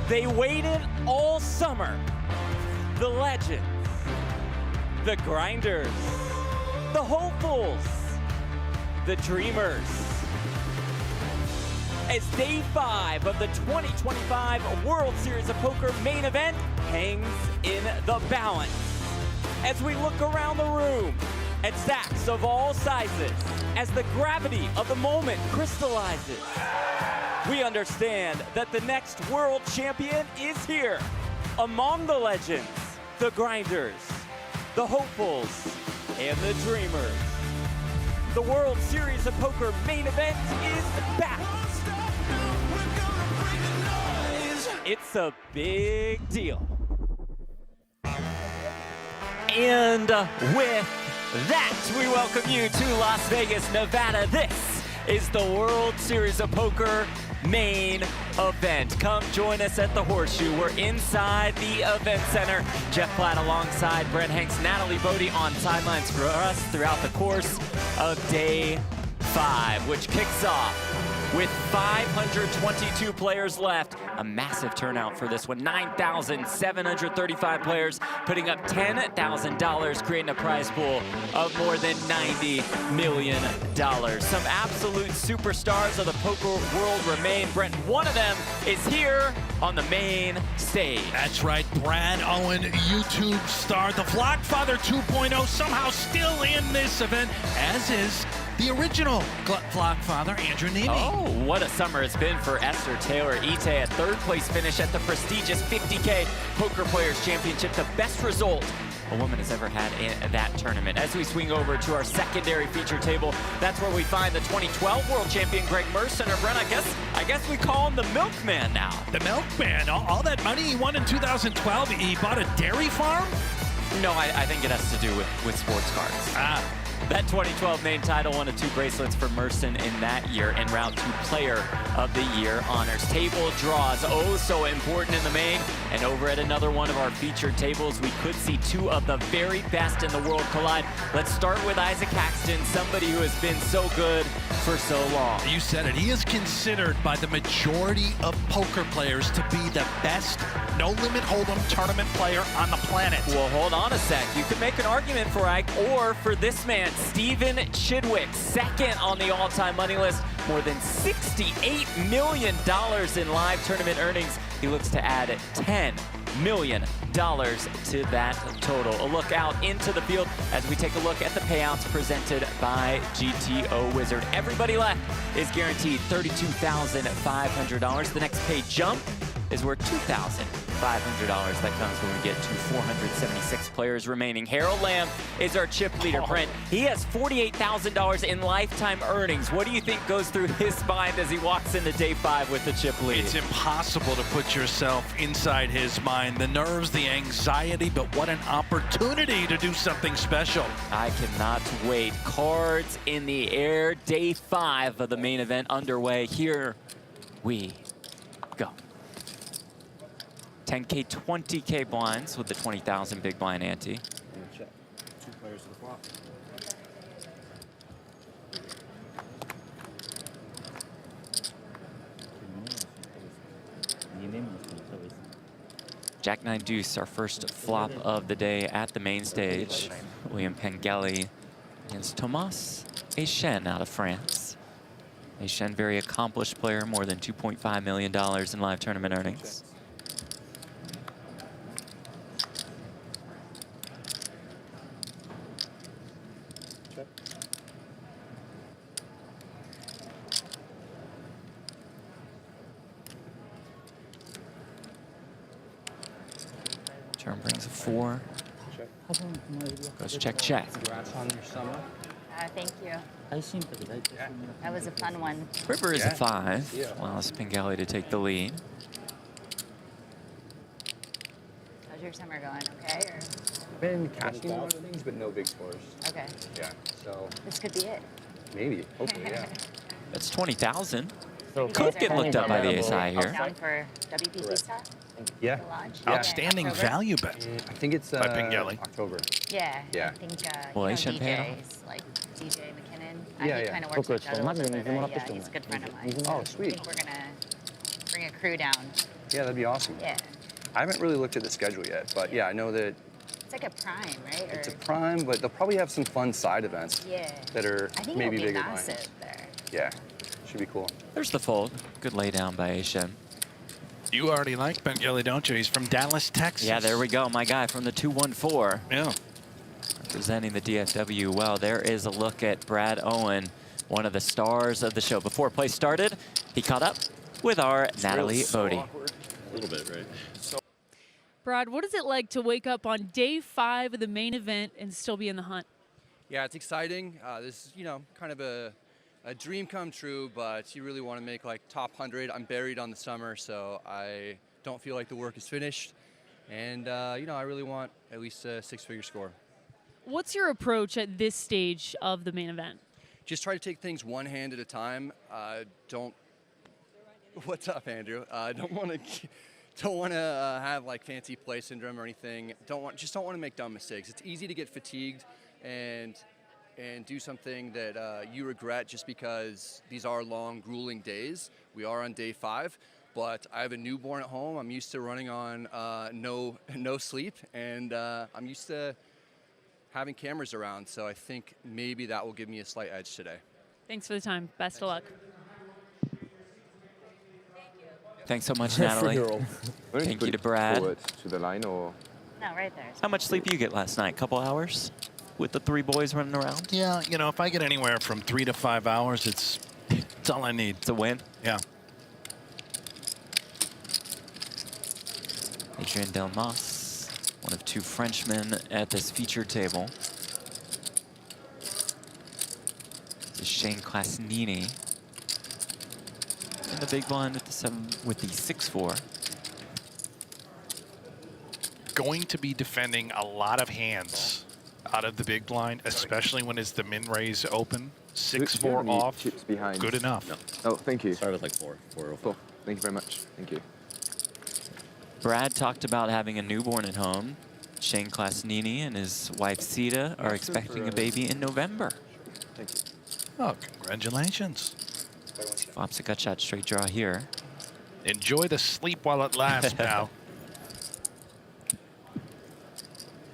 They waited all summer. The legends, the grinders, the hopefuls, the dreamers. As day 5 of the 2025 World Series of Poker main event hangs in the balance. As we look around the room at stacks of all sizes, as the gravity of the moment crystallizes, we understand that the next world champion is here. Among the legends, the grinders, the hopefuls, and the dreamers. The World Series of Poker main event is back. It's a big deal. And with that, we welcome you to Las Vegas, Nevada. This is the World Series of Poker main event. Come join us at the Horseshoe. We're inside the event center. Jeff Platt alongside Brent Hanks, Natalie Bodie on sidelines for us throughout the course of day 5, which kicks off with 522 players left. A massive turnout for this one. 9,735 players putting up $10,000, creating a prize pool of more than $90 million. Some absolute superstars of the poker world remain. Brent, one of them is here on the main stage. That's right, Brad Owen, YouTube star, the Vlogfather 2.0, somehow still in this event, as is the original Vlogfather, Andrew Nemi. Oh, what a summer it's been for Esther Taylor. Ite, a third place finish at the prestigious 50K Poker Players Championship, the best result a woman has ever had in that tournament. As we swing over to our secondary feature table, that's where we find the 2012 world champion Greg Merson. Or Brent, I guess we call him the milkman now. The milkman, all that money he won in 2012, he bought a dairy farm? No, I think it has to do with sports cards. That 2012 main title, one of 2 bracelets for Merson in that year, and round 2 player of the year honors. Table draws, oh so important in the main, and over at another one of our featured tables, we could see 2 of the very best in the world collide. Let's start with Isaac Haxton, somebody who has been so good for so long. You said it, he is considered by the majority of poker players to be the best no-limit hold'em tournament player on the planet. Well, hold on a sec. You could make an argument for Ike or for this man, Stephen Chidwick, second on the all-time money list, more than $68 million in live tournament earnings. He looks to add $10 million to that total. A look out into the field as we take a look at the payouts presented by GTO Wizard. Everybody left is guaranteed $32,500. The next pay jump is worth $2,500. That comes when we get to 476 players remaining. Harold Lamb is our chip leader. Brent, he has $48,000 in lifetime earnings. What do you think goes through his mind as he walks into day 5 with the chip lead? It's impossible to put yourself inside his mind. The nerves, the anxiety, but what an opportunity to do something special. I cannot wait. Cards in the air. Day 5 of the main event underway. Here we go. 10K, 20K blinds with the 20,000 big blind ante. Check. 2 players to the flop. Jack 9 deuce, our first flop of the day at the main stage. William Pengelly against Thomas Echen out of France. Echen, very accomplished player, more than $2.5 million in live tournament earnings. Turn brings a 4. Goes check, check. Congrats on your summer. Thank you. That was a fun one. River is a 5. Allows Pengelly to take the lead. How's your summer going? Okay? Or? Been catching a lot of things, but no big scores. Okay. Yeah, so. This could be it. Maybe, hopefully, yeah. That's 20,000. So could get looked up by the ace-high here. Down for WPP stuff? Yeah. Outstanding value bet. I think it's by Pengelly. October. Yeah. Yeah. I think Well, you know, champagne. DJs, like DJ McKinnon. Yeah, he yeah. kind of works with Judd a little bit. Yeah, he's a good friend of mine. Oh, sweet. I think we're going to bring a crew down. Yeah, that'd be awesome. Yeah. I haven't really looked at the schedule yet, but yeah, I know that It's like a prime, right? it's a prime, but they'll probably have some fun side events that are I think maybe it'll be bigger massive than there. Yeah, should be cool. There's the fold. Good lay down by Aishem. You already like Ben Gilly, don't you? He's from Dallas, Texas. Yeah, there we go. My guy from the 214. Yeah. Representing the DFW well. There is a look at Brad Owen, one of the stars of the show. Before play started, he caught up with our Natalie Bodie. A little bit, right? Brad, what is it like to wake up on day 5 of the main event and still be in the hunt? Yeah, it's exciting. This is, you know, kind of a dream come true, but you really want to make like top 100. I'm buried on the summer, so I don't feel like the work is finished. And, you know, I really want at least a 6-figure score. What's your approach at this stage of the main event? Just try to take things one hand at a time. What's up, Andrew? Don't want to have like fancy play syndrome or anything. Just don't want to make dumb mistakes. It's easy to get fatigued and do something that you regret just because these are long, grueling days. We are on day 5, but I have a newborn at home. I'm used to running on no sleep, and I'm used to having cameras around. So I think maybe that will give me a slight edge today. Thanks for the time. Best of luck. Thanks so much, Natalie. Thank you to Brad. To the line or? No, right there. How much sleep you get last night? Couple hours with the 3 boys running around? Yeah, you know, if I get anywhere from 3 to 5 hours, it's all I need. It's a win. Yeah. Adrian Delmas, one of 2 Frenchmen at this featured table. This is Shane Klasnini. In the big blind with the 6-4. Going to be defending a lot of hands out of the big blind, especially when it's the min raise open. 6-4 off. Chips behind. Good enough. No. Oh, thank you. Started with like 404. Cool. Thank you very much. Thank you. Brad talked about having a newborn at home. Shane Klasnini and his wife Sita are expecting a baby in November. Thank you. Oh, congratulations. Flops a gut shot straight draw here. Enjoy the sleep while it lasts, pal.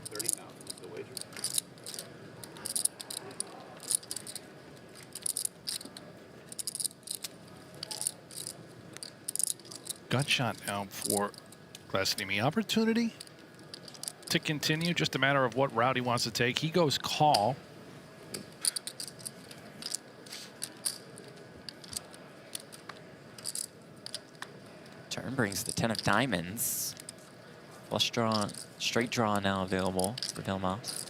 30,000 is the wager. Gut shot now for Klasnini. Opportunity to continue, just a matter of what route he wants to take. He goes call. Turn brings the 10 of diamonds. Flush draw, straight draw now available for Delmas.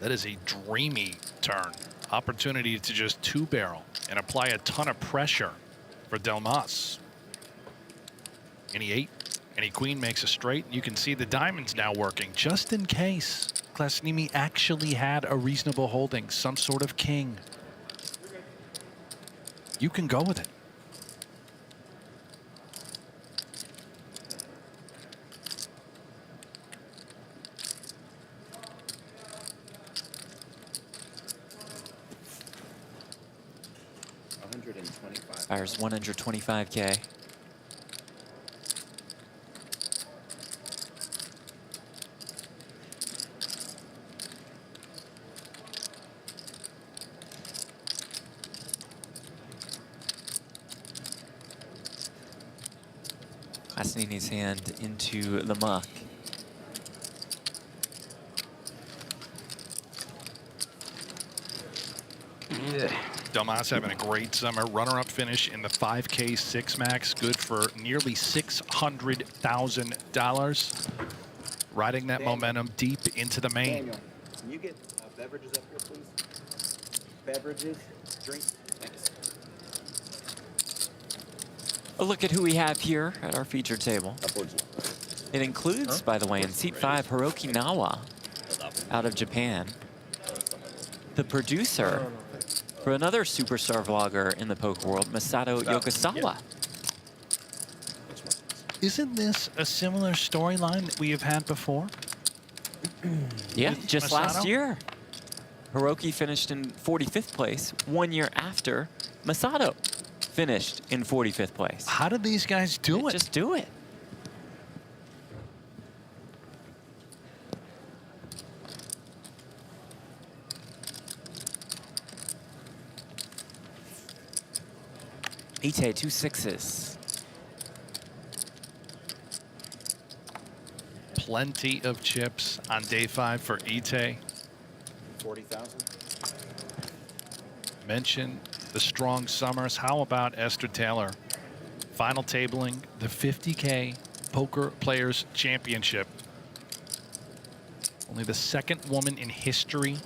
That is a dreamy turn. Opportunity to just 2-barrel and apply a ton of pressure for Delmas. Any 8, any queen makes a straight. You can see the diamonds now working just in case Klasnini actually had a reasonable holding, some sort of king. You can go with it. Fires 125K. Klasnini's hand into the muck. Delmas having a great summer. Runner-up finish in the 5K 6 max. Good for nearly $600,000. Riding that momentum deep into the main. Daniel, can you get beverages up here, please? Beverages, drinks. Thanks. A look at who we have here at our featured table. Upwards. It includes, by the way, in seat 5, Hiroki Nawa out of Japan. The producer for another superstar vlogger in the poker world, Masato Yokosawa. Isn't this a similar storyline that we have had before? Yeah, just Masato? last year. Hiroki finished in 45th place 1 year after Masato finished in 45th place. How did these guys do it? Just do it. Ite, 2 6s. Plenty of chips on day 5 for Ite. 40,000. Mentioned the strong summers. How about Esther Taylor? Final tabling the 50K Poker Players Championship. Only the second woman in history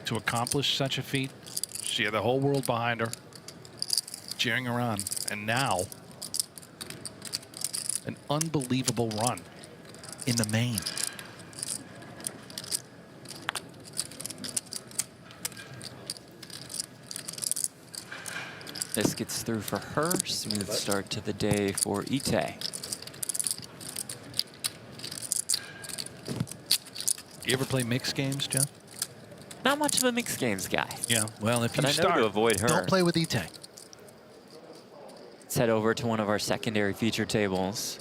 to accomplish such a feat. She had the whole world behind her, cheering her on. And now, an unbelievable run in the main. This gets through for her. Smooth start to the day for Ite. You ever play mixed games, Jeff? Not much of a mixed games guy. Yeah, well, if But you I know start, to avoid her. don't play with Ite. Let's head over to one of our secondary feature tables.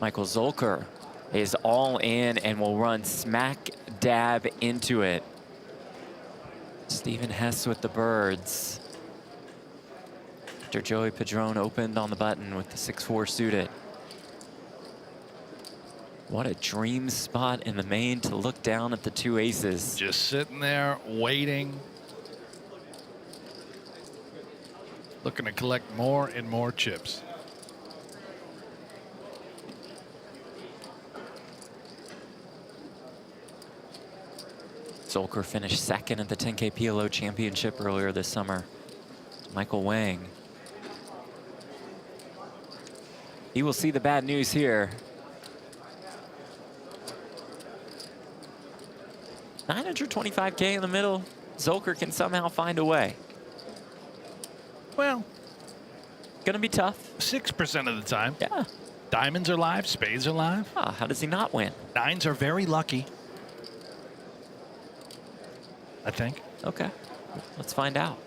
Michael Zulker is all in and will run smack dab into it. Stephen Hess with the birds. After Joey Padron opened on the button with the 6-4 suited. What a dream spot in the main to look down at the 2 aces. Just sitting there waiting, looking to collect more and more chips. Zulker finished second at the 10K PLO Championship earlier this summer. Michael Wang. He will see the bad news here. $925K in the middle. Zulker can somehow find a way. Well, gonna be tough. 6% of the time. Yeah. Diamonds are live, spades are live. Ah, how does he not win? Nines are very lucky, I think. Okay, let's find out.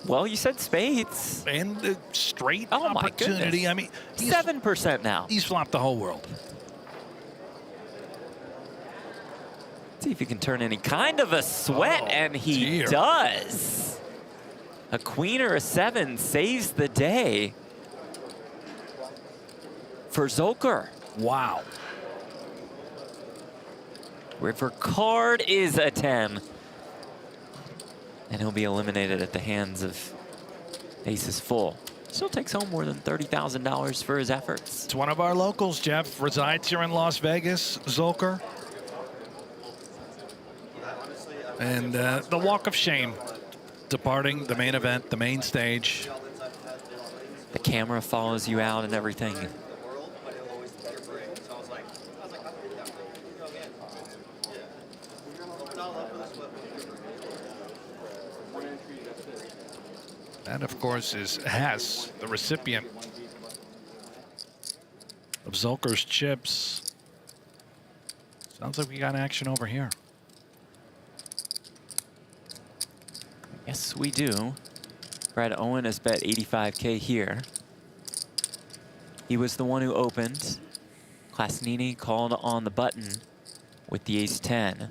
Well, you said spades. And the straight Oh my opportunity. goodness. I mean, 7% now. he's flopped the whole world. See if he can turn any kind of a sweat, Oh, and he dear. does. A queen or a 7 saves the day for Zulker. Wow. River card is a 10. And he'll be eliminated at the hands of aces full. Still takes home more than $30,000 for his efforts. It's one of our locals, Jeff. Resides here in Las Vegas, Zulker. And the walk of shame, departing the main event, the main stage. The camera follows you out and everything. That, of course, is Hess, the recipient of Zulker's chips. Sounds like we got action over here. Yes, we do. Brad Owen has bet 85K here. He was the one who opened. Klasnini called on the button with the ace-10.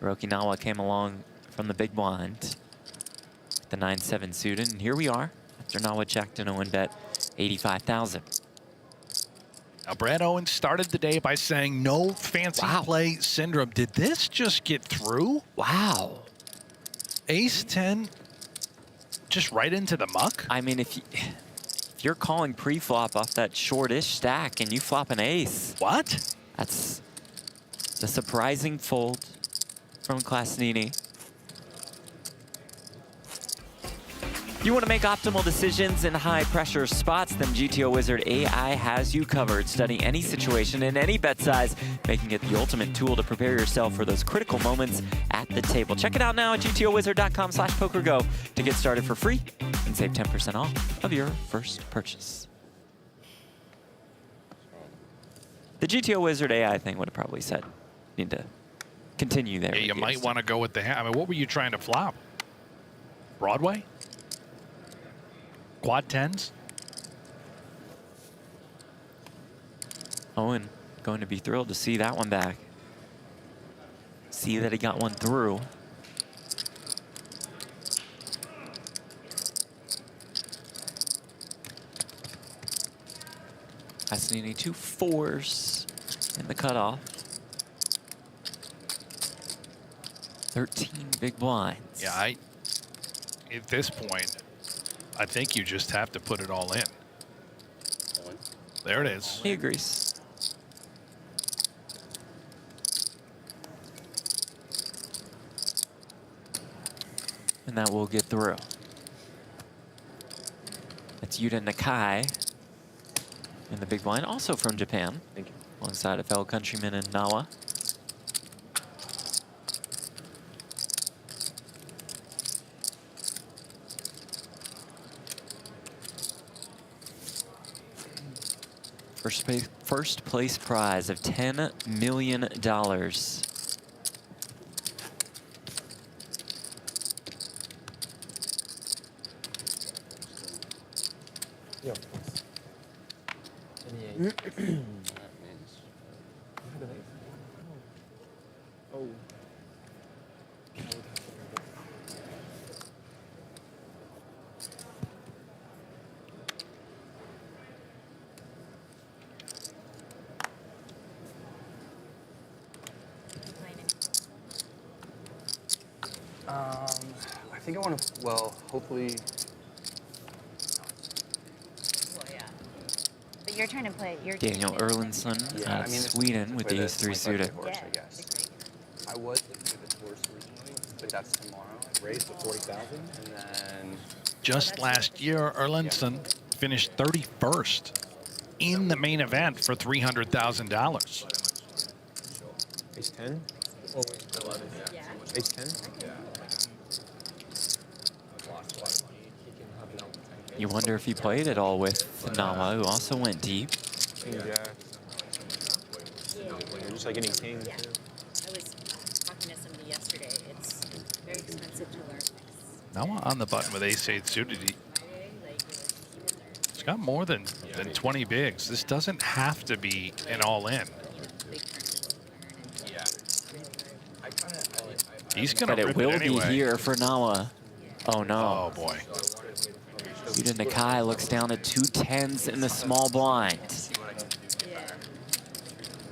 Okinawa came along from the big blind. The 9-7 suited, and here we are. After Nawa checked and Owen bet 85,000. Now, Brad Owen started the day by saying no fancy play syndrome. Did this just get through? Wow. Ace-10 just right into the muck? I mean, if you're calling pre-flop off that shortish stack and you flop an ace. What? That's the surprising fold from Klasnini. You want to make optimal decisions in high-pressure spots? Then GTO Wizard AI has you covered. Study any situation in any bet size, making it the ultimate tool to prepare yourself for those critical moments at the table. Check it out now at gtowizard.com/PokerGo to get started for free and save 10% off of your first purchase. The GTO Wizard AI thing would have probably said, need to continue there. Yeah, you might want to go with the hand. I mean, what were you trying to flop? Broadway? Quad 10s? Owen going to be thrilled to see that one back. See that he got one through. Fascinating, 2 4s in the cutoff. 13 big blinds. Yeah, at this point, I think you just have to put it all in. There it is. He agrees. And that will get through. That's Yuta Nakai in the big blind, also from Japan. Thank you. Alongside a fellow countryman in Nawa. First place prize of $10 million. Yeah. Oh. I think I want to, well, hopefully. Well, yeah. But you're trying to play. You're Daniel Erlandsson Yeah, out of Sweden with the ace-3 suited. Horse, Yeah. I guess. I was looking at this horse originally, but that's tomorrow. Raised to 40,000. And then Just last year, Erlandson finished 31st in the main event for $300,000. Ace 10? Yeah. Ace 10? You wonder if he played at all with Nawa, who also went deep. King Jack. You're just like any king. Yeah. I was talking to somebody yesterday. It's very expensive to learn this. Now on the button with ace-8 suited. Friday, like, it was He's got more than 20 bigs. This doesn't have to be an all-in. big tournaments to learn. And He's going But to it rip will it anyway. be here for Nawa. Oh no. Oh, boy. Yuta Nakai looks down at 2 10s in the small blind. yeah.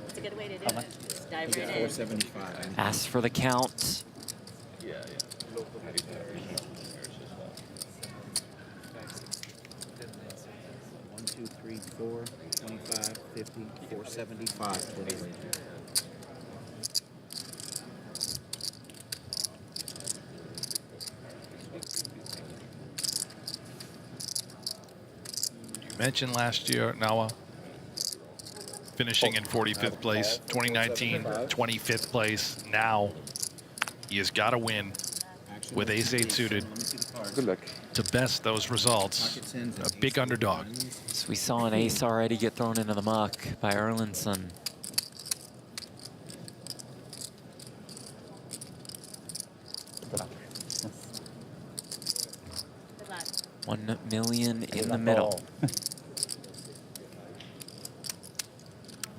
It's a good way to do it. Just dive right in. 475. Asks for the count. One, two, three, 4, 25, 50, 475. You mentioned last year, Nawa, finishing in 45th place. 2019, 25th place. Now, he has got to win with ace-8 suited Good luck. to best those results. A big underdog. So we saw an ace already get thrown into the muck by Erlandsson. Good luck. 1 million in the middle.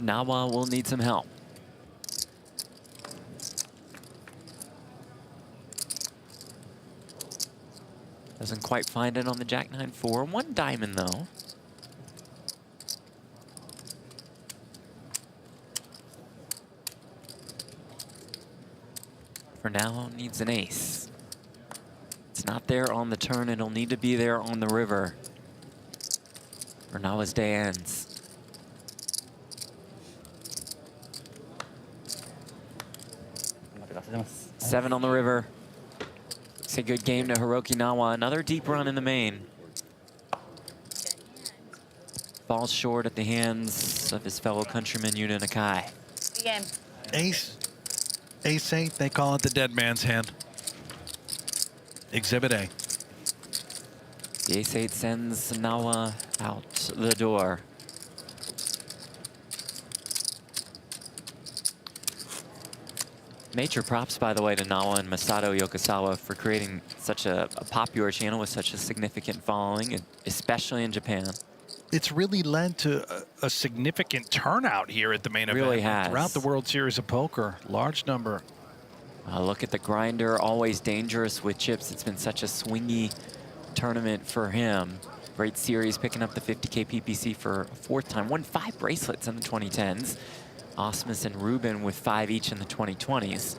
Nawa will need some help. Doesn't quite find it on the Jack 9-4. 1 diamond though. For now, needs an ace. It's not there on the turn. It'll need to be there on the river. For Nawa's day ends. Seven on the river. It's a good game to Hiroki Nawa. Another deep run in the main. Falls short at the hands of his fellow countryman Yuta Nakai. Good game. Ace. Ace-8, they call it the dead man's hand. Exhibit A. The ace-8 sends Nawa out the door. Major props, by the way, to Nawa and Masato Yokosawa for creating such a popular channel with such a significant following, especially in Japan. it's really led to a significant turnout here at the main event. Really has. Throughout the World Series of Poker, large number. Look at the grinder, always dangerous with chips. It's been such a swingy tournament for him. Great series, picking up the 50K PPC for a 4th time. Won 5 bracelets in the 2010s. Osmus and Rubin with 5 each in the 2020s.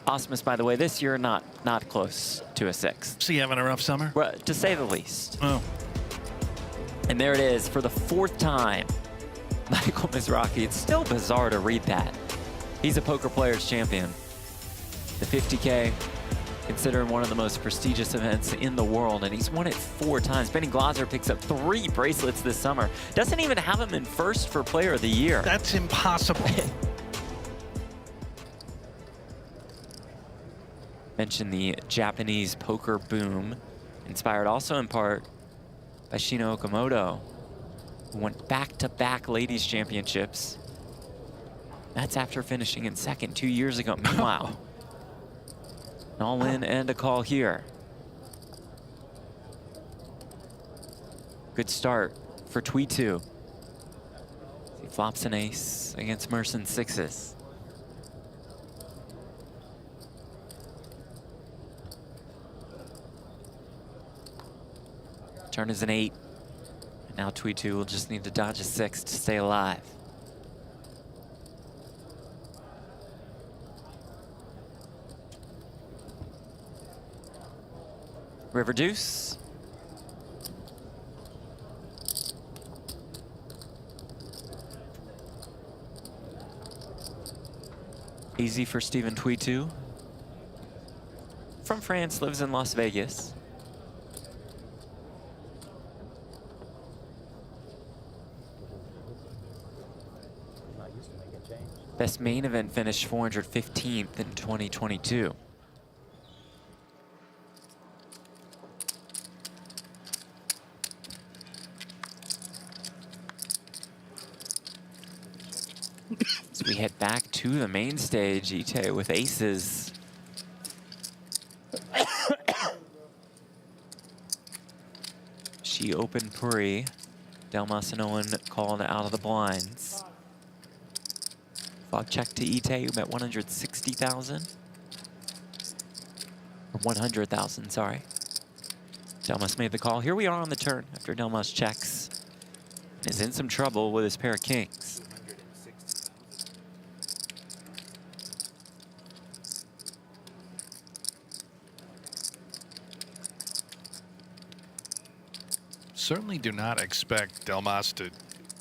Osmus, by the way, this year not close to a 6. Is he having a rough summer? Well, to say the least. Oh. And there it is for the 4th time. Michael Mizrachi. It's still bizarre to read that. He's a Poker Players champion. The 50K, considered one of the most prestigious events in the world, and he's won it 4 times. Benny Glauser picks up 3 bracelets this summer. Doesn't even have him in first for Player of the Year. That's impossible. Mentioned the Japanese poker boom, inspired also in part by Shino Okamoto, who went back-to-back ladies championships. That's after finishing in 2nd 2 years ago. Meanwhile, an all-in and a call here. Good start for Tweetu. He flops an ace against Merson 6s. Turn is an 8. And now Tweetu will just need to dodge a 6 to stay alive. River deuce. Easy for Stephen Tweetu. From France, lives in Las Vegas. Best main event finish 415th in 2022. So we head back to the main stage, Ite with aces. She opened Puri. Delmas and Owen called out of the blinds. Flop check to Ite, who bet 160,000. Or 100,000, sorry. Delmas made the call. Here we are on the turn after Delmas checks. And is in some trouble with his pair of kings. Certainly do not expect Delmas to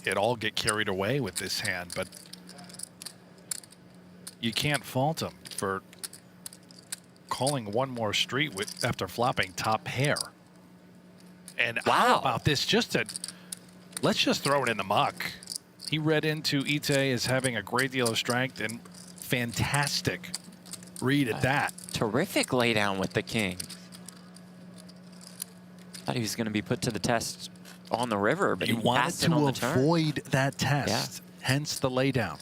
at all get carried away with this hand, but you can't fault him for calling one more street with after flopping top pair. And how about this? Let's just throw it in the muck. He read into Ite as having a great deal of strength and fantastic read at that. Terrific laydown with the king. Thought he was going to be put to the test on the river, but he wanted passed it on the to turn. avoid that test, hence the laydown.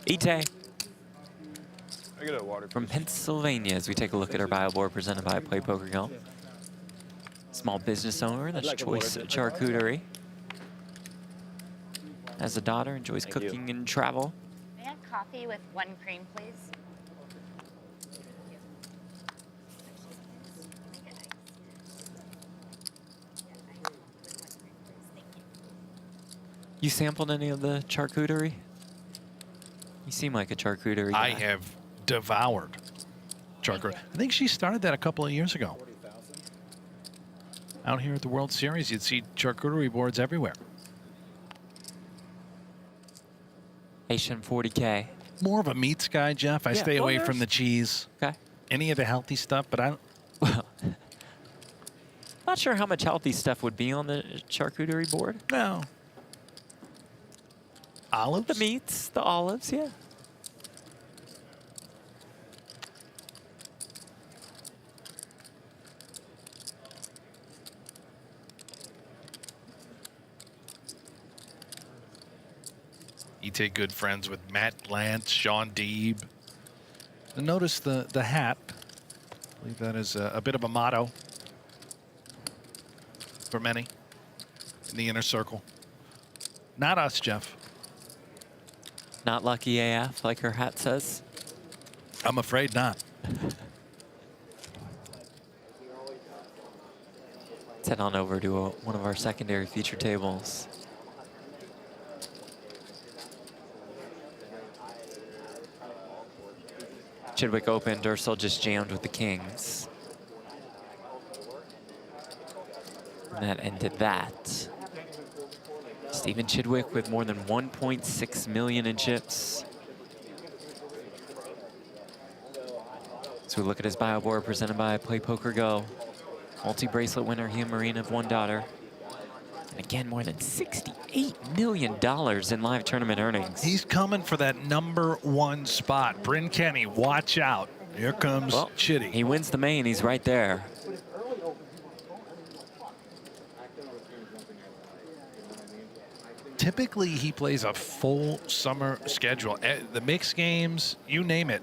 Ite I get a water from Pennsylvania as we take a look at our bio board presented by PokerGO. Small business owner, that's Choice Charcuterie. Has a daughter, enjoys cooking and travel. May I have coffee with 1 cream, please? You sampled any of the charcuterie? You seem like a charcuterie guy. I have devoured charcuterie. I think she started that a couple of years ago. Out here at the World Series, you'd see charcuterie boards everywhere. Asian 40K. More of a meats guy, Jeff. I stay away from the cheese. Okay. Any of the healthy stuff, but I don't. Well, not sure how much healthy stuff would be on the charcuterie board. No. Olives? The meats, the olives, yeah. Ite good friends with Matt Lance, Sean Deeb. And notice the hat. I believe that is a bit of a motto for many. in the inner circle. Not us, Jeff. Not lucky AF, like her hat says. I'm afraid not. Let's head on over to one of our secondary feature tables. Chidwick opened, Ursel just jammed with the kings. And that ended that. Stephen Chidwick with more than 1.6 million in chips. So we look at his bio board presented by PokerGO. Multi-bracelet winner, he and Marina have one daughter. And again, more than $68 million in live tournament earnings. He's coming for that #1 spot. Bryn Kenny, watch out. Here comes Chitty. He wins the main, he's right there. Typically, he plays a full summer schedule. The mixed games, you name it.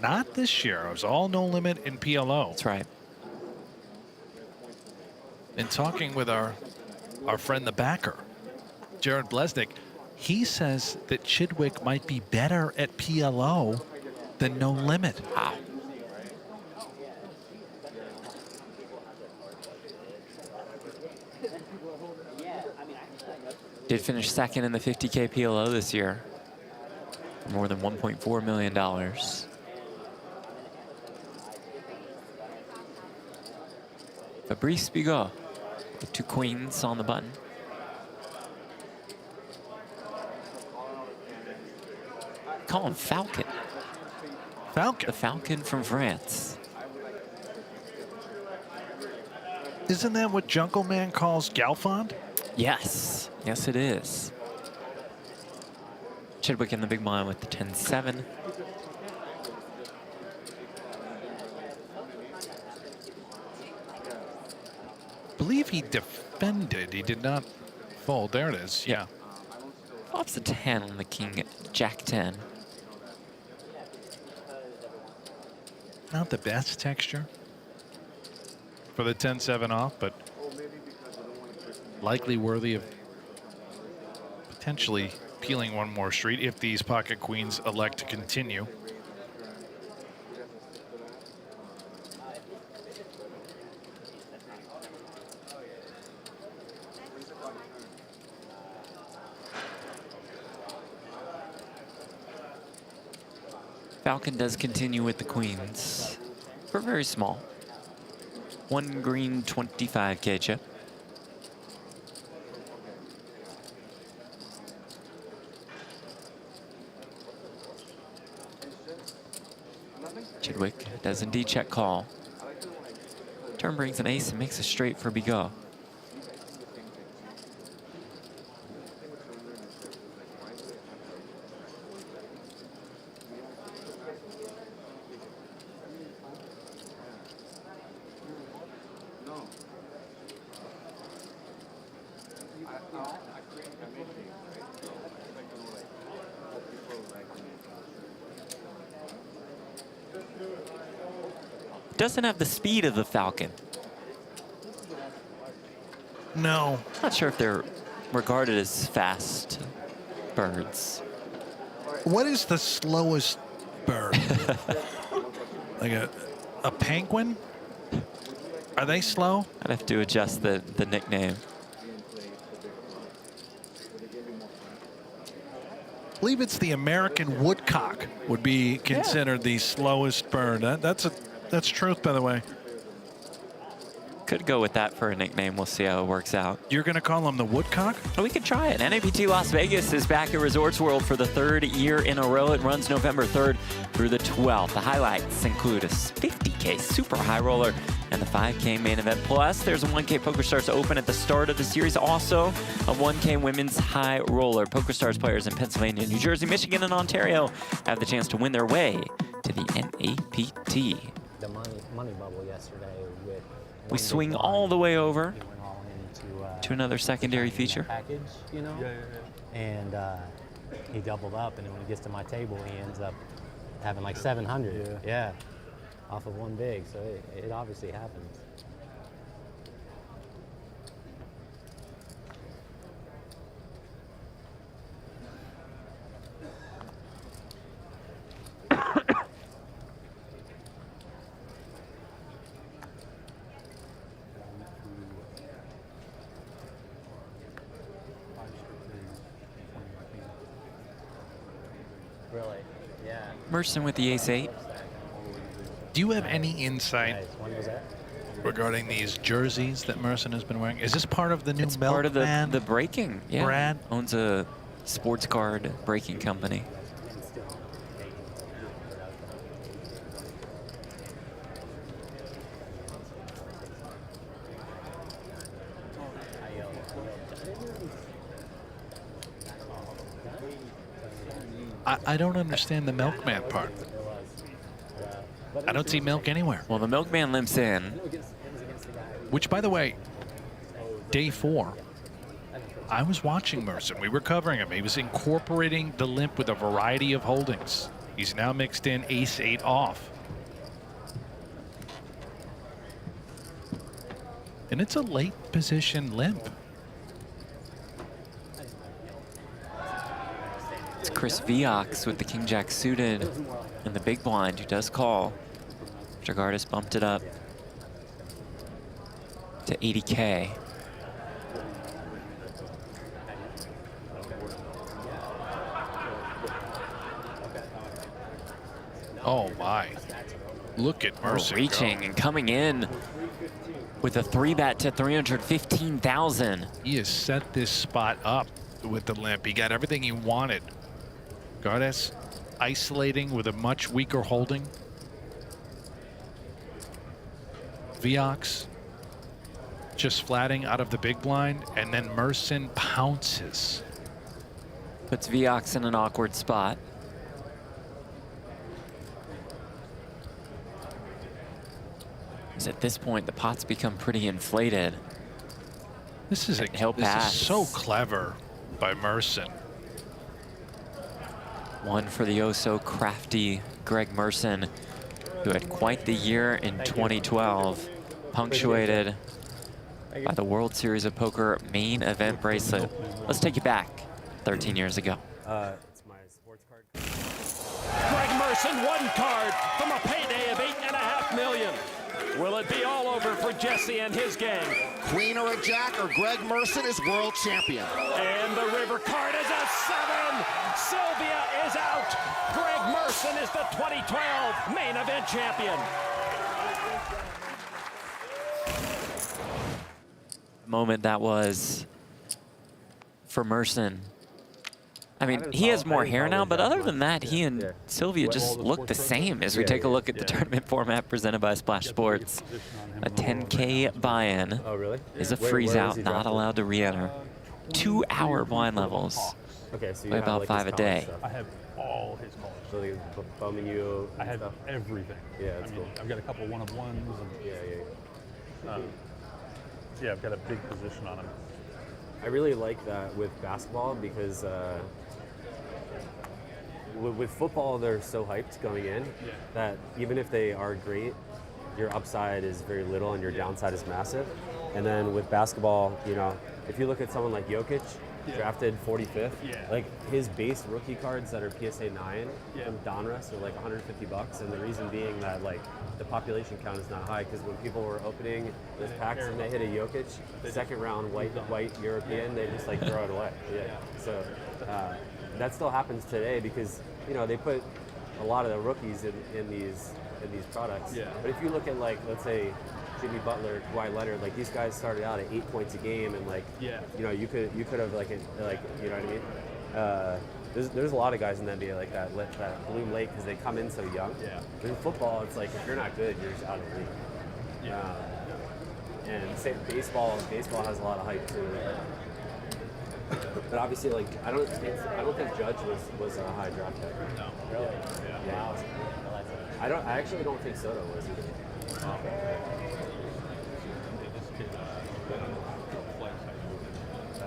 Not this year. It was all no limit in PLO. That's right. In talking with our friend the backer, Jared Blesnick, he says that Chidwick might be better at PLO than no limit. Wow. Did finish second in the 50K PLO this year. More than $1.4 million. Fabrice Bigot with 2 queens on the button. Call him Falcon. Falcon? The Falcon from France. Isn't that what Jungle Man calls Galfond? Yes. Yes, it is. Chidwick in the big blind with the 10-7. I believe he defended. He did not fold. There it is. Yeah. Flops the 10 on the king, Jack 10. Not the best texture for the 10-7 off, but likely worthy of potentially peeling one more street if these pocket queens elect to continue. Falcon does continue with the queens. We're very small. 1 green 25K chip. Chidwick does indeed check call. Turn brings an ace and makes a straight for Bigot. Doesn't have the speed of the Falcon. No. Not sure if they're regarded as fast birds. What is the slowest bird? Like a penguin? Are they slow? I'd have to adjust the nickname. I believe it's the American woodcock would be considered the slowest bird. That's truth, by the way. Could go with that for a nickname. We'll see how it works out. You're going to call him the woodcock? We could try it. NAPT Las Vegas is back at Resorts World for the 3rd year in a row. It runs November 3rd through the 12th. The highlights include a 50K super high roller and the 5K main event. Plus, there's a 1K PokerStars Open at the start of the series. Also, a 1K women's high roller. PokerStars players in Pennsylvania, New Jersey, Michigan, and Ontario have the chance to win their way to the NAPT. The money bubble yesterday with we swing all the way over all to another secondary feature. Package, you know? And he doubled up, and then when he gets to my table, he ends up having like 700. Yeah. Off of one big, so it obviously happens. Really? Yeah. Merson with the ace-8. Do you have any insight Nice. When was that? regarding these jerseys that Merson has been wearing? Is this part of the new It's part of Milkman? the breaking. Yeah. Brad? Owns a sports card breaking company. I don't understand the Milkman part. I don't see milk anywhere. Well, the milkman limps in. Which, by the way, day 4, I was watching Merson. We were covering him. He was incorporating the limp with a variety of holdings. He's now mixed in ace-8 off. And it's a late position limp. It's Chris Viox with the king-jack suited in the big blind who does call. Jagardis bumped it up to 80K. Oh my. Look at Merson reaching go. and coming in with a 3-bet to 315,000. He has set this spot up with the limp. He got everything he wanted. Jagardis isolating with a much weaker holding. Viox just flatting out of the big blind, and then Merson pounces. Puts Viox in an awkward spot. As at this point, the pot's become pretty inflated. This is He'll pass. so clever by Merson. One for the oh-so-crafty Greg Merson, who had quite the year in 2012, punctuated by the World Series of Poker main event bracelet. Let's take you back 13 years ago. It's my sports card. Greg Merson, one card from a payday of $8.5 million. Will it be all over for Jesse and his gang? Queen or a jack, or Greg Merson is world champion. And the river card is a 7. Sylvia is out. Greg Merson is the 2012 main event champion. Moment that was for Merson. I mean, he has more hair now, but other than that, he and Sylvia just look the same as we take a look at the tournament format presented by Splash Sports. A 10K buy-in is a freeze-out, not allowed to re-enter. 2-hour blind levels. Okay, so you by have about like 5 a day. I have all his college. So like bumming you. I have everything. Yeah, that's cool. I've got a couple one-of-ones. And, yeah, I've got a big position on him. I really like that with basketball because with football, they're so hyped going in that even if they are great, your upside is very little and your downside is massive. And then with basketball, you know, if you look at someone like Jokic, drafted 45th, like his base rookie cards that are PSA 9 from Donruss are like $150, and the reason being that like the population count is not high, because when people were opening those packs and they hit a Jokic, second round white European, they just like throw it away. So that still happens today because you know they put a lot of the rookies in these products. But if you look at like let's say Jimmy Butler, Kawhi Leonard, like these guys started out at 8 points a game, and like you know you could have like you know what I mean. There's a lot of guys in the NBA like that bloom late because they come in so young. In football, it's like if you're not good, you're just out of the league. And say baseball has a lot of hype too. But obviously, like I don't think Judge was a high draft pick. No. Really? Yeah. I actually don't think Soto was either.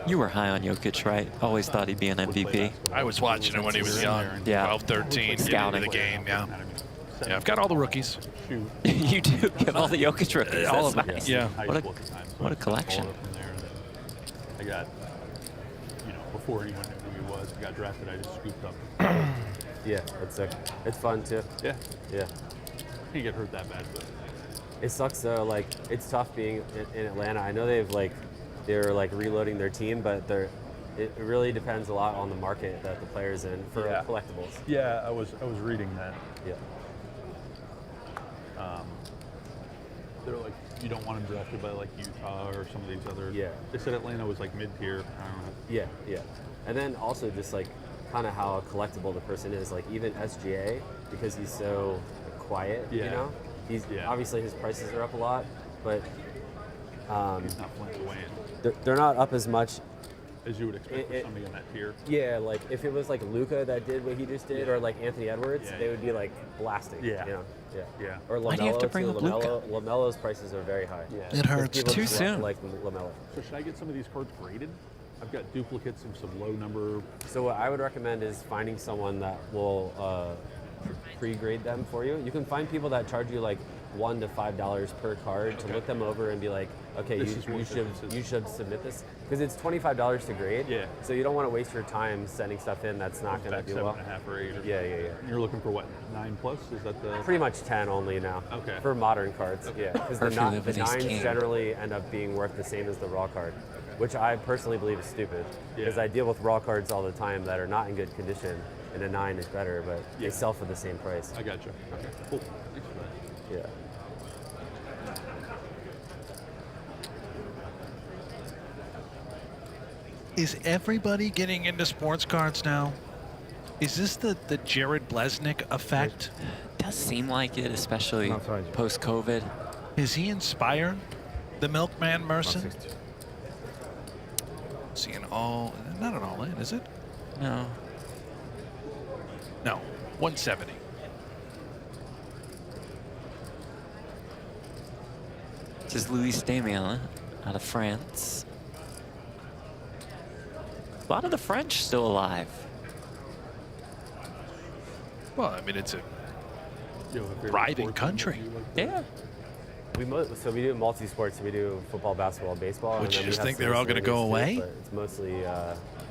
You were high on Jokic, right? Always thought he'd be an MVP. I was watching him when he was young, 12, 13, getting Scouting into the game, yeah, I've got all the rookies. You do? You have all the Jokic rookies? All That's of them, nice. yeah. What a collection. I got, you know, before anyone knew who he was, he got drafted, I just scooped up. Yeah, it's fun too. Yeah. He get hurt that bad, but it sucks though. Like it's tough being in Atlanta. I know they're like reloading their team, but it really depends a lot on the market that the player's in for collectibles. Yeah, I was reading that. Yeah. They're like, you don't want him drafted by like Utah or some of these others. Yeah. They said Atlanta was like mid-tier. I don't know. Yeah, yeah. And then also just like kind of how collectible the person is. Like even SGA, because he's so quiet, you know? He's obviously his prices are up a lot, but he's not flamboyant. They're not up as much as you would expect for somebody in that tier. Yeah, like if it was like Luka that did what he just did, or like Anthony Edwards, they would be like blasting. Yeah. You know? Yeah. Or LaMelo. Why do you have to bring up Luka? LaMelo's prices are very high. It hurts. Too soon. Like LaMelo. So should I get some of these cards graded? I've got duplicates of some low number. So what I would recommend is finding someone that will pre-grade them for you. You can find people that charge you like $1 to $5 per card to look them over and be like, okay, you should submit this, because it's $25 to grade. Yeah. So you don't want to waste your time sending stuff in that's not going to do well. 7.5 or 8. Yeah. And you're looking for what, 9+? Is that the? Pretty much 10 only now. Okay. For modern cards. Okay. Yeah. Because the 9s generally end up being worth the same as the raw card, which I personally believe is stupid. Because I deal with raw cards all the time that are not in good condition, and a 9 is better, but they sell for the same price. I got you. Okay. Cool. Thanks for that. Yeah. Is everybody getting into sports cards now? Is this the Jared Blesnick effect? Does seem like it, especially post-COVID. Is he inspired the Milkman Merson? Seeing not an all-in, is it? No. No, 170. This is Luis Damien out of France. A lot of the French still alive. Well, I mean, it's a thriving country. Yeah. We do multi-sports. We do football, basketball, baseball. Would you just think they're all going to go away? But it's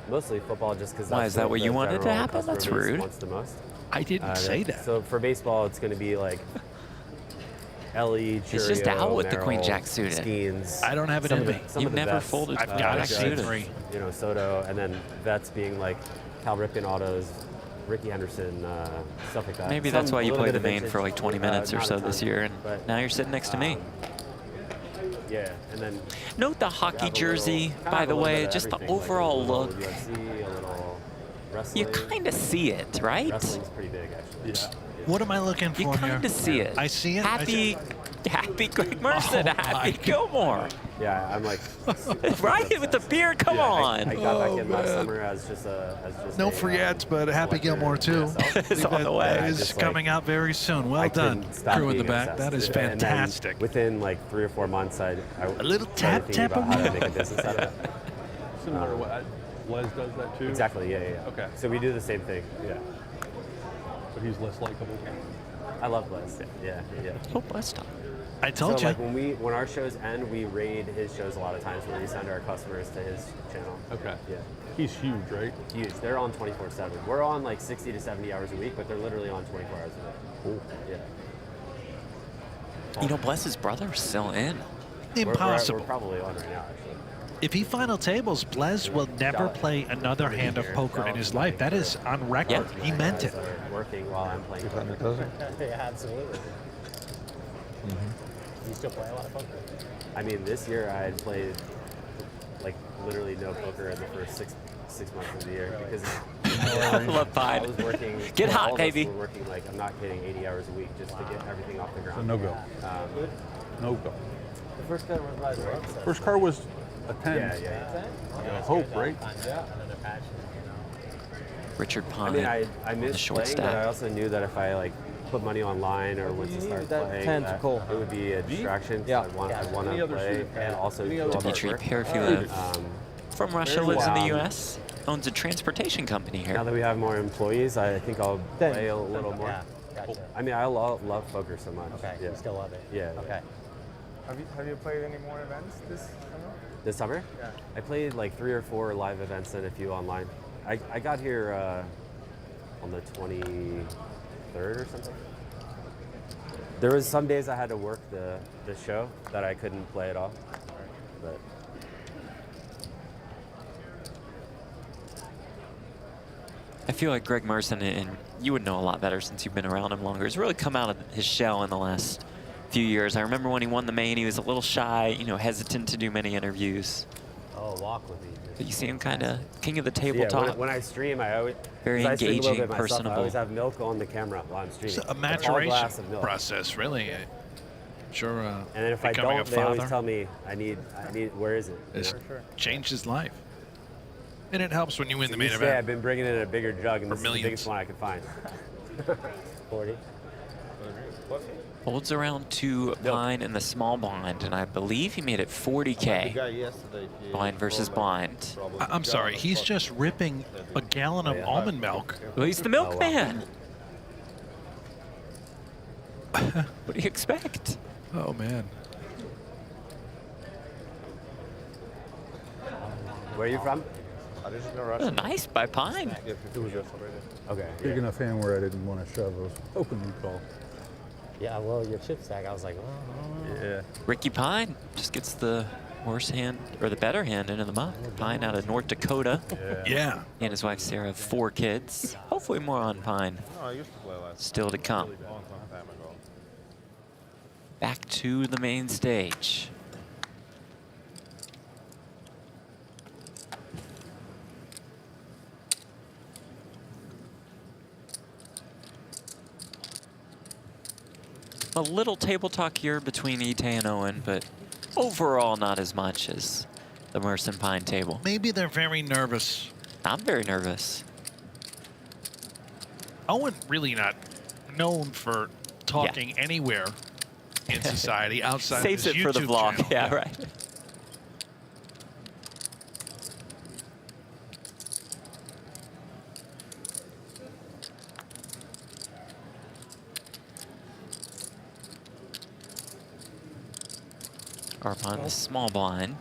mostly football, just because. Why, is that what you wanted to happen? That's rude. Wants the most. I didn't say that. So for baseball, it's going to be like Ellie, Churio, He's just out with the Queen Merrill, Jack suited. Skeens. I don't have it in me. You've never folded I've got Jack suited. 3. You know, Soto, and then vets being like Cal Ripken autos, Ricky Henderson, stuff like that. Maybe that's why you played the main for like 20 minutes or so this year, and now you're sitting next to me. Yeah, and then note the hockey jersey, by the way, just the overall look. You kind of see it, right? Wrestling's pretty big, actually. Yeah. What am I looking for You here? kind of see it. I see it. Happy Greg Merson, happy Gilmore. Yeah, I'm like. Right with the beard. Come on. I got back in last summer as just no free ads, but Happy Gilmore too. It's on the way. That is coming out very soon. Well done, crew in the back. That is fantastic. Within like 3 or 4 months, I a little tap about how to make a business out of it. Similar to what Les does that too. Exactly. Yeah. Okay. So we do the same thing. Yeah. But he's less likable. I love Les. Yeah. Oh, bless him. I told you. Like when our shows end, we raid his shows a lot of times where we send our customers to his channel. Okay. Yeah. He's huge, right? Huge. They're on 24/7. We're on like 60 to 70 hours a week, but they're literally on 24 hours a day. Cool. Yeah. You know, Bless's brother's still in. Impossible. We're probably on right now, actually. If he final tables, Blez will never play another hand of poker in his life. That is on record. He meant it. Working while I'm playing poker. Yeah, absolutely. You still play a lot of poker? I mean, this year I had played like literally no poker in the first six months of the year because I was working. Get hot, all of us baby. were working like, I'm not kidding, 80 hours a week just to get everything off the ground. So no go. No go. The first card was by the way. First card was a 10. Yeah. Hope, right? Richard Pine. I missed the short playing, stack. but I also knew that if I like put money online or once to start playing, that it would be a distraction. Yeah. I want to play and also do all that Dmitry work. Perfilev from Russia lives in the U.S. Owns a transportation company here. Now that we have more employees, I think I'll play a little more. Yeah. Gotcha. I mean, I love poker so much. Okay. Yeah. You still love it. Yeah. Okay. Have you played any more events this summer? This summer? Yeah. I played like 3 or 4 live events and a few online. I got here on the 23rd or something. There was some days I had to work the show that I couldn't play at all. But feel like Greg Merson, and you would know a lot better since you've been around him longer, has really come out of his shell in the last few years. I remember when he won the main, he was a little shy, you know, hesitant to do many interviews. Oh, walk with me. But you see him kind of king of the tabletop. Yeah, when I stream, I always very engaging, personable. I always have milk on the camera while I'm streaming. It's a maturation process, really. Sure. And then if I becoming don't, a they always father tell me I need. Where is it? It's changed his life, and it helps when you win the main Each event. day I've been bringing in a bigger jug, and For this is the millions. biggest one I could find. 40. Holds around 2 blind in the small blind, and I believe he made it 40K. Blind versus blind. I'm sorry, he's just ripping a gallon of almond milk. Well, he's the milkman. What do you expect? Oh, man. Where are you from? Oh, nice, by Pine. Okay. Big enough hand where I didn't want to shove. I was hoping you'd call. Yeah, well, your chip stack, I was like, oh. Yeah. Ricky Pine just gets the worse hand, or the better hand into the muff. Pine out of North Dakota. Yeah. He and his wife Sarah have 4 kids. Hopefully more on Pine. Still to come. Back to the main stage. A little table talk here between Ite and Owen, but overall not as much as the Merson Pine table. Maybe they're very nervous. I'm very nervous. Owen really not known for talking anywhere in society outside Saves of it his for the YouTube vlog, channel. yeah, right. Arpon, the small blind.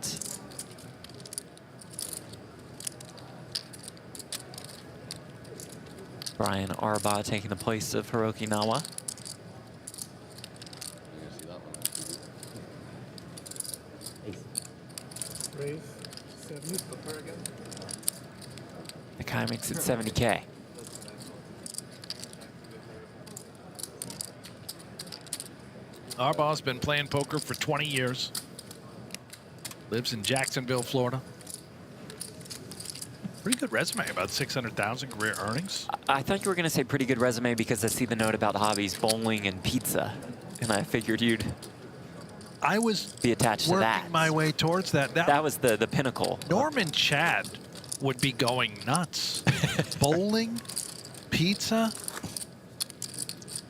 Brian Arba taking the place of Hiroki Nawa. Raise 70. The Kai makes it 70K. Arbaugh's been playing poker for 20 years. Lives in Jacksonville, Florida. Pretty good resume, about 600,000 career earnings. I thought you were going to say pretty good resume because I see the note about hobbies, bowling and pizza. And I figured you'd be attached to that. Working my way towards that. That was the pinnacle. Norman Chad would be going nuts. Bowling, pizza.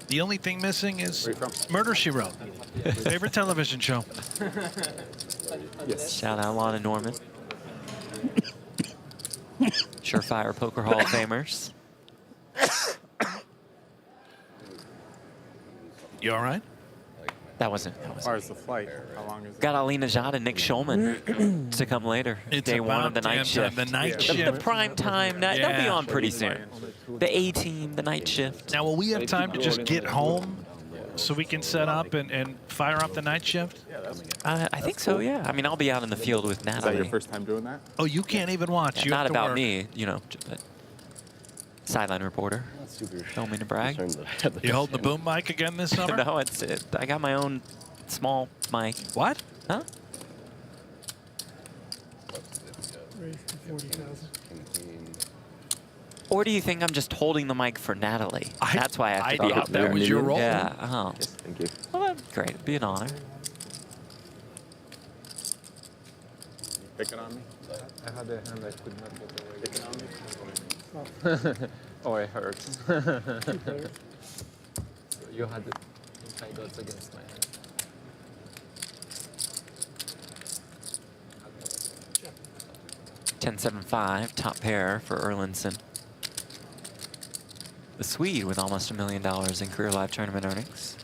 The only thing missing is Murder, She Wrote. Favorite television show. Yes. Shout out Lana Norman. Surefire Poker Hall of Famers. You all right? That wasn't. As far as the flight, how long is it? Got Ali Najad and Nick Schulman to come later. It's Day 1 of the about night damn shift. time. The night The shift. prime time night. They'll be on pretty soon. The A team, the night shift. Now, will we have time to just get home so we can set up and fire up the night shift? I think so, yeah. I mean, I'll be out in the field with Natalie. Is that your first time doing that? Oh, you can't even watch. Yeah, You not have to about work. me, you know, but sideline reporter. Don't mean to brag. You holding the boom mic again this summer? No, I got my own small mic. What? Huh? Raise to 40,000. Or do you think I'm just holding the mic for Natalie? That's why I have to I be thought out there. that was your role. Yeah. Oh. Thank you. Well, that's great. It'd be an honor. Picking on me? I had a hand I could not get away. Picking on me? Oh, it hurts. So you had it inside odds against my hand. 10-7-5, top pair for Erlinson. The Swede with almost $1 million in career live tournament earnings.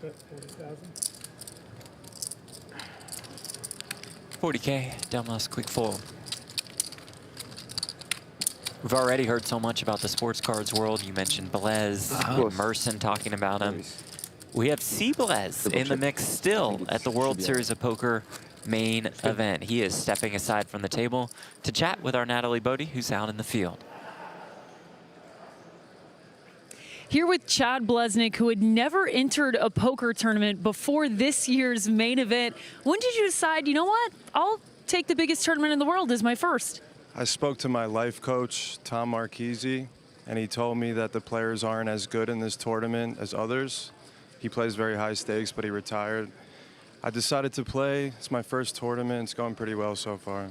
Bet 40,000. 40K, Delmas quick fold. We've already heard so much about the sports cards world. You mentioned Belez, Merson talking about him. We have Cibles in the mix still at the World Series of Poker main event. He is stepping aside from the table to chat with our Natalie Bodie, who's out in the field. Here with Chad Blesnick, who had never entered a poker tournament before this year's main event. When did you decide, you know what, I'll take the biggest tournament in the world as my first? I spoke to my life coach, Tom Marchese, and he told me that the players aren't as good in this tournament as others. He plays very high stakes, but he retired. I decided to play. It's my first tournament. It's going pretty well so far.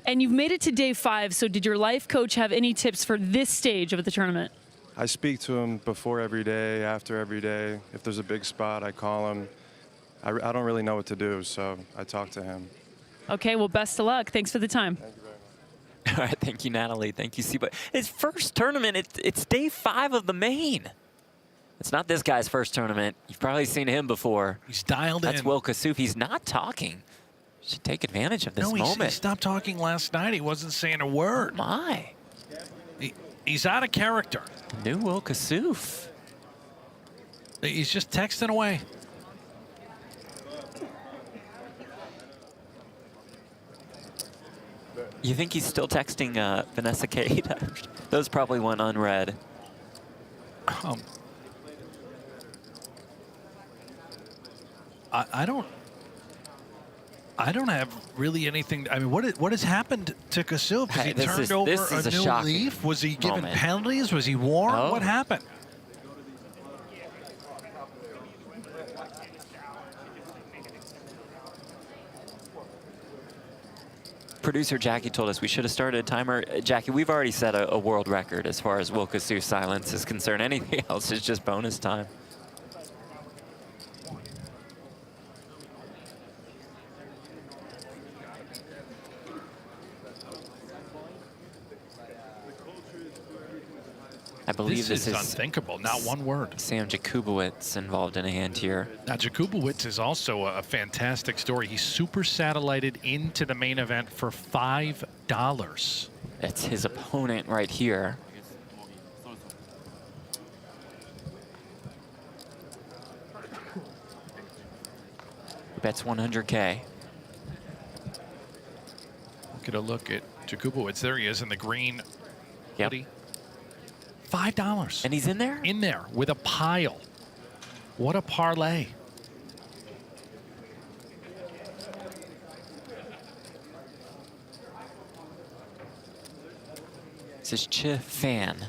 And you've made it to day 5, so did your life coach have any tips for this stage of the tournament? I speak to him before every day, after every day. If there's a big spot, I call him. I don't really know what to do, so I talk to him. Okay, well, best of luck. Thanks for the time. Thank you very much. All right, thank you, Natalie. Thank you, Cibles. His first tournament, it's day 5 of the main. It's not this guy's first tournament. You've probably seen him before. He's dialed in. That's Will Kassouf. He's not talking. Should take advantage of this moment. He stopped talking last night. He wasn't saying a word. Oh my. He's out of character. New Will Kassouf. He's just texting away. You think he's still texting Vanessa Kate? Those probably went unread. I don't have really anything. I mean, what has happened to Kassouf? Has he turned over a new leaf? Was he given penalties? Was he warned? Oh. What happened? Producer Jackie told us we should have started a timer. Jackie, we've already set a world record as far as Will Kassouf's silence is concerned. Anything else is just bonus time. I believe this is unthinkable. Not one word. Sam Jakubowicz involved in a hand here. Now, Jakubowicz is also a fantastic story. He super satellited into the main event for $5. It's his opponent right here. Bets 100K. Get a look at Jakubowicz. There he is in the green Yep. hoodie. $5. And he's in there? In there with a pile. What a parlay. This is Chi Fan.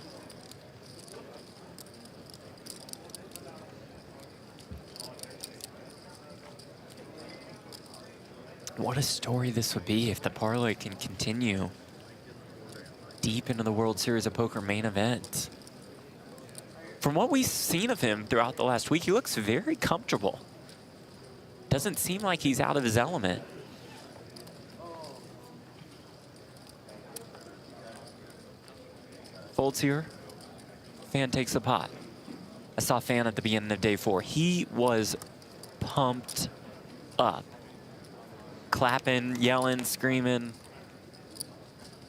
What a story this would be if the parlay can continue deep into the World Series of Poker main event. From what we've seen of him throughout the last week, he looks very comfortable. Doesn't seem like he's out of his element. Folds here. Fan takes the pot. I saw Fan at the beginning of day 4. He was pumped up. Clapping, yelling, screaming.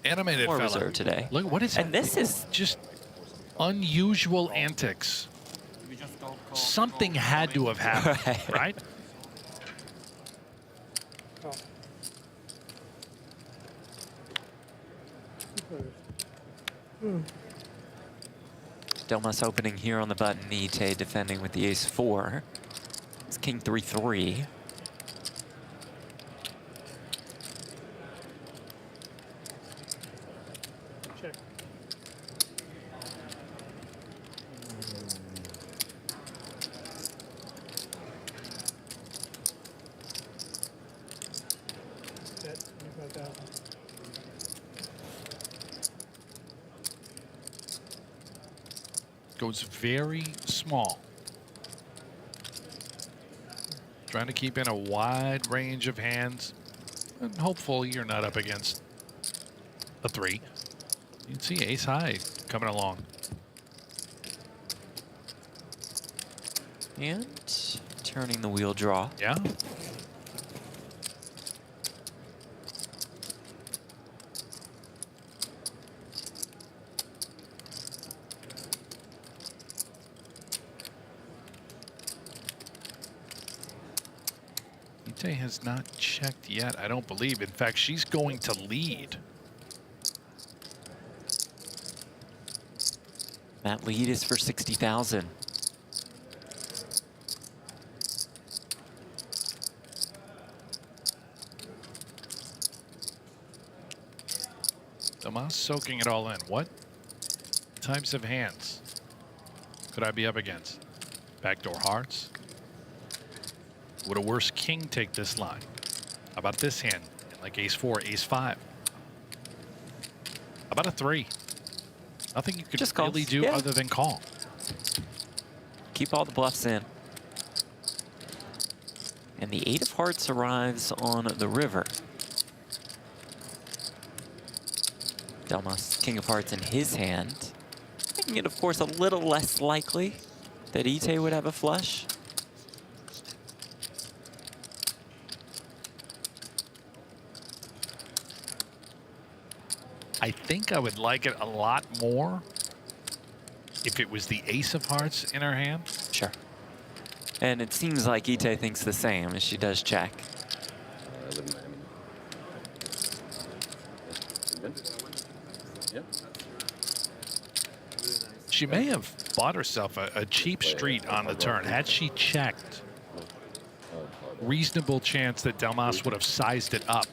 Animated More fella. reserved today. Look, what is And this is just unusual antics. Something had to have happened, right? Delmas opening here on the button. Ite defending with the ace-4. It's king 3-3. Check. Bet 25,000. Goes very small. Trying to keep in a wide range of hands. And hopefully you're not up against a 3. You can see ace high coming along. And turning the wheel draw. Yeah. Ite has not checked yet, I don't believe. In fact, she's going to lead. That lead is for 60,000. Delmas soaking it all in. What types of hands could I be up against? Backdoor hearts. Would a worse king take this line? How about this hand? Like ace 4, ace 5. How about a 3? Nothing you could Just really calls. do Yeah. other than call. Keep all the bluffs in. And the 8 of hearts arrives on the river. Delmas, king of hearts in his hand. Making it, of course, a little less likely that Ite would have a flush. I think I would like it a lot more if it was the ace of hearts in her hand. Sure. And it seems like Ite thinks the same as she does check. She may have bought herself a cheap street on the turn. Had she checked, reasonable chance that Delmas would have sized it up.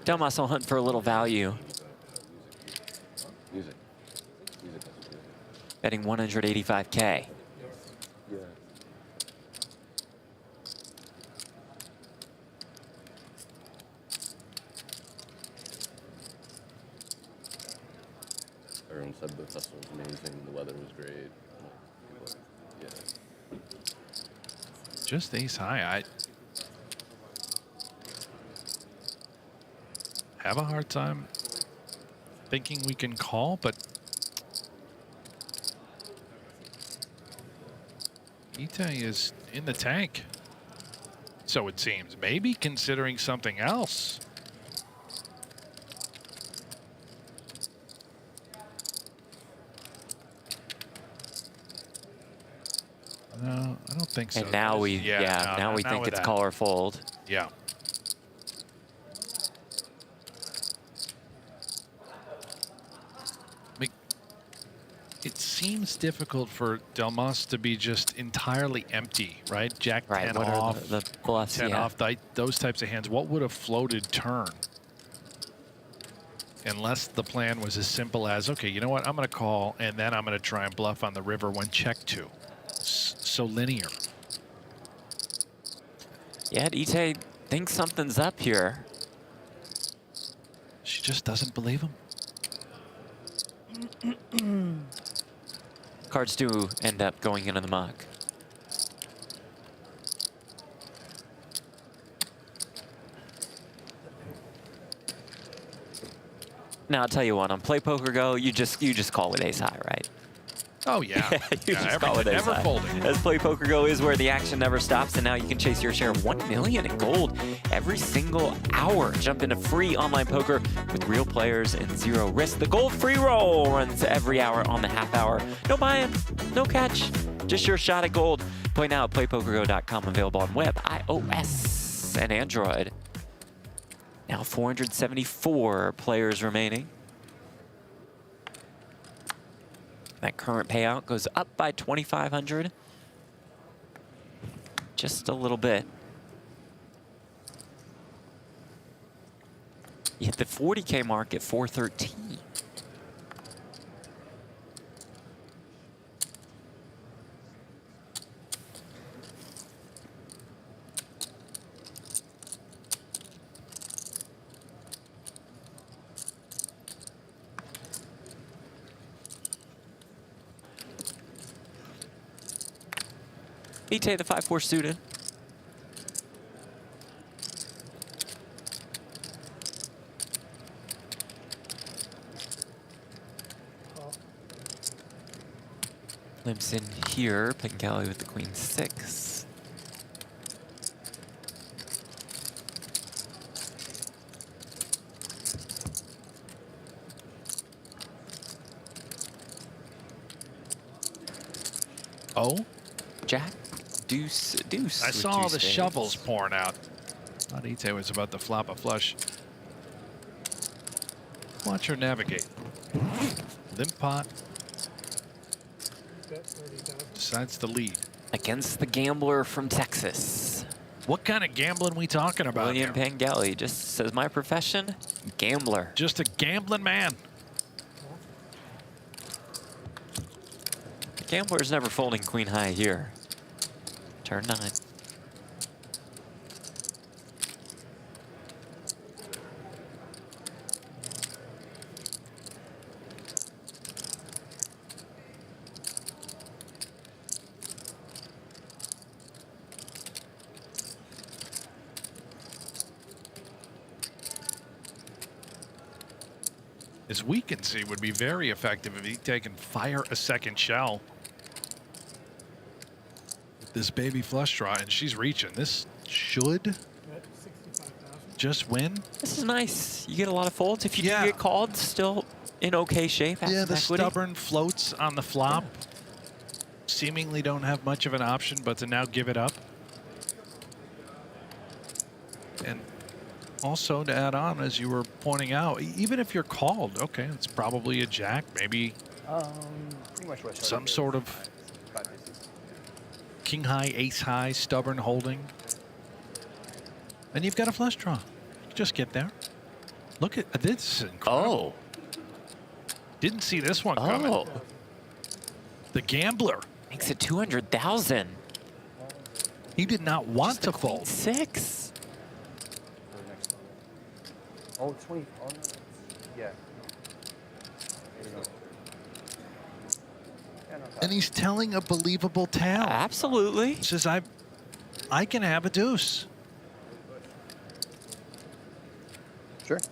Delmas will hunt for a little value. Betting 185K. Everyone said the festival was amazing, the weather was great. Yeah. Just ace high. I have a hard time thinking we can call, but Ite is in the tank, so it seems. Maybe considering something else. No, I don't think so. And now we, Yeah, now we think with it's that. call or fold. Yeah. It seems difficult for Delmas to be just entirely empty, right? Jack 10 what off, are the bluffs? 10 Yeah. off, those types of hands. What would a floated turn? Unless the plan was as simple as, okay, you know what? I'm going to call, and then I'm going to try and bluff on the river when check 2. So linear. Yeah, Ite thinks something's up here. She just doesn't believe him. Cards do end up going into the muck. Now I'll tell you what, on Play Poker Go, you just call with ace high, right? Oh yeah, You just call with ace never high. folding. As Play Poker Go is where the action never stops, and now you can chase your share of 1 million in gold every single hour. Jump into free online poker with real players and zero risk. The gold free roll runs every hour on the half hour. No buy-in, no catch, just your shot at gold. Play now at playpokergo.com, available on web, iOS, and Android. Now 474 players remaining. That current payout goes up by 2,500. Just a little bit. You hit the 40K mark at 413. Ite, the 5-4 student. Limps in here. Pengelly with the queen 6. Oh? Jack, deuce, deuce. I with saw two the spades. shovels pouring out. Thought Ite was about to flop a flush. Watch her navigate. Limp pot. Decides to lead. Against the gambler from Texas. What kind of gambling we talking about William here? Pengelly just says, my profession, gambler. Just a gambling man. Gambler's never folding queen high here. Turn 9. As we can see, would be very effective if he can fire a second shell. This baby flush draw, and she's reaching. This should just win. This is nice. You get a lot of folds. If you do get called, still in okay shape. Yeah, the equity. stubborn floats on the flop. Seemingly don't have much of an option but to now give it up. And also to add on, as you were pointing out, even if you're called, okay, it's probably a jack, maybe Pretty much what I started some with. sort of king high, ace high, stubborn holding. And you've got a flush draw. Just get there. Look at this. Incredible. Didn't see this one coming. The gambler makes it 200,000. He did not want to fold. 6. Oh, 20. Oh, no. Yeah. And he's telling a believable tale. Absolutely. He says, I can have a deuce. Sure. Let's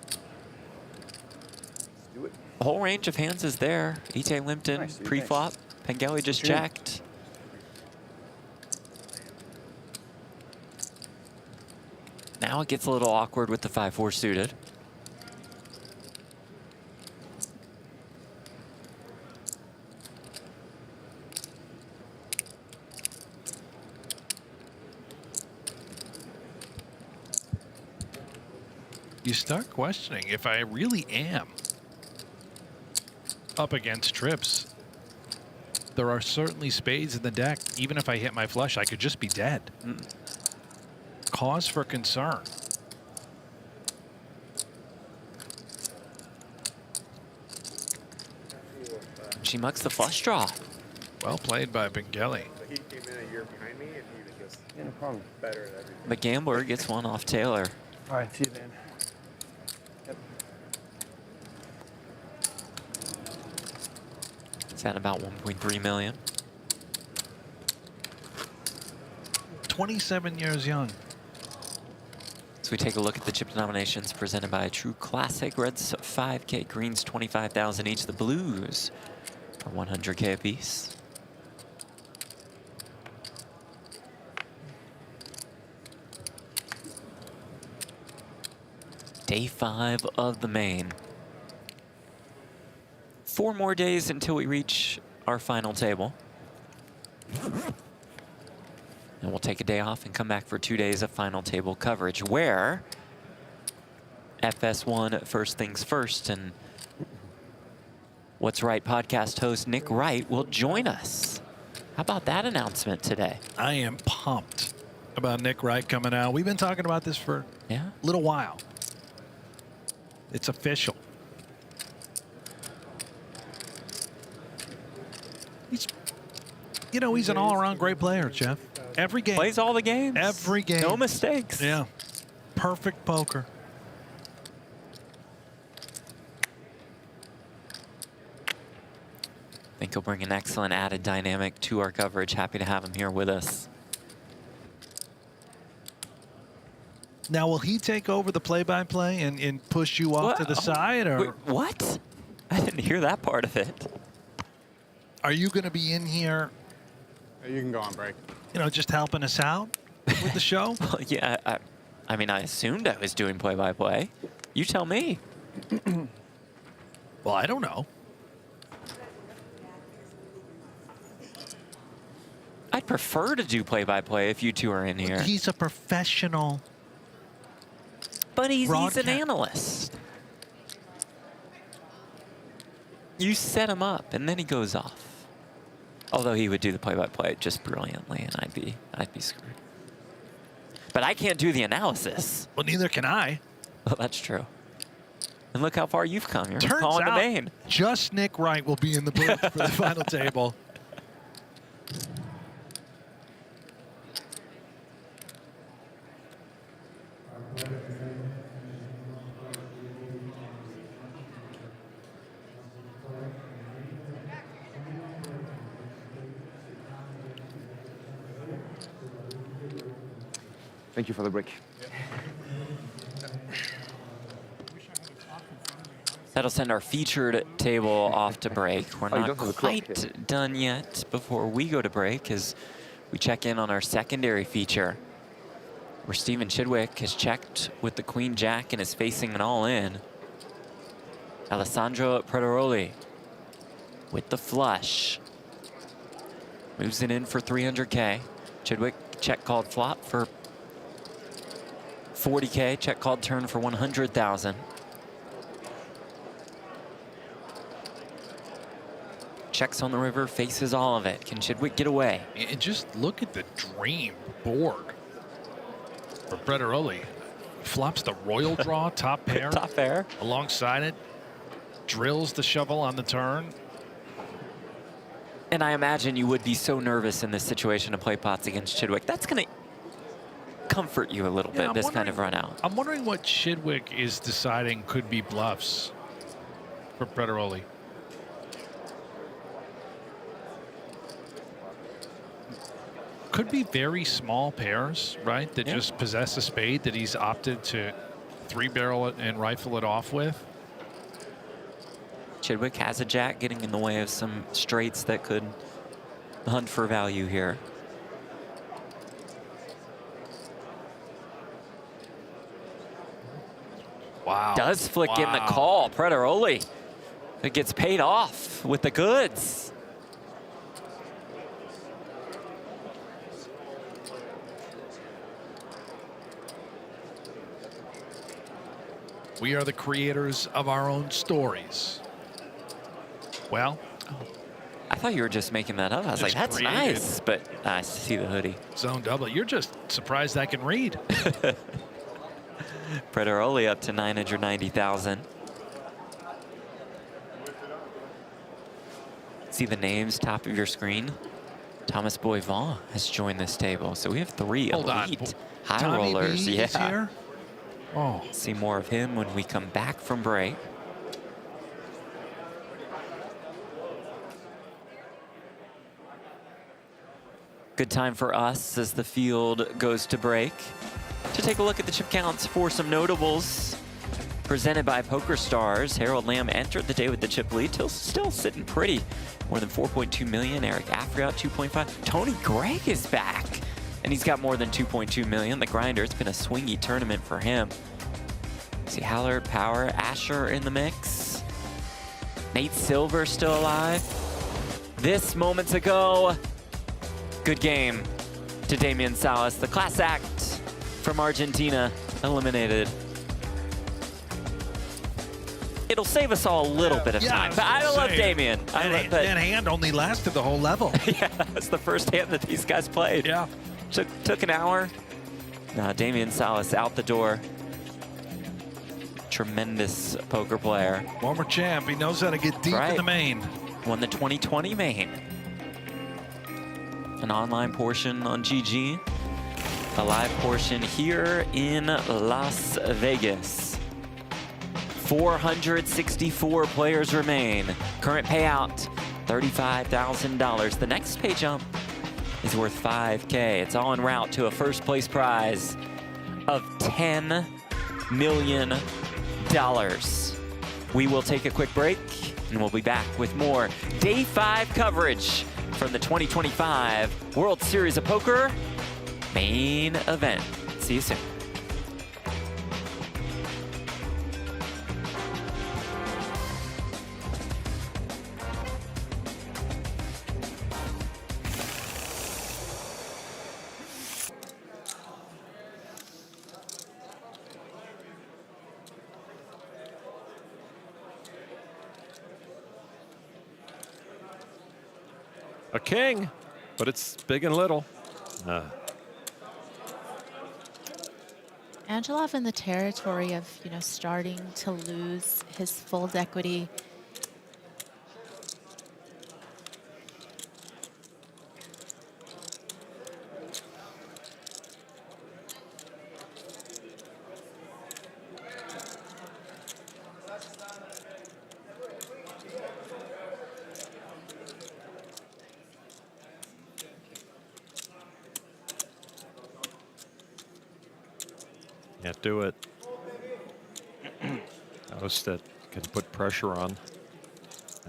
do it. The whole range of hands is there. Ite limped in Nice, dude, pre-flop. Pengelly just Sure. jacked. Now it gets a little awkward with the 5-4 suited. You start questioning if I really am up against trips. There are certainly spades in the deck. Even if I hit my flush, I could just be dead. Cause for concern. She mucks the flush draw. Well played by Pengelly. He came in a year behind me, and he was just no problem. better at everything. The gambler gets one off Taylor. All right, see you, man. Yep. It's at about 1.3 million. 27 years young. So we take a look at the chip denominations presented by True Classic. Reds 5K, greens 25,000 each. The blues are 100K apiece. Day 5 of the main. 4 more days until we reach our final table. And we'll take a day off and come back for 2 days of final table coverage, where FS1 First Things First and What's Right podcast host Nick Wright will join us. How about that announcement today? I am pumped about Nick Wright coming out. We've been talking about this for a little while. It's official. He's an all-around great player, Jeff. Every game. Plays all the games. Every game. No mistakes. Yeah. Perfect poker. I think he'll bring an excellent added dynamic to our coverage. Happy to have him here with us. Now, will he take over the play-by-play and push you off to the side? Or Wait, what? I didn't hear that part of it. Are you going to be in here? You can go on break. You know, just helping us out with the show? Well, yeah, I mean, I assumed I was doing play-by-play. You tell me. Well, I don't know. I'd prefer to do play-by-play if you two are in here. He's a professional. But he's an analyst. You set him up, and then he goes off. Although he would do the play-by-play just brilliantly, and I'd be screwed. But I can't do the analysis. Well, neither can I. Well, that's true. And look how far you've come. You're Turns calling the out, main. just Nick Wright will be in the booth for the final table. Thank you for the break. That'll send our featured table off to break. We're Oh, you not don't have the clock quite done yet before we go to break as we check in on our secondary feature, where Stephen Chidwick has checked with the Queen Jack and is facing an all-in. Alessandro Prederoli with the flush. Moves it in for 300K. Chidwick check called flop for 40K, check called turn for 100,000. Checks on the river, faces all of it. Can Chidwick get away? And just look at the dream board for Prederoli. Flops the royal draw, top pair. Top pair. Alongside it, drills the shovel on the turn. And I imagine you would be so nervous in this situation to play pots against Chidwick. That's going to comfort you a little bit, this kind of run out. I'm wondering what Chidwick is deciding could be bluffs for Prederoli. Could be very small pairs, right? That just possess a spade that he's opted to 3-barrel it and rifle it off with. Chidwick has a jack getting in the way of some straights that could hunt for value here. Wow. Does flick in the call. Prederoli. It gets paid off with the goods. We are the creators of our own stories. Well, I thought you were just making that up. I was like, that's nice, but I see the hoodie. Zone double. You're just surprised I can read. Prederoli up to 990,000. See the names top of your screen? Thomas Boivin has joined this table. So we have 3 elite high Tommy rollers. B is here? Oh. See more of him when we come back from break. Good time for us as the field goes to break to take a look at the chip counts for some notables. Presented by PokerStars, Harold Lamb entered the day with the chip lead, still sitting pretty. More than 4.2 million. Eric Afriot, 2.5. Tony Gregg is back, and he's got more than 2.2 million. The grinder, it's been a swingy tournament for him. See Haller, Power, Asher in the mix. Nate Silver still alive. This moments ago, good game to Damian Salas. The class act from Argentina eliminated. It'll save us all a little bit of time. But I love Damian. That hand only lasted the whole level. Yeah, that's the first hand that these guys played. Yeah. Took an hour. Now Damian Salas out the door. Tremendous poker player. Former champ. He knows how to get deep in the main. Won the 2020 main. An online portion on GG. A live portion here in Las Vegas. 464 players remain. Current payout, $35,000. The next pay jump is worth $5K. It's all en route to a first place prize of $10 million. We will take a quick break. And we'll be back with more Day 5 coverage from the 2025 World Series of Poker main event. See you soon. A king, but it's big and little. Angelov in the territory of, starting to lose his fold equity. Can't do it. House that can put pressure on,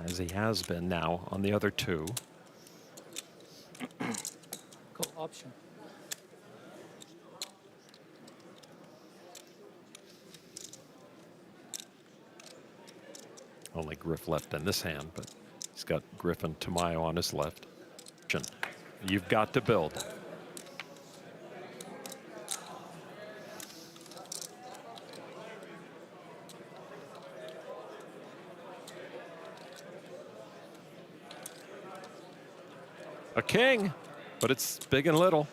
as he has been now on the other two. Call option. Only Griff left in this hand, but he's got Griff and Tamayo on his left. You've got to build. A king, but it's big and little.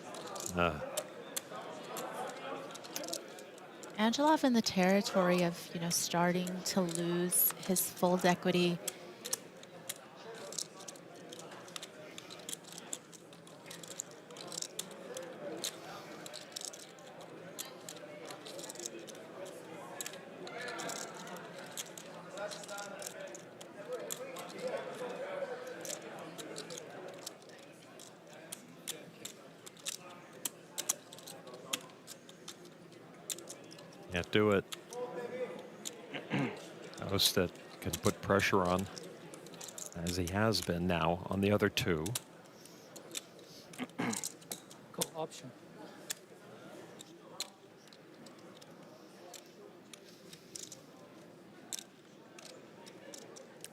Angelov in the territory of, starting to lose his fold equity. Can't do it. House that can put pressure on, as he has been now on the other two. Call option.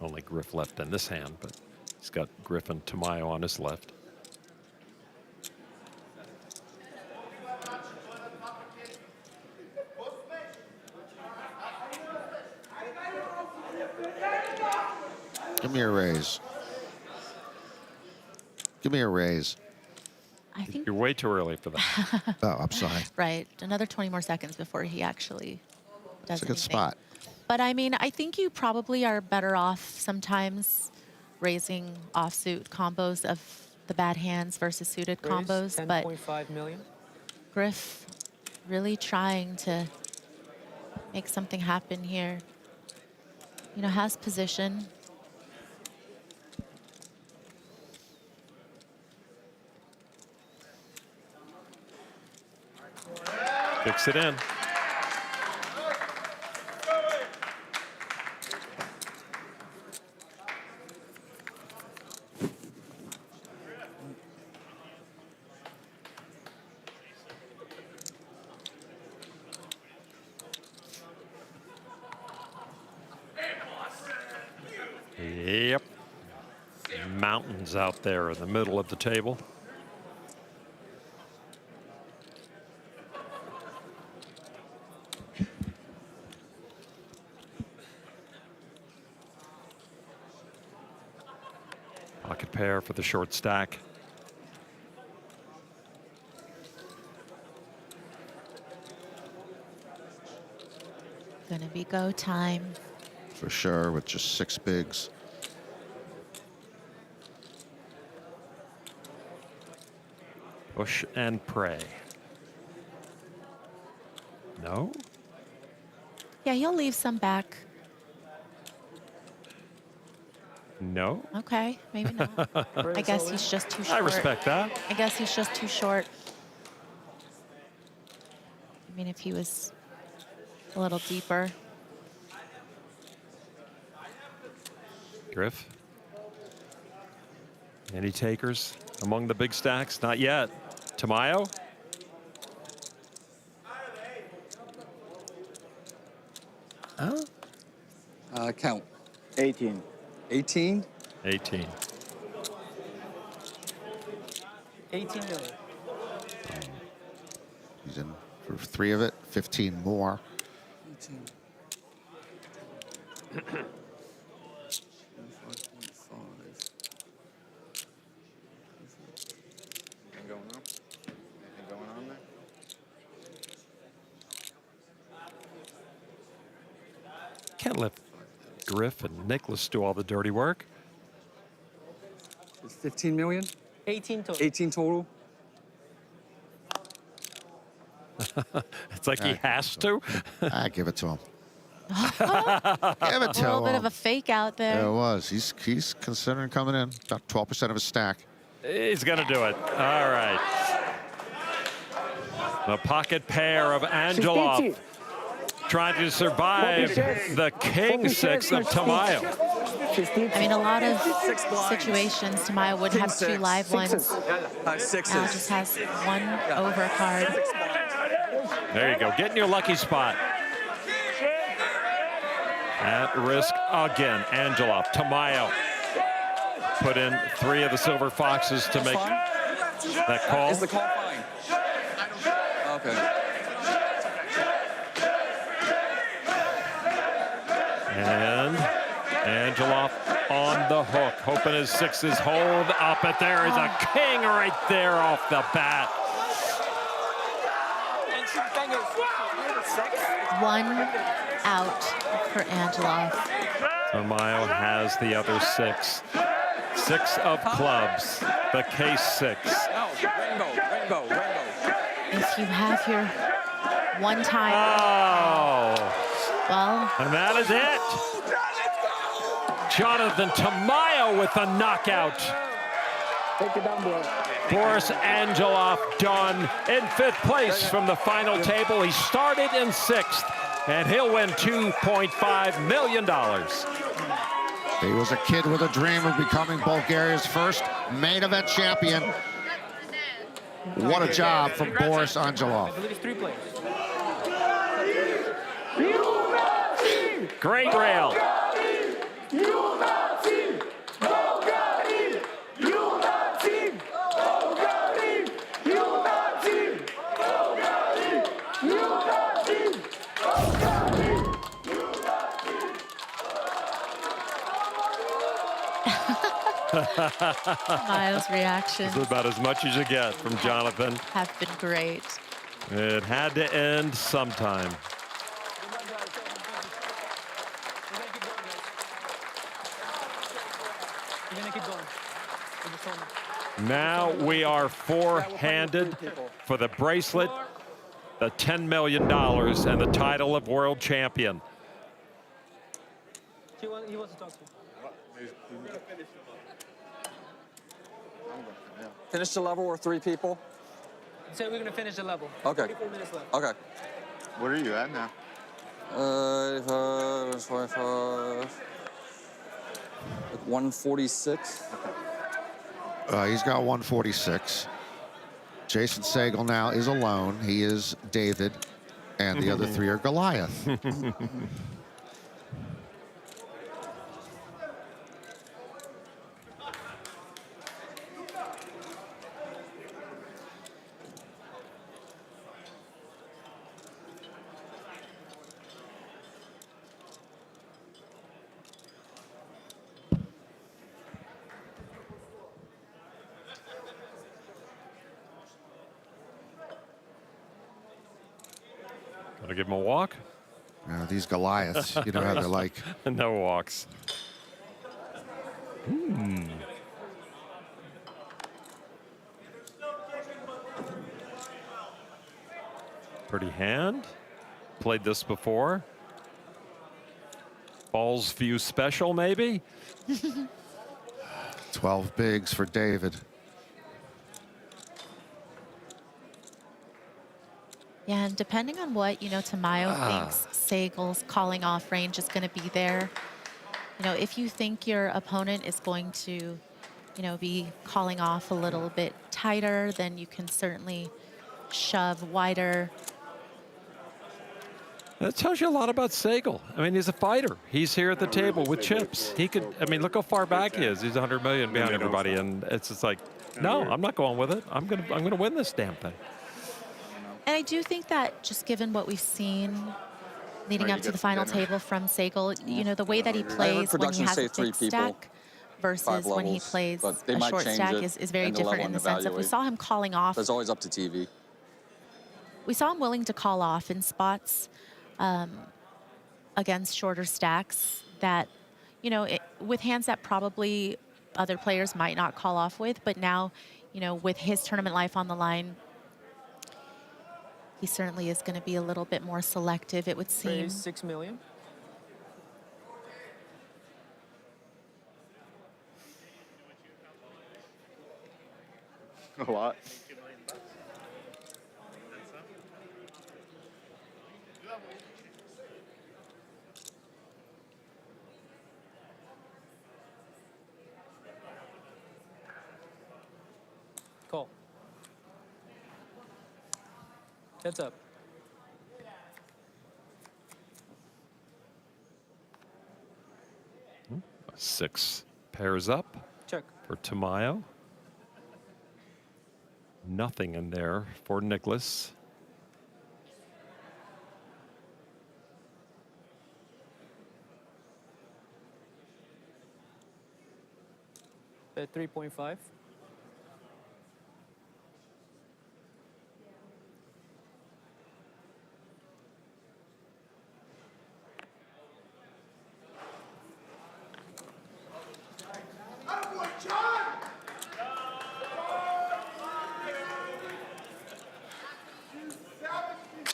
Only Griff left in this hand, but he's got Griff and Tamayo on his left. Give me a raise. Give me a raise. I think you're way too early for that. Oh, I'm sorry. Right. Another 20 more seconds before he actually does It's a good anything. spot. But I mean, I think you probably are better off sometimes raising offsuit combos of the bad hands versus suited combos. But 10.5 million. Griff really trying to make something happen here. Has position. Fix it in. Yep. Mountains out there in the middle of the table. Pocket pair for the short stack. Gonna be go time. For sure, with just 6 bigs. Push and pray. No? Yeah, he'll leave some back. No? Okay, maybe not. I guess he's just too short. I respect that. I guess he's just too short. I mean, if he was a little deeper. Griff. Any takers among the big stacks? Not yet. Tamayo. Count. 18. 18? 18. 18 million. He's in for 3 of it, 15 more. 18. Anything going on? Anything going on there? Can't let Griff and Nicholas do all the dirty work. It's 15 million? 18 total. 18 total? It's like he has to. I give it to him. Give it A to little bit him. of a fake out there. There it was. He's considering coming in. About 12% of his stack. He's going to do it. All right. The pocket pair of Angelov trying to survive the king six of Tamayo. I mean, a lot of situations, Tamayo would have 2 live ones. Now just has 1 overcard. There you go. Get in your lucky spot. At risk again, Angelov. Tamayo put in 3 of the silver foxes to make that call. Is the call fine? Okay. And Angelov on the hook, hoping his sixes hold up, but there is a king right there off the bat. 1 out for Angelov. Tamayo has the other 6. 6 of clubs, the case 6. Rainbow. If you have your 1 time. Oh. Well. And that is it. Jonathan Tamayo with the knockout. Take it down, bro. Boris Angelov done in 5th place from the final table. He started in 6th, and he'll win $2.5 million. He was a kid with a dream of becoming Bulgaria's first main event champion. What a job from Boris Angelov. I believe it's 3 players. Great rail. Miles' reactions This is about as much as you get from Jonathan. have been great. It had to end sometime. We're gonna keep going. Now we are 4-handed for the bracelet, the $10 million, and the title of world champion. He wants to talk to you. Finish the level or 3 people? So we're gonna finish the level. Okay. 34 minutes left. Okay. Where are you at now? 146. He's got 146. Jason Sagal now is alone. He is David, and the other 3 are Goliath. Gotta give him a walk. These Goliaths, you know how they're like. No walks. Pretty hand. Played this before. Balls view special, maybe? 12 bigs for David. Yeah, and depending on what, Tamayo thinks Sagal's calling off range is going to be there. you know, if you think your opponent is going to, you know, be calling off a little bit tighter, then you can certainly shove wider. That tells you a lot about Segal. I mean, he's a fighter. He's here at the table with chips. He could, I mean, look how far back he is. He's 100 million behind everybody, and it's just like, no, I'm not going with it. I'm gonna win this damn thing. And I do think that just given what we've seen leading up to the final table from Segal, you know, the way that he plays when he has a fixed stack versus when he plays a short stack is very different in the sense of we saw him calling off. It's always up to TV. We saw him willing to call off in spots against shorter stacks that, you know, with hands that probably other players might not call off with, but now, you know, with his tournament life on the line, he certainly is going to be a little bit more selective, it would seem. Raise 6 million. A lot. Call. Heads up. Six pairs up Check. for Tamayo. Nothing in there for Nicholas. Bet 3.5.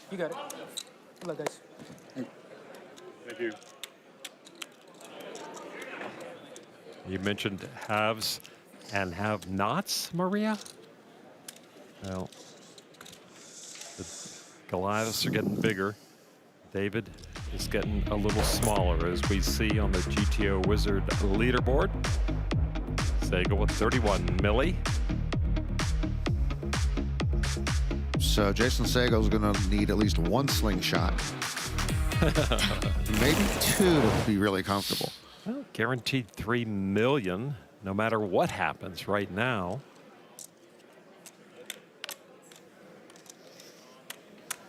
You got it. Good luck, guys. Thank you. You mentioned haves and have-nots, Maria? Well, the Goliaths are getting bigger. David is getting a little smaller, as we see on the GTO Wizard leaderboard. Segal with 31 milli. So Jason Segal's going to need at least one slingshot. Maybe two to be really comfortable. Well, guaranteed 3 million, no matter what happens right now.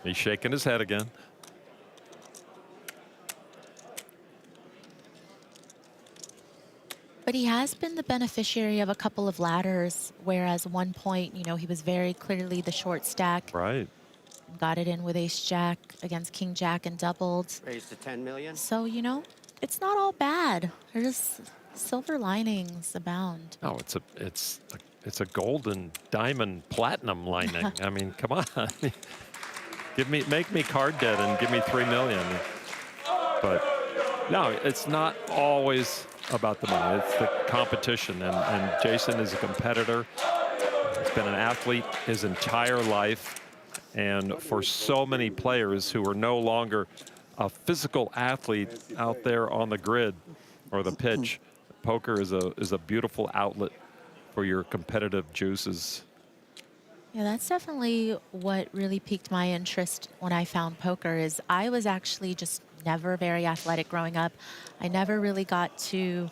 He's shaking his head again. But he has been the beneficiary of a couple of ladders, whereas at one point, you know, he was very clearly the short stack. Right. Got it in with ace-jack against king-jack and doubled. Raised to 10 million. So, you know, it's not all bad. There's silver linings abound. Oh, it's a golden, diamond, platinum lining. I mean, come on. Make me card dead and give me 3 million. But no, it's not always about the money. It's the competition, and Jason is a competitor. He's been an athlete his entire life, and for so many players who are no longer a physical athlete out there on the grid or the pitch, poker is a beautiful outlet for your competitive juices. Yeah, that's definitely what really piqued my interest when I found poker. Is I was actually just never very athletic growing up. I never really got to,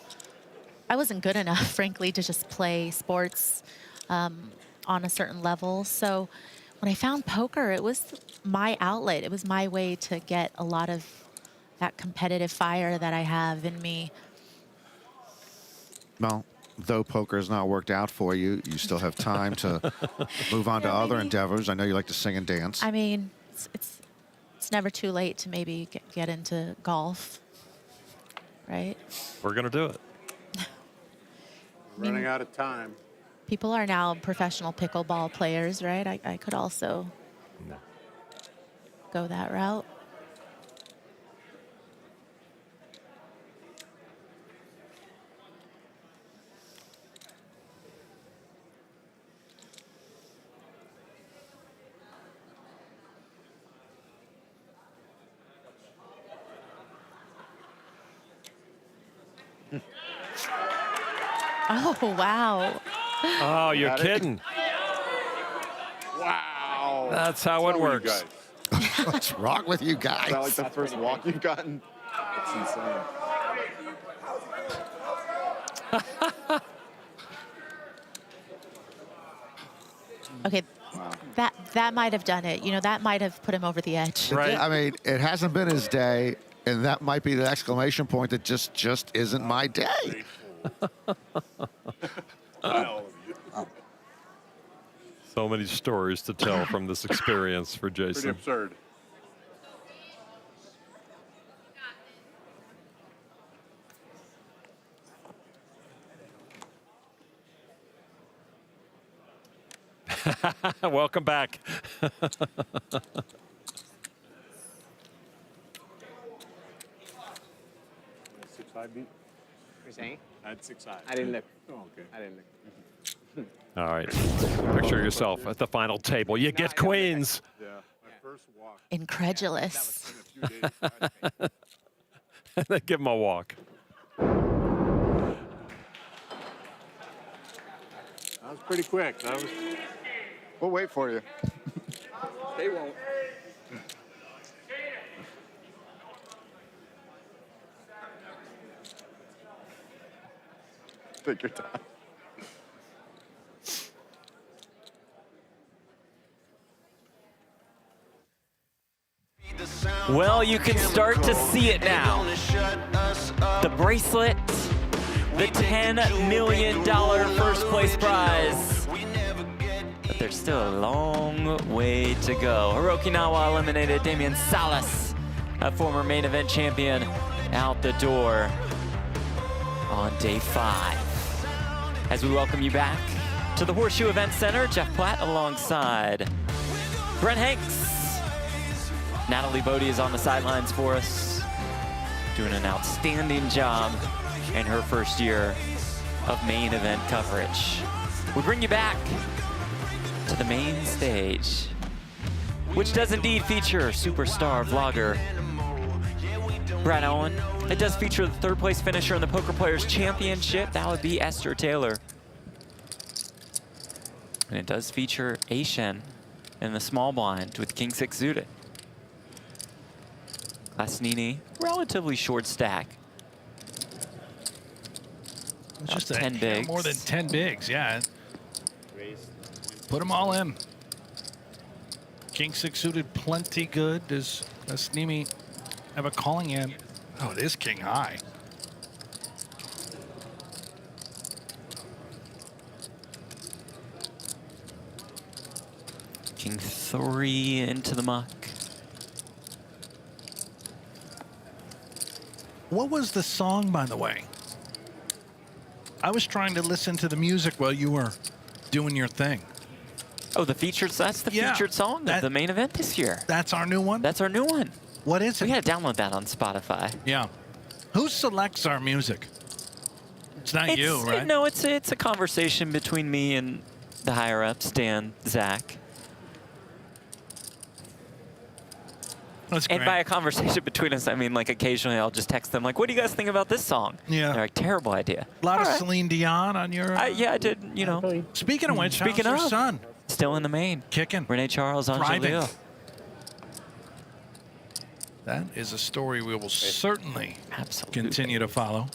I wasn't good enough, frankly, to just play sports on a certain level. So when I found poker, it was my outlet. It was my way to get a lot of that competitive fire that I have in me. Well, though poker has not worked out for you, you still have time to move on to other endeavors. I know you like to sing and dance. I mean, it's never too late to maybe get into golf, right? We're going to do it. Running out of time. People are now professional pickleball players, right? I could also go that route. Oh, wow. Oh, you're kidding. Wow. That's how it works. What's wrong with you guys? Is that like the first walk you've gotten? That's insane. Okay, that might have done it. You know, that might have put him over the edge. Right. I mean, it hasn't been his day, and that might be the exclamation point that just isn't my day. So many stories to tell from this experience for Pretty Jason. absurd. Welcome back. 6-5 beat? You're saying? I had 6-5. I didn't look. Oh, okay. I didn't look. All right. Picture yourself at the final table. You get queens. Yeah. My first walk. Incredulous. And then give him a walk. That was pretty quick. That was. We'll wait for you. They won't. Take your time. Well, you can start to see it now. The bracelet, the $10 million first place prize. But there's still a long way to go. Hiroki Nawa eliminated Damian Salas, a former main event champion, out the door on day 5. As we welcome you back to the Horseshoe Event Center, Jeff Platt alongside Brent Hanks. Natalie Bodie is on the sidelines for us, doing an outstanding job in her first year of main event coverage. We bring you back to the main stage, which does indeed feature superstar vlogger Brad Owen. It does feature the third place finisher in the Poker Players Championship. That would be Esther Taylor. And it does feature Ashen in the small blind with King 6 suited. Klasnini, relatively short stack. It's just 10 bigs. More than 10 bigs, yeah. Put them all in. King 6 suited, plenty good. Does Klasnini have a calling in? Oh, it is king high. King 3 into the muck. What was the song, by the way? I was trying to listen to the music while you were doing your thing. Oh, the featured, that's the featured song of the main event this year. That's our new one? That's our new one. What is it? We gotta download that on Spotify. Yeah. Who selects our music? It's not you, right? No, it's a conversation between me and the higher ups, Dan, Zach. That's and great. by a conversation between us, I mean like occasionally I'll just text them like, "What do you guys think about this song?" Yeah. They're like, "Terrible idea." A lot of Celine Dion on your... Yeah, I did, you know. Speaking of which, how's your son? Still in the main. Kicking. Renee Charles on Thriving. Jaleel. That is a story we will certainly continue to follow.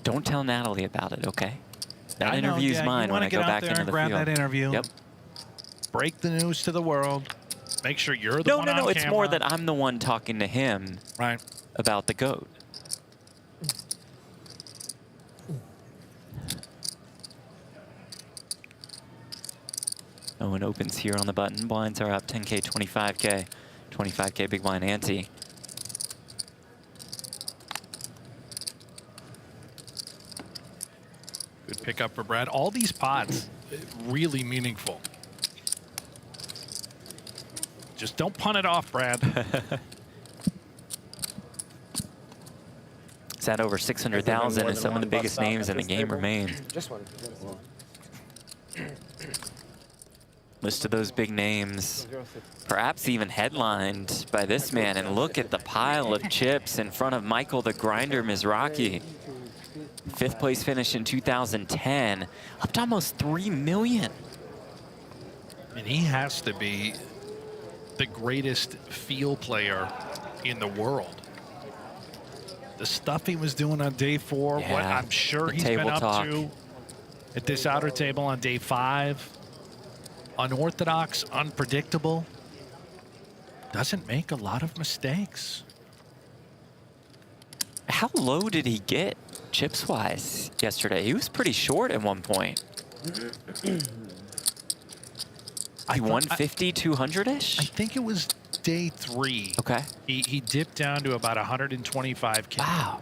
Don't tell Natalie about it, okay? That I know, interview's yeah, mine you when wanna I get go out back there into and the grab field. that interview. Yep. Break the news to the world. Make sure you're the one on No, it's camera. more that I'm the one talking to him about the GOAT. Owen opens here on the button. Blinds are up 10K, 25K. 25K big blind ante. Good pickup for Brad. All these pots, really meaningful. Just don't punt it off, Brad. It's at over 600,000 and some of the biggest names in the game remain. Just one. List of those big names, perhaps even headlined by this man. And look at the pile of chips in front of Michael the Grinder Mizrachi. 5th place finish in 2010, up to almost 3 million. And he has to be the greatest field player in the world. The stuff he was doing on day 4, what I'm sure he's been up to at this outer table on day 5. Unorthodox, unpredictable. Doesn't make a lot of mistakes. How low did he get chips-wise yesterday? He was pretty short at one point. 150, 200-ish? I think it was day 3. Okay. He dipped down to about 125K. Wow.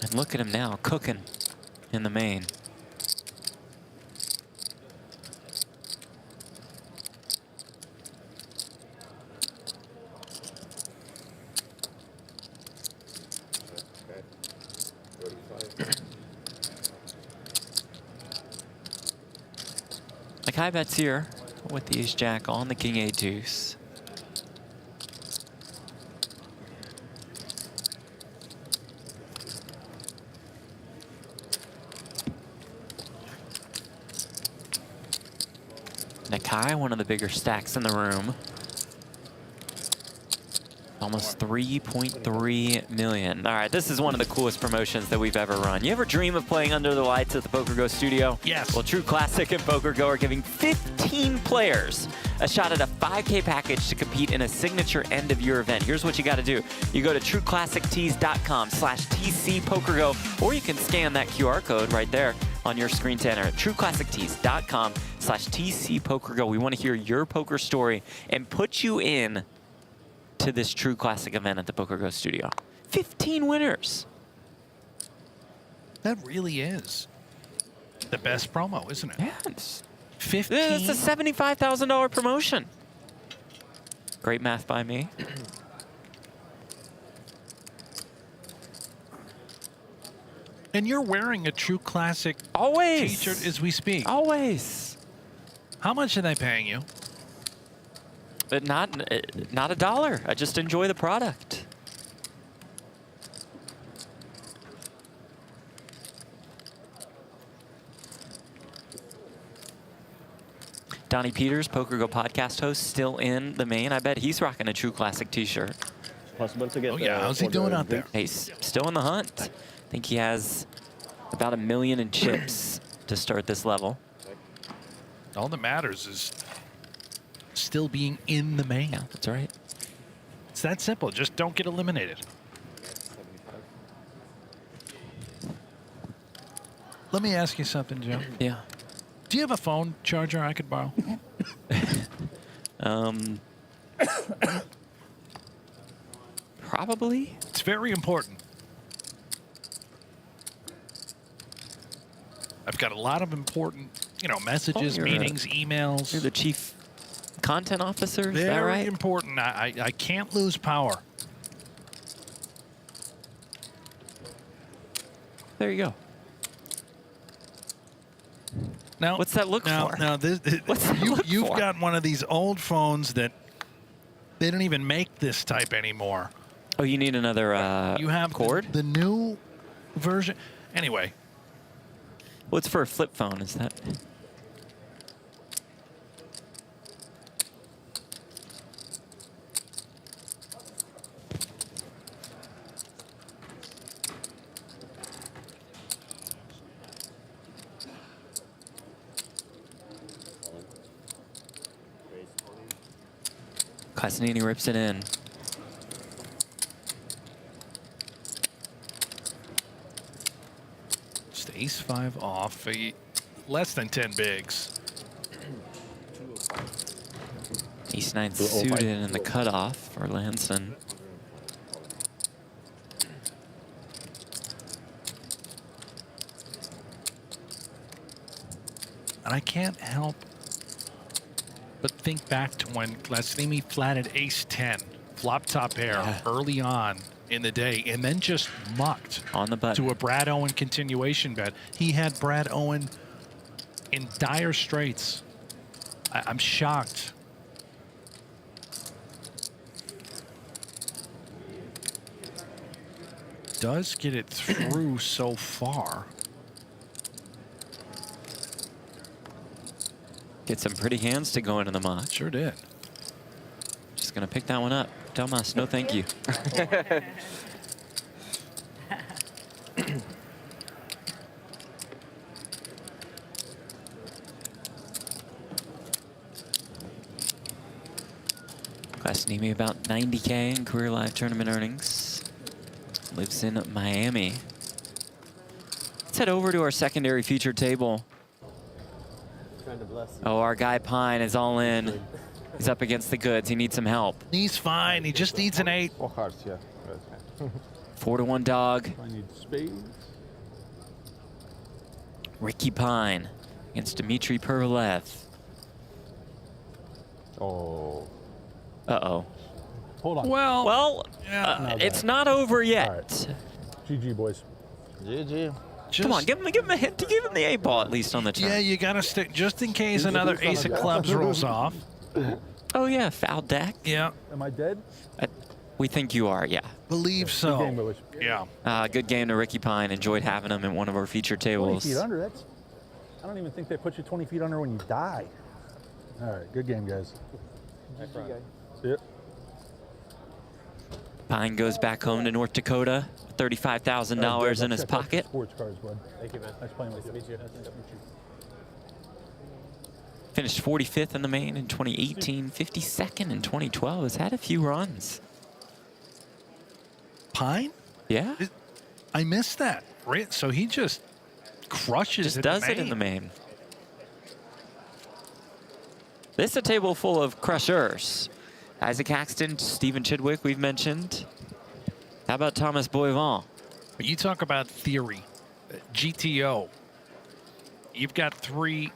And look at him now, cooking in the main. Like high bets here with the ace-jack on the king-8 deuce. Nakai, one of the bigger stacks in the room. Almost 3.3 million. All right, this is one of the coolest promotions that we've ever run. You ever dream of playing under the lights at the PokerGO studio? Yes. Well, True Classic and PokerGO are giving 15 players a shot at a 5K package to compete in a signature end-of-year event. Here's what you got to do. You go to trueclassictees.com/TCPokerGo, or you can scan that QR code right there on your screen to enter at trueclassictees.com/TCPokerGo. We want to hear your poker story and put you in to this True Classic event at the PokerGO studio. 15 winners. That really is the best promo, isn't it? Yeah, it's 15. It's a $75,000 promotion. Great math by me. And you're wearing a True Classic always t-shirt as we speak. Always. How much are they paying you? But not $1. I just enjoy the product. Donnie Peters, PokerGO podcast host, still in the main. I bet he's rocking a True Classic t-shirt. Possible to get. Oh yeah, how's he doing out there? He's still in the hunt. I think he has about 1 million in chips to start this level. All that matters is still being in the main. Yeah, that's right. It's that simple. Just don't get eliminated. Let me ask you something, Joe. Yeah. Do you have a phone charger I could borrow? Probably. It's very important. I've got a lot of important, messages, meetings, emails. You're the chief content officer, is that Very right? important. I can't lose power. There you go. Now, what's that look for? Now, you've for? got one of these old phones that they don't even make this type anymore. Oh, you need another you have cord? The new version. Anyway. What's for a flip phone? Is that? Castanini rips it in. Just ace-5 off. Less than 10 bigs. Ace-9 suited in the cutoff for Lanson. And I can't help but think back to when Castanini flatted ace-10, flop top pair early on in the day, and then just mucked on the button to a Brad Owen continuation bet. He had Brad Owen in dire straits. I'm shocked. Does get it through so far. Get some pretty hands to go into the mod. Sure did. Just gonna pick that one up. Delmas, no thank you. Klasnimi about 90K in career live tournament earnings. Lives in Miami. Let's head over to our secondary featured table. Trying to bless you. Oh, our guy Pine is all in. He's up against the goods. He needs some help. He's fine. He just needs an 8. Or hearts, yeah. 4-1 dog. I need spades. Ricky Pine against Dmitry Pervolev. Oh. Uh-oh. Hold on. Well, it's not over yet. All right. GG, boys. GG. Come on, give him a hit to give him the 8-ball at least on the turn. Yeah, you got to stick just in case another ace of clubs rolls off. Oh, yeah, foul deck. Yeah. Am I dead? We think you are, yeah. Believe so. Good game, boys. Yeah. Good game to Ricky Pine. Enjoyed having him in one of our featured 20 tables. feet under, that's... I don't even think they put you 20 feet under when you die. All right, good game, guys. See ya. Pine goes back home to North Dakota, $35,000 in his pocket. Sports cards, bud. Thank you, man. Nice playing with you. Nice to meet you. Nice to meet you. Finished 45th in the main in 2018, 52nd in 2012. Has had a few runs. Pine? Yeah. I missed that. Right. So he just crushes Just it. does it in the main. This is a table full of crushers. Isaac Haxton, Stephen Chidwick, we've mentioned. How about Thomas Boivin? You talk about theory. GTO. You've got 3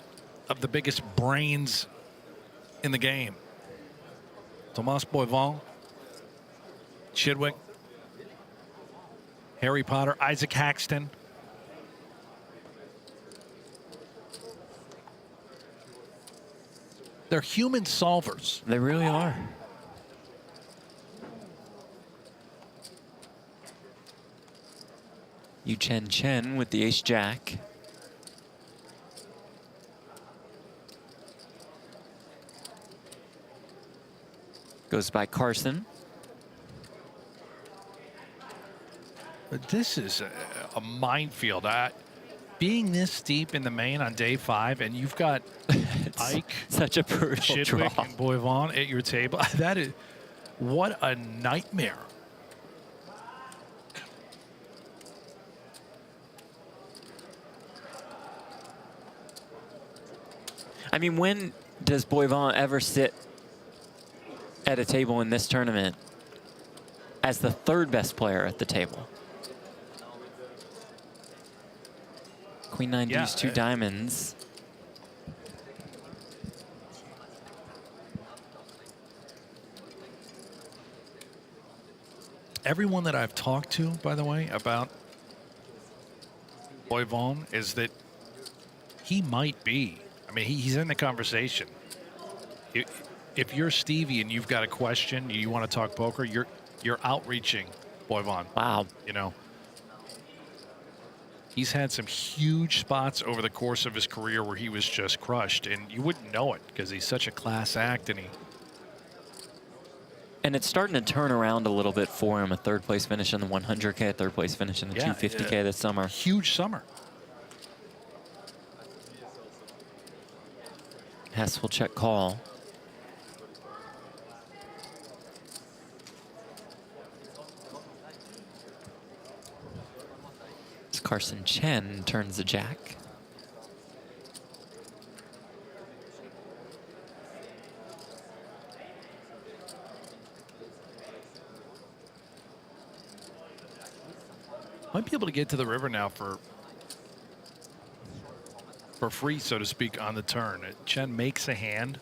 of the biggest brains in the game. Thomas Boivin, Chidwick, Harry Potter, Isaac Haxton. They're human solvers. They really are. Yu Chen Chen with the ace-jack. Goes by Carson. But this is a minefield. Being this deep in the main on day 5, and you've got Ike, such a brutal Chidwick, draw. and Boivin at your table. That is, what a nightmare. I mean, when does Boivin ever sit at a table in this tournament as the 3rd best player at the table? Queen 9 deuce, 2 diamonds. Everyone that I've talked to, by the way, about Boivin is that he might be. I mean, he's in the conversation. If you're Stevie and you've got a question, you want to talk poker, you're outreaching Boivin. Wow. You know, he's had some huge spots over the course of his career where he was just crushed, and you wouldn't know it because he's such a class act, And it's starting to turn around a little bit for him. A 3rd place finish in the 100K, a 3rd place finish in the 250K this summer. Huge summer. Hess will check call. As Carson Chen turns the jack. Might be able to get to the river now for free, so to speak, on the turn. Chen makes a hand,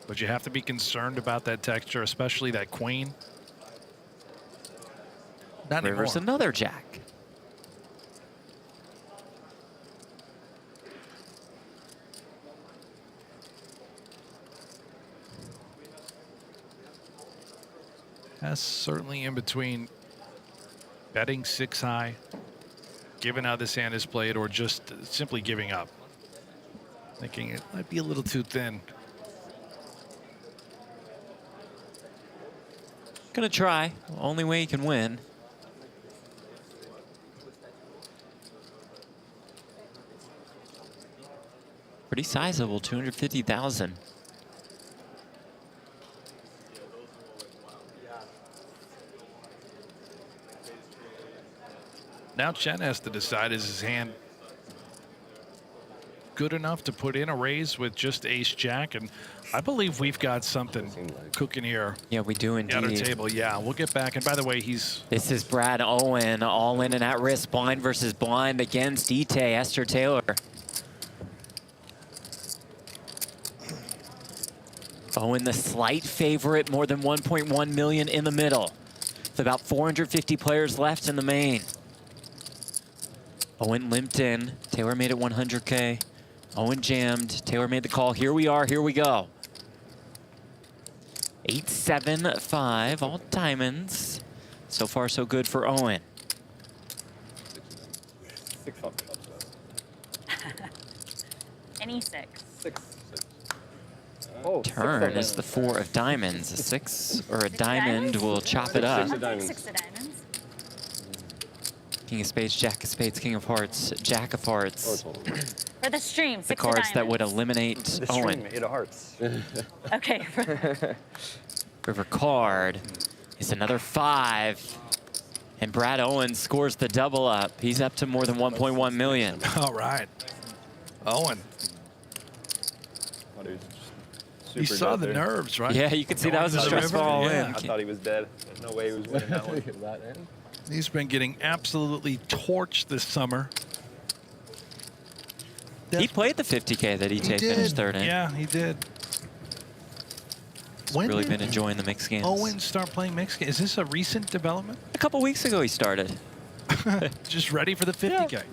but you have to be concerned about that texture, especially that queen. Not River's anymore. another jack. That's certainly in between betting 6 high, given how this hand is played, or just simply giving up. Thinking it might be a little too thin. Gonna try. Only way you can win. Pretty sizable, 250,000. Now Chen has to decide, is his hand good enough to put in a raise with just ace-jack? And I believe we've got something cooking here. Yeah, we do At our indeed. table, yeah. We'll get back. And by the way, This is Brad Owen, all in and at risk, blind versus blind against Ite, Esther Taylor. Owen, the slight favorite, more than 1.1 million in the middle. With about 450 players left in the main. Owen limped in. Taylor made it 100K. Owen jammed. Taylor made the call. Here we are. Here we go. 8-7-5, all diamonds. So far, so good for Owen. 6 off. Any 6. 6. Turn is the 4 of diamonds. A 6 or a diamond will chop it up. 6 of diamonds. King of spades, jack of spades, king of hearts, jack of hearts. For the stream, 6 The of cards that would diamonds. eliminate The Owen. stream, 8 of hearts. Okay. River card is another 5. And Brad Owen scores the double up. He's up to more than 1.1 million. all right. Owen. You saw the nerves, right? Yeah, you could see that was a Going to the stressful river, all yeah. in. I thought he was dead. There's no way he was winning that one. He's been getting absolutely torched this summer. He played the 50K that Ite finished third in. Yeah, he did. He's When really did been enjoying the mixed games. Owen start playing mixed games? Is this a recent development? A couple weeks ago he started. Just ready for the 50K.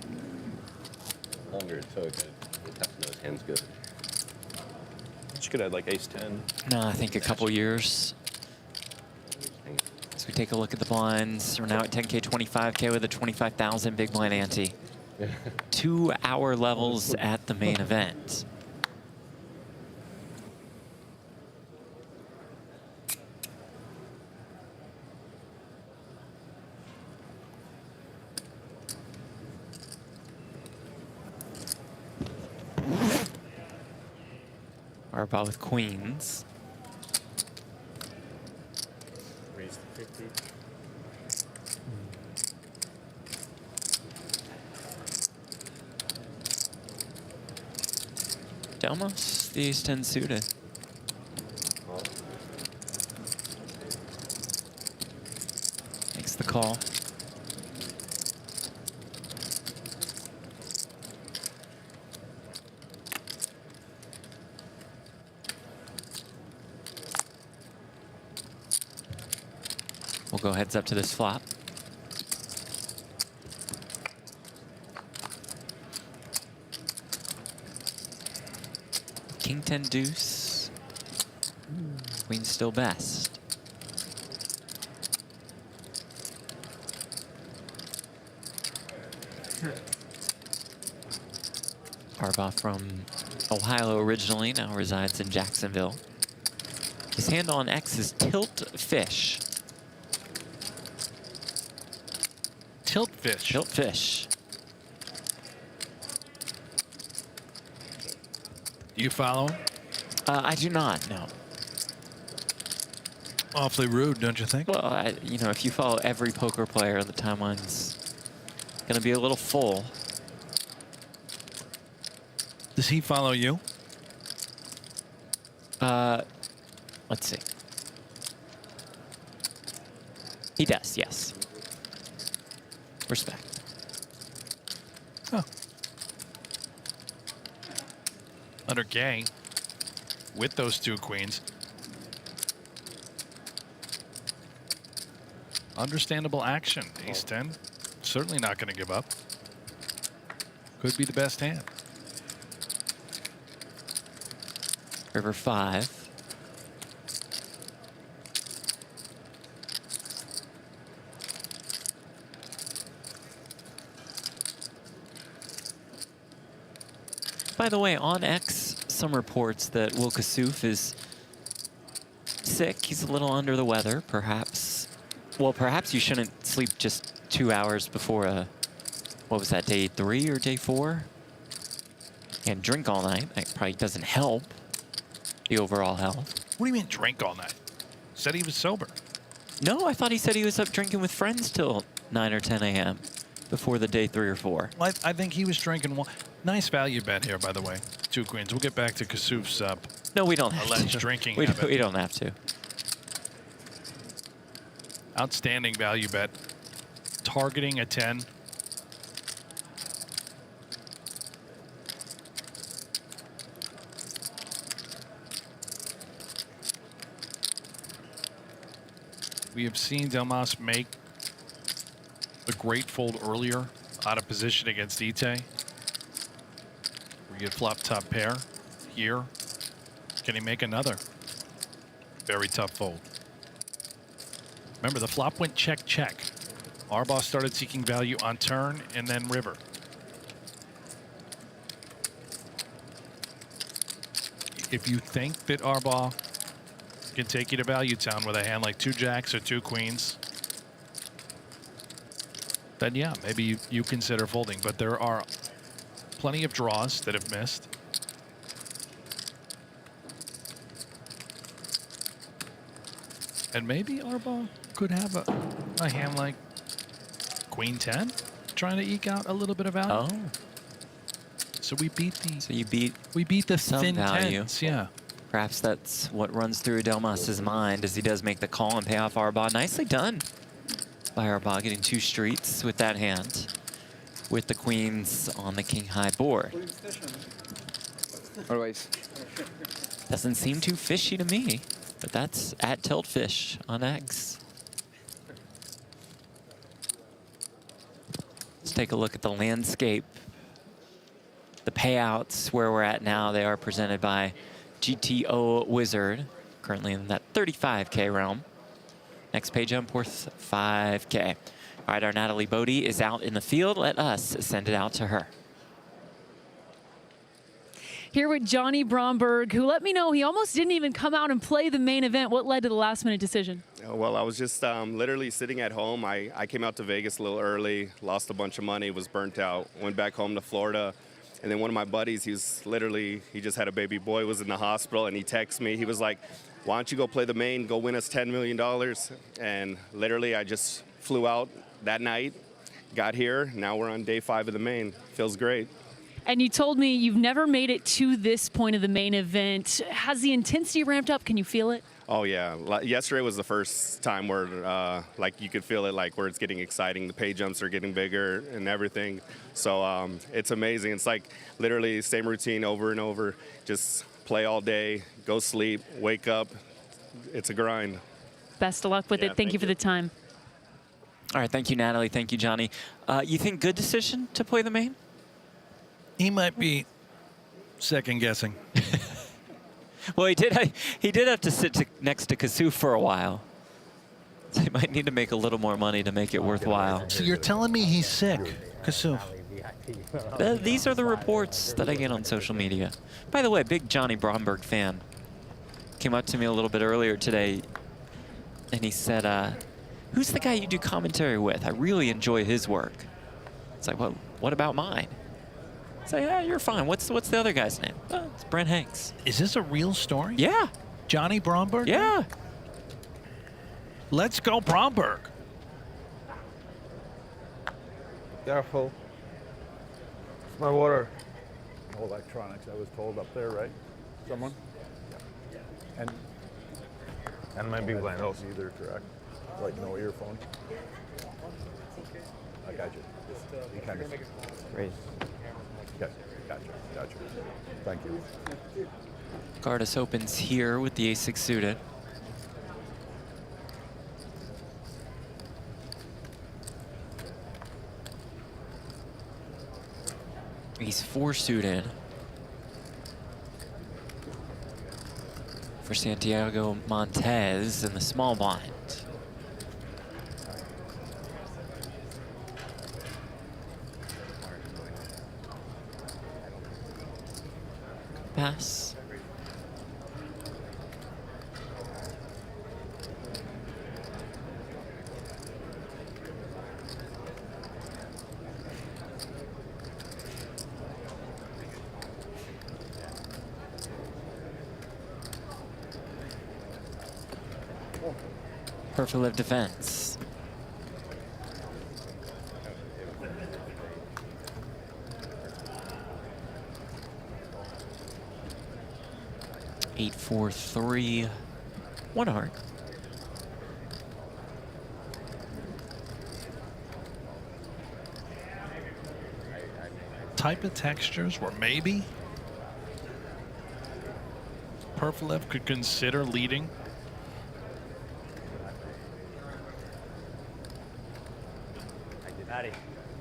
Longer it took, I'd have to know his hand's good. She could have like ace-10. No, I think a couple years. So we take a look at the blinds. We're now at 10K, 25K with a 25,000 big blind ante. 2-hour levels at the main event. Arbol with queens. Raise to 50. Almost the ace-10 suited. Makes the call. We'll go heads up to this flop. King 10 deuce. Queen still best. Arbol from Ohio originally, now resides in Jacksonville. His hand on X is tilt fish. Tilt fish. Tilt fish. Do you follow him? I do not, no. Awfully rude, don't you think? Well, you know, if you follow every poker player, the timeline's going to be a little full. Does he follow you? Let's see. He does, yes. Respect. Huh. Under Gay, with those 2 queens. Understandable action. Ace 10. Certainly not going to give up. Could be the best hand. River 5. By the way, on X, some reports that Will Kassouf is sick. He's a little under the weather, perhaps. Well, perhaps you shouldn't sleep just 2 hours before a, what was that, day 3 or day 4? And drink all night. That probably doesn't help the overall health. What do you mean drink all night? Said he was sober. No, I thought he said he was up drinking with friends till 9 or 10 a.m. before the day 3 or 4. Well, I think he was drinking one. Nice value bet here, by the way. 2 queens. We'll get back to Kassouf's no, we don't have alleged to. Drinking we habit. We don't have to. Outstanding value bet. Targeting a 10. We have seen Delmas make the great fold earlier out of position against Ite. We get flop top pair here. Can he make another? Very tough fold. Remember, the flop went check, check. Arbaugh started seeking value on turn and then river. If you think that Arbaugh can take you to value town with a hand like 2 jacks or 2 queens, then yeah, maybe you consider folding. But there are plenty of draws that have missed. And maybe Arbaugh could have a hand like Queen 10, trying to eke out a little bit of value. Oh. So we beat the. So you beat. We beat the some thin value. tens, yeah. Perhaps that's what runs through Delmas's mind as he does make the call and pay off Arbaugh. Nicely done by Arbaugh, getting 2 streets with that hand, with the queens on the king high board. Always. Doesn't seem too fishy to me, but that's at Tiltfish on X. Let's take a look at the landscape. The payouts where we're at now, they are presented by GTO Wizard, currently in that 35K realm. Next pay jump worth 5K. All right, our Natalie Bodie is out in the field. Let us send it out to her. Here with Johnny Bromberg, who let me know he almost didn't even come out and play the main event. What led to the last-minute decision? Well, I was just literally sitting at home. I came out to Vegas a little early, lost a bunch of money, was burnt out, went back home to Florida. And then one of my buddies, he just had a baby boy, was in the hospital, and he texted me. He was like, why don't you go play the main, go win us $10 million? And literally, I just flew out that night, got here. Now we're on day 5 of the main. Feels great. And you told me you've never made it to this point of the main event. Has the intensity ramped up? Can you feel it? Oh, yeah. Yesterday was the first time where, like, you could feel it, like, where it's getting exciting. The pay jumps are getting bigger and everything. So it's amazing. It's like literally same routine over and over. Just play all day, go sleep, wake up. It's a grind. Best of luck with it. Thank you for the time. All right, thank you, Natalie. Thank you, Johnny. You think good decision to play the main? He might be second guessing. Well, he did have to sit next to Kassouf for a while. So he might need to make a little more money to make it worthwhile. So you're telling me he's sick, Kassouf? These are the reports that I get on social media. By the way, big Johnny Bromberg fan. Came up to me a little bit earlier today, and he said, who's the guy you do commentary with? I really enjoy his work. It's like, well, what about mine? Say, yeah, you're fine. What's the other guy's name? Oh, it's Brent Hanks. Is this a real story? Yeah. Johnny Bromberg? Yeah. Let's go Bromberg. Careful. It's my water. No electronics, I was told up there, right? Someone? Yeah. And maybe Blanos either, correct? Like no earphone? I got you. You kind of... Great. Okay, gotcha. Thank you. Gardas opens here with the ace-6 suited. Ace-4 suited for Santiago Montez in the small blind. Pass. Perfect live defense. Eight, 4, 3, 1 heart. Type of textures where maybe Perflev could consider leading.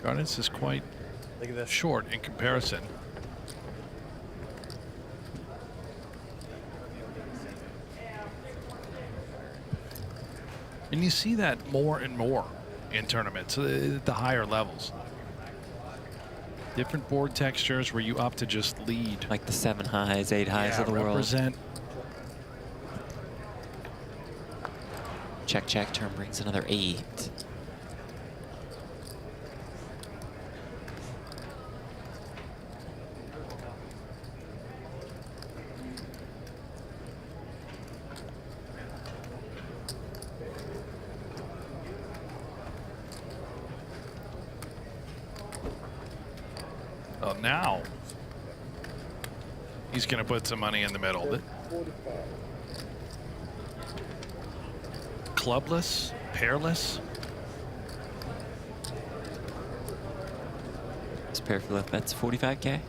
Garnets is quite short in comparison. And you see that more and more in tournaments at the higher levels. Different board textures where you opt to just lead. Like the 7 highs, 8 highs of the world. Represent. Check, check, turn brings another 8. Well, now he's going to put some money in the middle. Clubless, pairless. This pair for left bet's 45K.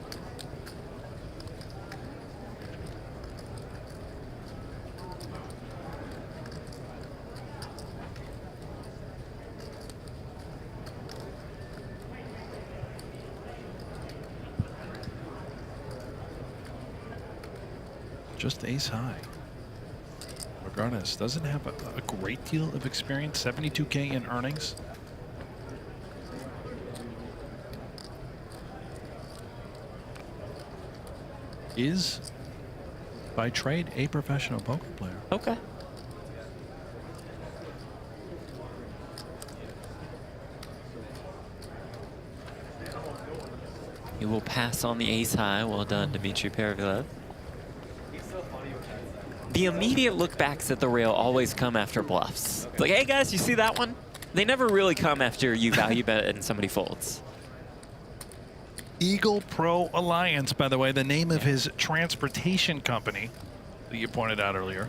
Just ace high. Regardless, doesn't have a great deal of experience, 72K in earnings. Is, by trade, a professional poker player. Okay. He will pass on the ace high. Well done, Dmitry Perevilev. The immediate look backs at the rail always come after bluffs. It's like, hey guys, you see that one? They never really come after you value bet and somebody folds. Eagle Pro Alliance, by the way, the name of his transportation company that you pointed out earlier.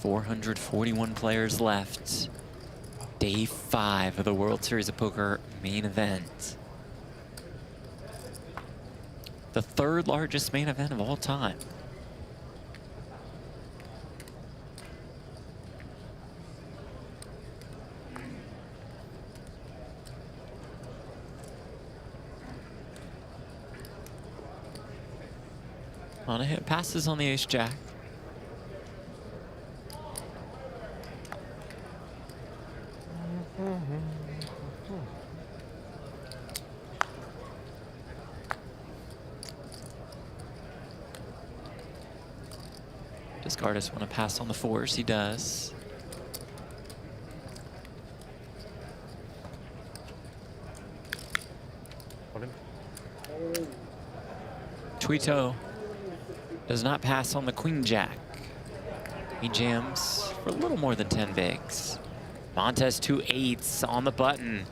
$441 players left. Day 5 of the World Series of Poker main event. The 3rd largest main event of all time. On a hit, passes on the ace jack. Discardus want to pass on the 4s, he does. Tuito does not pass on the queen jack. He jams for a little more than 10 bigs. Montez 2 8s on the button.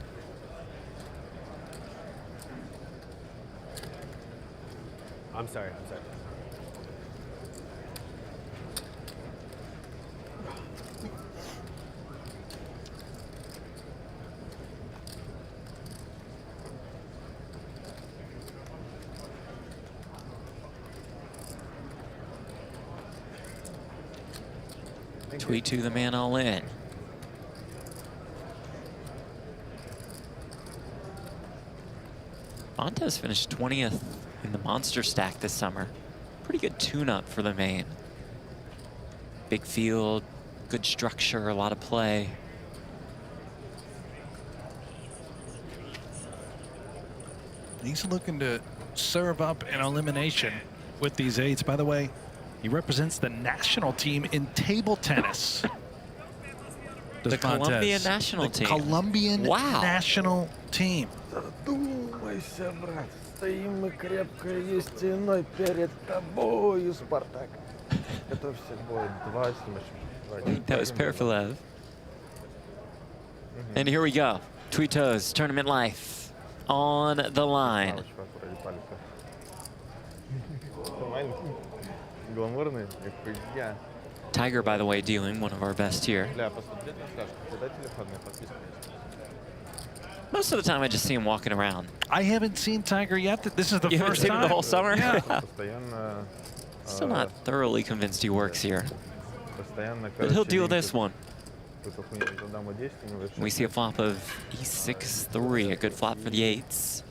I'm sorry. Tuito the man all in. Montez finished 20th in the monster stack this summer. Pretty good tune-up for the main. Big field, good structure, a lot of play. He's looking to serve up an elimination with these 8s. By the way, he represents the national team in table tennis. The Colombian national team. Colombian national team. Задумайся, брат. Стоим мы крепкой стеной перед тобою, Спартак. Готовься к бою. 2 снимаешь. That was Perfilev. And here we go. Twito's tournament life on the line. Гламурный, я. Tiger, by the way, dealing one of our best here. Most of the time, I just see him walking around. I haven't seen Tiger yet. This is the You first haven't seen time. him the whole summer? Yeah. Still not thoroughly convinced he works here. But he'll deal this one. We see a flop of e6-3, a good flop for the 8s.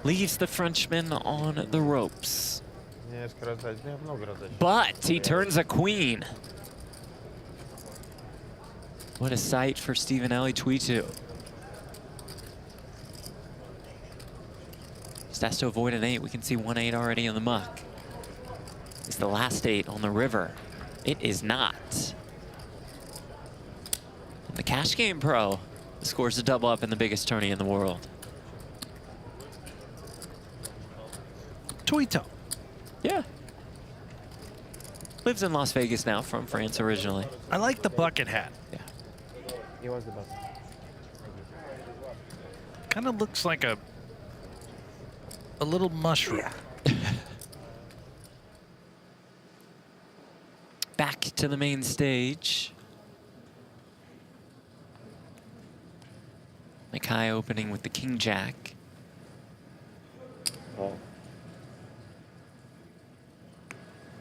Leaves the Frenchman on the ropes. But he turns a queen. What a sight for Stephen Ellie Twito. Just has to avoid an 8. We can see 1-8 already in the muck. It's the last 8 on the river. It is not. And the Cash Game Pro scores a double up in the biggest tourney in the world. Twito. Yeah. Lives in Las Vegas now, from France originally. I like the bucket hat. Yeah. He was the best. Kind of looks like a little mushroom. Back to the main stage. Mackay opening with the King-Jack. Oh.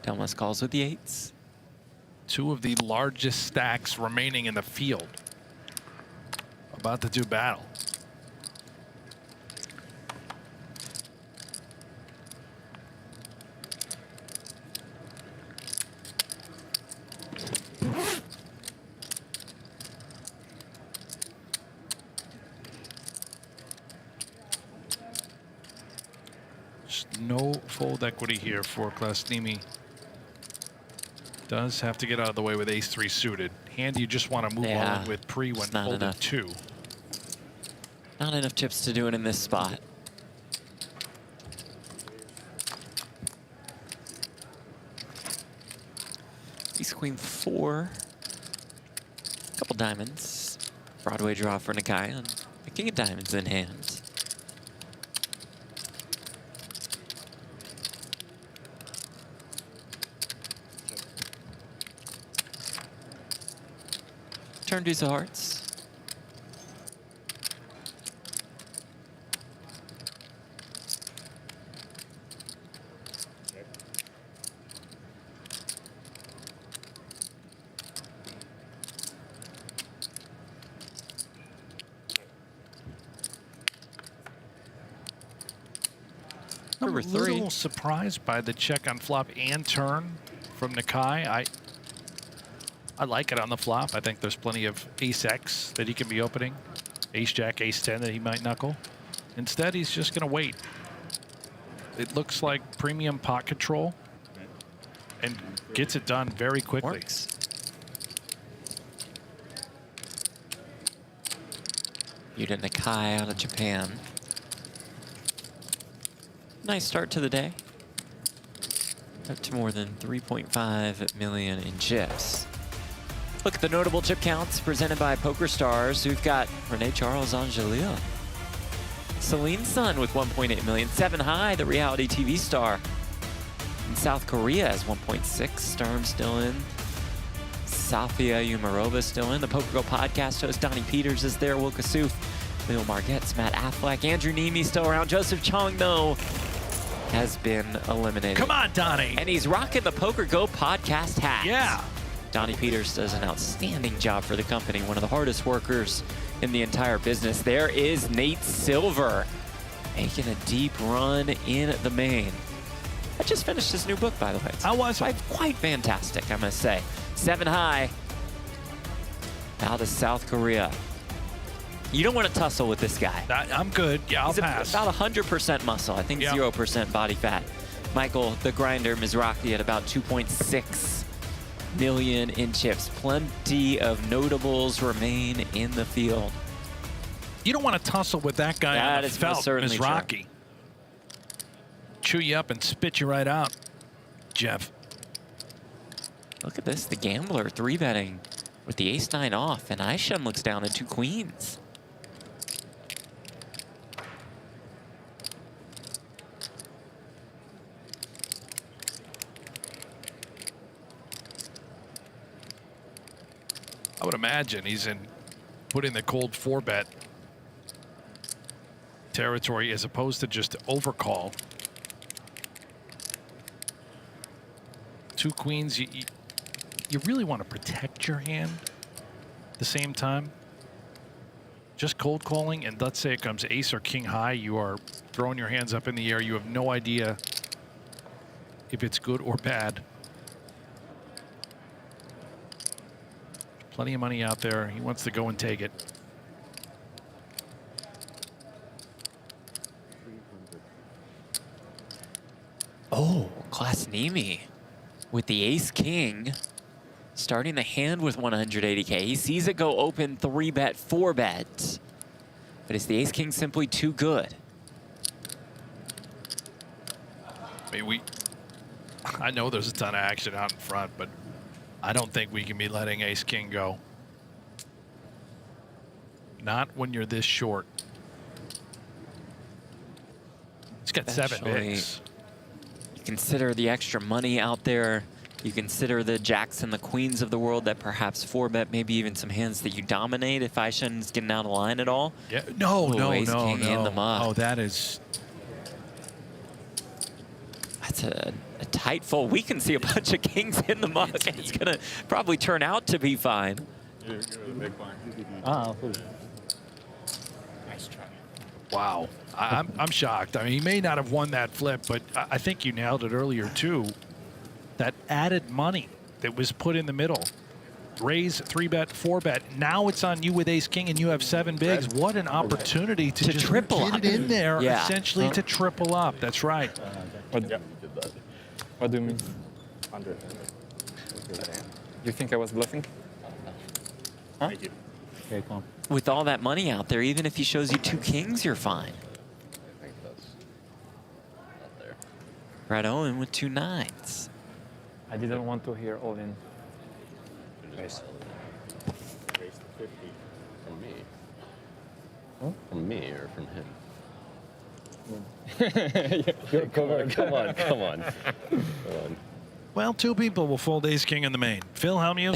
Delmas calls with the 8s. 2 of the largest stacks remaining in the field. About to do battle. Just no fold equity here for Klasnimi. Does have to get out of the way with ace-3 suited. Hand you just want to move on with pre when folded enough. 2. Not enough chips to do it in this spot. Ace Queen 4. Couple diamonds. Broadway draw for Nakai and a king of diamonds in hand. Turn deuce of hearts. I'm Number a 3. little surprised by the check on flop and turn from Nakai. I like it on the flop. I think there's plenty of ace-X that he can be opening. Ace-Jack, ace-10 that he might knuckle. Instead, he's just going to wait. It looks like premium pot control and gets it done very quickly. Works. Yuta Nakai out of Japan. Nice start to the day. Up to more than 3.5 million in chips. Look at the notable chip counts presented by PokerStars. We've got Renee Charles Angelil. Celine Sun with 1.8 million. 7 High, the reality TV star in South Korea, has 1.6. Sturm still in. Sofia Umarova still in. The PokerGO podcast host Donnie Peters is there. Will Kasuf, Leo Margetts, Matt Affleck, Andrew Nemi still around. Joseph Chong, though, has been eliminated. Come on, Donnie. And he's rocking the PokerGO podcast hat. Yeah. Donnie Peters does an outstanding job for the company, one of the hardest workers in the entire business. There is Nate Silver making a deep run in the main. I just finished his new book, by the way. How was it? Quite fantastic, I must say. 7 high. Out of South Korea. You don't want to tussle with this guy. I'm good. Yeah, I'll pass. About 100% muscle. I think 0% body fat. Michael, the grinder, Mizrachi at about 2.6 million in chips. Plenty of notables remain in the field. You don't want to tussle with that guy on the felt, certainly Mizrachi. Chew you up and spit you right out, Jeff. Look at this, the gambler 3-betting with the ace-9 off, and Aishan looks down at 2 queens. I would imagine he's in putting the cold 4-bet territory as opposed to just overcall. 2 queens, you really want to protect your hand at the same time. Just cold calling, and let's say it comes ace or king high, you are throwing your hands up in the air. You have no idea if it's good or bad. Plenty of money out there. He wants to go and take it. Oh, Klasnimi with the ace-king. Starting the hand with 180K. He sees it go open 3-bet, 4-bet. But is the ace-king simply too good? I mean, I know there's a ton of action out in front, but I don't think we can be letting ace-king go. Not when you're this short. He's got 7 bigs. You consider the extra money out there. You consider the jacks and the queens of the world that perhaps 4-bet, maybe even some hands that you dominate if Aishan's getting out of line at all. Yeah, no. In the muff. Oh, that is... That's a tight fold. We can see a bunch of kings in the muck, and it's going to probably turn out to be fine. You're the big blind. Nice try. Wow. I'm shocked. I mean, he may not have won that flip, but I think you nailed it earlier, too. That added money that was put in the middle. Raise 3-bet, 4-bet. Now it's on you with ace-king, and you have 7 bigs. What an opportunity to just triple get up. it in there, Yeah. essentially to triple up. That's right. What do you mean? 100. You think I was bluffing? Huh? Okay, come on. With all that money out there, even if he shows you 2 kings, you're fine. I think that's not there. Brad Owen with 2 9s. I didn't want to hear all in. Raise the 50 from me. Huh? From me or from him? Come on. Well, 2 people will fold ace-king in the main. Phil Hellmuth,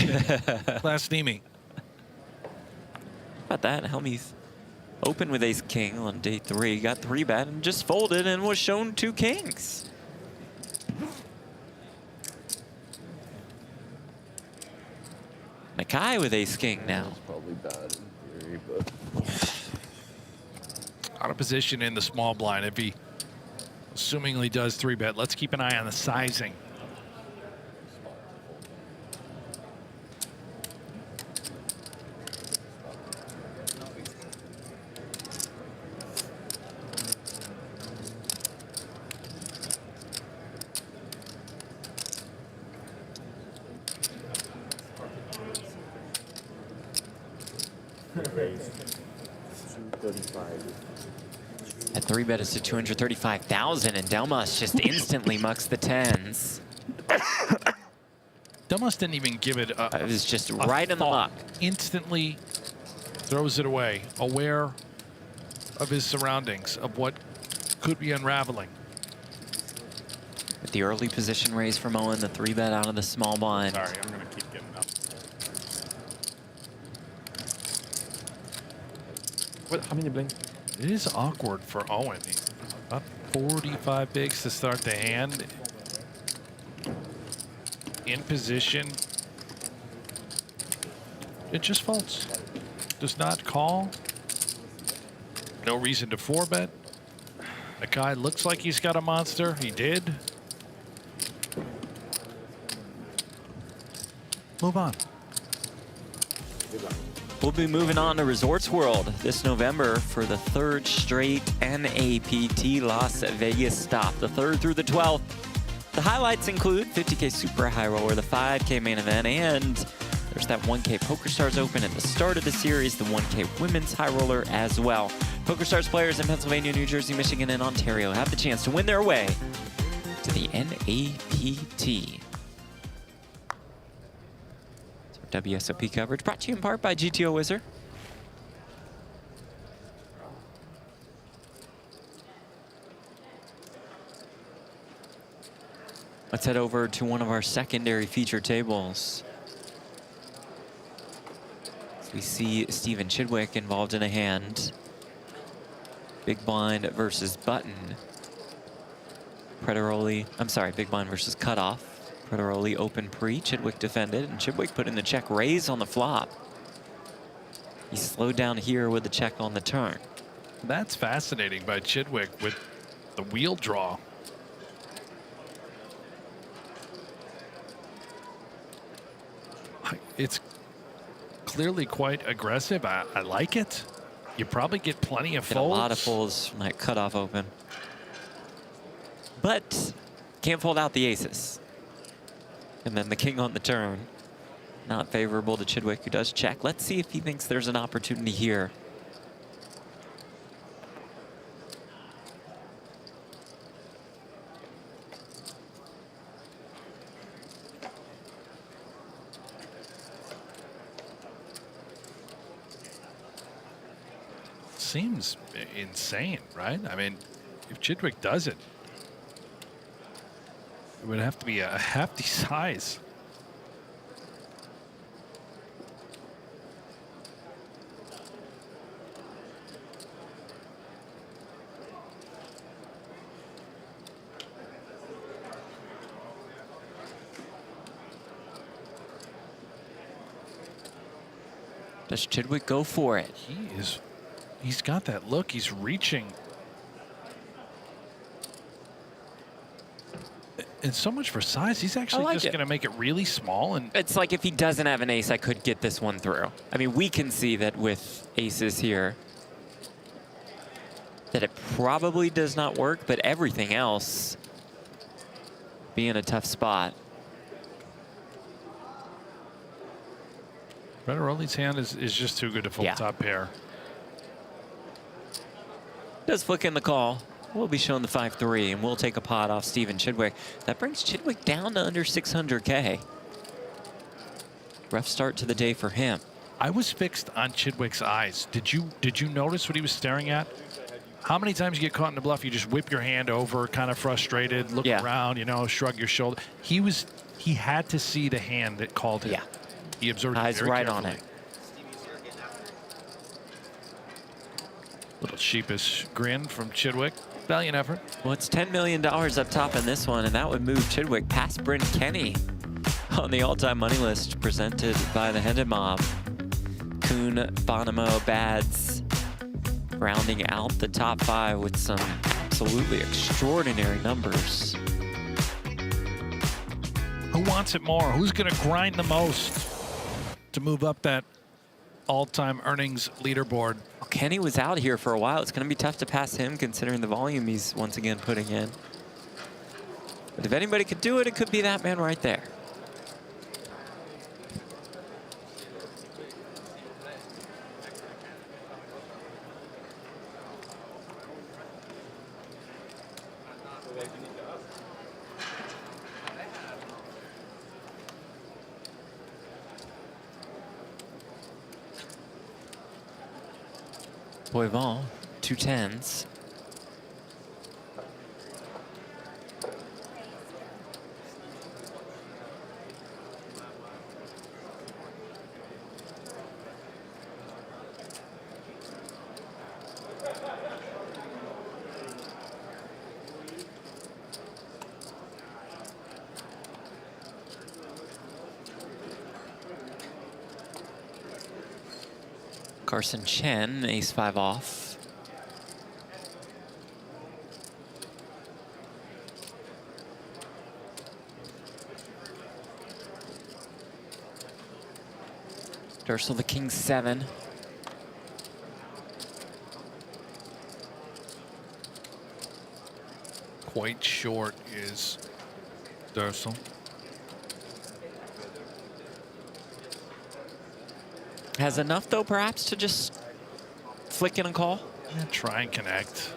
Klasnimi. How about that? Helmy's open with ace-king on day 3. Got 3-bet and just folded and was shown 2 kings. Nakai with ace-king now. That's probably bad in theory, but... Out of position in the small blind. If he assumingly does 3-bet, let's keep an eye on the sizing. That 3-bet is to 235,000, and Delmas just instantly mucks the 10s. Delmas didn't even give it a... It was just right in the muck. Instantly throws it away, aware of his surroundings, of what could be unraveling. With the early position raise from Owen, the 3-bet out of the small blind. Sorry, I'm going to keep getting up. What? How many blinks? It is awkward for Owen. He's up 45 bigs to start the hand. In position. it just folds. Does not call. No reason to 4-bet. The guy looks like he's got a monster. He did. Move on. We'll be moving on to Resorts World this November for the 3rd straight NAPT Las Vegas stop, the 3rd through the 12th. The highlights include 50K Super High Roller, the 5K main event, and there's that 1K PokerStars Open at the start of the series, the 1K Women's High Roller as well. PokerStars players in Pennsylvania, New Jersey, Michigan, and Ontario have the chance to win their way to the NAPT. WSOP coverage brought to you in part by GTO Wizard. Let's head over to one of our secondary feature tables. So we see Stephen Chidwick involved in a hand. Big blind versus button. Predaroli, I'm sorry, big blind versus cutoff. Predaroli open pre, Chidwick defended, and Chidwick put in the check raise on the flop. He slowed down here with the check on the turn. That's fascinating by Chidwick with the wheel draw. It's clearly quite aggressive. I like it. You probably get plenty of folds. A lot of folds from that cutoff open. But can't fold out the aces. And then the king on the turn. Not favorable to Chidwick, who does check. Let's see if he thinks there's an opportunity here. Seems insane, right? I mean, if Chidwick does it, it would have to be a hefty size. Does Chidwick go for it? He's got that look. He's reaching. And so much for size. He's actually just going to make it really small. And it's like if he doesn't have an ace, I could get this one through. I mean, we can see that with aces here, that it probably does not work, but everything else be in a tough spot. Predaroli's hand is just too good to fold top pair. Does flick in the call. We'll be showing the 5-3, and we'll take a pot off Stephen Chidwick. That brings Chidwick down to under 600K. Rough start to the day for him. I was fixed on Chidwick's eyes. Did you notice what he was staring at? How many times you get caught in the bluff, you just whip your hand over, kind of frustrated, look around, you know, shrug your shoulder. He had to see the hand that called him. Yeah. He observed it eyes very right carefully. on it. Little sheepish grin from Chidwick. Valiant effort. Well, it's $10 million up top in this one, and that would move Chidwick past Bryn Kenny on the all-time money list presented by the Hendon Mob. Kuhn, Bonomo, Bads rounding out the top 5 with some absolutely extraordinary numbers. Who wants it more? Who's going to grind the most to move up that all-time earnings leaderboard? Well, Kenny was out here for a while. It's going to be tough to pass him considering the volume he's once again putting in. But if anybody could do it, it could be that man right there. Boyval, 2 10s. Carson Chen, ace-5 off. Dursel the king-7. Quite short is Dursel. Has enough, though, perhaps, to just flick in and call? Yeah, try and connect.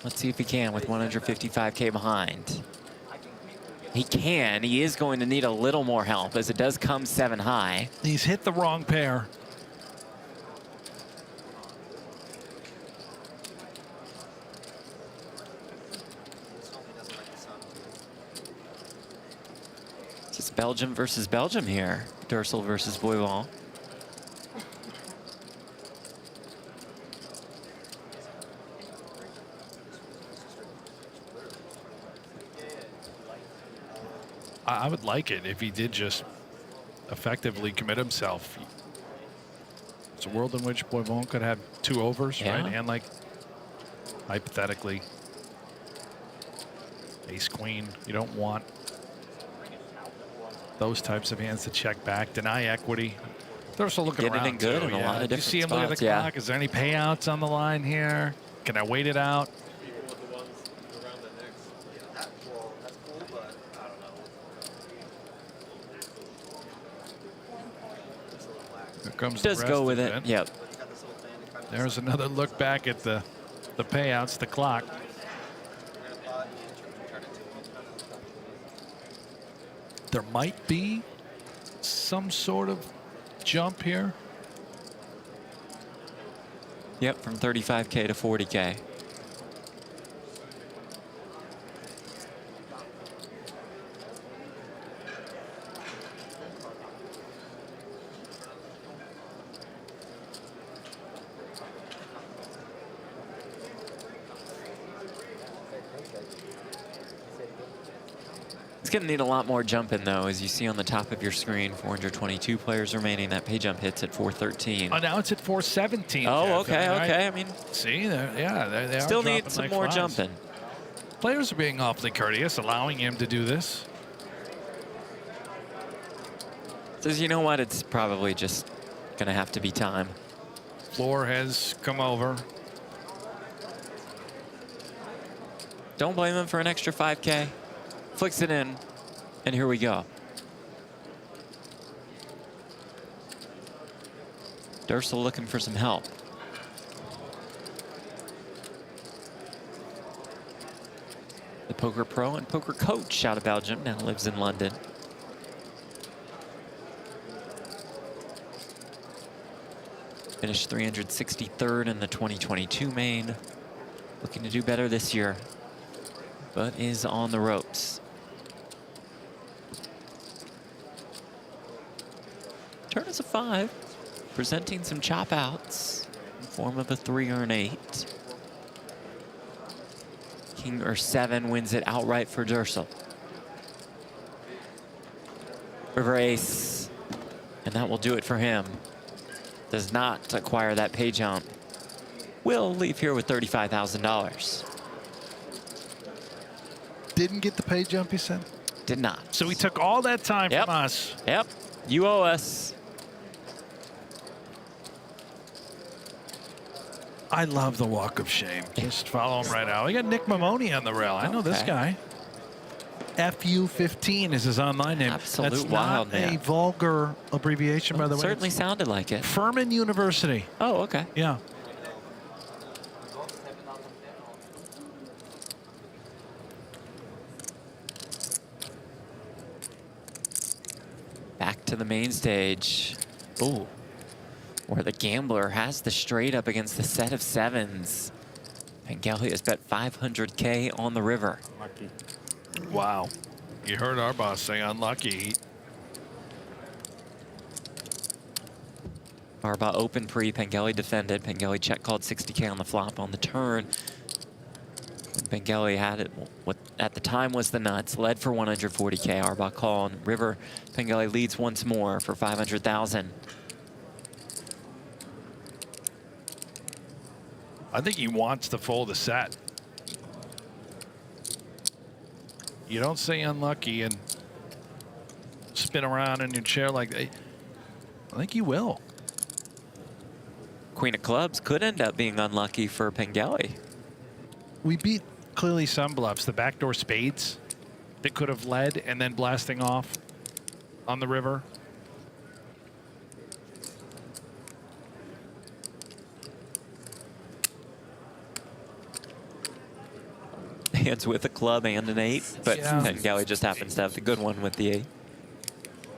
Let's see if he can with 155K behind. He can. He is going to need a little more help, as it does come 7 high. He's hit the wrong pair. It's Belgium versus Belgium here. Dursel versus Boivin. I would like it if he did just effectively commit himself. It's a world in which Boivin could have 2 overs, Yeah. right? And like, hypothetically, ace queen. You don't want those types of hands to check back, deny equity. They're also looking Getting around in good too, in a yeah. lot of You see him different look at the spots, yeah. clock. Is there any payouts on the line here? Can I wait it out? Here comes the Does rest go of with it. Yep. There's another look back at the payouts, the clock. There might be some sort of jump here. Yep, from 35K to 40K. It's going to need a lot more jumping, though, as you see on the top of your screen. 422 players remaining. That pay jump hits at 413. Oh, now it's at 417. Oh, Jeff, okay, right? okay. I mean, see, they still are need dropping some like more flies. jumping. Players are being awfully courteous, allowing him to do this. Says, you know what? It's probably just going to have to be time. Floor has come over. Don't blame him for an extra 5K. Flicks it in, and here we go. Dursel looking for some help. The poker pro and poker coach out of Belgium now lives in London. Finished 363rd in the 2022 main. Looking to do better this year, but is on the ropes. Turn is a 5, presenting some chop outs in form of a 3 or an 8. King or 7 wins it outright for Dursel. River ace, and that will do it for him. Does not acquire that pay jump. Will leave here with $35,000. Didn't get the pay jump, he said? Did not. So he took all that time from us. Yep, you owe us. I love the walk of shame. Just follow him right out. We got Nick Mamoni on the rail. I know this guy. FU15 is his online name. Absolute That's wild, not man. a vulgar abbreviation, by the way. Certainly sounded like it. Furman University. Oh, okay. Yeah. Back to the main stage. Ooh. Where the gambler has the straight up against the set of 7s. Pengelly has bet 500K on the river. Lucky. Wow. You heard our boss say unlucky. Arba open pre, Pengelly defended. Pengelly check called 60K on the flop on the turn. Pengelly had it, what at the time was the nuts, led for 140K. Arbach call, and river. Pengelly leads once more for 500,000. I think he wants to fold a set. You don't say unlucky and spin around in your chair like that. I think he will. Queen of clubs could end up being unlucky for Pengelly. We beat clearly some bluffs. The backdoor spades that could have led and then blasting off on the river. Hands with a club and an 8, but Yeah. Pengelly just happens to have the good one with the 8.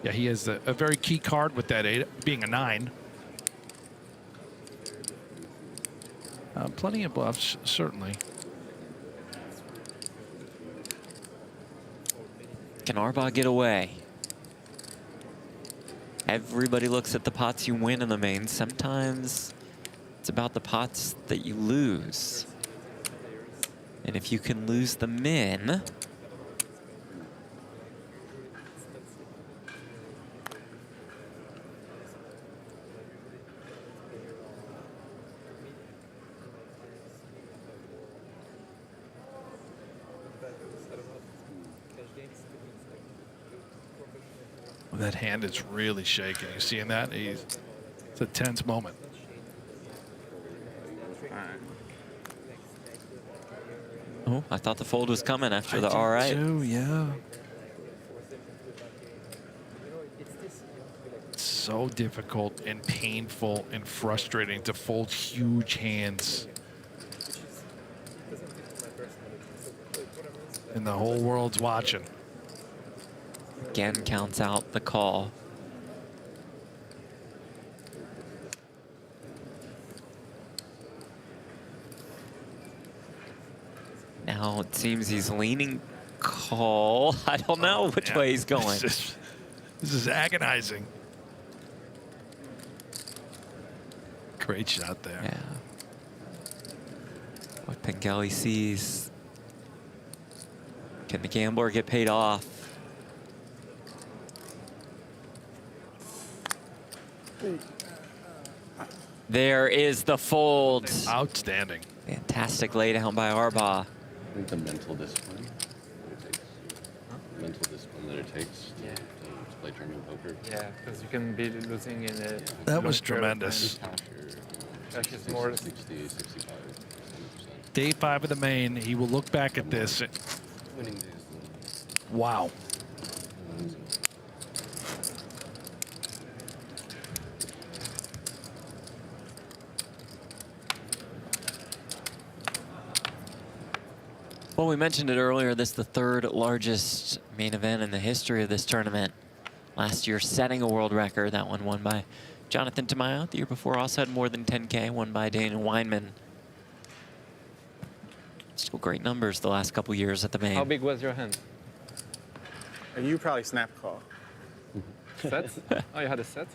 Yeah, he has a very key card with that 8, being a 9. Plenty of bluffs, certainly. Can Arbach get away? Everybody looks at the pots you win in the main. Sometimes it's about the pots that you lose. And if you can lose the min, that hand is really shaking. You seeing that? It's a tense moment. oh, I thought the fold was coming after the I all right. did too, yeah. It's so difficult and painful and frustrating to fold huge hands. And the whole world's watching. Again counts out the call. Now it seems he's leaning call. I don't know which way he's going. This is agonizing. Great shot there. Yeah. What Pengelly sees. Can the gambler get paid off? There is the fold. Outstanding. Fantastic laydown by Arbach. I think the mental discipline that it takes. Mental discipline that it takes to play tournament poker. Yeah, because you can be losing in a. That was long period of tremendous. time. Like it's more. 60, 65, 70%. Day 5 of the main, he will look back at this. Winning days. Wow. Well, we mentioned it earlier. This is the third largest main event in the history of this tournament. Last year, setting a world record. That one won by Jonathan Tamayo. The year before also had more than 10K, won by Daniel Weinman. Still great numbers the last couple years at the main. How big was your hand? You probably snap call. Set? Oh, you had a set?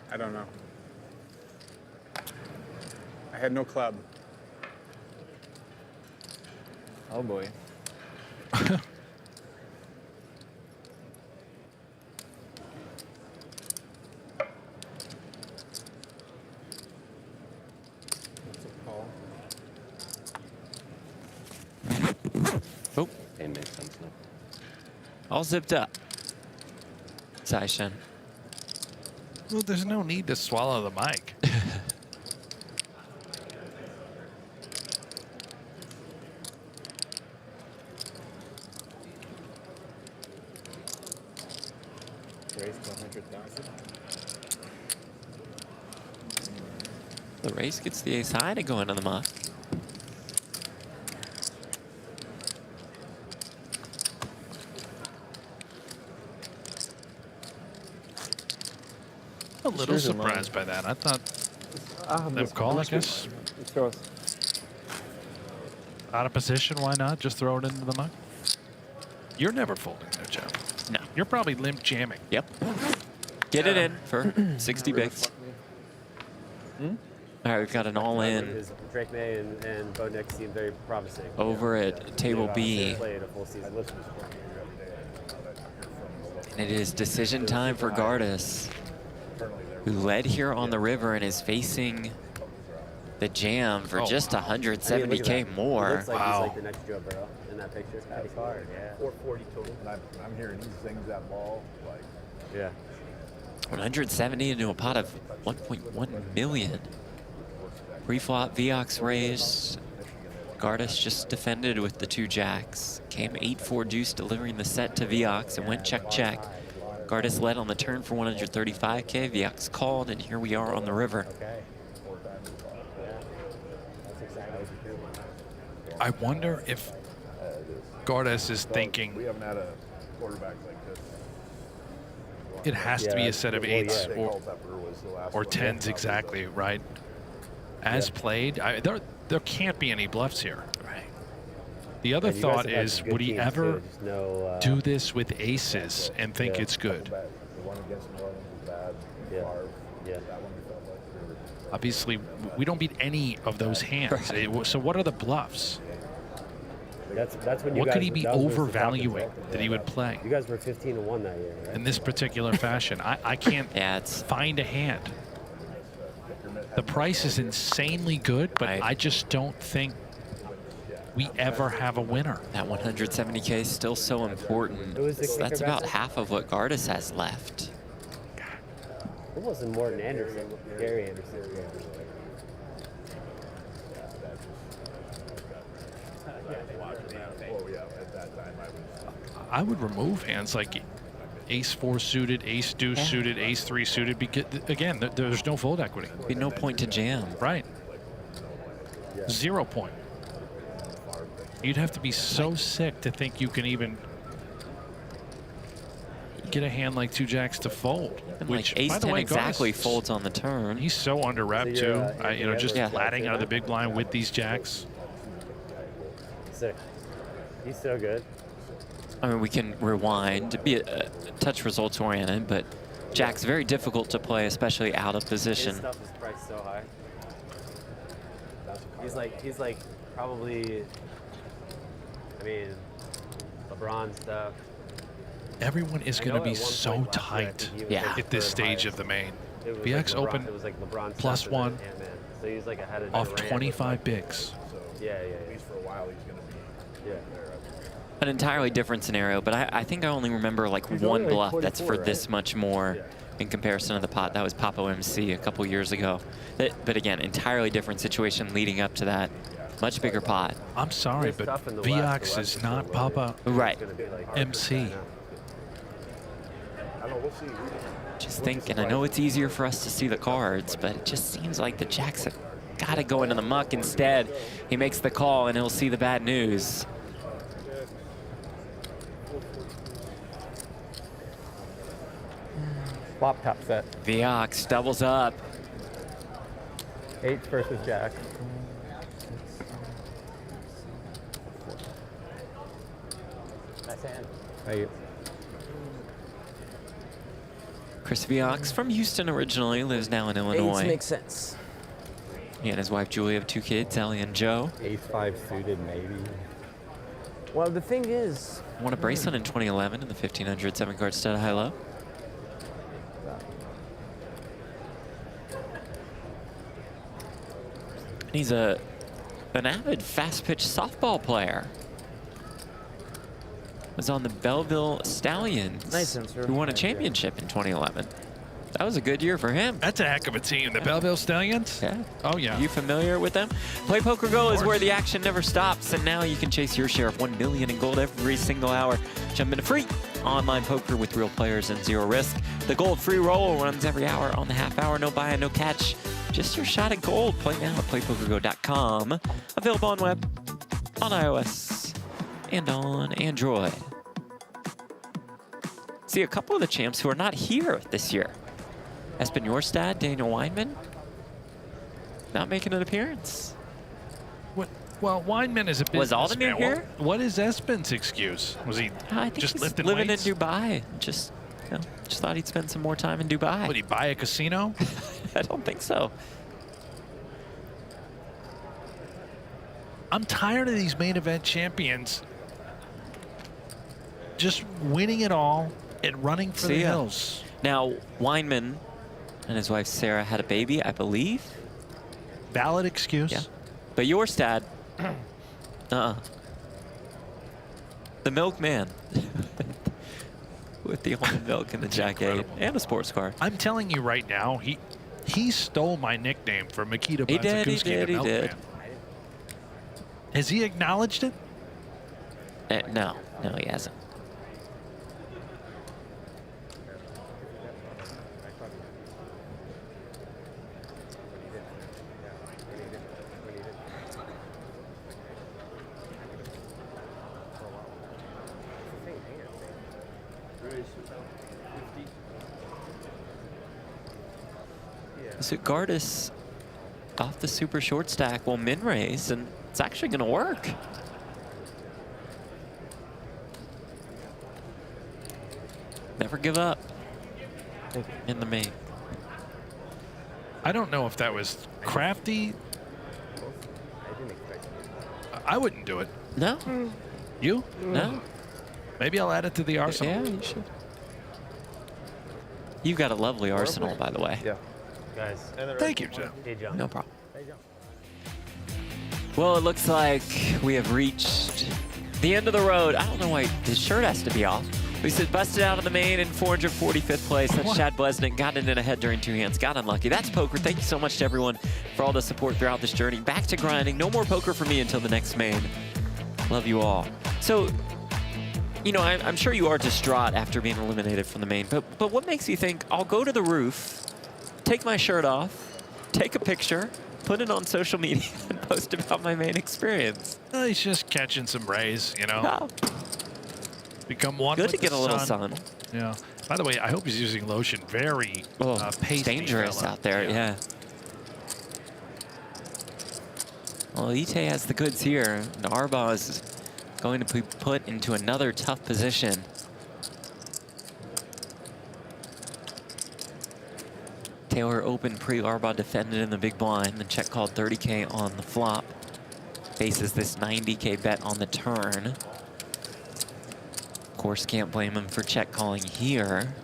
I don't know. I had no club. Oh boy. Oh. It makes sense now. All zipped up. Zaishen. Well, there's no need to swallow the mic. Raise to 100,000. The race gets the ace high to go into the muck. A little surprised by that. I thought them call, I guess. Out of position, why not? Just throw it into the muck. You're never folding there, Jeff. No. You're probably limp jamming. Yep. Get it in for 60 bigs. All right, we've got an all-in Because Drake May and Bo Nix seem very promising. over at table B. Played a full season. And it is decision time for Gardis, who led here on the river and is facing the jam for just 170K more. He looks like he's like the next Joe Burrow in that picture. Patty card, yeah. 440 total. And I'm hearing he sings that ball like. Yeah. 170 into a pot of 1.1 million. Pre-flop Viox raised. Gardis just defended with the 2 jacks. Came 8-4 deuce, delivering the set to Viox and went check check. Gardis led on the turn for 135K. Viox called, and here we are on the river. I wonder if Gardis is thinking We haven't had a quarterback like this. it has to be a set of 8s or one. 10s exactly, right? As played, there can't be any bluffs here. Right. The other And you guys thought have had is, some good would he teams, ever too. Just no, do this with aces and think it's good? The one against New Orleans was bad. Yeah. Favre, Yeah. that one we felt like we were. Obviously, we don't beat any of those hands. So what are the bluffs? That's when you What guys, could he be that was the overvaluing topic. that he would play You guys were 15-1 that year, right? in this particular fashion? I can't find a hand. The price is insanely good, but I just don't think we ever have a winner. That 170K is still so important. That's about half of what Gardis has left. It wasn't Morton Anderson, Gary Anderson. I would remove hands like ace-4 suited, ace-deuce suited, ace-3 suited, because, again, there's no fold equity. Be no point to jam. Right. 0 point. You'd have to be so sick to think you can even get a hand like 2 jacks to fold. And Which, like by the ace-10 way, exactly Gardis, folds on the turn. he's so under rep So you're, too. You know, just yeah. flatting out of the big blind with these jacks. Sick. He's so good. I mean, we can rewind, be a touch results oriented, but Jack's very difficult to play, especially out of position. His stuff is priced so high. He's like probably, I mean, LeBron stuff. Everyone is I going to know be at one so point last year, I tight think he was like at this third stage highest. of the main. It was VX like open it was like LeBron plus stuff and one then Ant-Man. So he's like ahead of off Durant. 25 bigs. Yeah. At least for a while, he's going to be there. An entirely different scenario, but I think I only remember like He's one only like bluff that's for 44, this much more in comparison to the pot. That was Papo MC a couple years ago. But again, entirely different situation leading up to that. Much bigger pot. I'm sorry, but VX is not Papa Right. MC. I don't know, we'll see. Just think, and I know it's easier for us to see the cards, but it just seems like the Jacks have got to go into the muck instead. He makes the call and he'll see the bad news. Flop top set. Viox doubles up. 8 versus Jack. Nice hand. Thank you. Chris Viox from Houston originally, lives now in Illinois. Makes sense. He and his wife Julie have 2 kids, Ellie and Joe. Ace-5 suited, maybe. Well, the thing is, Won a bracelet in 2011 in the 1500 7-card stud high-low. He's an avid fast-pitch softball player. Was on the Belleville Stallions, Nice answer. who won a championship in 2011. That was a good year for him. That's a heck of a team. The Belleville Stallions? Yeah. Oh, yeah. You familiar with them? Play PokerGO is where the action never stops, and now you can chase your share of $1 million in gold every single hour. Jump into free online poker with real players and zero risk. The gold free roll runs every hour on the half hour. No buy and no catch. Just your shot at gold. Play now at playpokergo.com. Available on web, on iOS, and on Android. See a couple of the champs who are not here this year. Espen Jorstad, Daniel Weinman, not making an appearance. What? Well, Weinman is a businessman. Was Alden here? What is Espen's excuse? Was he I think just he's lifting living weights? in Dubai. Just thought he'd spend some more time in Dubai. Would he buy a casino? I don't think so. I'm tired of these main event champions just winning it all and running for the hills. Now, Weinman and his wife Sarah had a baby, I believe. Valid excuse. Yeah. But yours, Dad, the milkman with the almond milk and the jacket and a sports car. I'm telling you right now, he stole my nickname for Mikita Banzakowski, the milkman. Has he acknowledged it? No, he hasn't. So Gardis off the super short stack will min raise, and it's actually going to work. Never give up in the main. I don't know if that was crafty. I wouldn't do it. No. You? No. Maybe I'll add it to the arsenal. Yeah, you should. You've got a lovely arsenal, by the way. Yeah. Guys. Thank you, Joe. Hey, John. No problem. Well, it looks like we have reached the end of the road. I don't know why his shirt has to be off. We said busted out of the main in 445th place. That's Chad Blesnick. Got it in a head during 2 hands. Got unlucky. That's poker. Thank you so much to everyone for all the support throughout this journey. Back to grinding. No more poker for me until the next main. Love you all. So, you know, I'm sure you are distraught after being eliminated from the main. But what makes you think I'll go to the roof, take my shirt off, take a picture, put it on social media, and post about my main experience? He's just catching some rays, you know. Become one Good with to get the a little sun. sun. Yeah. By the way, I hope he's using lotion. Very pasty Dangerous fella. out there, yeah. Well, Ite has the goods here. And Arbaugh is going to be put into another tough position. Taylor opened pre-Arbaugh defended in the big blind. The check called 30K on the flop. Faces this 90K bet on the turn. Of course, can't blame him for check calling here.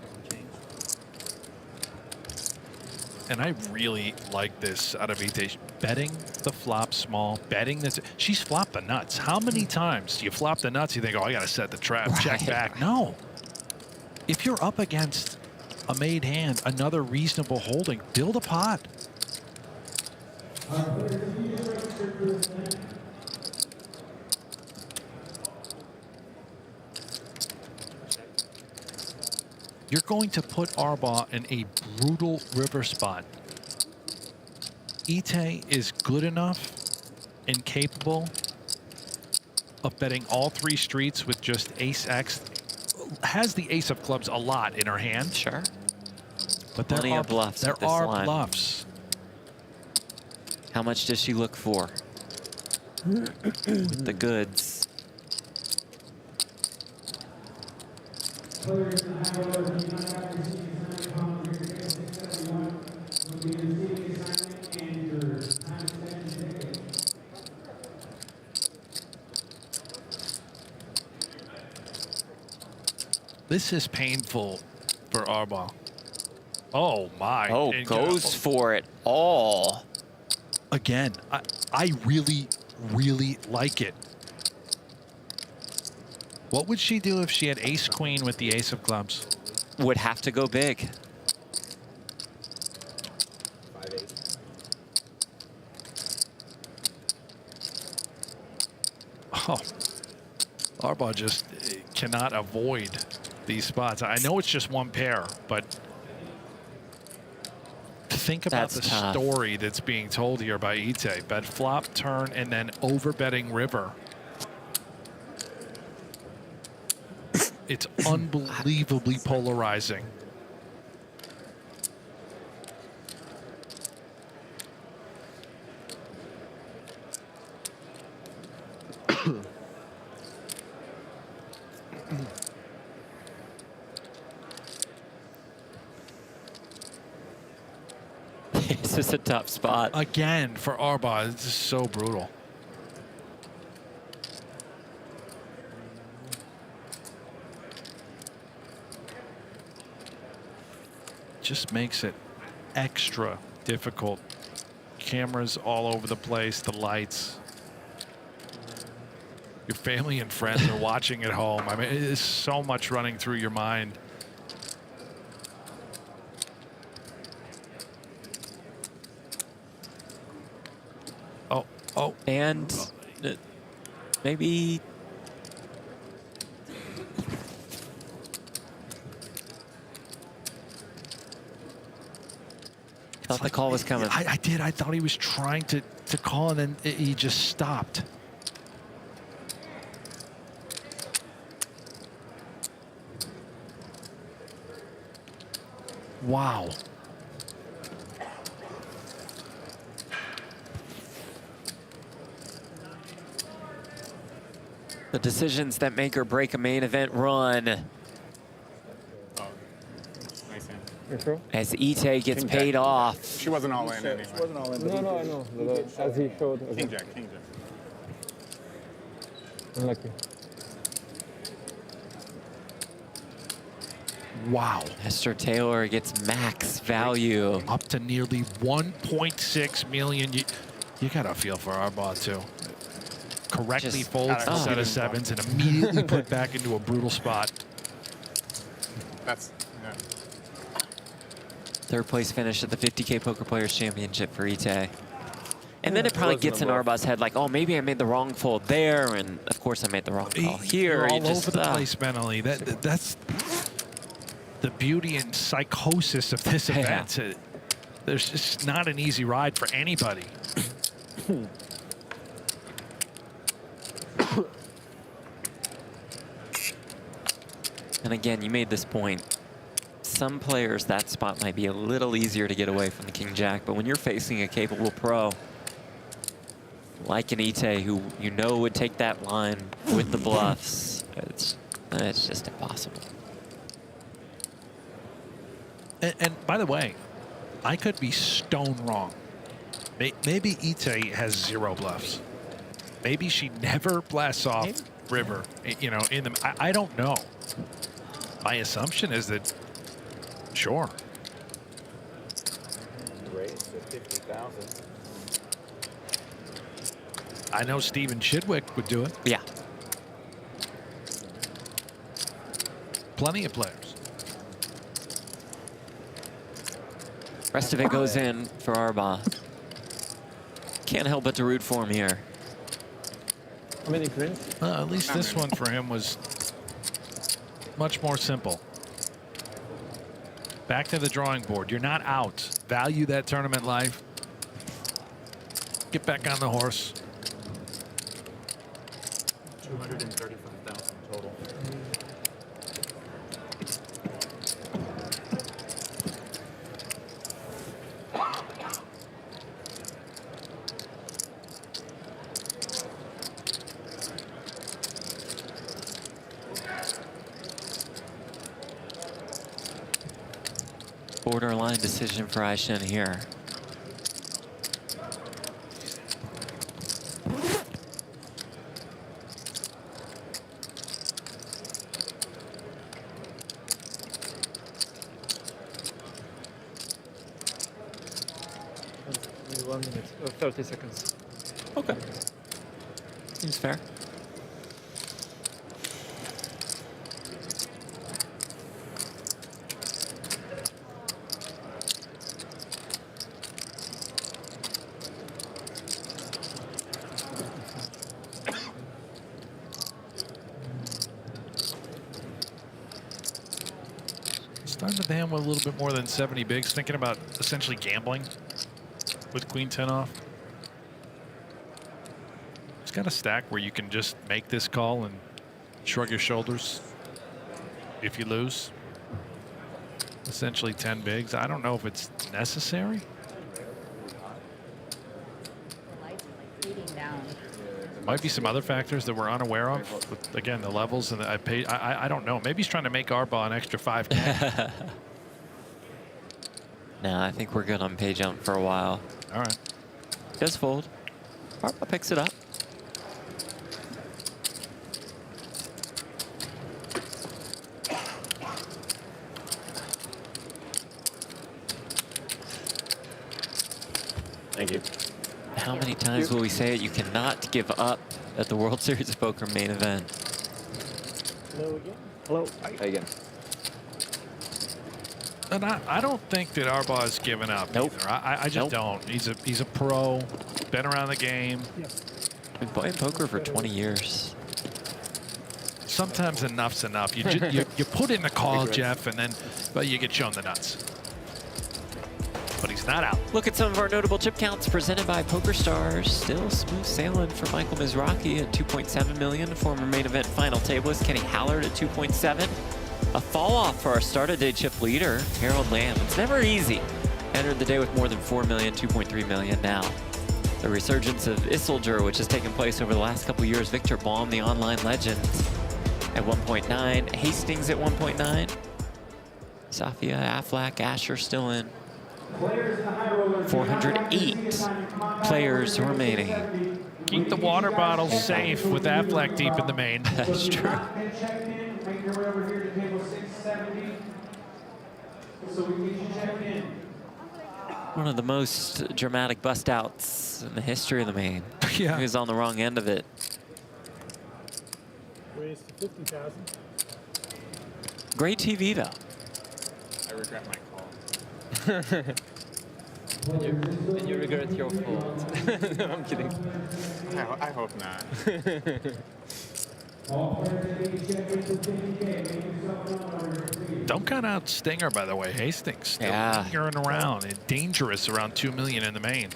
And I really like this out of Ite. Betting the flop small, betting this. She's flopped the nuts. How many times do you flop the nuts? You think, oh, I got to set the trap, check back. No. If you're up against a made hand, another reasonable holding, build a pot. You're going to put Arbaugh in a brutal river spot. Ite is good enough and capable of betting all 3 streets with just ace-X. Has the ace of clubs a lot in her hand. Sure. But there Plenty are of bluffs. There at this are line. bluffs. How much does she look for? With the goods. This is painful for Arbaugh. Oh my. Oh, goes for it all. Again, I really, really like it. What would she do if she had ace queen with the ace of clubs? Would have to go big. Oh, Arbaugh just cannot avoid these spots. I know it's just one pair, but think about That's the tough. story that's being told here by Ite. Bet flop, turn, and then over-betting river. It's unbelievably polarizing. This is a tough spot. Again, for Arbaugh, this is so brutal. just makes it extra difficult. Cameras all over the place, the lights. Your family and friends are watching at home. I mean, it is so much running through your mind. Oh. And maybe... Thought the call was coming. I did. I thought he was trying to call, and then he just stopped. Wow. The decisions that make or break a main event run. Nice hand. You sure? As Ite gets King paid Jack. off. She wasn't all in anyway. No, I know. As he showed. King Jack. Unlucky. Wow. Esther Taylor gets max value. Up to nearly 1.6 million. You got to feel for Arbaugh, too. Correctly Just folds the set of sevens and immediately put back into a brutal spot. That's, yeah. Third place finish at the 50K Poker Players Championship for Ite. And then it probably gets in Arbaugh's head like, oh, maybe I made the wrong fold there, and of course I made the wrong call here. You're all just, over the place mentally. That's the beauty and psychosis of this event. There's just not an easy ride for anybody. And again, you made this point. Some players, that spot might be a little easier to get away from the King Jack, but when you're facing a capable pro, like an Ite, who you know would take that line with the bluffs, it's just impossible. And by the way, I could be stone wrong. Maybe Ite has 0 bluffs. Maybe she never blasts off river, you know, in the... I don't know. My assumption is that, sure. Raise to 50,000. I know Steven Chidwick would do it. Yeah. Plenty of players. Rest of it goes in for Arbaugh. Can't help but to root for him here. How many queens? At least this one for him was much more simple. Back to the drawing board. You're not out. Value that tournament life. Get back on the horse. 235,000 total. Borderline decision for Aishin here. Maybe 1 minute, 30 seconds. Okay. Seems fair. Starting with the hand with a little bit more than 70 bigs, thinking about essentially gambling with Queen 10 off. It's got a stack where you can just make this call and shrug your shoulders if you lose. Essentially 10 bigs. I don't know if it's necessary. Might be some other factors that we're unaware of. With, again, the levels and I don't know. Maybe he's trying to make Arbaugh an extra 5K. No, I think we're good on pay jump for a while. All right. Does fold. Arbaugh picks it up. Thank you. How many times will we say it? You cannot give up at the World Series of Poker main event. Hello again. Hello. Hi again. And I don't think that Arbaugh's given up either. I just don't. He's a pro, been around the game. Been playing poker for 20 years. Sometimes enough's enough. You put in the call, Jeff, and then you get shown the nuts. But he's not out. Look at some of our notable chip counts presented by PokerStars. Still smooth sailing for Michael Mizrachi at 2.7 million. Former main event final tableist Kenny Hallard at 2.7. A fall off for our start of day chip leader, Harold Lamb. It's never easy. Entered the day with more than 4 million, 2.3 million now. The resurgence of Isildur, which has taken place over the last couple years. Victor Baum, the online legend, at 1.9. Hastings at 1.9. Safia, Aflac, Asher still in. 408 players remaining. Keep the water bottles safe with Aflac deep in the main. That's true. One of the most dramatic bust outs in the history of the main. Yeah. He was on the wrong end of it. Raised to 50,000. Great TV though. I regret my call. and you regret your fault. No, I'm kidding. I hope not. Don't count out Stinger, by the way. Hastings still lingering around and dangerous around 2 million in the main.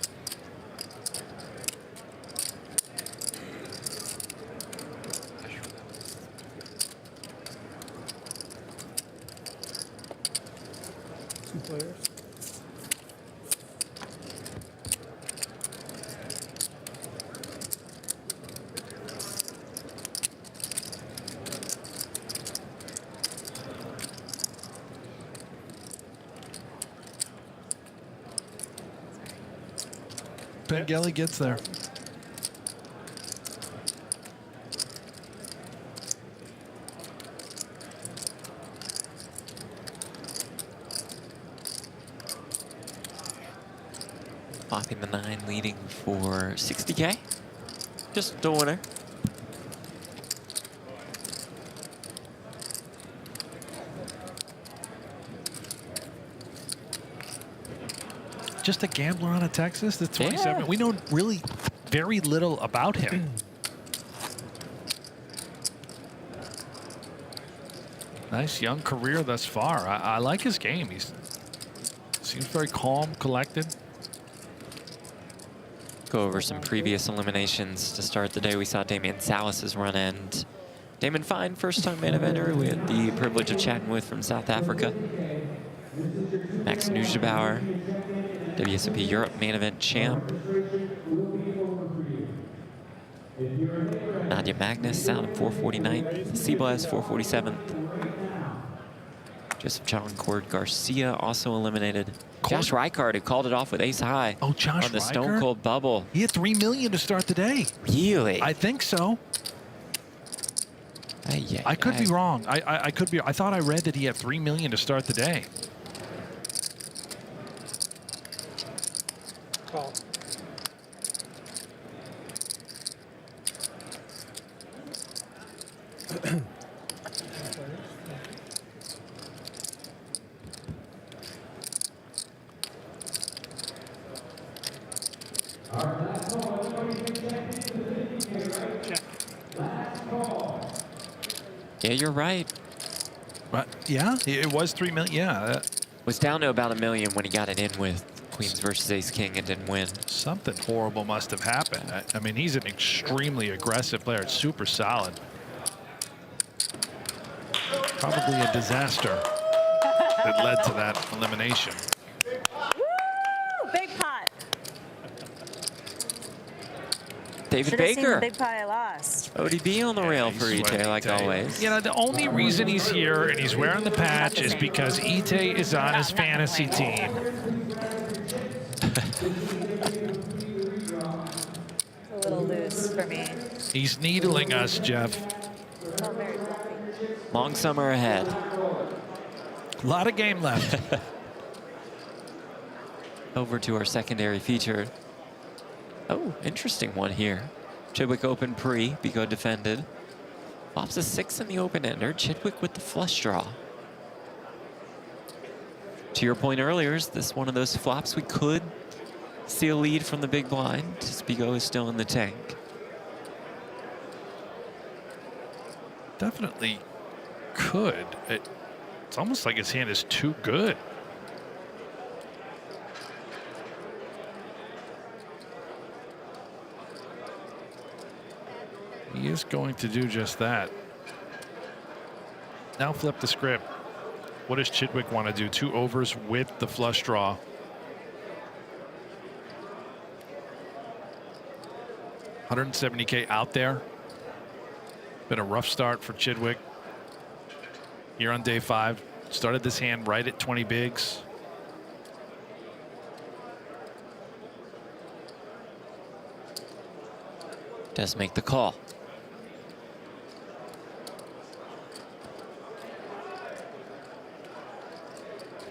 Two players. Pengelly gets there. Popping the 9, leading for 60K. Just the winner. Just a gambler out of Texas, the 27. Yeah. We know really very little about him. Nice young career thus far. I like his game. He seems very calm, collected. Go over some previous eliminations to start the day. We saw Damian Salas's run end. Damon Fine, first-time main eventer we had the privilege of chatting with from South Africa. Max Neugebauer, WSOP Europe main event champ. Nadia Magnus, Sound 449th. Seablaz, 447th. Joseph John Cord Garcia also eliminated. Josh Reichard, who called it off with ace high. Oh, Josh on the Reichard? Stone Cold Bubble. He had 3 million to start the day. Really? I think so. I could be wrong. I could be. I thought I read that he had 3 million to start the day. Call. Yeah, you're right. But yeah, it was 3 million. Yeah, was down to about $1 million when he got it in with Queens versus Ace King and didn't win. Something horrible must have happened. I mean, he's an extremely aggressive player. It's super solid. Probably a disaster that led to that elimination. Woo! Big pot. David Should've seen the Baker. big pot I lost. ODB on the rail for Ite, like always. You know, the only reason he's here and he's wearing the patch is because Ite is on his fantasy team. A little loose for me. He's needling us, Jeff. Oh, very fluffy. Long summer ahead. A lot of game left. Over to our secondary feature. Oh, interesting one here. Chidwick open pre, Bigot defended. Flops a 6 in the open-ender. Chidwick with the flush draw. To your point earlier, is this one of those flops we could see a lead from the big blind? Bigot is still in the tank. Definitely could. It's almost like his hand is too good. He is going to do just that. Now flip the script. What does Chidwick want to do? 2 overs with the flush draw. $170K out there. Been a rough start for Chidwick. Here on day 5. Started this hand right at 20 bigs. Does make the call.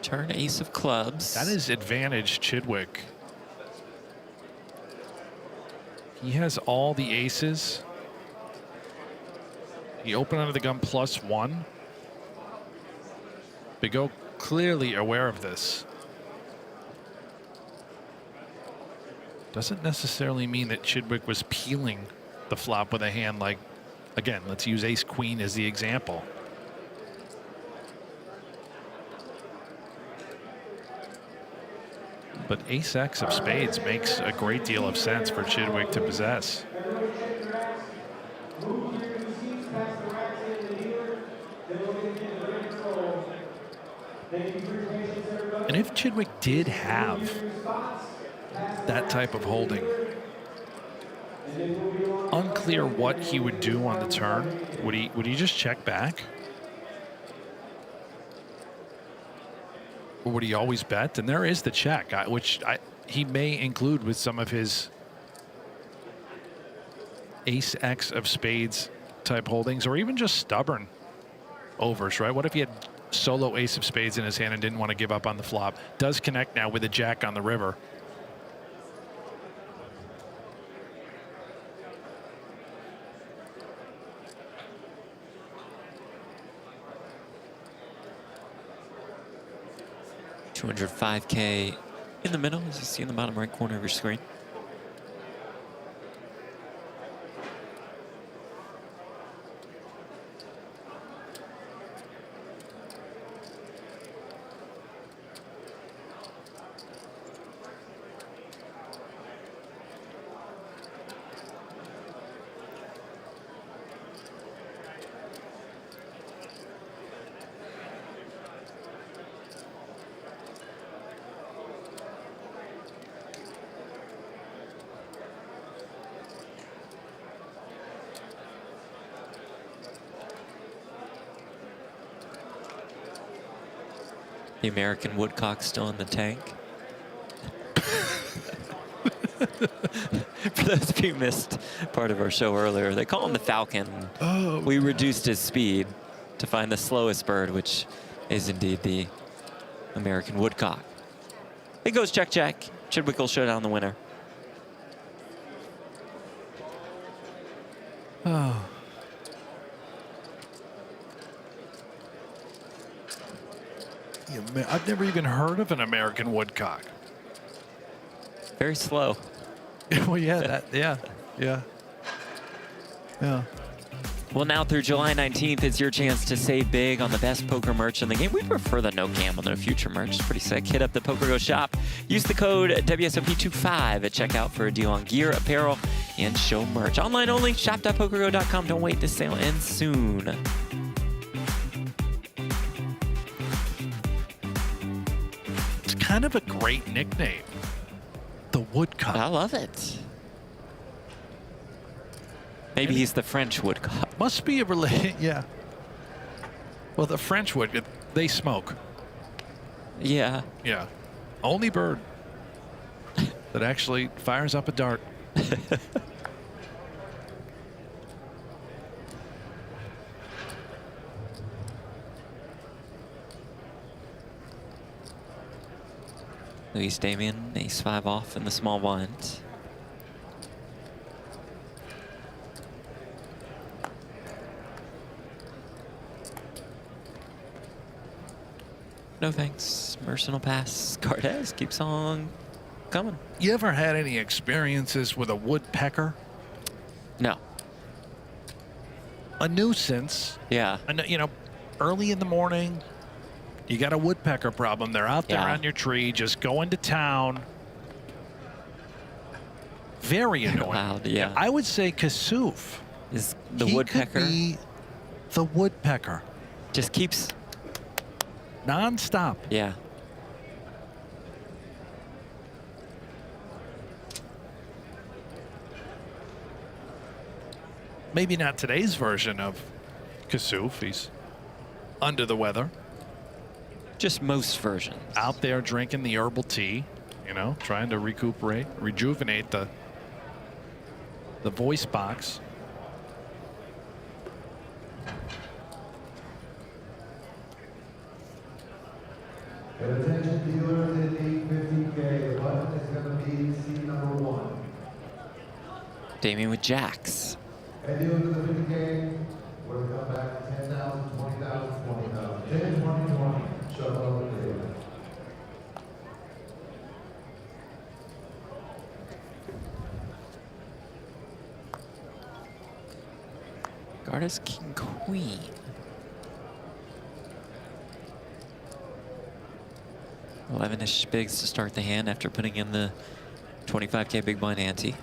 Turn ace of clubs. That is advantage Chidwick. He has all the aces. He opened under the gun +1. Bigot clearly aware of this. Doesn't necessarily mean that Chidwick was peeling the flop with a hand like, again, let's use ace queen as the example. But ace X of spades makes a great deal of sense for Chidwick to possess. And if Chidwick did have that type of holding, unclear what he would do on the turn. Would he just check back? Or would he always bet? And there is the check, which he may include with some of his ace X of spades type holdings, or even just stubborn overs, right? What if he had solo ace of spades in his hand and didn't want to give up on the flop? Does connect now with a jack on the river. $205K in the middle, as you see in the bottom right corner of your screen. The American Woodcock still in the tank. For those of you who missed part of our show earlier, they call him the Falcon. Oh. We reduced his speed to find the slowest bird, which is indeed the American Woodcock. It goes check, check. Chidwick will show down the winner. Oh. I've never even heard of an American Woodcock. Very slow. Well, yeah, yeah. Well, now through July 19th, it's your chance to save big on the best poker merch in the game. We prefer the no gamble, no future merch. It's pretty sick. Hit up the PokerGo shop. Use the code WSOP25 at checkout for a deal on gear, apparel, and show merch. Online only, shop.pokergo.com. Don't wait, this sale ends soon. Kind of a great nickname, the Woodcock. I love it. Maybe he's the French Woodcock. Must be a yeah. Well, the French wood, they smoke. Yeah. Yeah. Only bird that actually fires up a dart. Luis Damian, ace-5 off in the small blind. No thanks. Merson will pass. Cortez keeps on coming. You ever had any experiences with a woodpecker? No. A nuisance. Yeah. And, you know, early in the morning, you got a woodpecker problem. They're out there Yeah. on your tree, just going to town. Very annoying. Loud, yeah. I would say Kasuf is the he woodpecker. Could be the woodpecker. Just keeps nonstop. Yeah. Maybe not today's version of Kasuf. He's under the weather. Just most versions. Out there drinking the herbal tea, you know, trying to rejuvenate the voice box. And attention dealers in 850K, the button is going to be seat number 1. Damien with jacks. And dealers in the 50K, we're going to come back to 10,000, 20,000, 20,000. 10, 20, 20. Shove over the table. Guard is king queen. $11-ish bigs to start the hand after putting in the 25K big blind ante.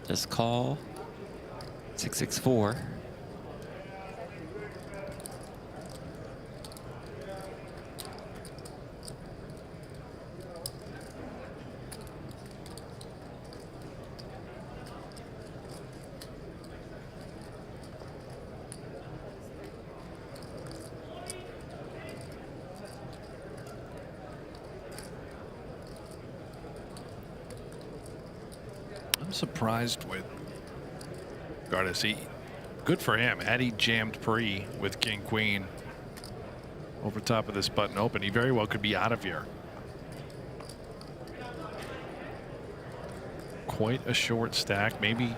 Just call 664. I'm surprised with Gardas. Good for him. Had he jammed pre with king queen over top of this button open, he very well could be out of here. Quite a short stack. Maybe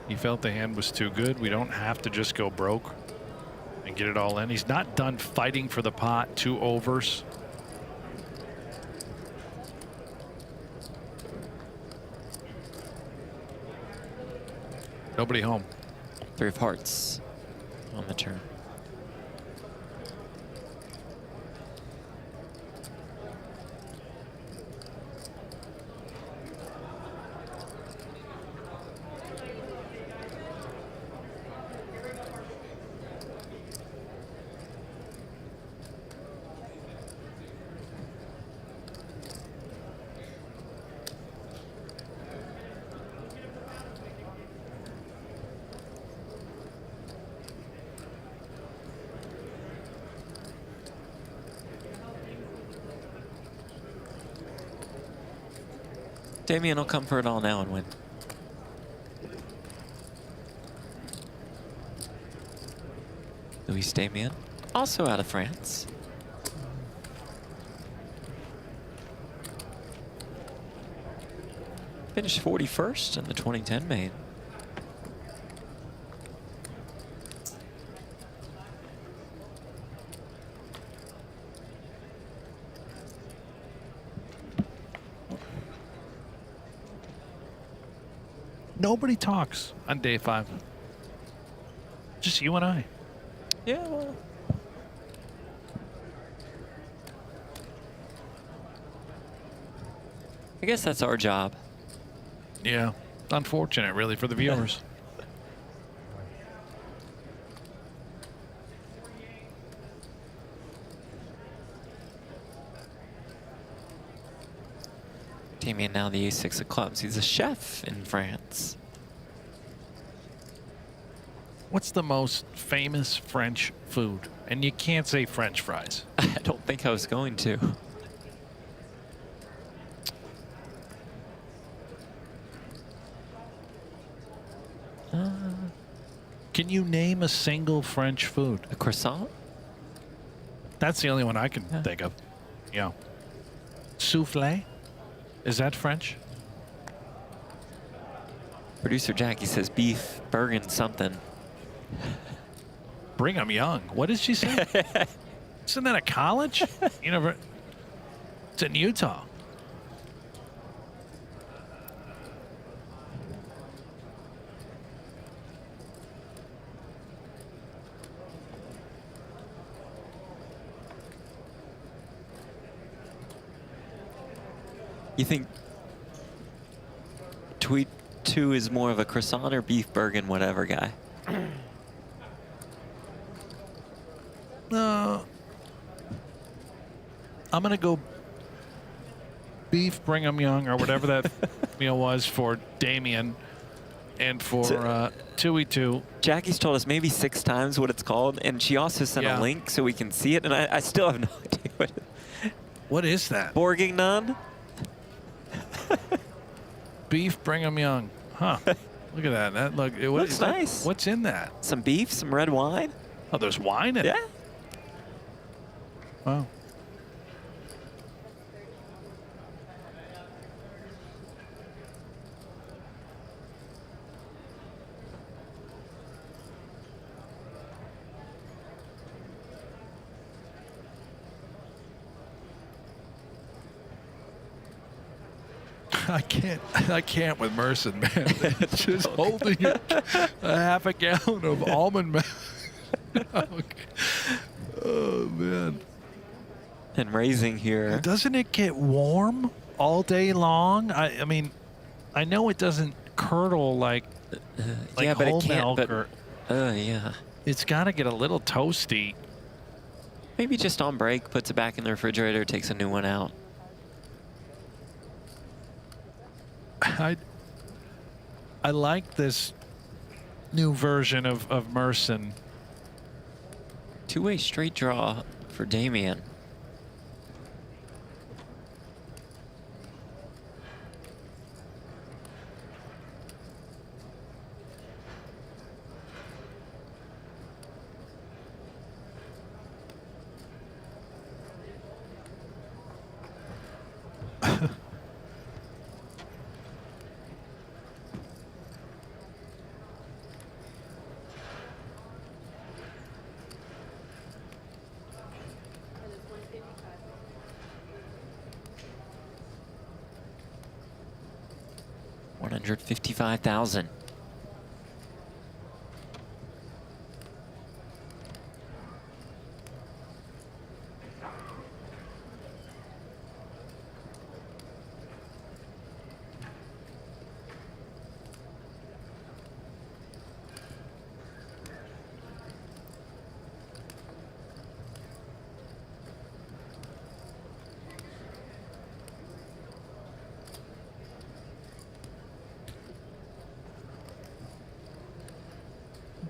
he felt the hand was too good. We don't have to just go broke and get it all in. He's not done fighting for the pot. 2 overs. Nobody home. 3 of hearts on the turn. Damien will come for it all now and win. Luis Damien, also out of France. Finished 41st in the 2010 main. Nobody talks on day 5. Just you and I. Yeah, well. I guess that's our job. Yeah. Unfortunate, really, for the viewers. Damien now the ace-6 of clubs. He's a chef in France. What's the most famous French food? And you can't say French fries. I don't think I was going to. Can you name a single French food? A croissant? That's the only one I can think of. Yeah. Souffle? Is that French? Producer Jackie says beef, Bergen, something. Brigham Young. What did she say? Isn't that a college? It's in Utah. You think Tweet 2 is more of a croissant or beef Bergen, whatever guy? I'm going to go beef Brigham Young or whatever that meal was for Damien and for 2E2. Jackie's told us maybe 6 times what it's called, and she also sent a link so we can see it, and I still have no idea what is that? Bourguignon? Beef Brigham Young. Huh. Look at that. That looks nice. What's in that? Some beef, some red wine. Oh, there's wine in it? Yeah. Wow. I can't with Merson, man. It's just holding a half a gallon of almond milk. Oh, man. And raising here. Doesn't it get warm all day long? I mean, I know it doesn't curdle like yeah, but whole it can't. milk Yeah. It's got to get a little toasty. Maybe just on break, puts it back in the refrigerator, takes a new one out. I like this new version of Merson. Two-way straight draw for Damien. $155,000.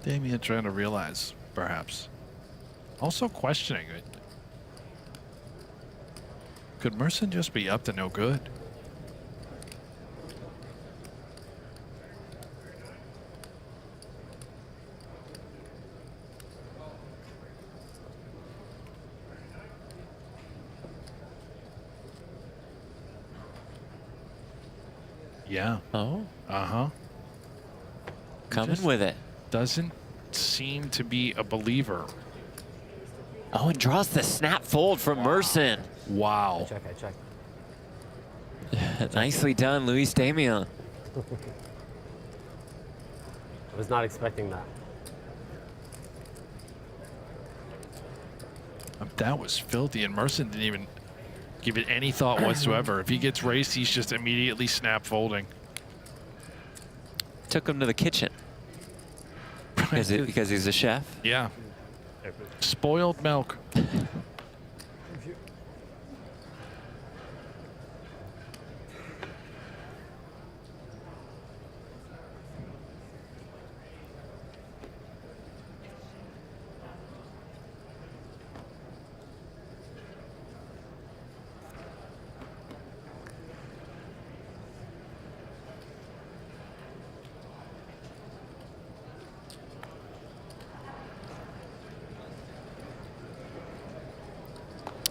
Damien trying to realize, perhaps. Also questioning it. Could Merson just be up to no good? Yeah. Oh. Uh-huh. Coming with it. Doesn't seem to be a believer. Oh, and draws the snap fold from Merson. Wow. I check. Nicely done, Luis Damien. I was not expecting that. That was filthy, and Merson didn't even give it any thought whatsoever. If he gets raced, he's just immediately snap folding. Took him to the kitchen. Because he's a chef? Yeah. Spoiled milk.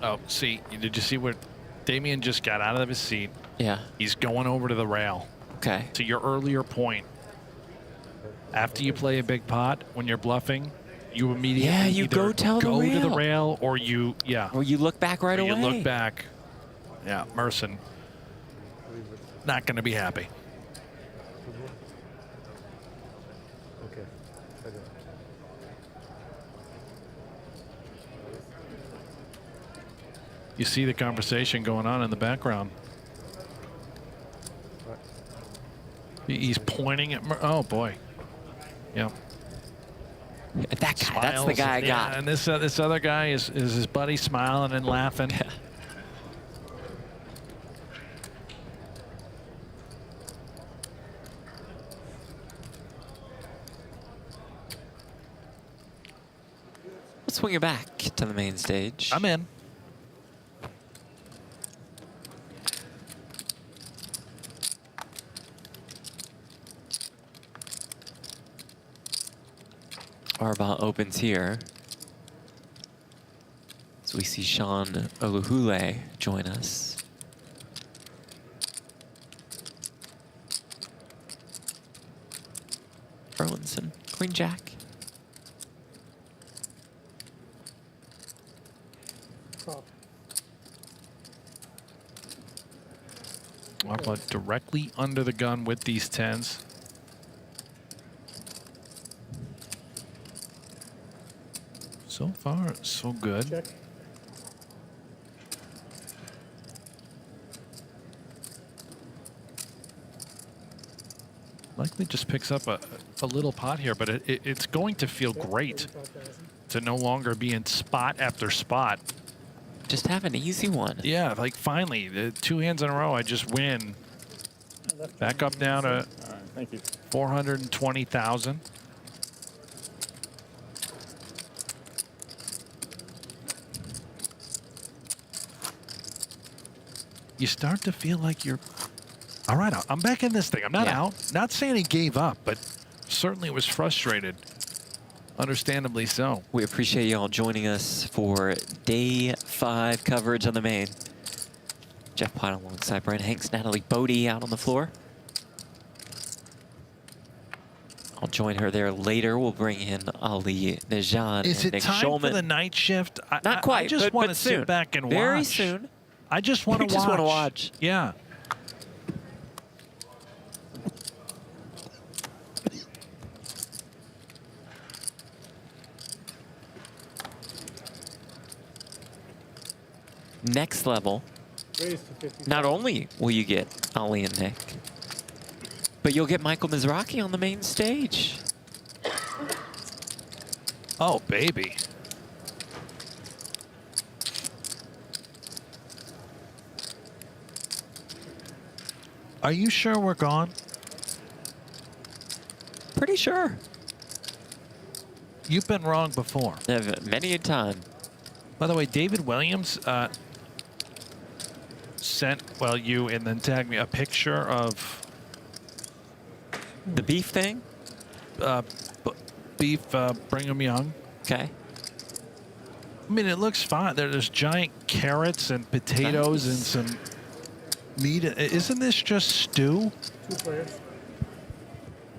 Oh, see, did you see what Damien just got out of his seat? Yeah. He's going over to the rail. Okay. To your earlier point, after you play a big pot, when you're bluffing, you immediately you either go tell the to the rail. rail or Or you look back right away. You look back. Yeah, Merson, not going to be happy. You see the conversation going on in the background. He's pointing at oh boy. Yeah. That guy, that's the guy I got. And this other guy is his buddy smiling and laughing. Let's swing it back to the main stage. I'm in. Arbot opens here. So we see Sean Oluhule join us. Burlinson, Queen Jack. Arbot directly under the gun with these 10s. So far, so good. Check. Likely just picks up a little pot here, but it's going to feel great to no longer be in spot after spot. Just have an easy one. Yeah, like finally, the 2 hands in a row, I just win. Back up down to 420,000. You start to feel like you're, all right, I'm back in this thing. I'm not out. Not saying he gave up, but certainly was frustrated. Understandably so. We appreciate you all joining us for day 5 coverage on the main. Jeff Pine alongside Brian Hanks, Natalie Bodie out on the floor. I'll join her there later. We'll bring in Ali Najad Is and it Nick time Schulman. for the night shift? Not quite, I just want to soon. sit back and watch. Very soon. I just want to watch. Just want to watch. Yeah. Next level, not only will you get Ali and Nick, but you'll get Michael Mizrachi on the main stage. Oh, baby. Are you sure we're gone? Pretty sure. You've been wrong before. Many a time. By the way, David Williams sent, well, you and then tagged me a picture of the beef thing. Beef Brigham Young. Okay. I mean, it looks fine. There's giant carrots and potatoes and some meat. Isn't this just stew? 2 players.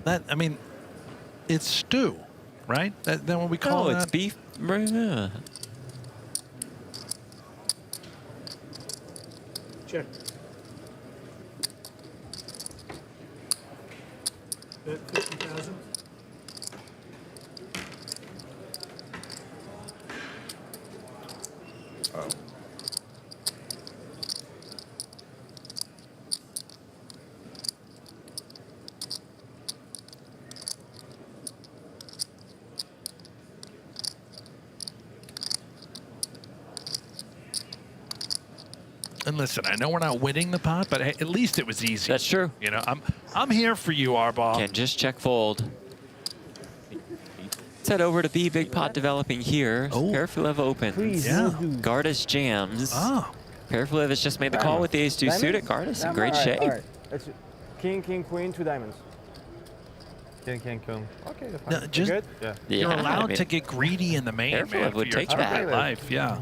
That, I mean, it's stew, right? That what we call it? that? It's beef. Check. Bet 50,000. Oh. And listen, I know we're not winning the pot, but at least it was easy. That's true. You know, I'm here for you, Arbol. Can just check fold. Let's head over to B. Big pot developing here. Oh. Perfilev opens. Yeah. Gardus jams. Oh. Perfilev has just made the call with the ace-2 suited. Gardus in great shape. All right. That's king, king, queen, 2 diamonds. King, king, queen. Okay, that's fine. No, just, good? Yeah. You're allowed to get greedy in the main, Perfilev man. would for your take that. life, yeah.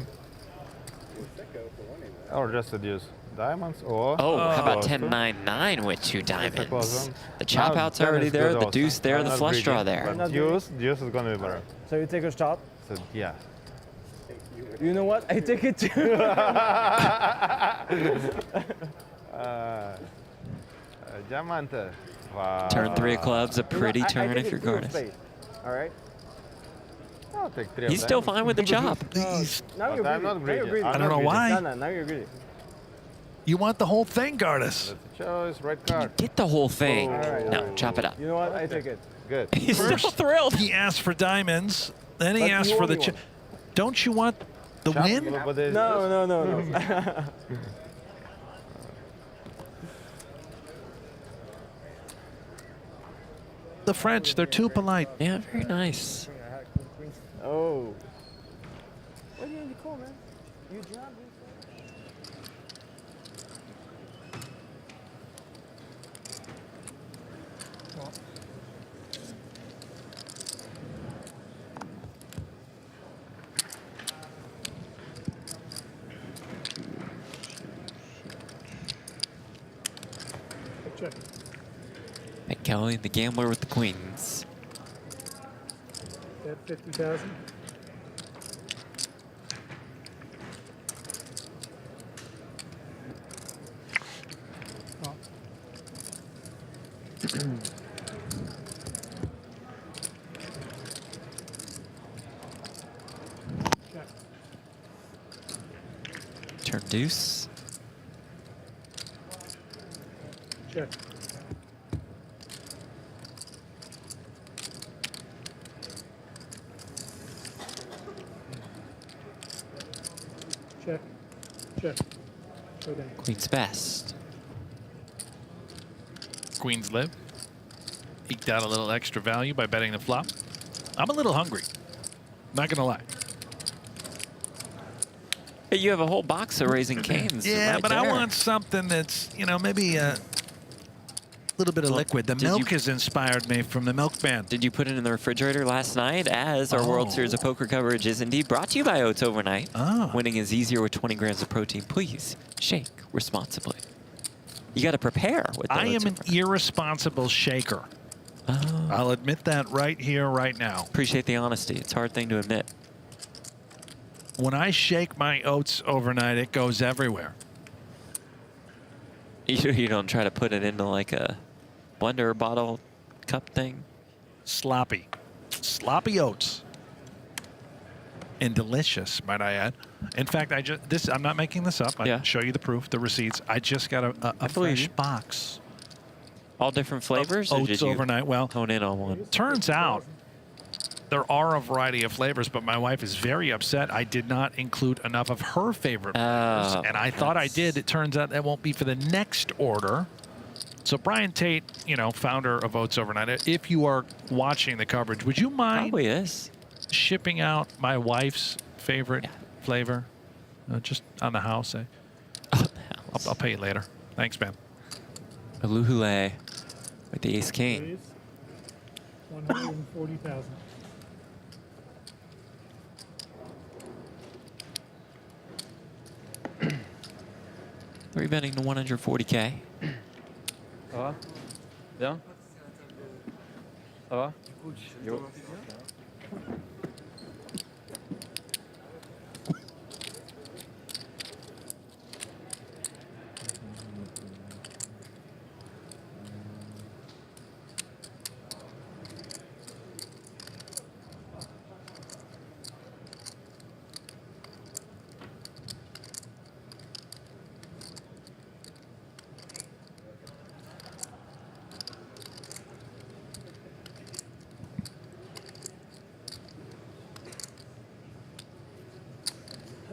Or just a deuce. Diamonds or... Oh, how about close to. 10-9-9 with 2 Close diamonds? one. The chop Now, out's 10 already is there, good the also. deuce there, I'm the not flush greedy, draw there. But deuce is gonna be better. So you take a shot? So, yeah. You know what? I take it too. Diamante. Wow. Turn 3 of clubs, a pretty I turn take if it you're two of Gordis. spades. All right. I'll take 3 of He's still diamonds. fine with the chop. Now you're But I'm greedy. not Now you're greedy. greedy. I'm I don't not know greedy. why. No, now you're greedy. You want the whole thing, Gordis. That's a choice, red card. Get the whole thing. All right, No, chop it up. You know what? I take it. Good. He's still First, thrilled. He asked for diamonds, then he But asked you for owe the me chop. one. Don't you want the Chop, win? but there's No. The French, they're too polite. Yeah, very nice. Oh. What do you call, man? You job. Check. McKelly, the gambler with the queens. Bet 50,000. Oh. Check. Turn deuce. Check. Check. Check. Go down. Queen's best. Queens live. Eked out a little extra value by betting the flop. I'm a little hungry. Not gonna lie. Hey, you have a whole box of Raising Canes. Yeah, right but there. I want something that's, you know, maybe a little bit of liquid. The milk has inspired me from the milkman. Did you put it in the refrigerator last night? As our World Series of Poker coverage is indeed brought to you by Oats Overnight. Winning is easier with 20 grams of protein. Please shake responsibly. You got to prepare with the I Oats am an Overnight. irresponsible shaker. Oh. I'll admit that right here, right now. Appreciate the honesty. It's a hard thing to admit. When I shake my oats overnight, it goes everywhere. You don't try to put it into like a blender bottle cup thing? Sloppy. Sloppy oats. And delicious, might I add. In fact, I'm not making this up. I can show you the proof, the receipts. I just got a fresh box. All different flavors? Or Oats did you overnight. Well, hone in on one? Turns out there are a variety of flavors, but my wife is very upset I did not include enough of her favorite flavors. Oh, And I thought I did. It turns out that won't be for the next order. So Brian Tate, you know, founder of Oats Overnight, if you are watching the coverage, would you mind shipping out my wife's favorite flavor just on the house? I'll pay you later. Thanks, man. Aluhule with the ace king. 140,000. Three betting to 140K. Ça va? Bien? Ça va? Yo.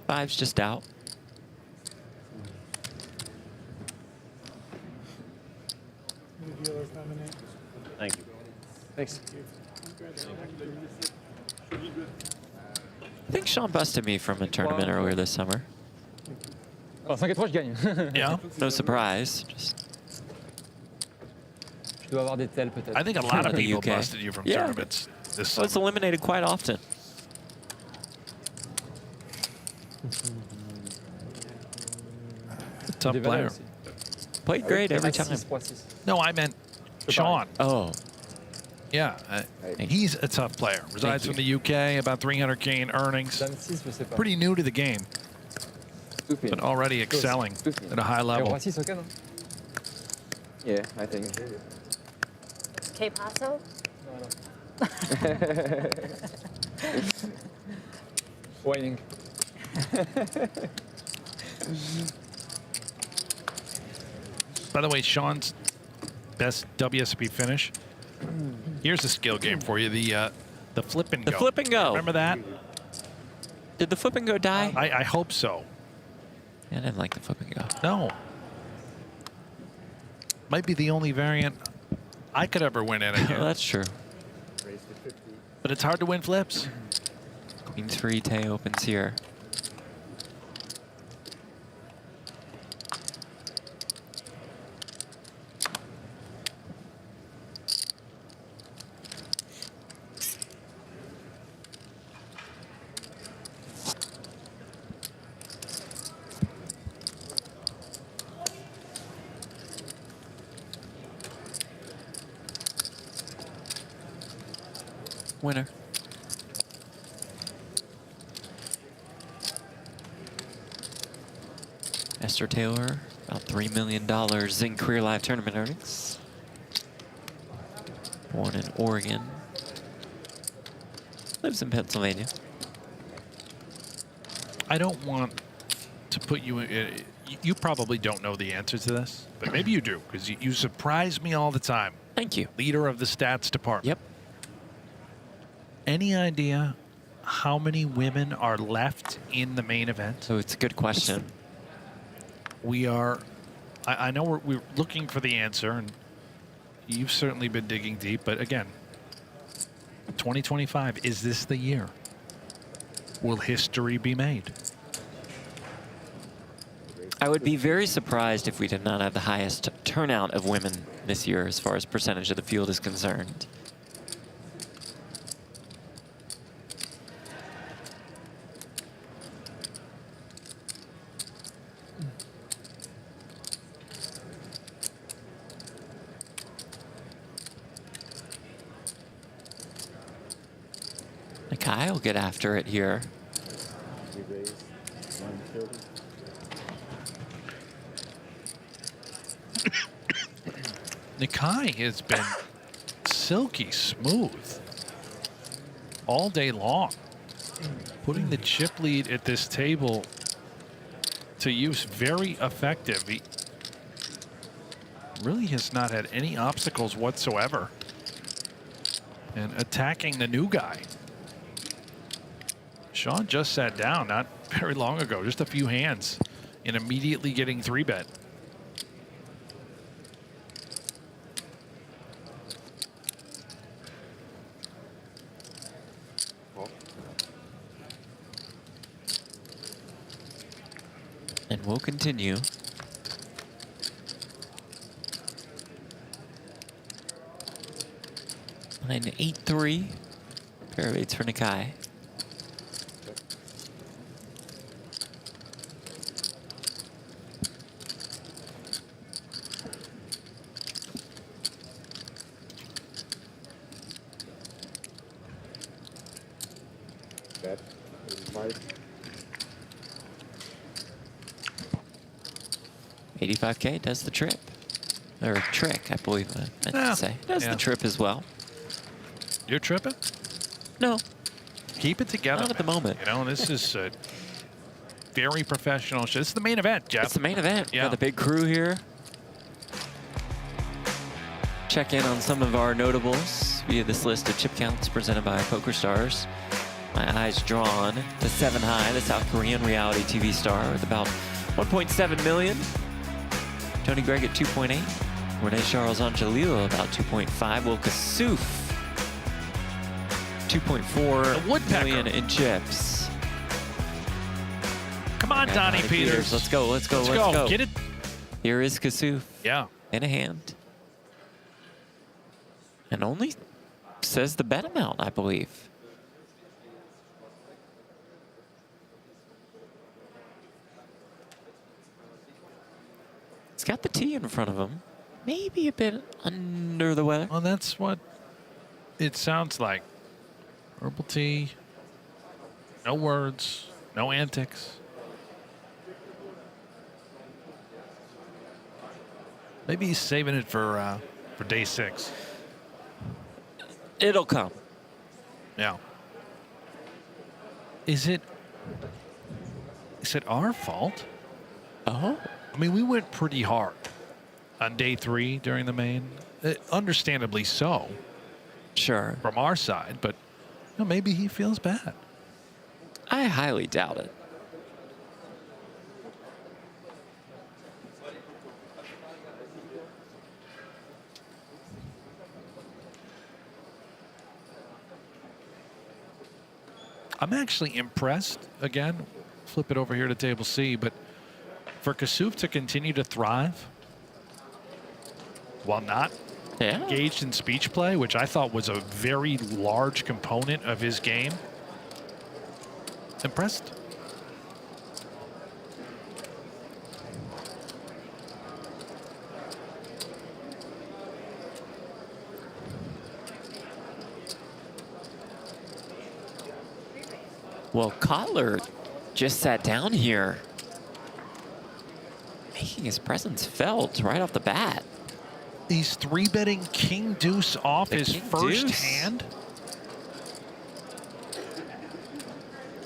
Five's just out. New dealers nominate. Thank you. Thanks. I think Sean busted me from a tournament earlier this summer. Oh, 5-3, je gagne. Yeah. No surprise. Just Je dois avoir des tels peut-être. I think a lot of The people UK. busted you from Yeah. tournaments this well, it's summer. eliminated quite often. tough player. Played great every time. No, I meant Sean. Oh. Yeah, he's a tough player. Resides from the UK, about 300K in earnings. Pretty new to the game, but already excelling at a high level. Yeah, I think. Que paso? Waiting. By the way, Sean's best WSOP finish. Here's a skill game for you. The flip and go. The flip and go. Remember that? Did the flip and go die? I hope so. I didn't like the flip and go. No. Might be the only variant I could ever win in here. That's true. But it's hard to win flips. Queen 3 Tay opens here. Winner. Esther Taylor, about $3 million in career live tournament earnings. Born in Oregon. Lives in Pennsylvania. I don't want to put you in. You probably don't know the answer to this, but maybe you do, because you surprise me all the time. Thank you. Leader of the stats department. Yep. Any idea how many women are left in the main event? So it's a good question. We are, I know we're looking for the answer, and you've certainly been digging deep, but again, 2025, is this the year? Will history be made? I would be very surprised if we did not have the highest turnout of women this year as far as percentage of the field is concerned. Nakai will get after it here. Nakai has been silky smooth all day long. Putting the chip lead at this table to use, very effective. He really has not had any obstacles whatsoever. And attacking the new guy. Sean just sat down not very long ago, just a few hands, and immediately getting 3-bet. And we'll continue. Line 8-3. Pair of 8s for Nakai. Bet. 5. 85K does the trip. Or trick, I believe I meant to say. Does the trip as well. You're tripping? No. Keep it together. Not at the moment. You know, this is a very professional. This is the main event, Jeff. It's the main event. Yeah. Got the big crew here. Check in on some of our notables via this list of chip counts presented by PokerStars. My eyes drawn to 7 High, the South Korean reality TV star with about 1.7 million. Tony Gregg at 2.8. Renee Charles Angelillo about 2.5. Will Kassouf 2.4 million in chips. Come on, Donnie Peters. Let's go, let's go, Let's let's go. go. Get it. Here is Kassouf. Yeah. In a hand. And only says the bet amount, I believe. He's got the tee in front of him. Maybe a bit under the weather. Well, that's what it sounds like. Herbal tea. No words. No antics. Maybe he's saving it for day 6. It'll come. Yeah. Is it our fault? Oh. I mean, we went pretty hard on day 3 during the main. Understandably so. Sure. From our side, but maybe he feels bad. I highly doubt it. I'm actually impressed. Again, flip it over here to table C, but for Kasuf to continue to thrive while not engaged in speech play, which I thought was a very large component of his game. Impressed. Well, Kotler just sat down here, making his presence felt right off the bat. He's 3-betting King Deuce off The his King first Deuce. hand.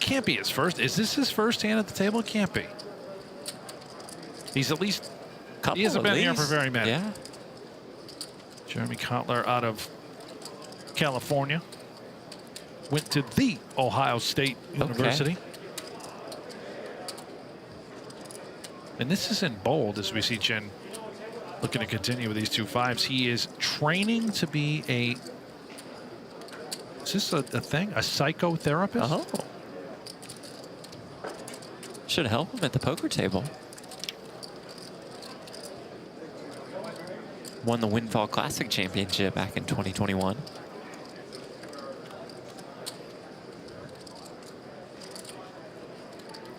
Can't be his first. Is this his first hand at the table? Can't be. He's at least. He hasn't been here for very many. Yeah. Jeremy Kotler out of California. Went to the Ohio State University. And this is in bold as we see Chen looking to continue with these 2 5s. He is training to be a. Is this a thing? A psychotherapist? Oh. Should help him at the poker table. Won the Windfall Classic Championship back in 2021.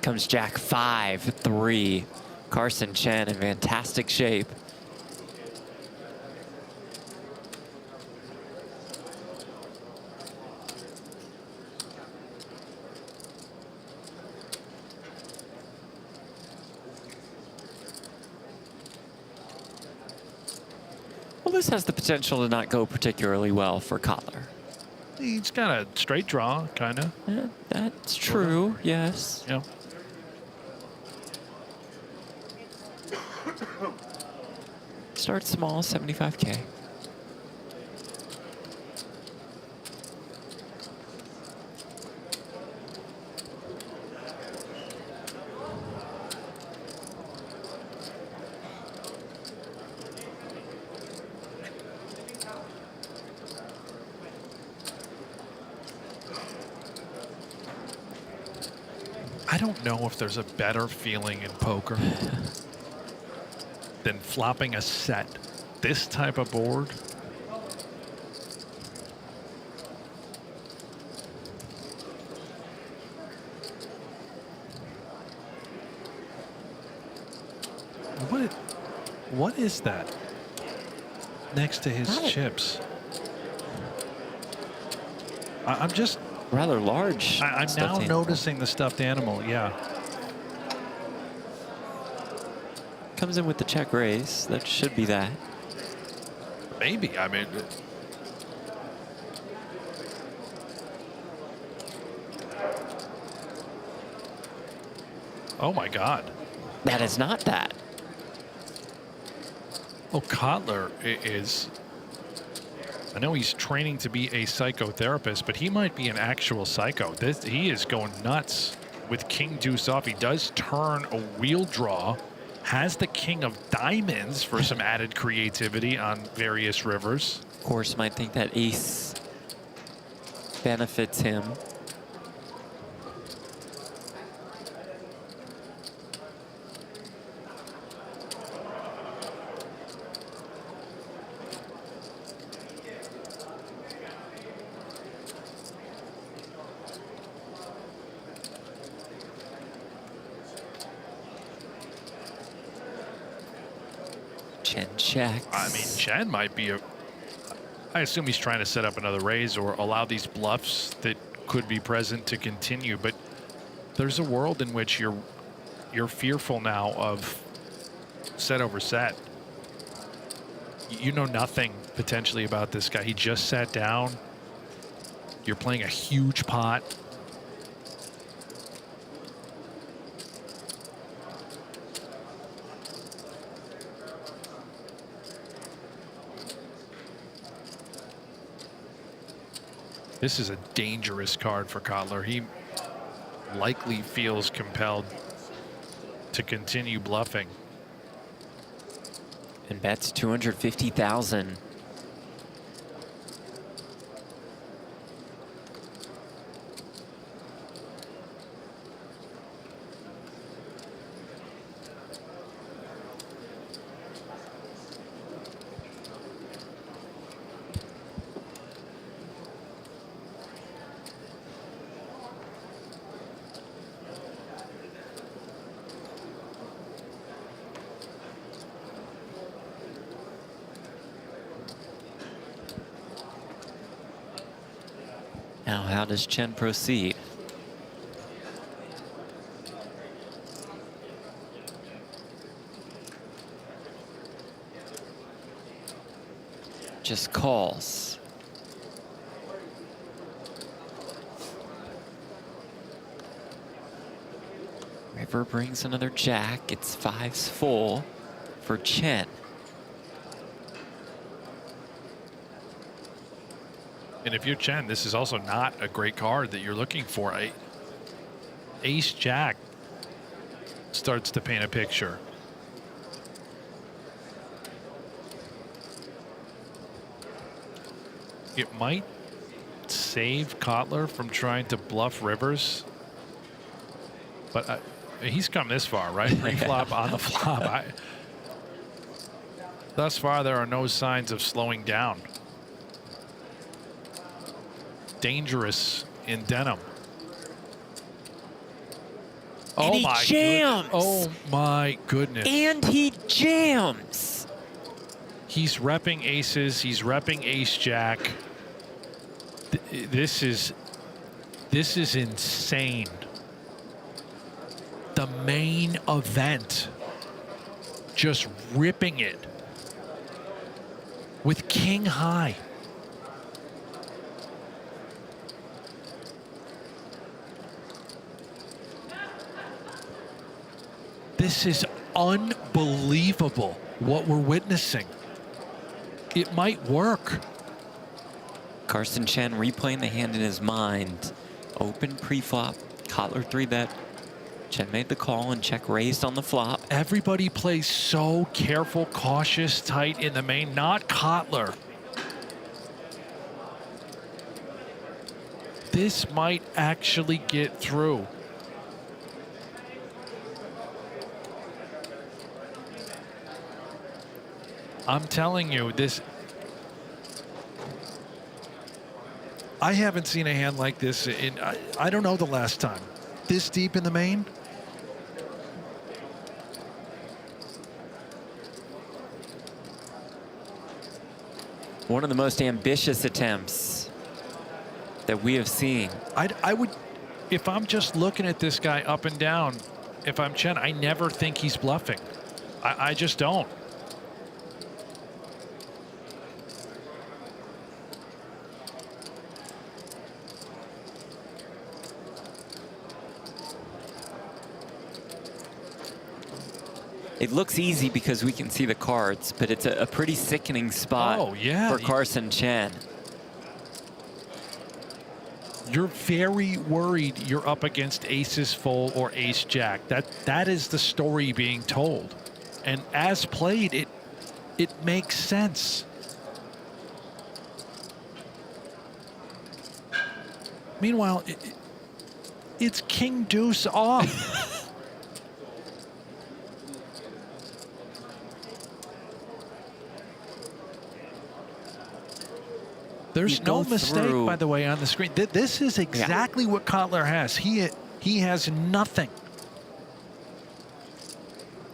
Comes Jack 5-3. Carson Chen in fantastic shape. Well, this has the potential to not go particularly well for Kotler. He's got a straight draw, kind of. Yeah, that's true, yes. Yeah. Start small, 75K. I don't know if there's a better feeling in poker than flopping a set. This type of board. What is that next to his chips? I'm just rather large. I'm now noticing the stuffed animal. Yeah. Comes in with the check raise. That should be that. Maybe. I mean. Oh my God. That is not that. Oh, Kotler is. I know he's training to be a psychotherapist, but he might be an actual psycho. He is going nuts with King Deuce off. He does turn a wheel draw, has the King of Diamonds for some added creativity on various rivers. Of course, might think that ace benefits him. Chen checks. I mean, Chen might be I assume he's trying to set up another raise or allow these bluffs that could be present to continue. But there's a world in which you're fearful now of set over set. You know nothing potentially about this guy. He just sat down. You're playing a huge pot. This is a dangerous card for Kotler. He likely feels compelled to continue bluffing. And bets 250,000. Now, how does Chen proceed? Just calls. River brings another jack. It's fives full for Chen. And if you're Chen, this is also not a great card that you're looking for. Ace Jack starts to paint a picture. It might save Kotler from trying to bluff rivers, but he's come this far, right? Pre-flop on the flop. Thus far, there are no signs of slowing down. Dangerous in denim. And he jams. Oh my goodness. And he jams. He's repping aces. He's repping ace jack. This is insane. The main event. Just ripping it with king high. This is unbelievable what we're witnessing. It might work. Carson Chen replaying the hand in his mind. Open pre-flop, Kotler 3-bet. Chen made the call and check raised on the flop. Everybody plays so careful, cautious, tight in the main, not Kotler. This might actually get through. I'm telling you, I haven't seen a hand like this in, I don't know the last time. This deep in the main? One of the most ambitious attempts that we have seen. I would, if I'm just looking at this guy up and down, if I'm Chen, I never think he's bluffing. I just don't. It looks easy because we can see the cards, but it's a pretty sickening spot for Carson Chen. You're very worried you're up against aces full or ace jack. That is the story being told. And as played, it makes sense. Meanwhile, it's king deuce off. There's no mistake, by the way, on the screen. This is exactly what Kotler has. He has nothing.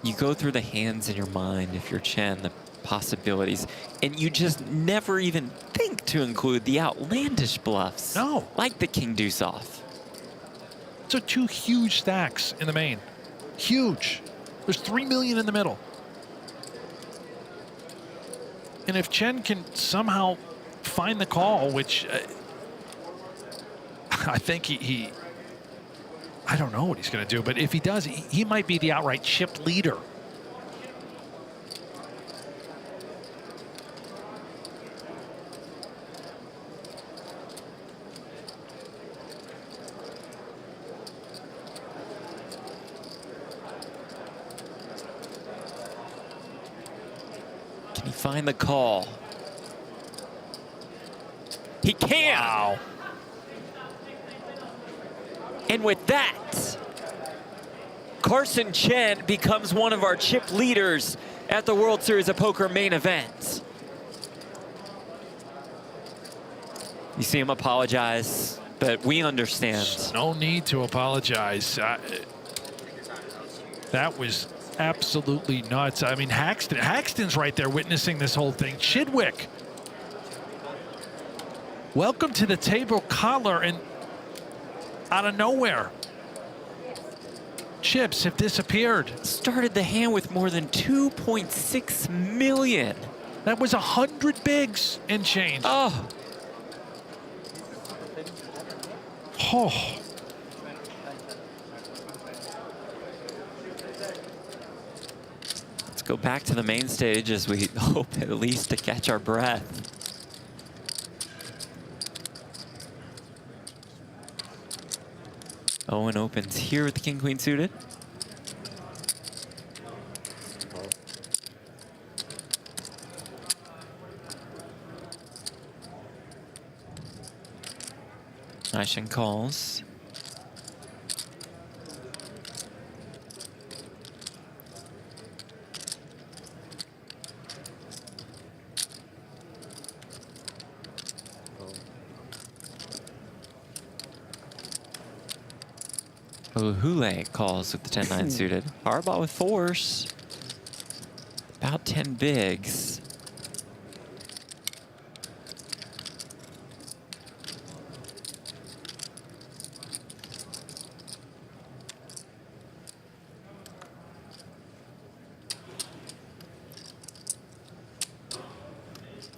You go through the hands in your mind if you're Chen. possibilities. And you just never even think to include the outlandish bluffs. No. Like the king deuce off. So 2 huge stacks in the main. Huge. There's 3 million in the middle. And if Chen can somehow find the call, which I think he I don't know what he's going to do, but if he does, he might be the outright chip leader. Can he find the call? He can! Wow. And with that, Carson Chen becomes one of our chip leaders at the World Series of Poker main event. You see him apologize, but we understand. No need to apologize. That was absolutely nuts. I mean, Haxton's right there witnessing this whole thing. Chidwick, welcome to the table collar, and out of nowhere, chips have disappeared. Started the hand with more than 2.6 million. That was 100 bigs and change. Oh. Oh. Let's go back to the main stage as we hope at least to catch our breath. Owen opens here with the king queen suited. Isaac calls. Hule calls with the 10-9 suited. Hardball with 4s. About 10 bigs.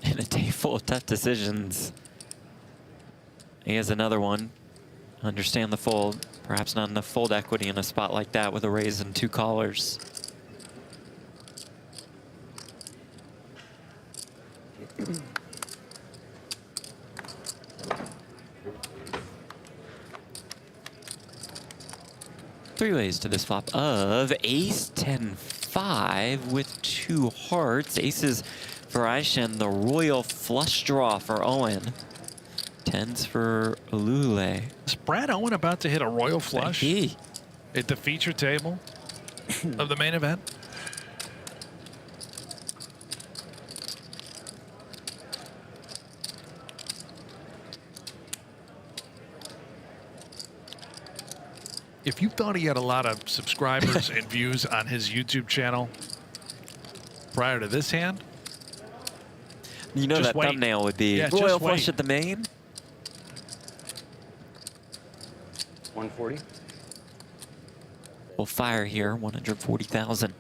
In a day full of tough decisions. He has another one. Understand the fold. Perhaps not enough fold equity in a spot like that with a raise and 2 callers. Three ways to this flop of ace 10-5 with 2 hearts. Aces for Aishen, the royal flush draw for Owen. 10s for Ulule. Is Brad Owen about to hit a royal flush at the feature table of the main event? If you thought he had a lot of subscribers and views on his YouTube channel prior to this hand, you know just that wait. thumbnail would be Yeah, royal just flush wait. at the main. 140. We'll fire here, 140,000.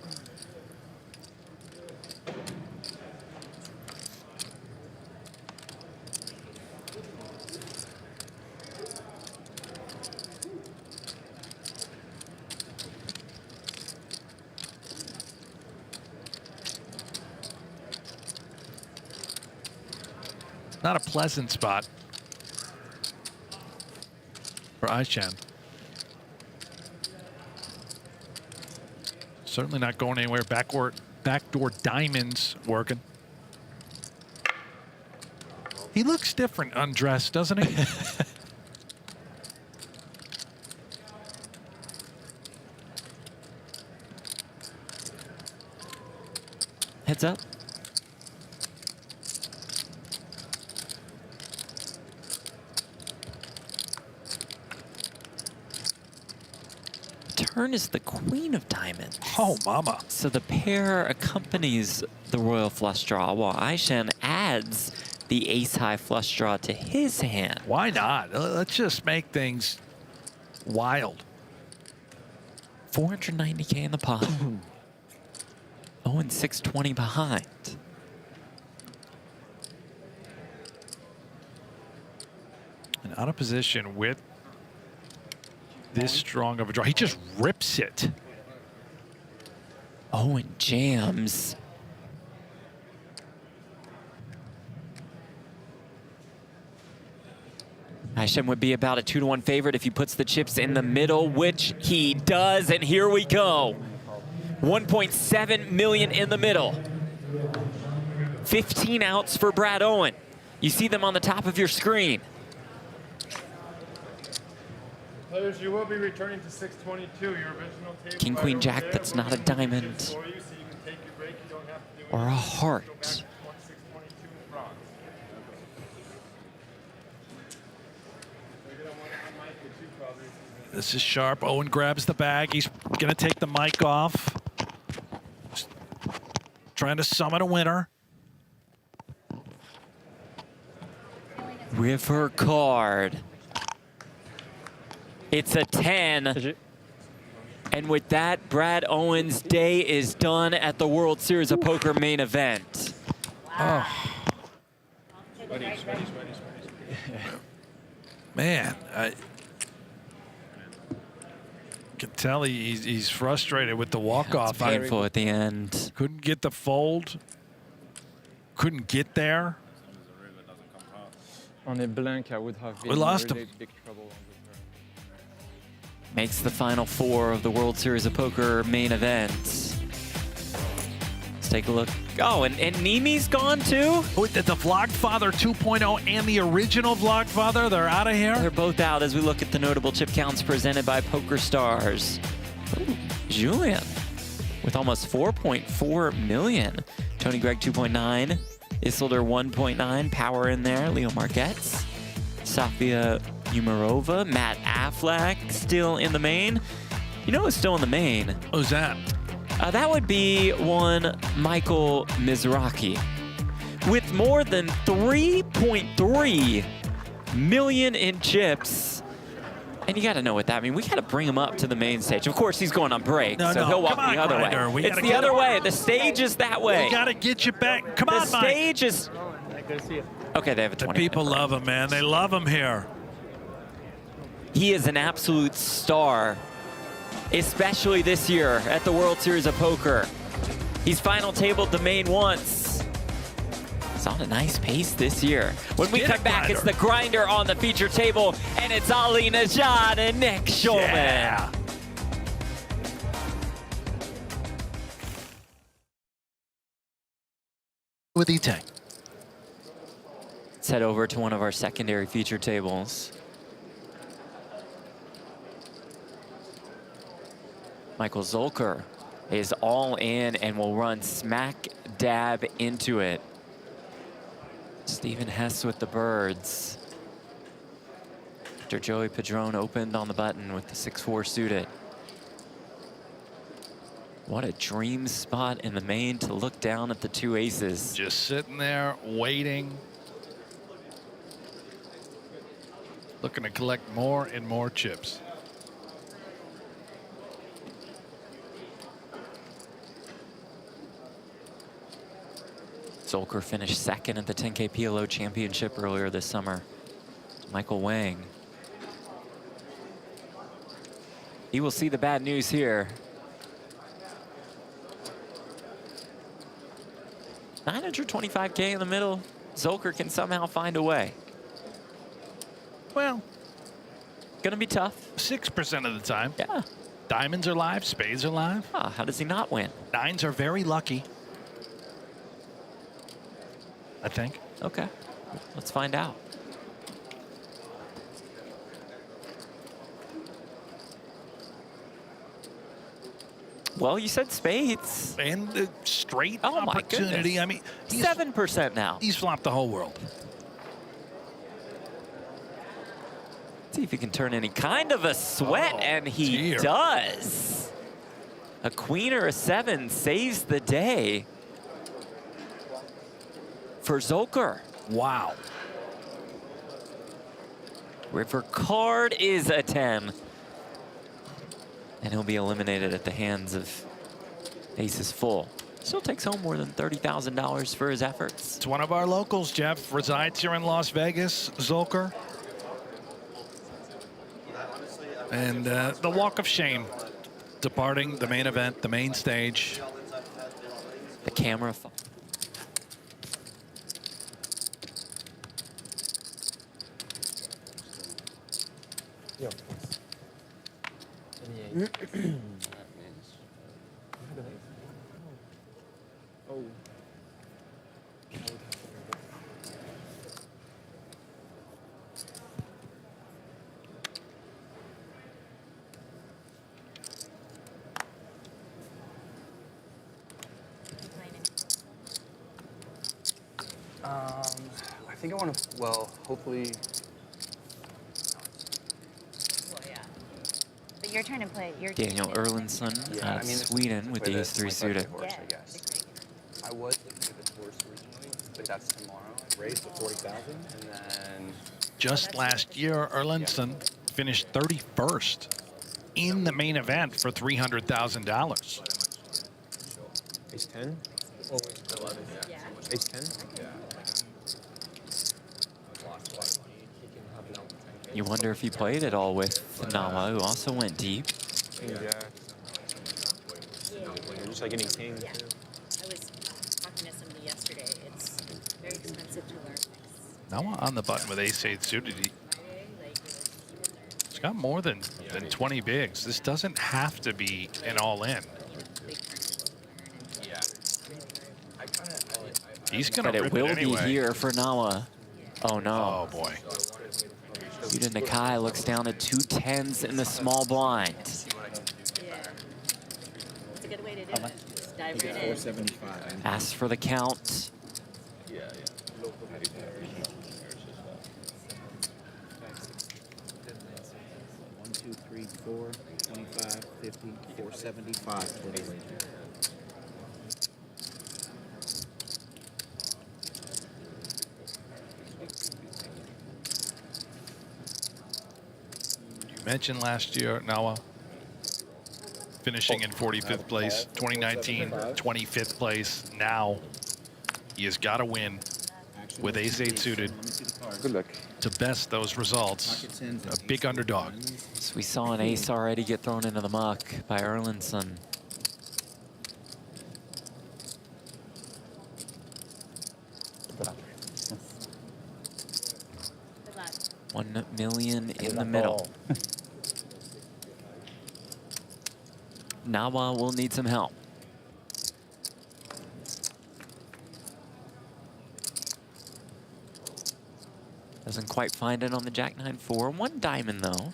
not a pleasant spot for Aishan. Certainly not going anywhere. Backdoor diamonds working. He looks different undressed, doesn't he? Heads up. turn is the queen of diamonds. Oh, mama. So the pair accompanies the royal flush draw, while Aishan adds the ace-high flush draw to his hand. Why not? Let's just make things wild. 490K in the pot. Owen 620 behind. And out of position with this strong of a draw. He just rips it. Owen jams. Aishan would be about a 2-to-1 favorite if he puts the chips in the middle, which he does, and here we go. 1.7 million in the middle. 15 outs for Brad Owen. You see them on the top of your screen. Players, you will be returning to 622, your original table. King, queen, jack, that's not a diamond. Or a heart. This is sharp. Owen grabs the bag. He's going to take the mic off. Just trying to summon a winner. River card. It's a 10. And with that, Brad Owen's day is done at the World Series of Poker main event. Oh. Man, I can tell he's frustrated with the walk-off. Yeah, it's painful at the end. Couldn't get the fold. Couldn't get there. On a blank, I would have been We lost really him. big trouble on the turn. Makes the final four of the World Series of Poker main event. Let's take a look. Oh, and Nimi's gone too? Oh, the Vlogfather 2.0 and the original Vlogfather, they're out of here? They're both out as we look at the notable chip counts presented by PokerStars. Ooh, Julian with almost 4.4 million. Tony Gregg 2.9. Isildur 1.9. Power in there. Leo Marquez. Sofia Umarova. Matt Affleck still in the main. You know who's still in the main? Who's that? That would be one Michael Mizrachi. With more than 3.3 million in chips. And you got to know what that means. We got to bring him up to the main stage. Of course, he's going on break, so he'll walk the other way. It's the other way. The stage is that way. We got to get you back. Come on, Mike. The stage is... Okay, they have a 20. The people love him, man. They love him here. He is an absolute star, especially this year at the World Series of Poker. He's final tabled the main once. He's on a nice pace this year. When we come back, it's the grinder on the feature table, and it's Ali Najad and Nick Schulman. Yeah. With E-Tech. Let's head over to one of our secondary feature tables. Michael Zulker is all in and will run smack dab into it. Stephen Hess with the birds. After Joey Padron opened on the button with the 6-4 suited. What a dream spot in the main to look down at the two aces. Just sitting there waiting. Looking to collect more and more chips. Zulker finished second at the 10K PLO Championship earlier this summer. Michael Wang. He will see the bad news here. 925K in the middle. Zulker can somehow find a way. Well, gonna be tough. 6% of the time. Yeah. Diamonds are live, spades are live. Ah, how does he not win? Nines are very lucky, I think. Okay, let's find out. Well, you said spades. And the straight Oh my opportunity. goodness. I mean, 7% now. He's flopped the whole world. See if he can turn any kind of a sweat, and he dear. does. A queen or a 7 saves the day for Zulker. Wow. River card is a 10. And he'll be eliminated at the hands of aces full. Still takes home more than $30,000 for his efforts. It's one of our locals, Jeff. Resides here in Las Vegas, Zulker. And the walk of shame. Departing the main event, the main stage. The camera. Yo. Oh. I think I want to, well, hopefully. Well, yeah. But your turn to play. Your Daniel Erlandsson out of Sweden with the ace-3 suited. Horse, I guess. I was looking at the horse originally, but that's tomorrow. Raised to 40,000, and then. Just last year, Erlandsson finished 31st in the main event for $300,000. Ace 10? Oh, wait. 11. Yeah. Ace 10? Yeah. You wonder if he played at all with Nawa, who also went deep. King Jack. Just like any king. Yeah. I was talking to somebody yesterday. It's very expensive to learn. Nawa on the button with ace-8 suited. He's got more than 20 bigs. This doesn't have to be an all-in. He's going to But rip it will it anyway. be here for Nawa. Oh, no. Oh, boy. Yuta Nakai looks down at 2 10s in the small blind. It's a good way to do it. Just dive right in. 475. Asks for the count. Yeah, yeah. 1, 2, 3, 4, 25, 50, 475 for the wager. Mentioned last year, Nawa finishing in 45th place, 2019, 25th place. Now he has got to win with ace-8 suited. Good luck. To best those results, a big underdog. So we saw an ace already get thrown into the muck by Erlandsson. $1 million in the middle. Nawa will need some help. Doesn't quite find it on the Jack-9-4. 1 diamond, though.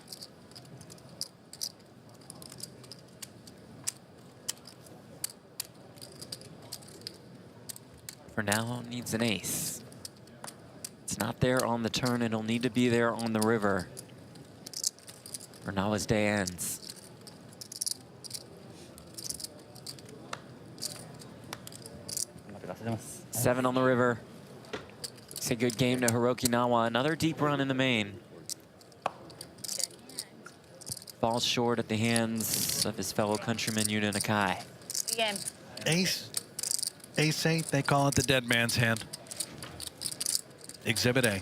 For now, needs an ace. It's not there on the turn. It'll need to be there on the river. Or Nawa's day ends. Seven on the river. It's a good game to Hiroki Nawa. Another deep run in the main. Falls short at the hands of his fellow countryman Yuta Nakai. Again. Ace. Ace-8, they call it the dead man's hand. Exhibit A.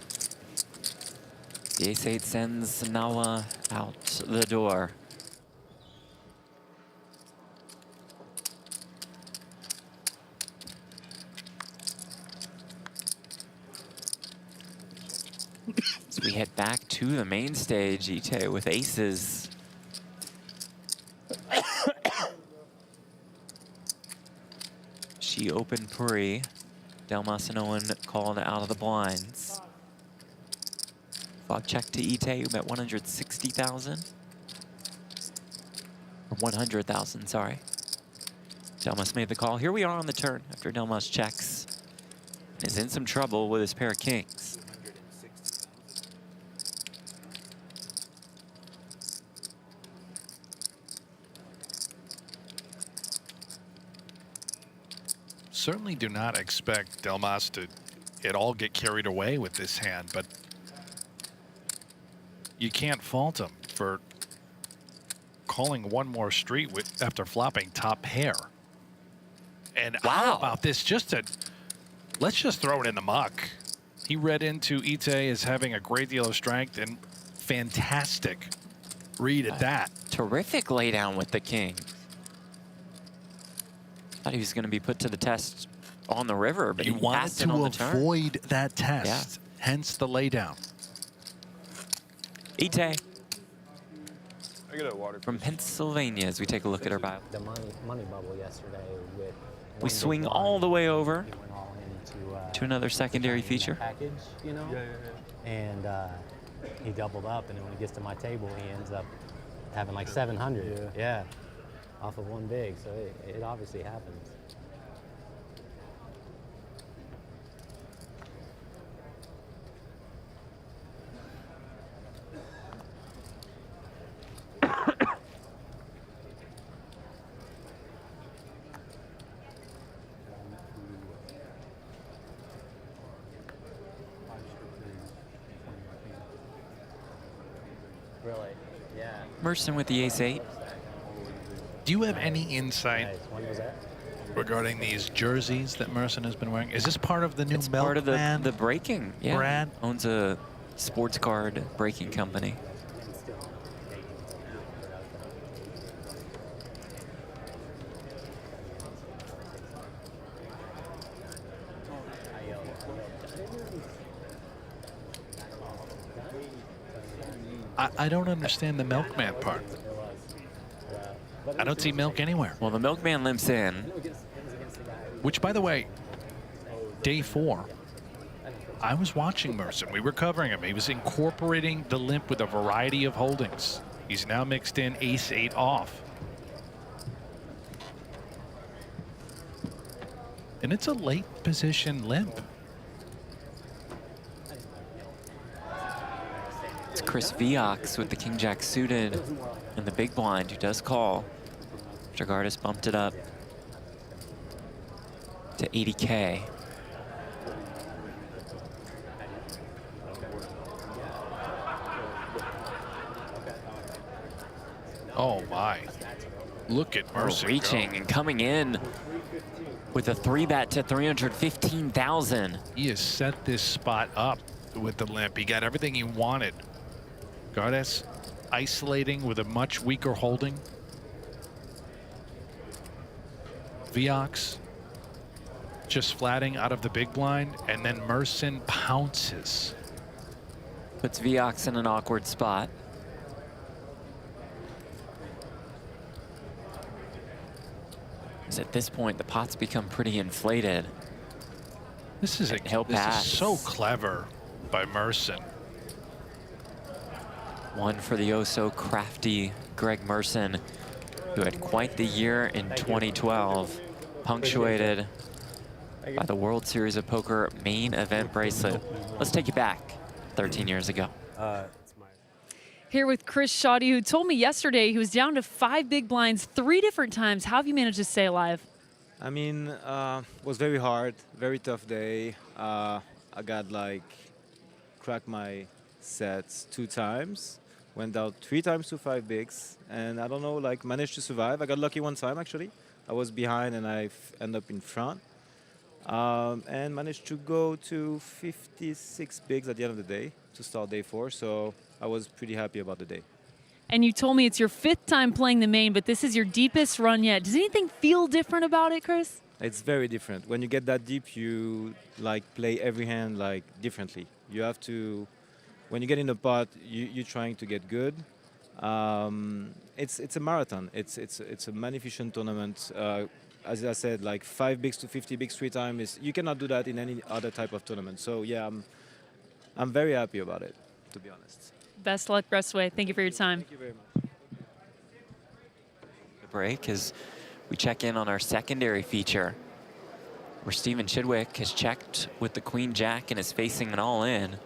The ace-8 sends Nawa out the door. So we head back to the main stage, Ite with aces. She opened Puri. Delmas and Owen called out of the blinds. Flop check to Ite, who bet 160,000. Or 100,000, sorry. Delmas made the call. Here we are on the turn after Delmas checks. And is in some trouble with his pair of kings. Certainly do not expect Delmas to at all get carried away with this hand, but you can't fault him for calling one more street after flopping top pair. And how about this? Let's just throw it in the muck. He read into Ite as having a great deal of strength, and fantastic read at that. Terrific laydown with the king. Thought he was going to be put to the test on the river, but he wanted passed it on to the turn. avoid that test, hence the laydown. Ite I get a water from Pennsylvania as we take a look at our bio. The money bubble yesterday with We swing all the way over all into, to another secondary feature. package, you know? And he doubled up, and then when he gets to my table, he ends up having like 700. Yeah. Off of one big, so it obviously happens. Really? Yeah. Merson with the ace-8. Do you have any insight regarding these jerseys that Merson has been wearing? Is this part of the new Milkman? Part of the breaking. Yeah. Brad owns a sports card breaking company. I don't understand the Milkman part. I don't see milk anywhere. Well, the Milkman limps in. Which, by the way, day 4, I was watching Merson. We were covering him. He was incorporating the limp with a variety of holdings. He's now mixed in ace-8 off. And it's a late position limp. It's Chris Viox with the king-jack suited and the big blind who does call. Jagardis bumped it up to 80K. Oh my. Look at Merson reaching and coming in with a 3-bet to 315,000. He has set this spot up with the limp. He got everything he wanted. Gardes isolating with a much weaker holding. Viox just flatting out of the big blind, and then Merson pounces. Puts Viox in an awkward spot. As at this point, the pot's become pretty inflated. This is so clever by Merson. One for the oh-so-crafty Greg Merson, who had quite the year in 2012, punctuated by the World Series of Poker main event bracelet. Let's take you back 13 years ago. Here with Chris Shoddy, who told me yesterday he was down to 5 big blinds 3 different times. How have you managed to stay alive? I mean, it was very hard, very tough day. I got cracked my sets 2 times, went out 3 times to 5 bigs, and I don't know, managed to survive. I got lucky one time actually. I was behind and I ended up in front, and managed to go to 56 bigs at the end of the day to start day 4. So I was pretty happy about the day. And you told me it's your 5th time playing the main, but this is your deepest run yet. Does anything feel different about it, Chris? It's very different. When you get that deep, you play every hand differently. You have to, when you get in the pot, you're trying to get good. It's a marathon. It's a magnificent tournament. As I said, 5 bigs to 50 bigs 3 times. You cannot do that in any other type of tournament. So yeah, I'm very happy about it, to be honest. Best luck, Restway. Thank you for your time. Thank you very much. The break as we check in on our secondary feature, where Stephen Chidwick has checked with the Queen Jack and is facing an all-in.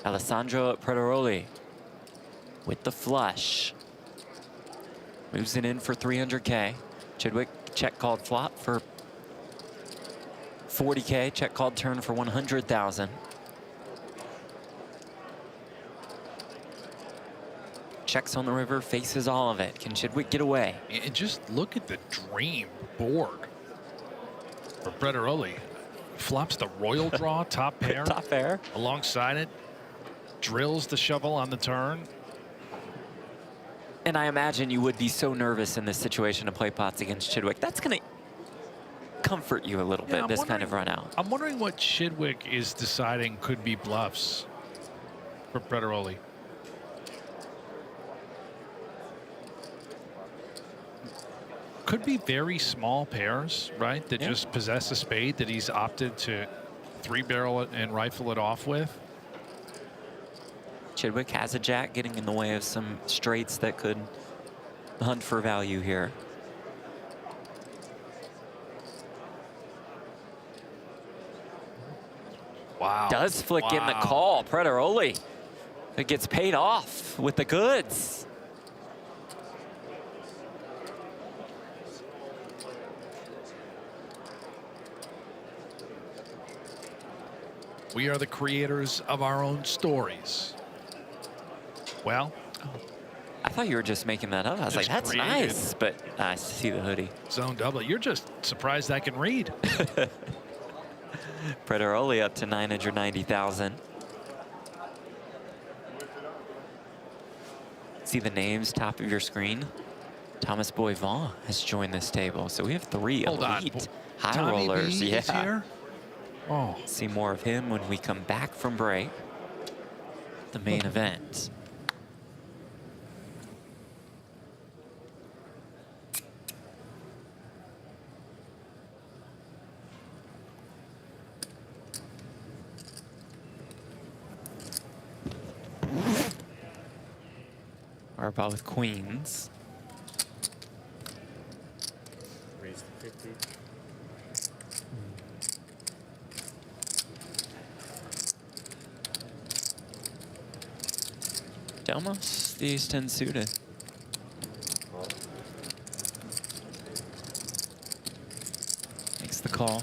Alessandro Prederoli with the flush. Moves it in for 300K. Chidwick check called flop for 40K, check called turn for 100,000. Checks on the river, faces all of it. Can Chidwick get away? And just look at the dream board for Brad Owen. Flops the royal draw, top pair. Top pair. Alongside it, drills the shovel on the turn. And I imagine you would be so nervous in this situation to play pots against Chidwick. That's going to comfort you a little bit, this kind of run out. I'm wondering what Chidwick is deciding could be bluffs for Brad Owen. Could be very small pairs, right? That just possess a spade that he's opted to 3-barrel it and rifle it off with. Chidwick has a jack getting in the way of some straights that could hunt for value here. Wow. Does flick in the call. Brad Owen. It gets paid off with the goods. We are the creators of our own stories. Well, I thought you were just making that up. I was like, that's nice, but I see the hoodie. Zone double. You're just surprised I can read. Brad Owen up to 990,000. See the names top of your screen? Thomas Boivin has joined this table. So we have 3 elite high Tommy rollers. B is here? Oh. See more of him when we come back from break. The main event. Arba with queens. Raise to 50. Delmos, the ace-10 suited. Makes the call.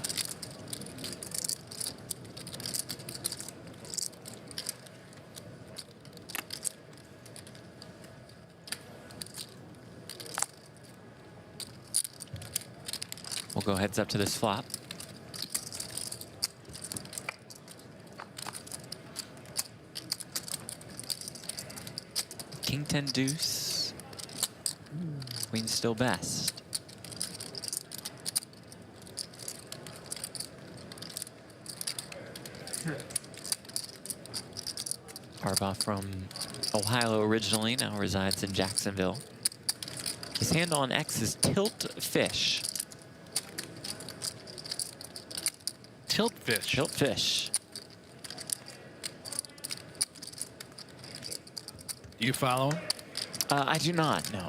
We'll go heads up to this flop. King 10 deuce. Queen still best. Arba from Ohio originally, now resides in Jacksonville. His hand on X is tilt fish. Tilt fish. Tilt fish. Do you follow him? I do not, no.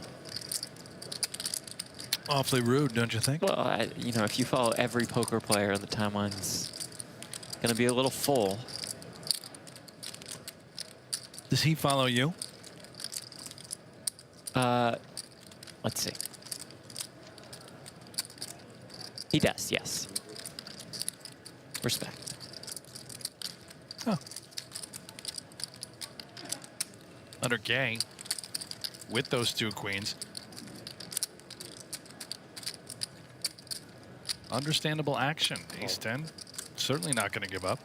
Awfully rude, don't you think? Well, you know, if you follow every poker player, the timeline's going to be a little full. Does he follow you? Let's see. He does, yes. Respect. Oh. Under Gay, with those 2 queens. Understandable action, ace 10. Certainly not going to give up.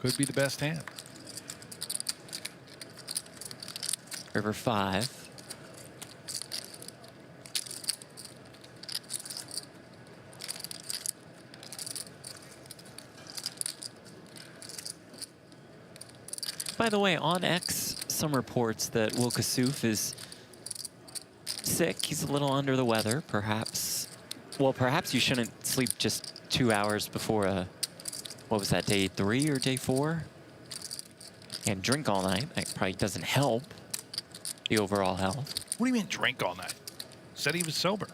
Could be the best hand. River 5. By the way, on X, some reports that Will Kassouf is sick. He's a little under the weather, perhaps. Well, perhaps you shouldn't sleep just 2 hours before what was that, day 3 or day 4? And drink all night. That probably doesn't help the overall health. What do you mean drink all night? Said he was sober.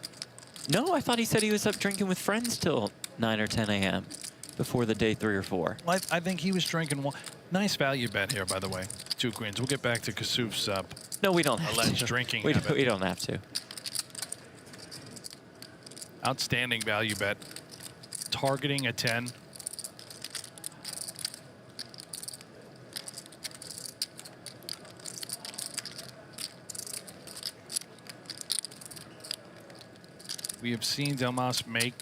No, I thought he said he was up drinking with friends till 9 or 10 a.m. before the day 3 or 4. Well, I think he was drinking one. Nice value bet here, by the way. 2 queens. We'll get back to Kassouf's no, we don't have alleged to. drinking we habit. We don't have to. Outstanding value bet targeting a 10. We have seen Delmas make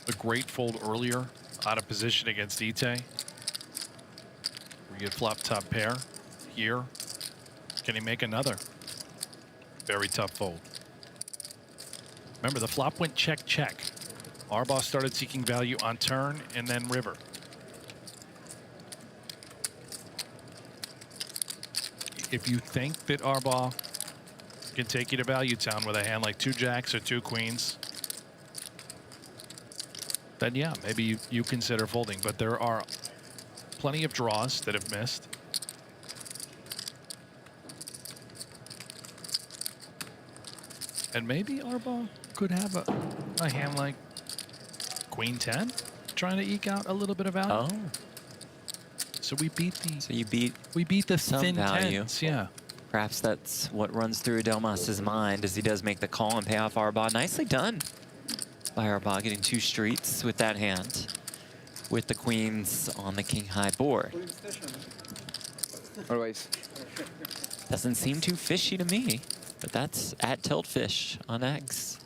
a great fold earlier out of position against Ite. We get flop top pair here. Can he make another? Very tough fold. Remember, the flop went check, check. Arbaugh started seeking value on turn and then river. If you think that Arbaugh can take you to value town with a hand like 2 jacks or 2 queens, then yeah, maybe you consider folding. But there are plenty of draws that have missed. And maybe Arbaugh could have a hand like Queen 10, trying to eke out a little bit of value. Oh. So we beat the. So you beat. We beat the some thin value. tens, yeah. Perhaps that's what runs through Delmas's mind as he does make the call and pay off Arbaugh. Nicely done by Arbaugh, getting 2 streets with that hand, with the queens on the king high board. Always. Doesn't seem too fishy to me, but that's at tilt fish on X.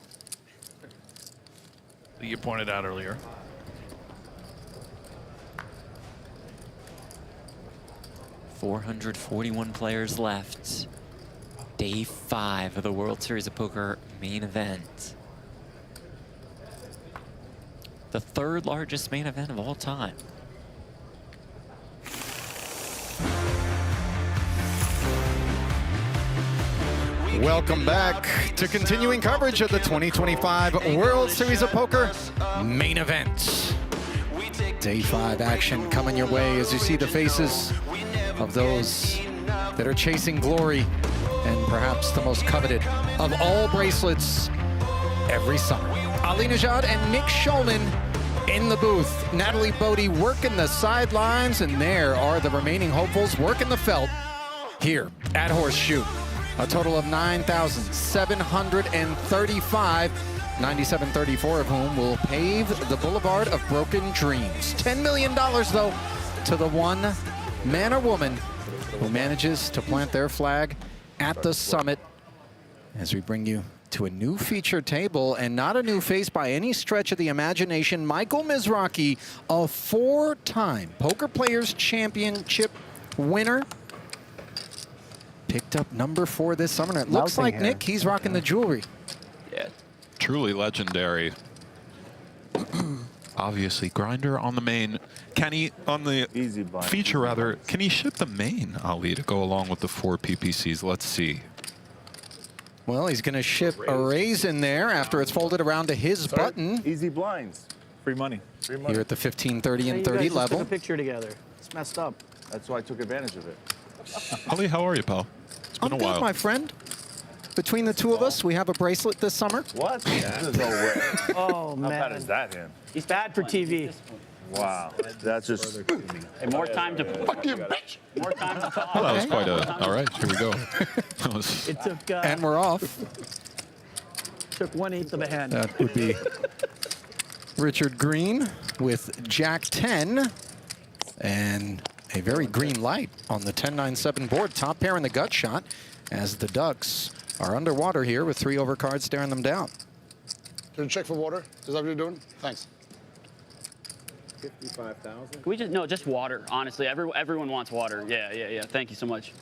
That you pointed out earlier. .441 players left. Day 5 of the World Series of Poker main event. The 3rd largest main event of all time. Welcome back to continuing coverage of the 2025 World Series of Poker main event. Day 5 action coming your way as you see the faces of those that are chasing glory and perhaps the most coveted of all bracelets every summer. Ali Najad and Nick Schulman in the booth. Natalie Bodie working the sidelines, and there are the remaining hopefuls working the felt here at Horseshoe. A total of 9,735, 9,734 of whom will pave the Boulevard of Broken Dreams. $10 million, though, to the one man or woman who manages to plant their flag at the summit as we bring you to a new feature table, and not a new face by any stretch of the imagination. Michael Mizrachi, a 4-time Poker Players Championship winner. Picked up number 4 this summer. And it looks like, Nick, he's rocking the jewelry. Yeah. Truly legendary. Obviously, grinder on the main. Can he, on the feature rather, can he ship the main, Ali, to go along with the 4 PPCs? Let's see. Well, he's going to ship a raise in there after it's folded around to his button. Easy blinds. Free money. Free money. Here at the 15, 30, and 30 level. Took a picture together. It's messed up. That's why I took advantage of it. Ali, how are you, pal? It's been I'm a while. good, my friend. Between the two of us, we have a bracelet this summer. What? There's no way. Oh, man. How bad is that, him? He's bad for TV. Wow. That's just... Hey, more time to... Fuck you, bitch! More time to talk. Well, that was quite a... All right, here we go. That was, It took... and we're off. Took 1/8 of a hand. That would be Richard Green with Jack 10. And a very green light on the 10-9-7 board. Top pair in the gut shot as the Ducks are underwater here with 3 overcards staring them down. Can you check for water? Is that what you're doing? Thanks. 55,000. Can we just water, honestly. Everyone wants water. Yeah. Thank you so much.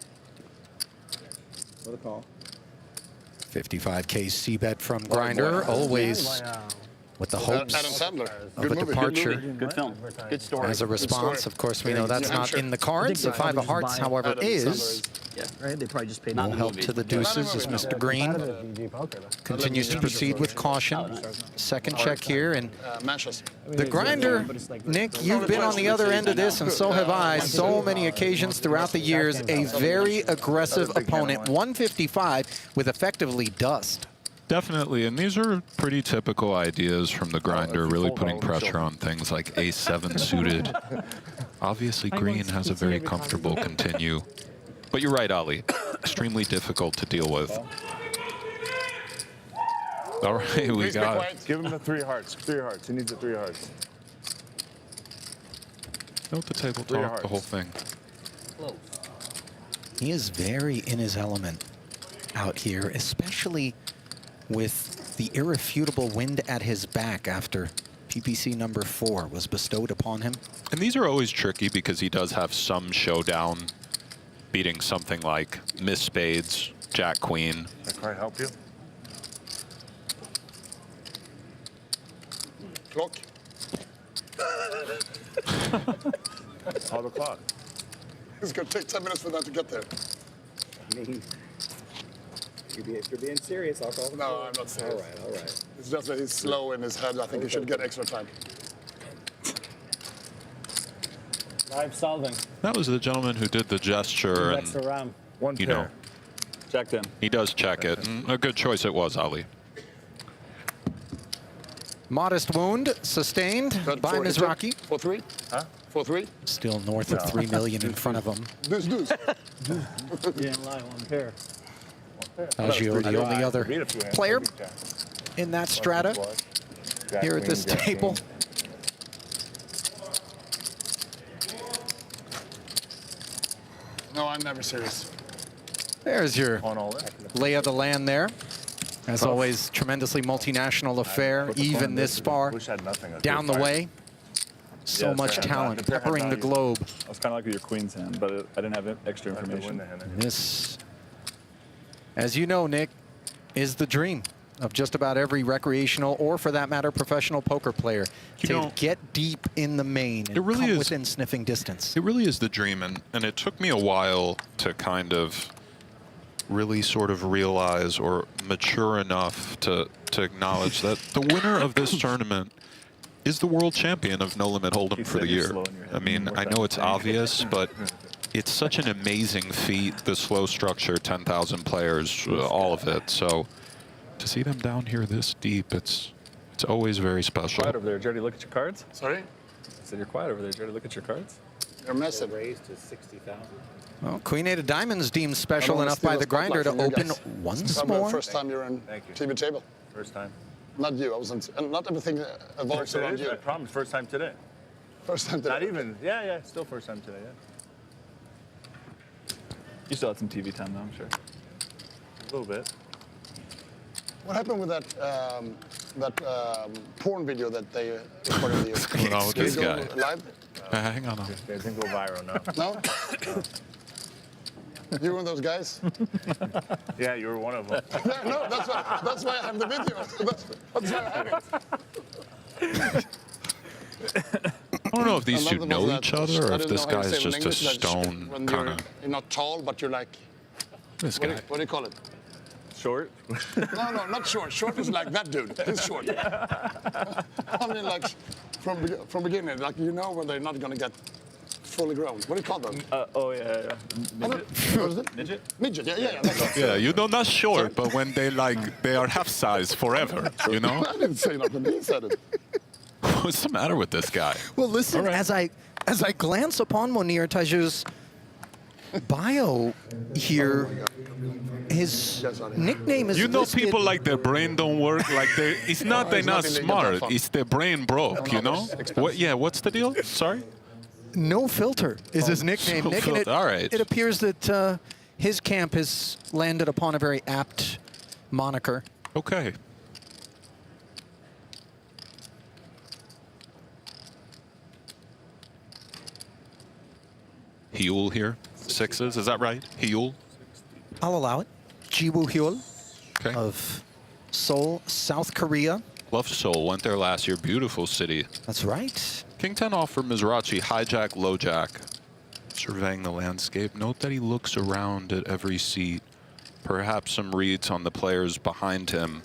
What a call. 55K C-bet from Grinder, always with the hopes Adam Sandler. of a departure. Good film. Good story. As a response, of course, we know that's not in the cards. The 5 of hearts, however, is. Yeah, right? They probably just paid No help to the deuces as Mr. Green continues to proceed with caution. Second check here, and the Grinder, Nick, you've been on the other end of this, and so have I. So many occasions throughout the years, a very aggressive opponent, 155 with effectively dust. definitely, and these are pretty typical ideas from the Grinder, really putting pressure on things like ace-7 suited. Obviously, Green has a very comfortable continue. But you're right, Ali. Extremely difficult to deal with. All right, we got it. Give him the 3 hearts. 3 hearts. He needs the 3 hearts. Note the table Three talk, the whole thing. He is very in his element out here, especially with the irrefutable wind at his back after PPC number 4 was bestowed upon him. And these are always tricky because he does have some showdown, beating something like Miss Spades, Jack Queen. Can I help you? Clock. How the clock? It's going to take 10 minutes for that to get there. I mean, if you're being serious, I'll call the No, I'm not serious. All right. It's just that he's slow in his head. I think he should get extra time. Live solving. That was the gentleman who did the gesture, and Extra ram. you know, Checked in. he does check it. And a good choice it was, Ali. Modest wound sustained by Mizrachi. 4-3? Huh? 4-3? Still north of 3 million in front of him. Deuce. Yeah, lie, 1 pair. Agio, the only other player in that strata here at this table. No, I'm never serious. There's your lay of the land there. As always, tremendously multinational affair, even this far down the way. So much talent peppering the globe. I was kind of like with your queen's hand, but I didn't have extra information. This, as you know, Nick, is the dream of just about every recreational or, for that matter, professional poker player. To get deep in the main and come within sniffing distance. It really is the dream, and it took me a while to kind of really sort of realize or mature enough to acknowledge that the winner of this tournament is the world champion of No Limit Hold'em for the year. I mean, I know it's obvious, but it's such an amazing feat, the slow structure, 10,000 players, all of it. So to see them down here this deep, it's always very special. Quiet over there. Did you already look at your cards? Sorry? I said you're quiet over there. Did you already look at your cards? They're massive. Raised to 60,000. Well, Queen 8 of Diamonds deemed special enough by the grinder to open once more. First time you're in TV table. First time. Not you. I wasn't. And not everything evolves around you. I promise. First time today. First time today. Not even. Yeah. Still first time today. Yeah. You still had some TV time though, I'm sure. A little bit. What happened with that porn video that they recorded of you? What's going on with this guy? Live? Hang on. It didn't go viral, no. No? You were one of those guys? Yeah, you were one of them. Yeah, no, that's why I have the video. That's why I have it. I don't know if these two know each other or if this guy is just a English, stone when kind of. you're not tall, but you're like. This what guy. do you call it? Short? No, not short. Short is like that dude. He's short. I mean, like from beginning, like you know when they're not gonna get fully grown. What do you call them? Oh yeah. Midget? What is it? Midget? Midget. Yeah. That's it. Yeah, you know, not short, but when they are half size forever, you know? I didn't say nothing. He said it. What's the matter with this guy? Well, listen, as I glance upon Monir Taju's bio here, his nickname is You know, listed. people like their brain don't work. Like it's not they're not smart. It's their brain broke. You know? What? Yeah. What's the deal? Sorry. No Filter is his nickname, No Nick. And Filter, all right. It appears that his camp has landed upon a very apt moniker. Okay. Hyul here. 6s. Is that right? Hyul. I'll allow it. Jiwoo Hyul of Seoul, South Korea. Love Seoul. Went there last year. Beautiful city. That's right. King 10 off for Mizrachi. Hijack, low jack. Surveying the landscape. Note that he looks around at every seat. Perhaps some reads on the players behind him.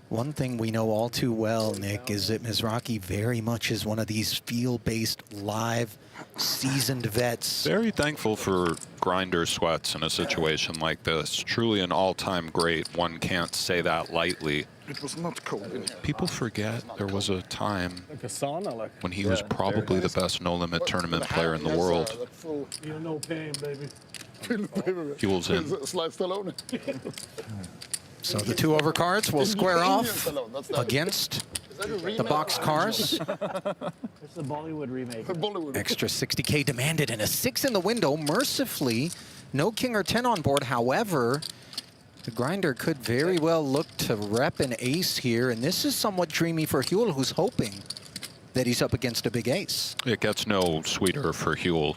One thing we know all too well, Nick, is that Mizrachi very much is one of these field-based, live, seasoned vets. Very thankful for grinder sweats in a situation like this. Truly an all-time great. One can't say that lightly. It was not cold in here. People forget there was a time Like a sauna, like. when he was probably the best no-limit tournament player in the world. Feel no pain, baby. Fuels in. Slide still on it. So the 2 overcards will square off against the box cars. It's the Bollywood remake. Extra 60K demanded and a 6 in the window. Mercifully, no king or 10 on board. However, the grinder could very well look to rep an ace here, and this is somewhat dreamy for Huel, who's hoping that he's up against a big ace. It gets no sweeter for Huel.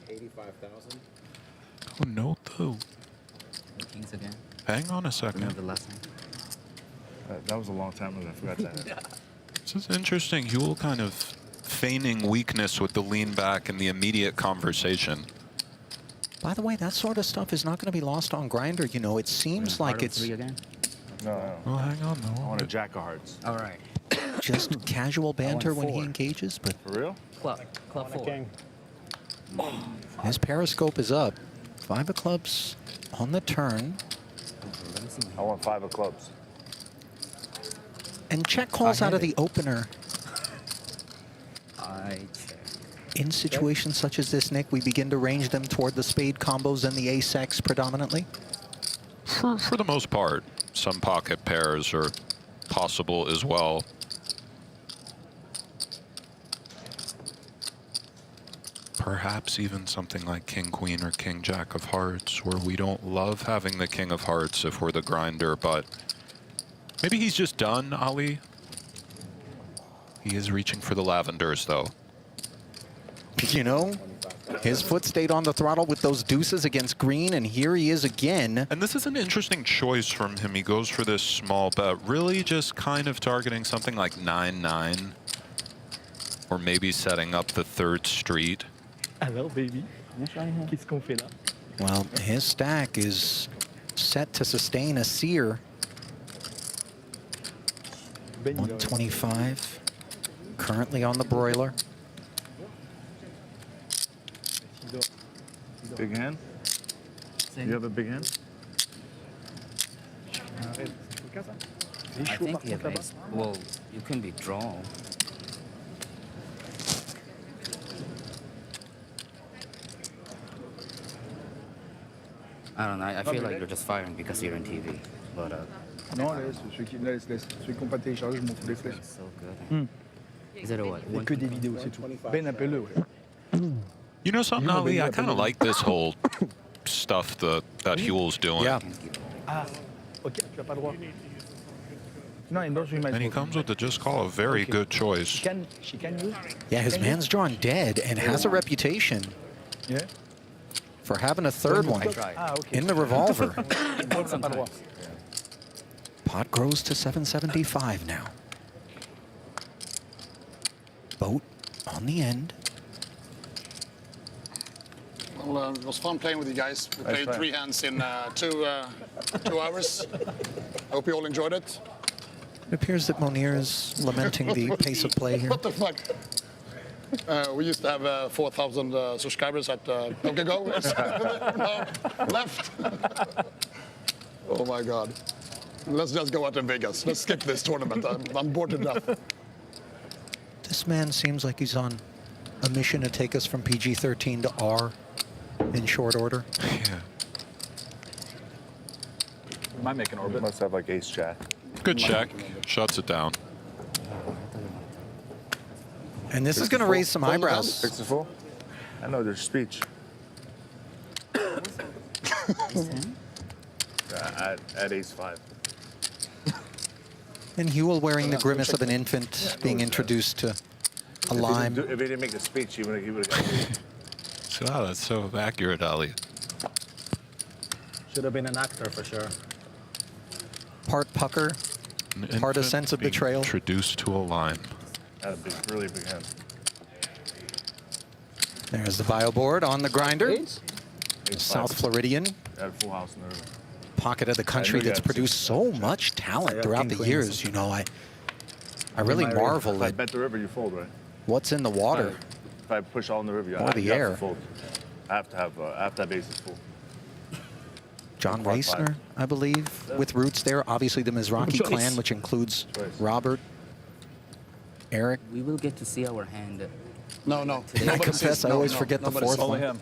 85,000. Oh, no, though. Kings again. Hang on a second. Remember the lesson. That was a long time ago. I forgot that. This is interesting. Huel kind of feigning weakness with the lean back and the immediate conversation. By the way, that sort of stuff is not going to be lost on grinder. You know, it seems like it's No. Oh, hang on, no. I want a jack of hearts. All right. just casual banter when he engages, but For real? Club 4. his periscope is up. 5 of clubs on the turn. I want 5 of clubs. And check calls out of the opener. I check. In situations such as this, Nick, we begin to range them toward the spade combos and the ace-X predominantly? For the most part, some pocket pairs are possible as well. Perhaps even something like King Queen or King Jack of Hearts, where we don't love having the King of Hearts if we're the grinder, but maybe he's just done, Ali. He is reaching for the lavenders, though. You know, his foot stayed on the throttle with those deuces against green, and here he is again. And this is an interesting choice from him. He goes for this small bet, really just kind of targeting something like 9-9, or maybe setting up the 3rd street. Alors, baby, qu'est-ce qu'on fait là? Well, his stack is set to sustain a sear. 125, currently on the broiler. Big hand? You have a big hand? I think you have ace. Well, you can be drawn. I don't know. I feel like you're just firing because you're on TV. But Non, laisse. Celui qu'on pas téléchargé, je m'en fous, laisse. so good. Is it a what? Il y a que des vidéos, c'est tout. Ben, appelle-le, ouais. You know something, Ali? I kind of like this whole stuff that Huel's doing. Yeah. Ah, ok, tu as pas le droit. Non, il doit jouer And he comes with the just call, a very good choice. She can use? Yeah, his man's drawn dead and has a reputation for having a 3rd one in the revolver. Pot grows to 775 now. Boat on the end. Well, it was fun playing with you guys. We played 3 hands in 2 hours. Hope you all enjoyed it. It appears that Monir is lamenting the pace of play here. What the fuck? We used to have 4,000 subscribers at PokerGo. No, left. Oh my God. Let's just go out in Vegas. Let's skip this tournament. I'm bored to death. This man seems like he's on a mission to take us from PG-13 to R in short order. Yeah. We might make an orbit. Must have like ace jack. Good check. Shuts it down. And this is going to raise some eyebrows. 64? I know there's speech. At ace 5. And Huel wearing the grimace of an infant being introduced to a lime. If he didn't make the speech, he would have got it. Wow, that's so accurate, Ali. Should have been an actor for sure. Part pucker, part a sense of being betrayal. Introduced to a lime. That's a big, really big hand. There's the bio board on the grinder. South Floridian. Had a full house in the river. Pocket of the country that's produced so much talent throughout the years. You know, I really marvel If I at bet the river, you fold, right? what's in the water. If I push all in the river, you Or have the to air. fold. I have to have aces full. John Part Reisner, 5. I believe, with roots there. Obviously, the Mizrahi Choice. clan, which includes Robert, Eric. We will get to see our hand. No. I confess, I always forget the 4th one.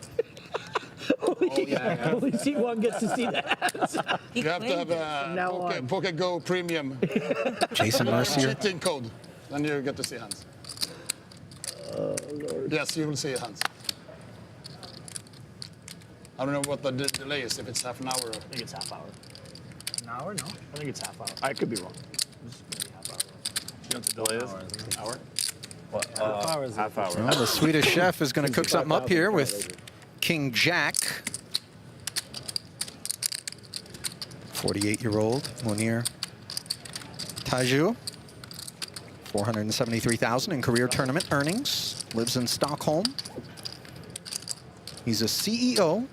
Only Only see one gets to see that. You have to have a PokerGO Premium. Jason Mercier. Cheating code. Then you get to see hands. Lord. Yes, you will see hands. I don't know what the delay is, if it's half an hour. I think it's half hour. An hour? No, I think it's half hour. I could be wrong. It's maybe half hour. You know what the delay is? An hour? What? Half hour. Well, the Swedish chef is going to cook something up here with King Jack. 48-year-old Munir Taju. 473,000 in career tournament earnings. Lives in Stockholm. He's a CEO,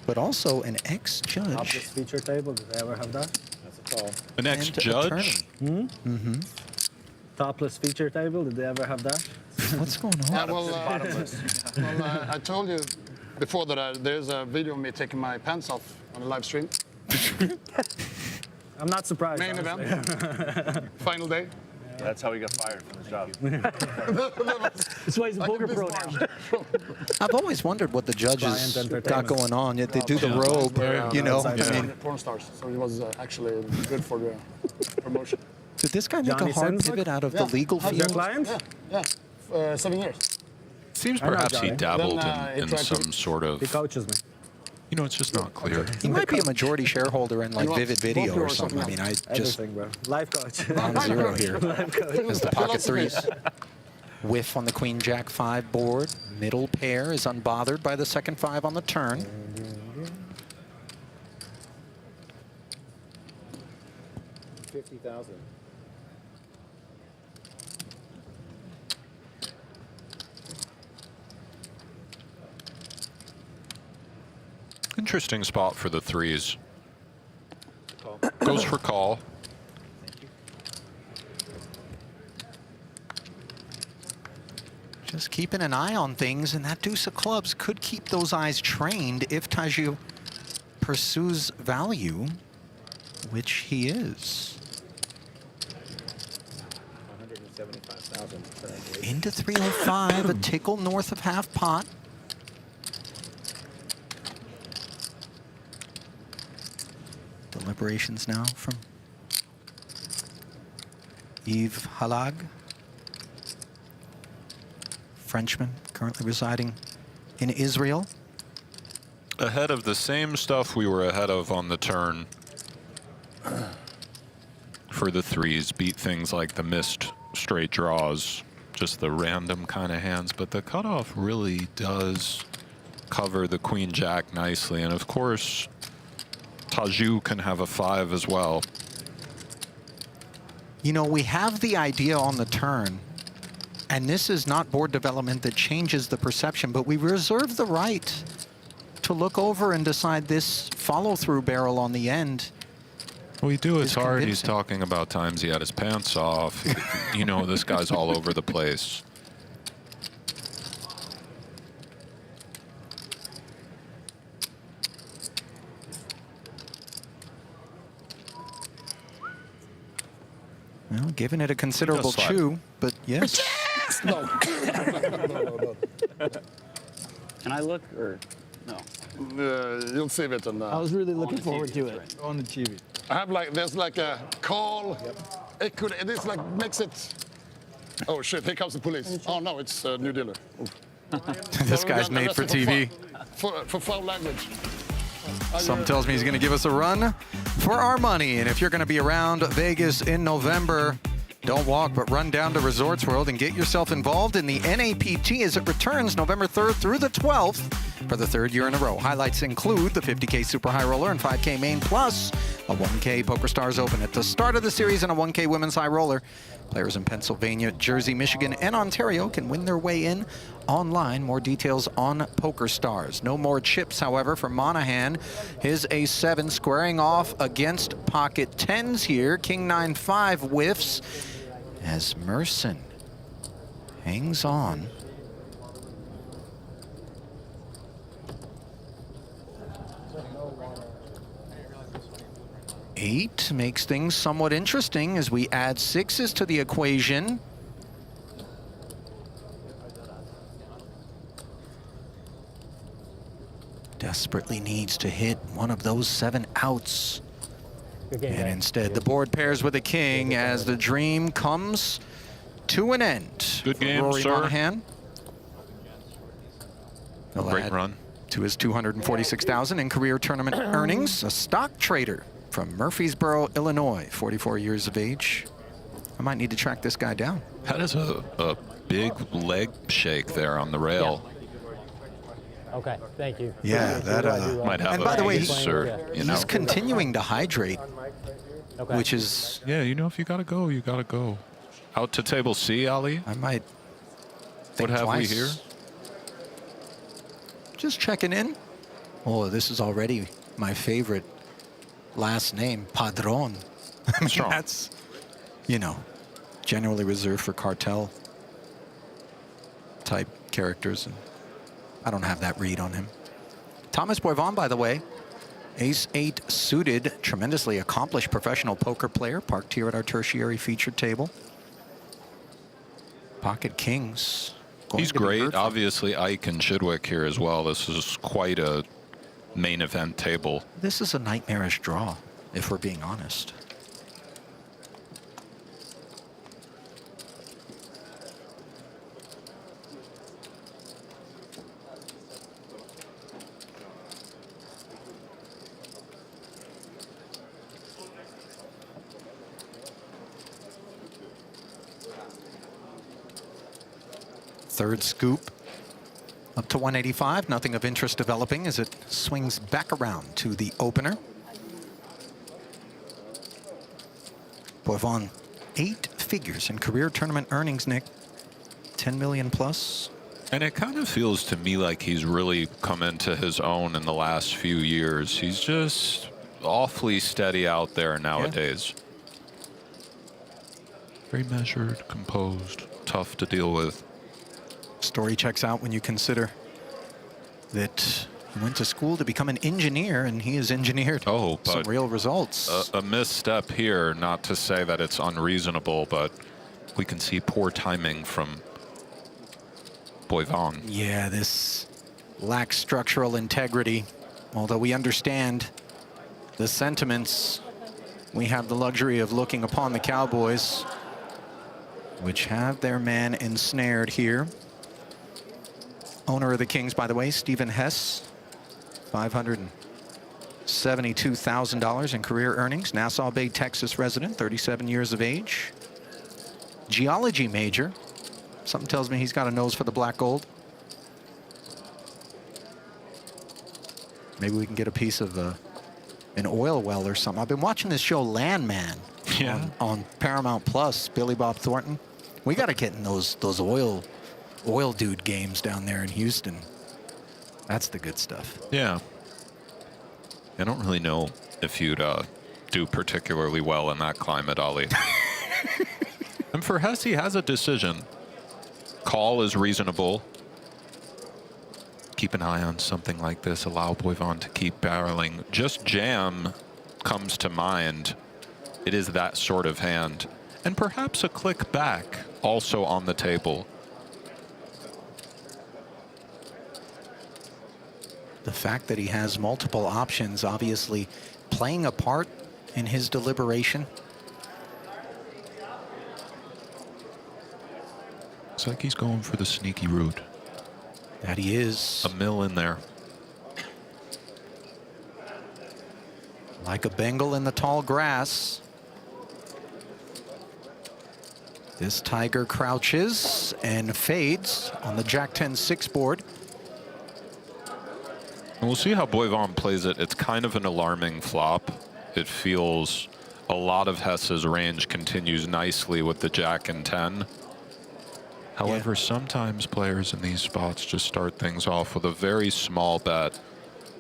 but also an ex-judge. Topless feature table, did they ever have that? That's a call. An ex-judge? Mm-hmm. Topless feature table, did they ever have that? What's going on? Yeah, well, I told you before that there's a video of me taking my pants off on a live stream. I'm not surprised. Main event. Final day. That's how he got fired from the job. That's why he's a poker pro now. I've always wondered what the judges got going on. Yet they do the robe, you know. I mean, porn stars, so it was actually good for the promotion. did this guy make a hard pivot out of the legal field? Yeah, 7 years. Seems perhaps he dabbled in some sort of. He coaches me. You know, it's just not clear. He might be a majority shareholder in like Vivid Video or something. I mean, I just Life coach. on zero here. Life coach. As the pocket threes. Whiff on the Queen Jack 5 board. Middle pair is unbothered by the second 5 on the turn. $50,000. Interesting spot for the threes. Goes for call. Just keeping an eye on things, and that deuce of clubs could keep those eyes trained if Taju pursues value, which he is. 175,000 currently. Into 305, a tickle north of half pot. Deliberations now from Yves Halag, Frenchman currently residing in Israel. Ahead of the same stuff we were ahead of on the turn for the threes. Beat things like the missed straight draws, just the random kind of hands. But the cutoff really does cover the Queen Jack nicely. And of course, Taju can have a 5 as well. You know, we have the idea on the turn, and this is not board development that changes the perception, but we reserve the right to look over and decide this follow-through barrel on the end. We do. It's hard. He's talking about times he had his pants off. You know, this guy's all over the place. Well, giving it a considerable chew, but yes. No. Can I look or no? You'll see it on I was really looking forward to it. On the TV. I have like, there's like a call. It could, it is like, makes it. Oh shit, here comes the police. Oh no, it's a new dealer. This guy's made for TV. For foul language. Something tells me he's going to give us a run for our money. And if you're going to be around Vegas in November, don't walk, but run down to Resorts World and get yourself involved in the NAPT as it returns November 3rd through the 12th for the 3rd year in a row. Highlights include the 50K Super High Roller and 5K Main, plus a 1K PokerStars Open at the start of the series and a 1K Women's High Roller. Players in Pennsylvania, Jersey, Michigan, and Ontario can win their way in online. More details on PokerStars. No more chips, however, for Monahan. His A7 squaring off against pocket 10s here. King 9-5 whiffs as Merson hangs on. Eight makes things somewhat interesting as we add 6s to the equation. Desperately needs to hit one of those 7 outs. Good game, And guys. instead, the board pairs with a king as the dream comes to an end. Good for game, Rory sir. Monahan. He'll Great add run. to his $246,000 in career tournament earnings. A stock trader from Murfreesboro, Illinois, 44 years of age. I might need to track this guy down. That is a big leg shake there on the rail. Okay, thank you. Yeah, that might have and a by the way, piece, or, you know. he's continuing to hydrate, Okay. which is Yeah, you know, if you gotta go, you gotta go. Out to table C, Ali. I might think What have twice. we here? Just checking in. Oh, this is already my favorite last name, Padron. I mean, Strong. that's, you know, generally reserved for cartel type characters. And I don't have that read on him. Thomas Boivin, by the way, ace-8 suited, tremendously accomplished professional poker player, parked here at our tertiary featured table. Pocket kings. He's great. Obviously, Ike and Chidwick here as well. This is quite a main event table. This is a nightmarish draw, if we're being honest. Third scoop up to 185. Nothing of interest developing as it swings back around to the opener. Boivin, 8 figures in career tournament earnings, Nick. 10 million plus. And it kind of feels to me like he's really come into his own in the last few years. He's just awfully steady out there nowadays. Very measured, composed, tough to deal with. Story checks out when you consider that he went to school to become an engineer, and he has engineered some but real results. A misstep here, not to say that it's unreasonable, but we can see poor timing from Boivin. Yeah, this lacks structural integrity. Although we understand the sentiments, we have the luxury of looking upon the Cowboys, which have their man ensnared here. Owner of the Kings, by the way, Stephen Hess, $572,000 in career earnings. Nassau Bay, Texas resident, 37 years of age. Geology major. Something tells me he's got a nose for the black gold. Maybe we can get a piece of an oil well or something. I've been watching this show Landman on Paramount Plus, Billy Bob Thornton. We got to get in those oil dude games down there in Houston. That's the good stuff. Yeah. I don't really know if you'd do particularly well in that climate, Ali. And for Hess, he has a decision. Call is reasonable. Keep an eye on something like this. Allow Boivin to keep barreling. Just jam comes to mind. It is that sort of hand. And perhaps a click back also on the table. The fact that he has multiple options obviously playing a part in his deliberation. It's like he's going for the sneaky route. That he is. A mill in there. Like a Bengal in the tall grass. This tiger crouches and fades on the Jack-10-6 board. And we'll see how Boivin plays it. It's kind of an alarming flop. It feels a lot of Hess's range continues nicely with the Jack and 10. However, sometimes players in these spots just start things off with a very small bet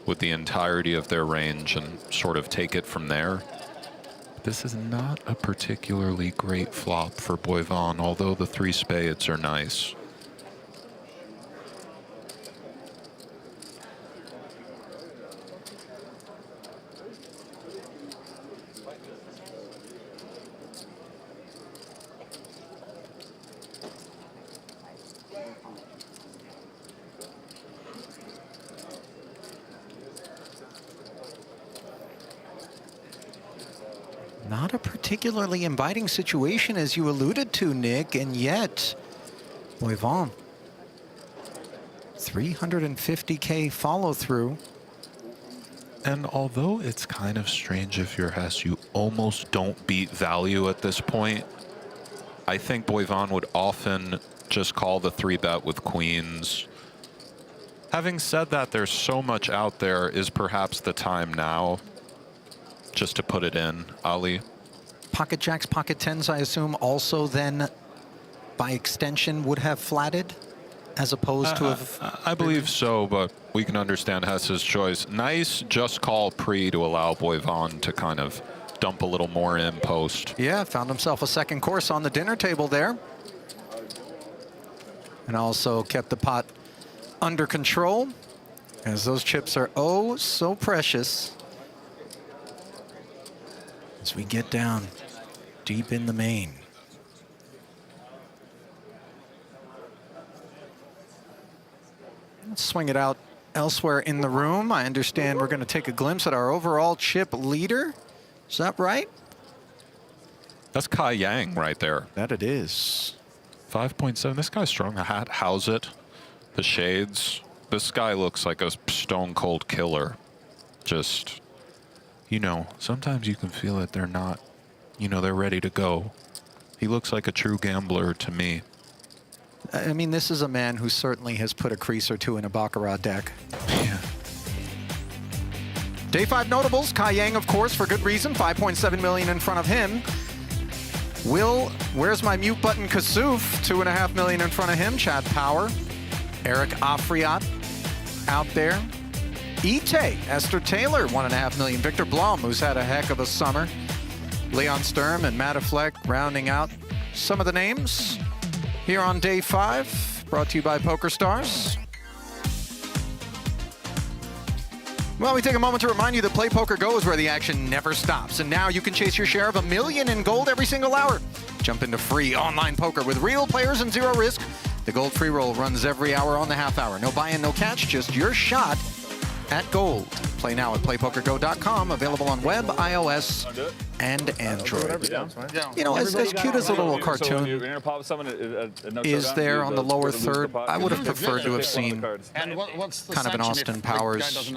with the entirety of their range and sort of take it from there. This is not a particularly great flop for Boivin, although the 3 spades are nice. particularly inviting situation, as you alluded to, Nick, and yet, Boivin, 350K follow through. And although it's kind of strange if you're Hess, you almost don't beat value at this point. I think Boivin would often just call the 3-bet with queens. Having said that, there's so much out there. Is perhaps the time now just to put it in, Ali? Pocket jacks, pocket tens, I assume, also then, by extension, would have flatted, as opposed to I believe so, but we can understand Hess's choice. Nice just call pre to allow Boivin to kind of dump a little more in post. Yeah, found himself a second course on the dinner table there. And also kept the pot under control, as those chips are oh so precious. As we get down deep in the main. Let's swing it out elsewhere in the room. I understand we're going to take a glimpse at our overall chip leader. Is that right? That's Kai Yang right there. That it is. 5.7. This guy's strong. The hat, how's it? The shades. This guy looks like a stone cold killer. Just, you know, sometimes you can feel it. They're not, you know, they're ready to go. He looks like a true gambler to me. I mean, this is a man who certainly has put a crease or two in a Baccarat deck. Yeah. Day 5 notables. Kai Yang, of course, for good reason. 5.7 million in front of him. Will, where's my mute button? Kasuf, 2.5 million in front of him. Chad Power. Eric Afriat out there. Ite, Esther Taylor, 1.5 million. Victor Blom, who's had a heck of a summer. Leon Sturm and Matt Fleck rounding out some of the names here on day 5, brought to you by PokerStars. Well, we take a moment to remind you that Play Poker Go is where the action never stops. And now you can chase your share of $1 million in gold every single hour. Jump into free online poker with real players and zero risk. The gold free roll runs every hour on the half hour. No buy-in, no catch, just your shot at gold. Play now at playpokergo.com. Available on web, iOS, and Android. You know, as cute as a little cartoon is there on the lower third, I would have preferred to have seen kind of an Austin Powers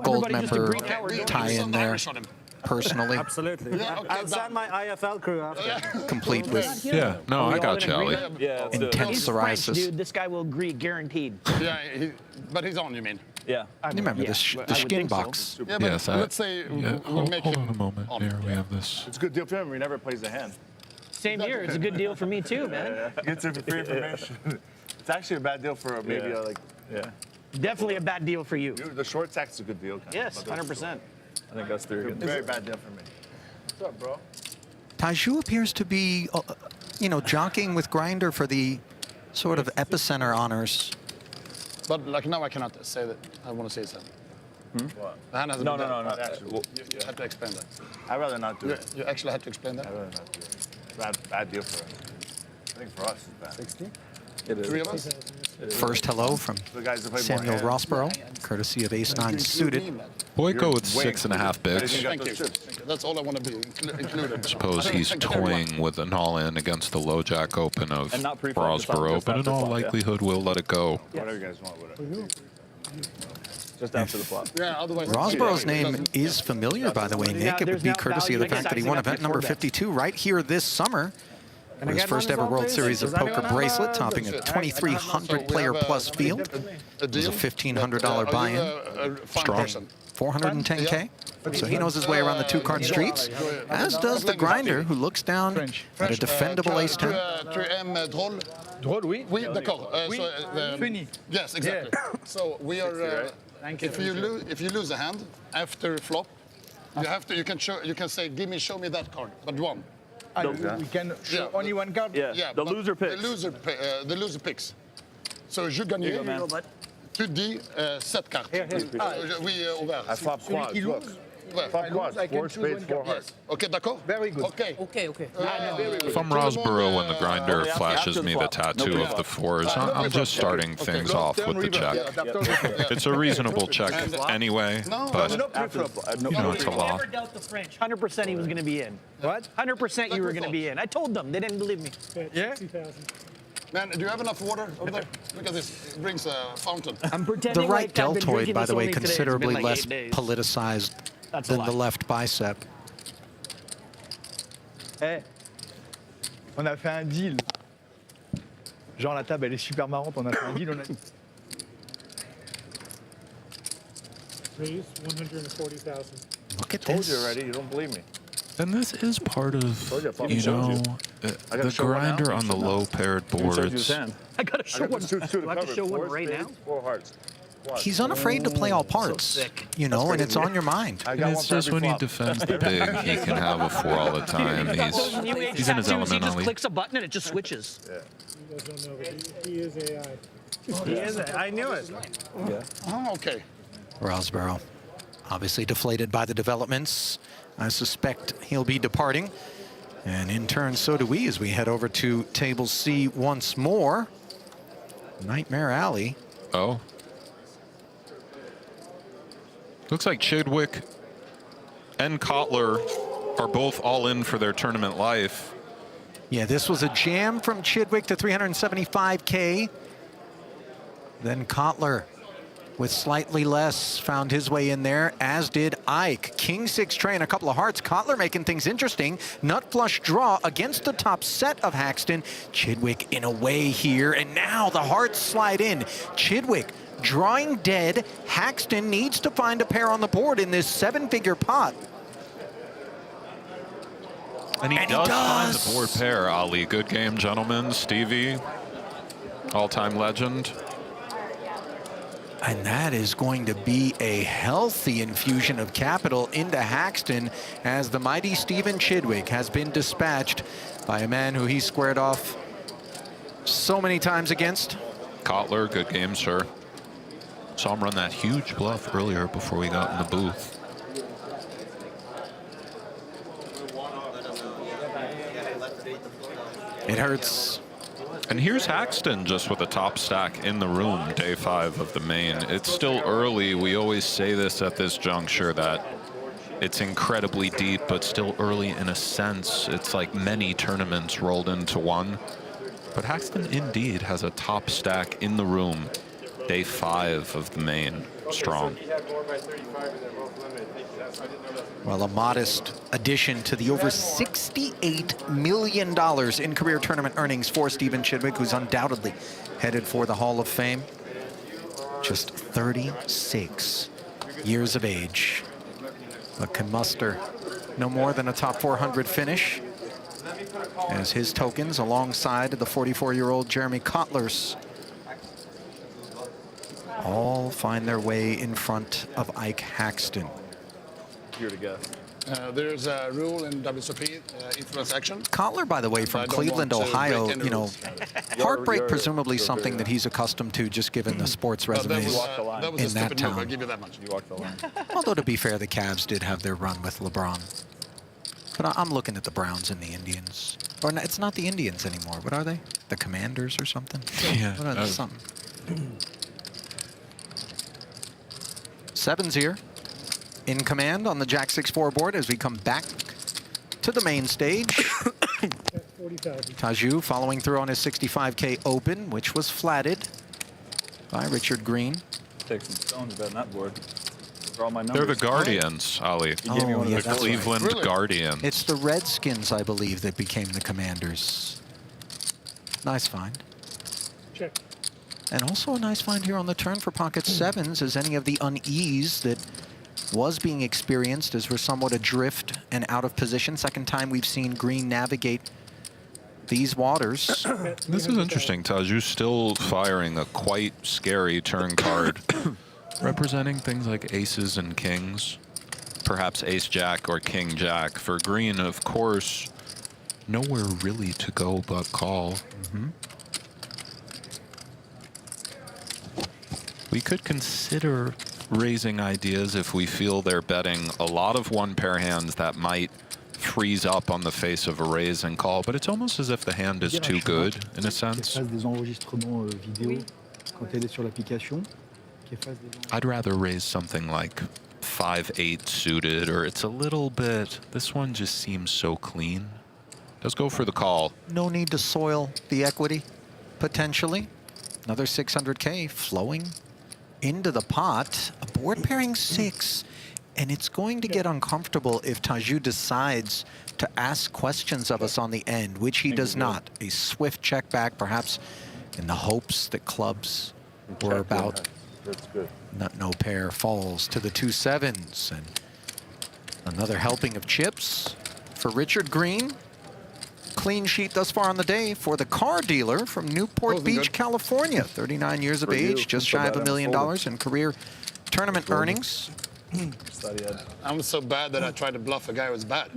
gold member tie-in there, personally. Absolutely. I'll send my IFL crew after. Complete with Yeah, no, I got you, Ali. intense psoriasis. Dude, this guy will agree, guaranteed. Yeah, but he's on, you mean? Yeah. You remember the skin box? Yeah, but let's say we'll make Hold him on a moment. on. Here, we have this. It's a good deal for him. He never plays the hand. Same here. It's a good deal for me too, man. Gets him free information. It's actually a bad deal for maybe like, yeah. Definitely a bad deal for you. The short stack's a good deal. Yes, 100%. I think that's very good. Very bad deal for me. What's up, bro? Taiju appears to be, you know, jockeying with Grinder for the sort of epicenter honors. But like now I cannot say that. I want to say something. What? The hand hasn't No, been no, done. no, no. You have to explain that. I'd rather not do it. You actually have to explain that? I'd rather not do it. Bad deal for us. I think for us it's bad. 60? It is. 3 of us? First hello from The guys that play Samuel more Rossborough, courtesy of Ace-9 suited. Boyko with 6.5 bigs. Thank you. That's all I want to be included. Suppose he's toying with an all-in against the low jack open of Rossborough, but in all likelihood will let it go. Whatever you guys want with it. Just after the flop. Yeah, otherwise. Rossborough's name is familiar, by the way, Nick. It would be courtesy of the fact that he won event number 52 right here this summer. For his first ever World Series of Poker bracelet, topping a 2,300 player plus field. It was a $1,500 buy-in. Strong. 410K. So he knows his way around the two-card streets, as does the Grinder, who looks down at a defendable ace-10. Tu aimes drôle? Drôle, oui. Oui, d'accord. Fini. Yes, exactly. So we are. If you lose a hand after flop, you have to. You can say, show me that card, but one. We can show only one card? Yeah. The loser picks. The loser picks. So je gagne. Tu dis cette carte. Oui, ouvert. I flop quads. Look. If I lose, I can choose one card. Yes. Okay, d'accord? Very good. Okay. Okay. If I'm Rosborough and the grinder flashes me the tattoo of the fours, I'm just starting things off with the check. It's a reasonable check anyway, but you know, it's a lot. Never doubt the French. 100% he was going to be in. What? 100% you were going to be in. I told them. They didn't believe me. Yeah? Man, do you have enough water over there? Look at this. It brings a fountain. I'm pretending The right like I've been deltoid, drinking by this the way, only today. It's been considerably like less 8 days. politicized That's a than the lot. left bicep. Eh, on a fait un deal. Genre la table elle est super marrante, on a fait un deal, on a... Please, 140,000. Look at Told this. you already. You don't believe me. And this is part of, fucking you showed you. know, I gotta the show one now? grinder on the low paired boards. I got to show one. Two Do I have to covered. show one Four right now? spades, 4 hearts. Watch. He's unafraid to play all parts, you know, and it's on your mind. I And got it's one for just every when he flop. defends the big, he can have a 4 all the time. He's in his He element, just Ali. clicks a button and it just switches. You guys don't know, but he is AI. He is. I knew it. Yeah. Oh, okay. Rosborough, obviously deflated by the developments. I suspect he'll be departing. And in turn, so do we as we head over to table C once more. Nightmare Alley. Oh. Looks like Chidwick and Kotler are both all in for their tournament life. Yeah, this was a jam from Chidwick to 375K. Then Kotler, with slightly less, found his way in there, as did Ike. King 6 tray and a couple of hearts. Kotler making things interesting. Nut flush draw against the top set of Haxton. Chidwick in a way here, and now the hearts slide in. Chidwick drawing dead. Haxton needs to find a pair on the board in this 7-figure pot. And he does find the board pair, Ali. Good game, gentlemen. Stevie, all-time legend. And that is going to be a healthy infusion of capital into Haxton, as the mighty Stephen Chidwick has been dispatched by a man who he squared off so many times against. Kotler, good game, sir. Saw him run that huge bluff earlier before we got in the booth. It hurts. And here's Haxton just with a top stack in the room, day 5 of the main. It's still early. We always say this at this juncture, that it's incredibly deep, but still early in a sense. It's like many tournaments rolled into one. But Haxton indeed has a top stack in the room, day 5 of the main, strong. Well, a modest addition to the over $68 million in career tournament earnings for Stephen Chidwick, who's undoubtedly headed for the Hall of Fame. Just 36 years of age, but can muster no more than a top 400 finish, as his tokens alongside the 44-year-old Jeremy Kotler's all find their way in front of Ike Haxton. Here to guess. There's a rule in WSOP, influence action. Kotler, by the way, from Cleveland, Ohio, you know, heartbreak presumably something that he's accustomed to, just given the sports resumes that was a in that stupid move, I'll town. give you that much. You walked the line. Although, to be fair, the Cavs did have their run with LeBron. But I'm looking at the Browns and the Indians. Or no, it's not the Indians anymore. What are they? The Commanders or something? Yeah. What are they? Something. Sevens here in command on the Jack 6-4 board as we come back to the main stage. 40,000. Taju following through on his 65K open, which was flatted by Richard Green. Take some stones betting that board. Draw my They're the numbers. Guardians, Ali. You gave me one of The those. Cleveland Really? Guardians. It's the Redskins, I believe, that became the Commanders. Nice find. Check. And also a nice find here on the turn for pocket sevens, as any of the unease that was being experienced as we're somewhat adrift and out of position. Second time we've seen Green navigate these waters. This is interesting. Taju's still firing a quite scary turn card, representing things like aces and kings, perhaps ace-jack or king-jack. For Green, of course, nowhere really to go but call. We could consider raising ideas if we feel they're betting a lot of one-pair hands that might freeze up on the face of a raise and call, but it's almost as if the hand is too good, in a sense. I'd rather raise something like 5-8 suited, or it's a little bit, this one just seems so clean. Let's go for the call. No need to soil the equity, potentially. Another 600K flowing into the pot. A board pairing 6. And it's going to get uncomfortable if Taju decides to ask questions of us on the end, which he does not. A swift check back, perhaps in the hopes that clubs were about. That's good. No pair falls to the 2 7s. And another helping of chips for Richard Green. Clean sheet thus far on the day for the car dealer from Newport Beach, California. 39 years of age, just shy of $1 million in career tournament earnings. I'm so bad that I tried to bluff a guy who was bad.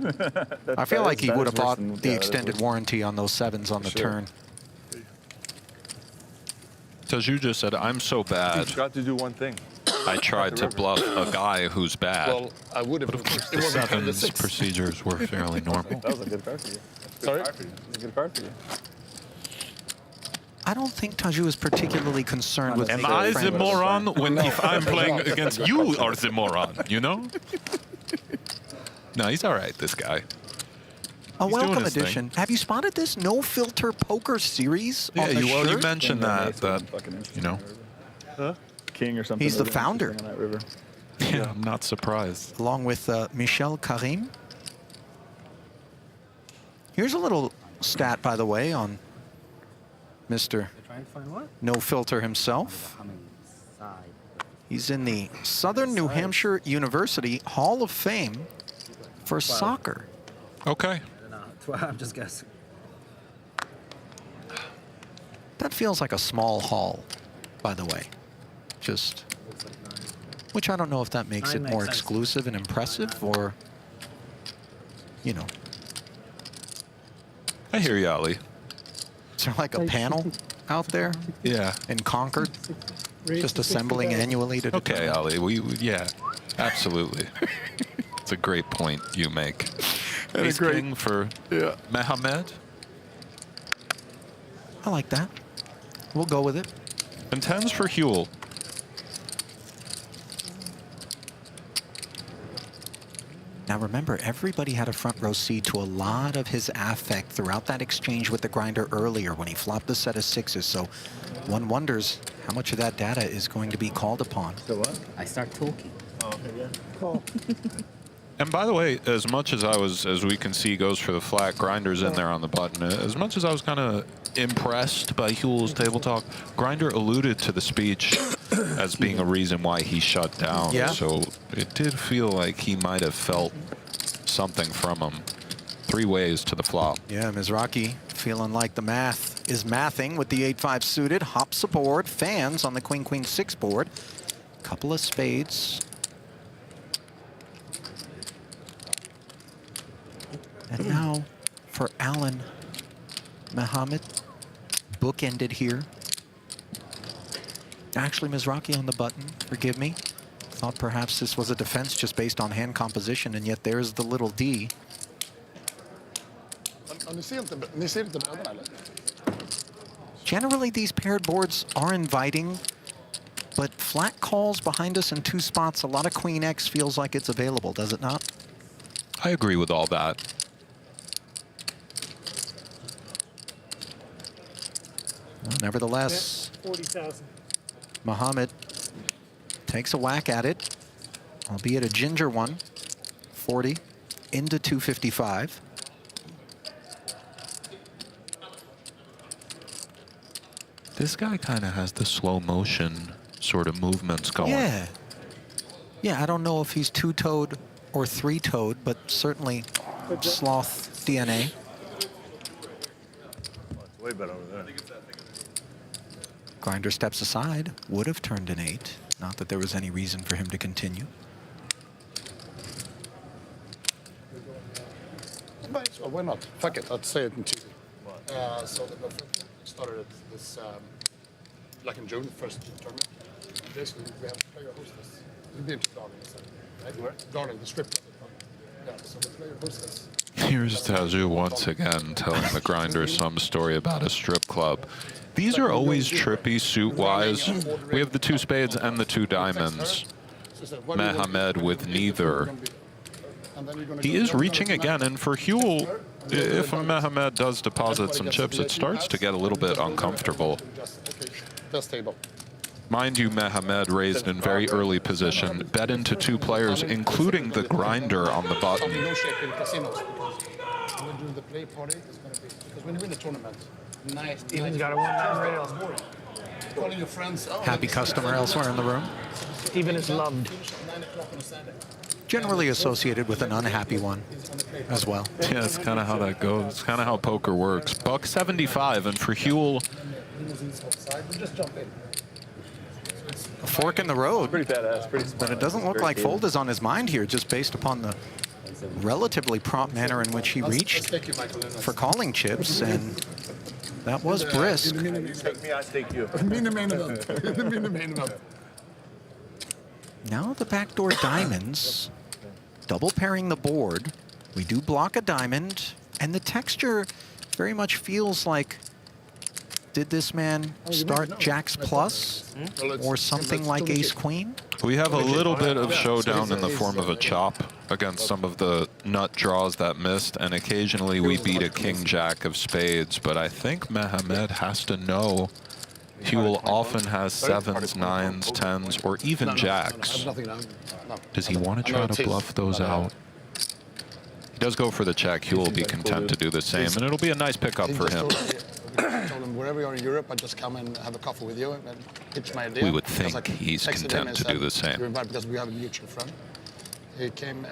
I feel like he would have bought the extended warranty on those 7s on the turn. Taju just said, I'm so bad. You got to do one thing. I tried to bluff a guy who's bad. Well, I would have. But of course, the 7s procedures were fairly normal. That was a good card for you. Sorry? It was a good card for you. I don't think Taju is particularly concerned with. Am I the moron when if I'm playing against you are the moron, you know? No, he's all right, this guy. A He's doing welcome his addition. Have you spotted this no filter poker series? Yeah, on the you shirt? mentioned that you know. Huh? King or something. He's the founder. On that river. Yeah, I'm not surprised. Along with Michel Karim. Here's a little stat, by the way, on Mr. No Filter himself. He's in the Southern New Hampshire University Hall of Fame for soccer. Okay. I'm just guessing. That feels like a small hall, by the way. Just, which I don't know if that makes it more exclusive and impressive, or, you know. I hear you, Ali. Is there like a panel out there? Yeah. In Concord? Just assembling annually to Okay, Ali, yeah, absolutely. It's a great point you make. Ace King for Mohamed. I like that. We'll go with it. And 10s for Huel. Now remember, everybody had a front row seat to a lot of his affect throughout that exchange with the grinder earlier when he flopped the set of 6s. So one wonders how much of that data is going to be called upon. So what? I start talking. Oh, okay, yeah. Cool. And by the way, as much as as we can see, goes for the flat, Grinder's in there on the button. As much as I was kind of impressed by Huel's table talk, Grinder alluded to the speech as being a reason why he shut down. Yeah. So it did feel like he might have felt something from him. 3 ways to the flop. Yeah, Mizrachi feeling like the math is mathing with the 8-5 suited. Hops aboard, fans on the Queen-Queen-6 board. Couple of spades. And now for Alan Mohamed, bookended here. Actually, Mizrachi on the button, forgive me. Thought perhaps this was a defense just based on hand composition, and yet there's the little D. Generally, these paired boards are inviting, but flat calls behind us in 2 spots, a lot of Queen X feels like it's available, does it not? I agree with all that. Well, nevertheless, 40,000. Mohamed takes a whack at it, albeit a ginger one. 40 into 255. This guy kind of has the slow motion sort of movements going. Yeah. Yeah, I don't know if he's 2-toed or 3-toed, but certainly sloth DNA. It's way better over there. Grinder steps aside, would have turned an 8. Not that there was any reason for him to continue. Well, why not? Fuck it, let's say it in 2. So the started at this, like in June, first tournament. Basically, we have player hostess. It'll be interesting, right? Where? Darling, the strip club. Yeah, so the player hostess. Here's Taju once again telling the grinder some story about a strip club. These are always trippy suit-wise. We have the 2 spades and the 2 diamonds. Mehmed with neither. He is reaching again, and for Huel, if Mehmed does deposit some chips, it starts to get a little bit uncomfortable. Best table. Mind you, Mehmed raised in very early position, bet into 2 players, including the grinder on the button. Negotiate in casinos because when we do the play party, it's going to be because when you win the tournament, nice. Steven's got a one-man rail. Calling your friends. Oh, Happy customer elsewhere in the room. Steven is loved. 9 o'clock on a Saturday. Generally associated with an unhappy one as well. Yeah, that's kind of how that goes. It's kind of how poker works. $1.75, and for Huel, Just jump in. a fork in the road. Pretty badass, pretty smart. But it doesn't look like fold is on his mind here, just based upon the relatively prompt manner in which he reached for calling chips, and that was brisk. You take me, I take you. Me in the main event. Me in the main event. Now the backdoor diamonds, double pairing the board. We do block a diamond, and the texture very much feels like, did this man start jacks plus or something like ace queen? we have a little bit of showdown in the form of a chop against some of the nut draws that missed, and occasionally we beat a king-jack of spades, but I think Mehmed has to know Huel often has 7s, 9s, 10s, or even jacks. Does he want to try to bluff those out? He does go for the check. Huel will be content to do the same, and it'll be a nice pickup for him. I told him, wherever you're in Europe, I just come and have a coffee with you and pitch my idea. We would think he's content to do the same. Because we have a mutual friend. He came,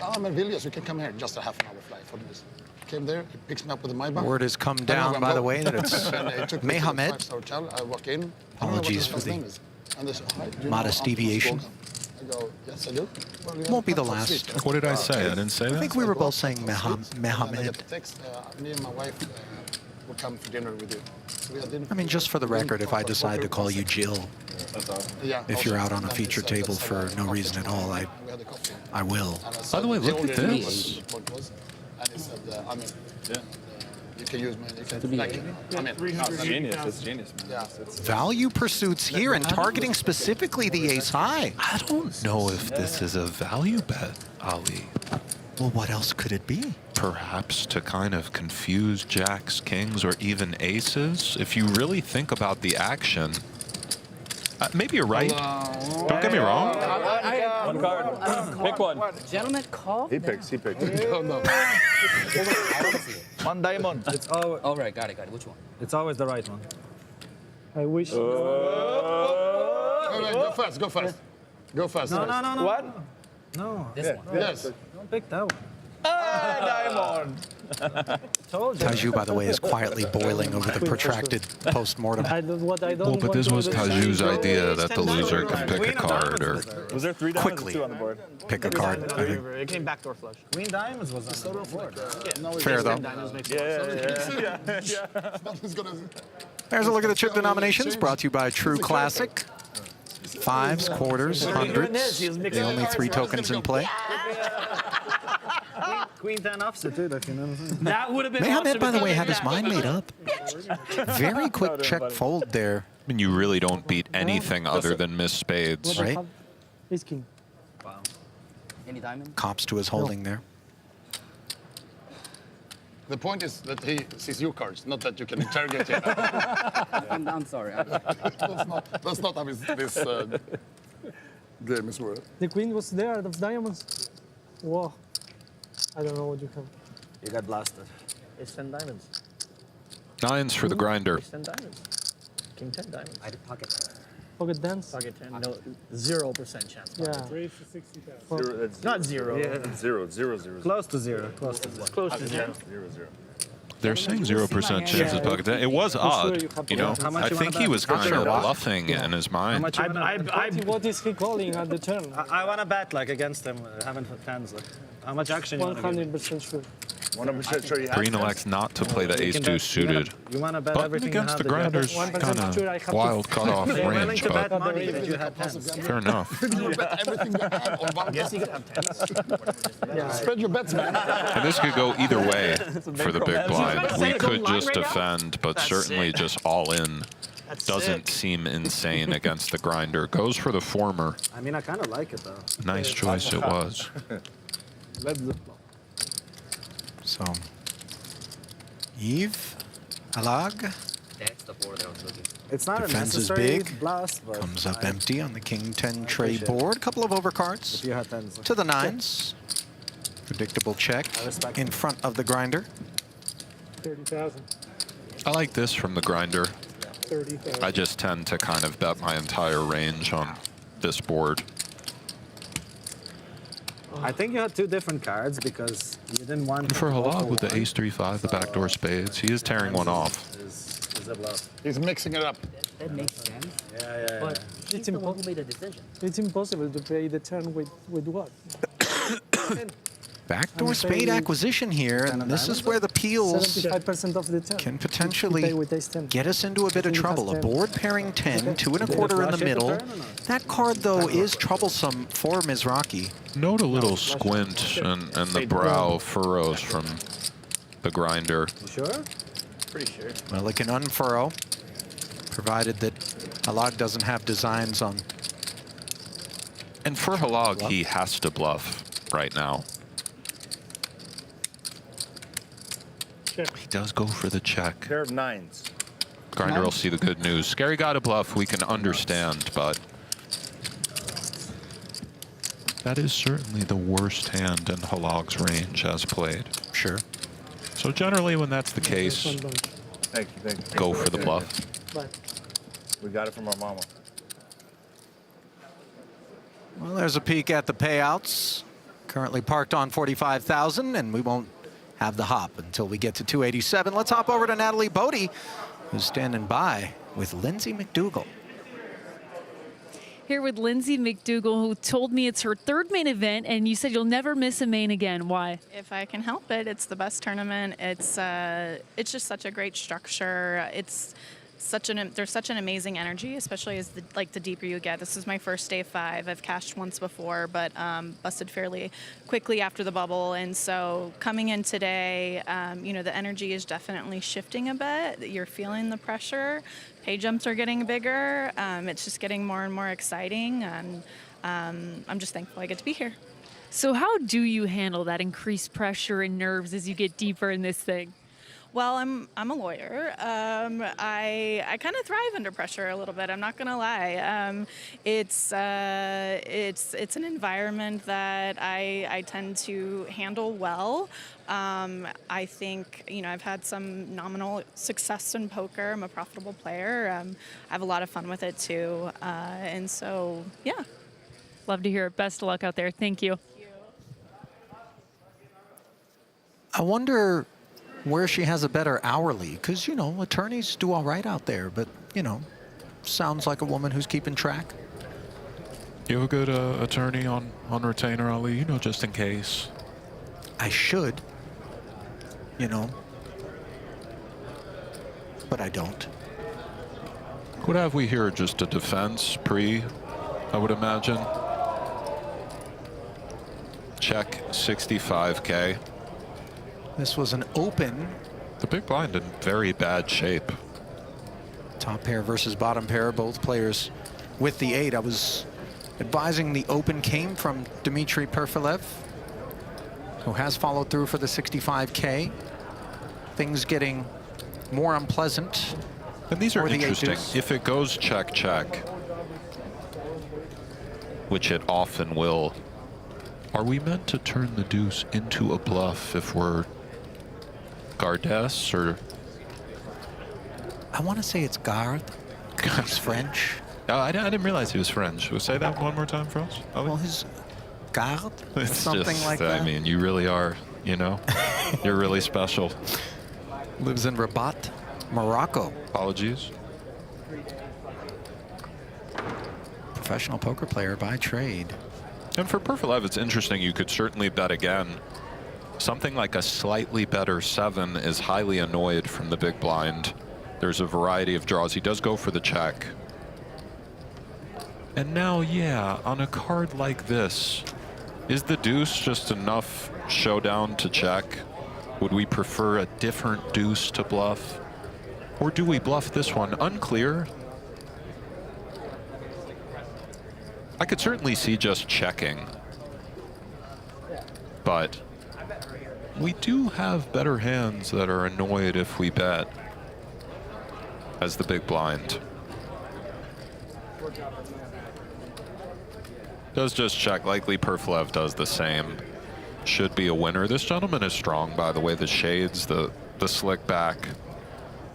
I'm in Vilnius, you can come here, just a half an hour flight for this. Came there, he picks me up with a Maybach. Word has come down, by the way, that it's Mehmed. Hotel. I walk in. Apologies for the modest deviation. I go, yes, I do. Well, yeah, Won't be the last. What did I say? I didn't say that? I think we were both saying Mehmed. Me and my wife will come for dinner with you. So we had dinner. I mean, just for the record, if I decide to call you Jill, if you're out on a feature table for no reason at all, I will. By the way, look at this. And he said, I'm in. Yeah. You can use my, I'm in. It's genius, it's genius, man. Yeah. Value pursuits here and targeting specifically the ace high. I don't know if this is a value bet, Ali. Well, what else could it be? Perhaps to kind of confuse jacks, kings, or even aces. If you really think about the action, maybe you're right. Don't get me wrong. One card. Pick one. Gentlemen, call. He picks. One diamond. It's always. All right, got it. Which one? It's always the right one. I wish. Go fast. Go fast. No. What? No. This one. Yes. Don't pick that one. Diamond. Told you. Taju, by the way, is quietly boiling over the protracted post-mortem. Well, but this was Taju's idea that the loser can pick a card or Was there 3 diamonds quickly or 2 on the board? pick a card. I think. It came backdoor flush. Queen diamonds was on the board. Fair, though. Yeah. There's a look at the chip denominations brought to you by True Classic. 5s, quarters, hundreds. The only 3 tokens in play. Queen 10 offset too, if you know what I'm saying. That would have been Mehmed, by the way, awesome had his mind made up. Very quick check fold there. I mean, you really don't beat anything other than missed spades. Right? Ace king. Wow. Any diamond? Cops to his holding there. The point is that he sees your cards, not that you can interrogate him. I'm sorry. That's not how this game is worth. The queen was there, the diamonds. Wow. I don't know what you have. You got blasted. It's 10 diamonds. 9s for the grinder. It's 10 diamonds. King 10 diamonds. I did pocket. Pocket dance. Pocket 10. No, 0% chance. Yeah. Raise to 60,000. It's not 0. Yeah, it's 0. Close to 0. Close to 0. Close to 0. 0. They're saying 0% chance of pocket. It was odd, you know. I think he was kind of bluffing in his mind. What is he calling at the turn? I want to bet like against him, having tens. Like, how much action you want to give? 100% sure. 100% sure you have Green tens? elects not to play the ace-2 suited. You want to bet Button everything against you the have that you grinders, have kind tens? of wild cutoff You're willing range, to bet but money that you had tens. fair enough. Yes, you can have tens. Spread your bets, man. And this could go either way for the big blind. We could just defend, but certainly just all in doesn't seem insane against the grinder. Goes for the former. I mean, I kind of like it, though. Nice choice it was. So, Yves, Alag, That's the board I was looking for. It's not a defense is necessary big, blast, but comes up I empty on the king 10 trade appreciate it. board. Couple of overcards If you had tens. to the nines. Predictable check in front of the grinder. 30,000. I like this from the grinder. 30,000. I just tend to kind of bet my entire range on this board. I think you had two different cards because you didn't want. And for to go Halal with the one. ace-3-5, the backdoor spades, he is tearing one off. Is a bluff. He's mixing it up. That makes sense. Yeah. But he's the one who made the decision. It's impossible to play the turn with what? Backdoor spade acquisition here, and this is where the peels 75% of the turn. can potentially get us into a bit of trouble. A board pairing 10, 2 1/4 in the middle. That card, though, is troublesome for Mizrachi. Note a little squint and the brow furrows from the grinder. You sure? Pretty sure. Well, it can unfurrow, provided that Alag doesn't have designs on. And for Halag, he has to bluff right now. He does go for the check. Pair of nines. Grinder will see the good news. Scary got a bluff, we can understand, but that is certainly the worst hand in Halag's range as played. Sure. So generally when that's the case, Thank you. go for the bluff. We got it from our mama. Well, there's a peek at the payouts. Currently parked on 45,000, and we won't have the hop until we get to 287. Let's hop over to Natalie Bodie, who's standing by with Lindsay McDougall. Here with Lindsay McDougall, who told me it's her third main event, and you said you'll never miss a main again. Why? If I can help it, it's the best tournament. It's just such a great structure. It's there's such an amazing energy, especially as the deeper you get. This is my first day 5. I've cashed once before, but busted fairly quickly after the bubble. And so coming in today, the energy is definitely shifting a bit. You're feeling the pressure. Pay jumps are getting bigger. It's just getting more and more exciting, and I'm just thankful I get to be here. So how do you handle that increased pressure and nerves as you get deeper in this thing? Well, I'm a lawyer. I kind of thrive under pressure a little bit. I'm not gonna lie. It's an environment that I tend to handle well. I think I've had some nominal success in poker. I'm a profitable player. I have a lot of fun with it too, and so yeah. Love to hear it. Best of luck out there. Thank you. I wonder where she has a better hourly, because, attorneys do all right out there, but, sounds like a woman who's keeping track. You have a good attorney on retainer, Ali, just in case. I should, but I don't. What have we here? Just a defense pre, I would imagine. Check 65K. This was an open. The big blind in very bad shape. Top pair versus bottom pair, both players with the 8. I was advising the open came from Dmitry Perfilev, who has followed through for the 65K. Things getting more unpleasant. And these are for the interesting. eight-deuce. If it goes check, check, which it often will, are we meant to turn the deuce into a bluff if we're Gardès, or? I want to say it's Garde. He's French. Oh, I didn't realize he was French. Will say that one more time for us? Well, his Garde, It's something just, like that. I mean, you really are, you're really special. Lives in Rabat, Morocco. Apologies. Professional poker player by trade. And for Perfilev, it's interesting. You could certainly bet again Something like a slightly better 7 is highly annoyed from the big blind. There's a variety of draws. He does go for the check. And now, yeah, on a card like this, is the deuce just enough showdown to check? Would we prefer a different deuce to bluff? Or do we bluff this one? Unclear. I could certainly see just checking. But we do have better hands that are annoyed if we bet as the big blind. Does just check. Likely Perflev does the same. Should be a winner. This gentleman is strong, by the way. The shades, the slick back.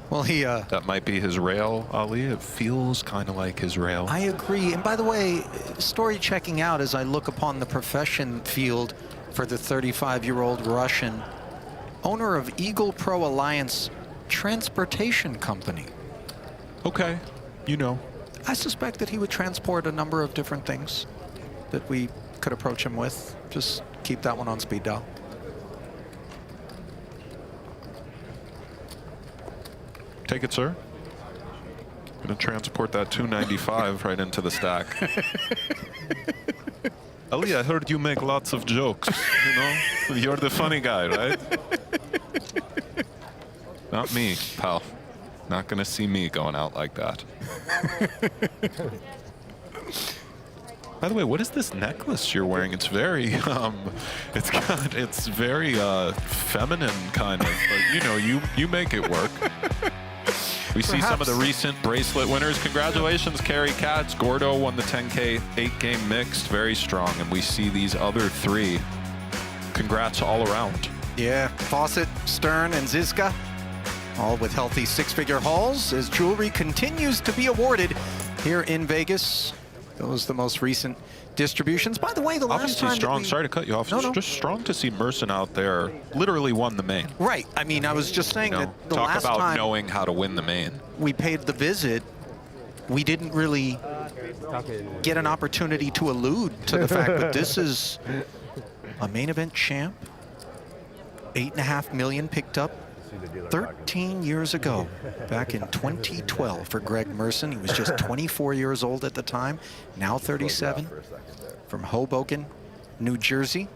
Well, he... that might be his rail, Ali. It feels kind of like his rail. I agree. And by the way, story checking out as I look upon the profession field for the 35-year-old Russian, owner of Eagle Pro Alliance Transportation Company. Okay, you know. I suspect that he would transport a number of different things that we could approach him with. Just keep that one on speed dial. Take it, sir. Gonna transport that 295 right into the stack. Ali, I heard you make lots of jokes, you know? You're the funny guy, right? Not me, pal. Not gonna see me going out like that. By the way, what is this necklace you're wearing? It's very, it's very feminine kind of, but you know, you make it work. We see some of the recent bracelet winners. Congratulations, Carrie Katz. Gordo won the 10K 8-game mixed, very strong. And we see these other 3. Congrats all around. Yeah, Fawcett, Stern, and Zizka, all with healthy 6-figure hauls as jewelry continues to be awarded here in Vegas. Those the most recent distributions. By the way, the last Obviously time strong. Sorry to cut you off. No, It's no. just strong to see Merson out there. Literally won the main. Right. I mean, I was just saying that the talk last about time knowing how to win the main. we paid the visit, we didn't really get an opportunity to allude to the fact that this is a main event champ. $8.5 million picked up 13 years ago, back in 2012 for Greg Merson. He was just 24 years old at the time, now 37, from Hoboken, New Jersey.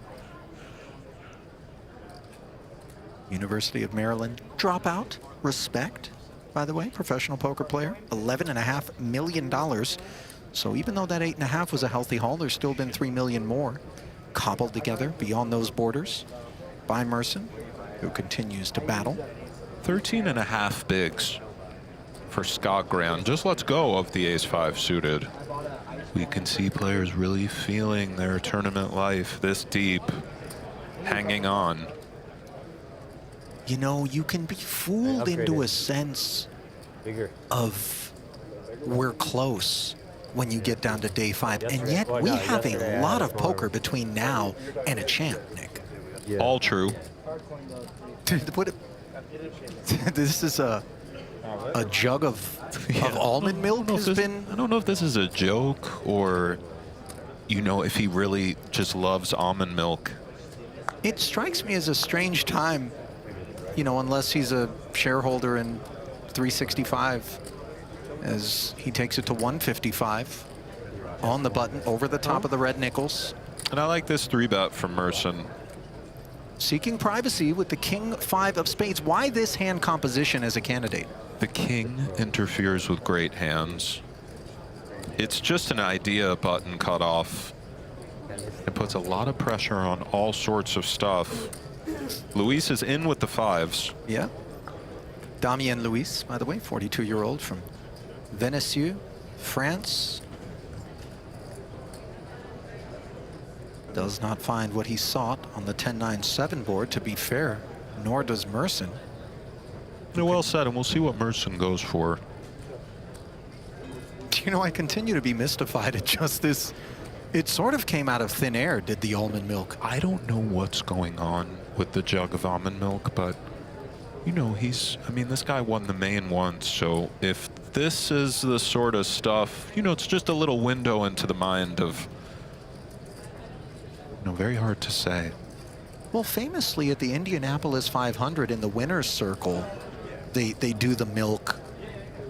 University of Maryland dropout, respect, by the way, professional poker player, $11.5 million. So even though that 8.5 was a healthy haul, there's still been 3 million more cobbled together beyond those borders by Merson, who continues to battle. 13.5 bigs for Scott Grand. Just let's go of the ace-5 suited. We can see players really feeling their tournament life this deep, hanging on. You know, you can be fooled into a sense of we're close when you get down to day 5. And yet we have a lot of poker between now and a champ, Nick. Yeah. All true. This is a jug of almond milk has been... I don't know if this is a joke or, you know, if he really just loves almond milk. It strikes me as a strange time, you know, unless he's a shareholder in 365, as he takes it to 155 on the button over the top of the red nickels. And I like this 3-bet from Merson. Seeking privacy with the king 5 of spades. Why this hand composition as a candidate? The king interferes with great hands. It's just an idea button cut off. It puts a lot of pressure on all sorts of stuff. Luis is in with the 5s. Yeah. Damien Luis, by the way, 42-year-old from Vénissieux, France. Does not find what he sought on the 10-9-7 board, to be fair, nor does Merson. No, well said, and we'll see what Merson goes for. You know, I continue to be mystified at just this. It sort of came out of thin air, did the almond milk. I don't know what's going on with the jug of almond milk, but, you know, I mean, this guy won the main once, so if this is the sort of stuff, you know, it's just a little window into the mind of, very hard to say. Well, famously at the Indianapolis 500 in the winner's circle, they do the milk,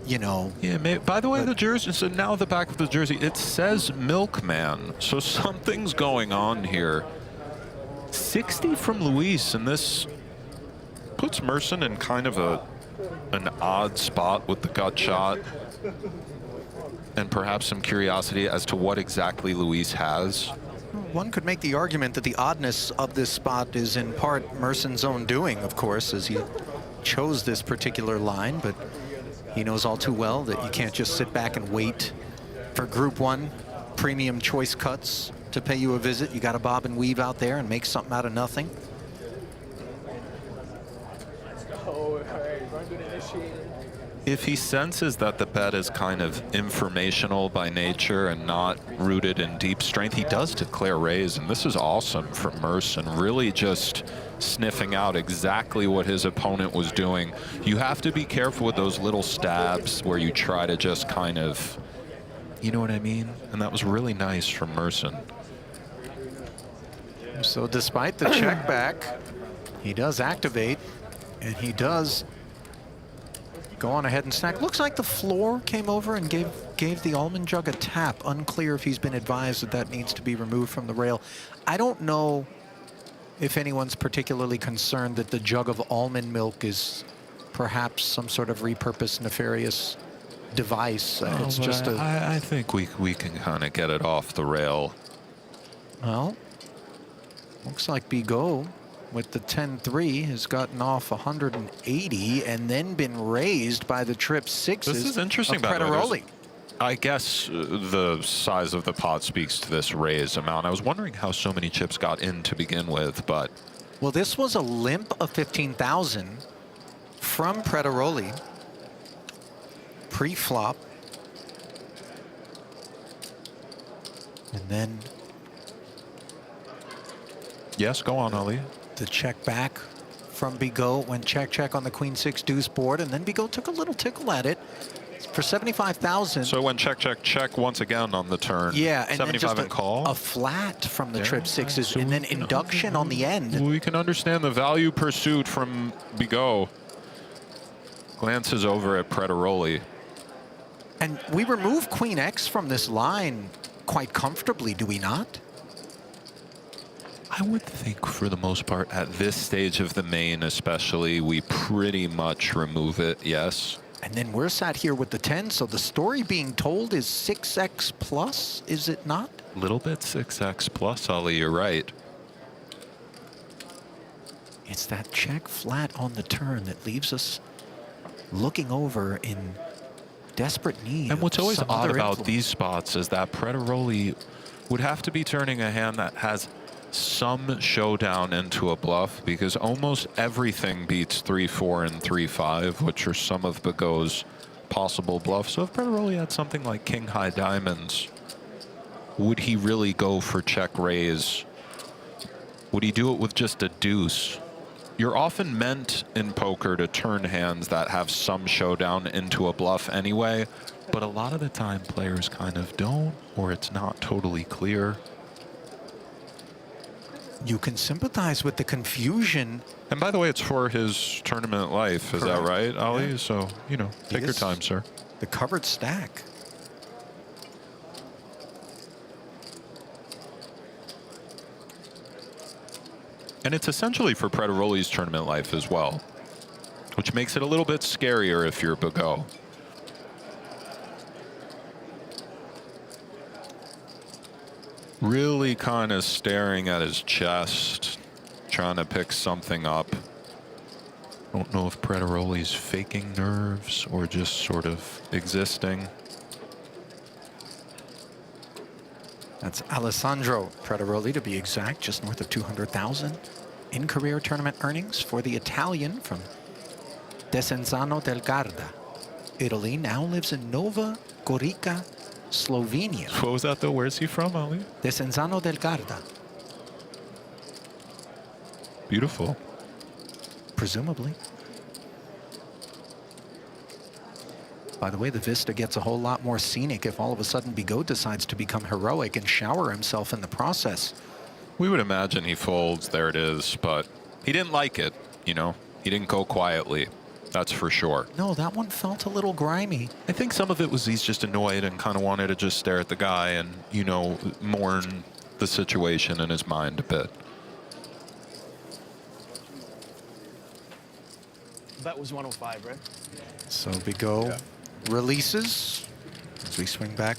you know. Yeah, by the way, the jersey, so now the back of the jersey, it says Milkman. So something's going on here. 60 from Luis, and this puts Merson in kind of an odd spot with the gut shot. And perhaps some curiosity as to what exactly Luis has. One could make the argument that the oddness of this spot is in part Merson's own doing, of course, as he chose this particular line, but he knows all too well that you can't just sit back and wait for Group 1 premium choice cuts to pay you a visit. You got to bob and weave out there and make something out of nothing. If he senses that the bet is kind of informational by nature and not rooted in deep strength, he does declare raise, and this is awesome from Merson, really just sniffing out exactly what his opponent was doing. You have to be careful with those little stabs where you try to just kind of, you know what I mean? And that was really nice from Merson. So despite the check back, he does activate, and he does go on ahead and snack. Looks like the floor came over and gave the almond jug a tap. Unclear if he's been advised that that needs to be removed from the rail. I don't know if anyone's particularly concerned that the jug of almond milk is perhaps some sort of repurposed nefarious device. It's just I think we can kind of get it off the rail. Well, looks like Bigot with the 10-3 has gotten off 180 and then been raised by the trip sixes. This is interesting, by the way. I guess the size of the pot speaks to this raise amount. I was wondering how so many chips got in to begin with, but... Well, this was a limp of 15,000 from Predaroli pre-flop. And then... Yes, go on, Ali. The check back from Bigot when check on the queen six deuce board, and then Bigot took a little tickle at it for 75,000. So when check once again on the turn. Yeah, and 75 and call. A flat from the trip sixes, and then induction on the end. We can understand the value pursuit from Bigot. Glances over at Predaroli. And we remove queen X from this line quite comfortably, do we not? I would think for the most part at this stage of the main especially, we pretty much remove it, yes. And then we're sat here with the 10, so the story being told is 6x plus, is it not? A little bit 6x plus, Ali, you're right. It's that check flat on the turn that leaves us looking over in desperate need. And what's always odd about influence. these spots is that Predaroli would have to be turning a hand that has some showdown into a bluff, because almost everything beats 3-4 and 3-5, which are some of Bigot's possible bluffs. So if Predaroli had something like king high diamonds, would he really go for check raise? Would he do it with just a deuce? You're often meant in poker to turn hands that have some showdown into a bluff anyway, but a lot of the time players kind of don't, or it's not totally clear. You can sympathize with the confusion. And by the way, it's for his tournament life. Is that right, Ali? Yeah. So, you know, take your time, sir. The covered stack. And it's essentially for Predaroli's tournament life as well, which makes it a little bit scarier if you're Bigot. Really kind of staring at his chest, trying to pick something up. Don't know if Predaroli's faking nerves or just sort of existing. That's Alessandro Predaroli, to be exact, just north of 200,000 in career tournament earnings for the Italian from Desenzano del Garda, Italy. Now lives in Nova Gorica, Slovenia. What was that though? Where's he from, Ali? Desenzano del Garda. Beautiful. Presumably. By the way, the vista gets a whole lot more scenic if all of a sudden Bigot decides to become heroic and shower himself in the process. We would imagine he folds. There it is. But he didn't like it, you know. He didn't go quietly. That's for sure. No, that one felt a little grimy. I think some of it was he's just annoyed and kind of wanted to just stare at the guy and, you know, mourn the situation in his mind a bit. That was 105, right? So Bigot releases as we swing back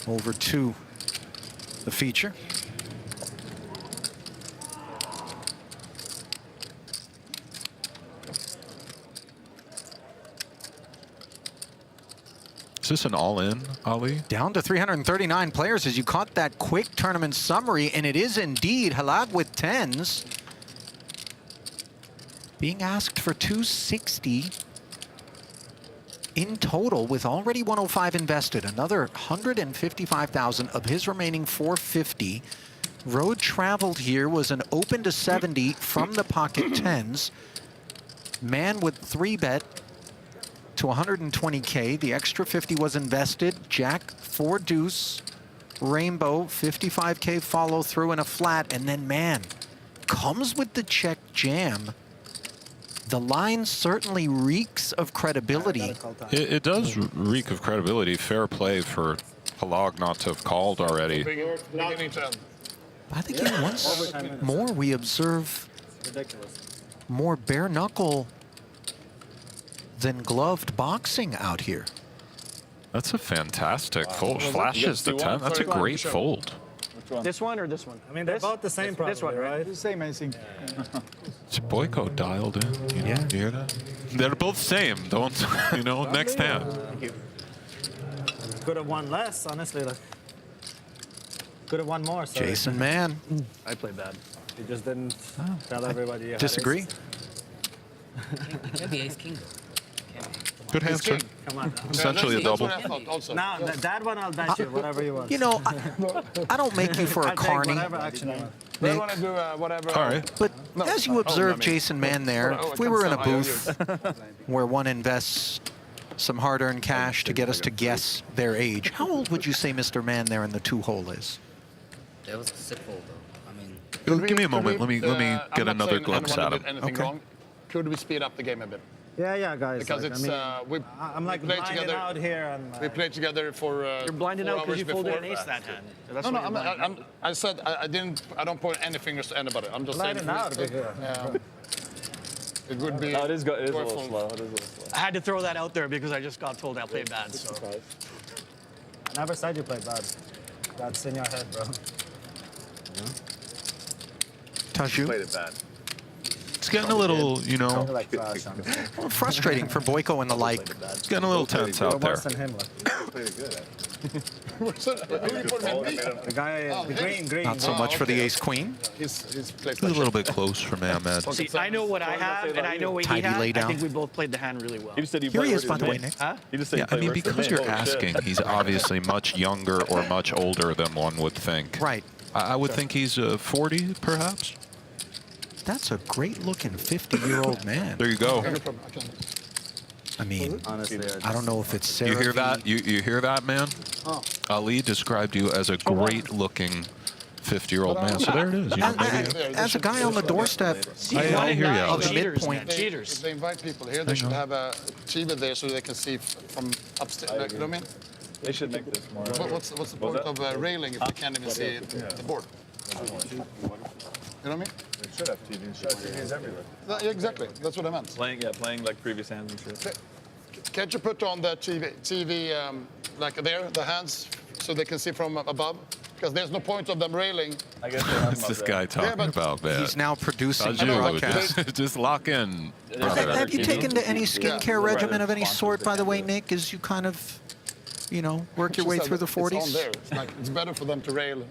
over to the feature. Is this an all-in, Ali? Down to 339 players as you caught that quick tournament summary, and it is indeed Halag with 10s. Being asked for 260 in total with already 105 invested. Another 155,000 of his remaining 450. Road traveled here was an open to 70 from the pocket 10s. Man with 3-bet to 120K. The extra 50 was invested. Jack, 4 deuce, rainbow, 55K follow through and a flat, and then man comes with the check jam. The line certainly reeks of credibility. It does reek of credibility. Fair play for Halag not to have called already. I think even once more we observe more bare knuckle than gloved boxing out here. That's a fantastic fold. Flashes the 10. That's a great fold. This one or this one? I mean, they're about the same, probably, this one, right? The same, I think. It's Boyko dialed in. You know, you hear that? They're both same. Don't, you know, next hand. Thank you. Could have won less, honestly. Like, could have won more. Sorry. Jason Mann. I played bad. You just didn't tell everybody. You had Disagree? ace. Maybe ace king. Good hand, sir. Come on. Essentially a double. Now, that one I'll bet you, whatever you want. You know, I don't make you for a I'll take carny. whatever action you want. They want to do whatever. All right. But as you observe Jason Mann there, if we were in a booth where one invests some hard-earned cash to get us to guess their age, how old would you say Mr. Mann there in the 2-hole is? That was a sick fold, though. I mean, Give me a moment. Let me get another glimpse at him. Okay. Could we speed up the game a bit? Yeah, guys. Because like, it's I'm like we played blinding together. out here. And, We played together for. You're blinded out because you folded before. an ace that hand. That's No, why you're blinded. I said I didn't. I don't point any fingers to anybody. I'm just saying. Blinding out. It would be. No, it is a little joyful. slow. It is a little slow. I had to throw that out there because I just got told I played bad. So. I never said you played bad. That's in your head, bro. Taju? Played it bad. It's getting a little, you know, Like trash, honestly. Frustrating for Boyko and the like. it's getting a little tense out there. Worse than him. Like. Played it good. The guy, the green. Not so much for the ace-queen. He's played. It's a little bit close for Ahmed. See, I know what I have, and I know what he Tidy had. lay I down. think we both played the hand really well. He just said you Here he played is, by worse the than way, me. Nick. Huh? He just said Yeah, you I played mean, worse than because me. you're Holy shit. asking, he's obviously much younger or much older than one would think. Right. I would think he's 40, perhaps. That's a great-looking 50-year-old man. There you go. I mean, Honestly, I don't know if it's Sarah. You hear that? You hear that, man? Oh. Ali described you as a great-looking 50-year-old man. So there it is. You know, maybe. As a guy on the doorstep I hear you, of Ali. the Cheaters, midpoint. man. Cheaters. If they invite people here, they should have a TV there so they can see from upstairs. You know what I mean? They should make this more. What's the point of railing if they can't even see the board? You know what I mean? They should have TVs. TVs everywhere. Yeah, exactly. That's what I meant. Playing like previous hands and shit. Can't you put on the TV like there, the hands, so they can see from above? Because there's no point of them railing. I guess What's this guy talking about, man? He's now producing the Taju, podcast. just lock in, brother. Have you taken to any skincare regimen of any sort, by the way, Nick, as you kind of, you know, work your way through the It's on 40s? there. It's better for them to rail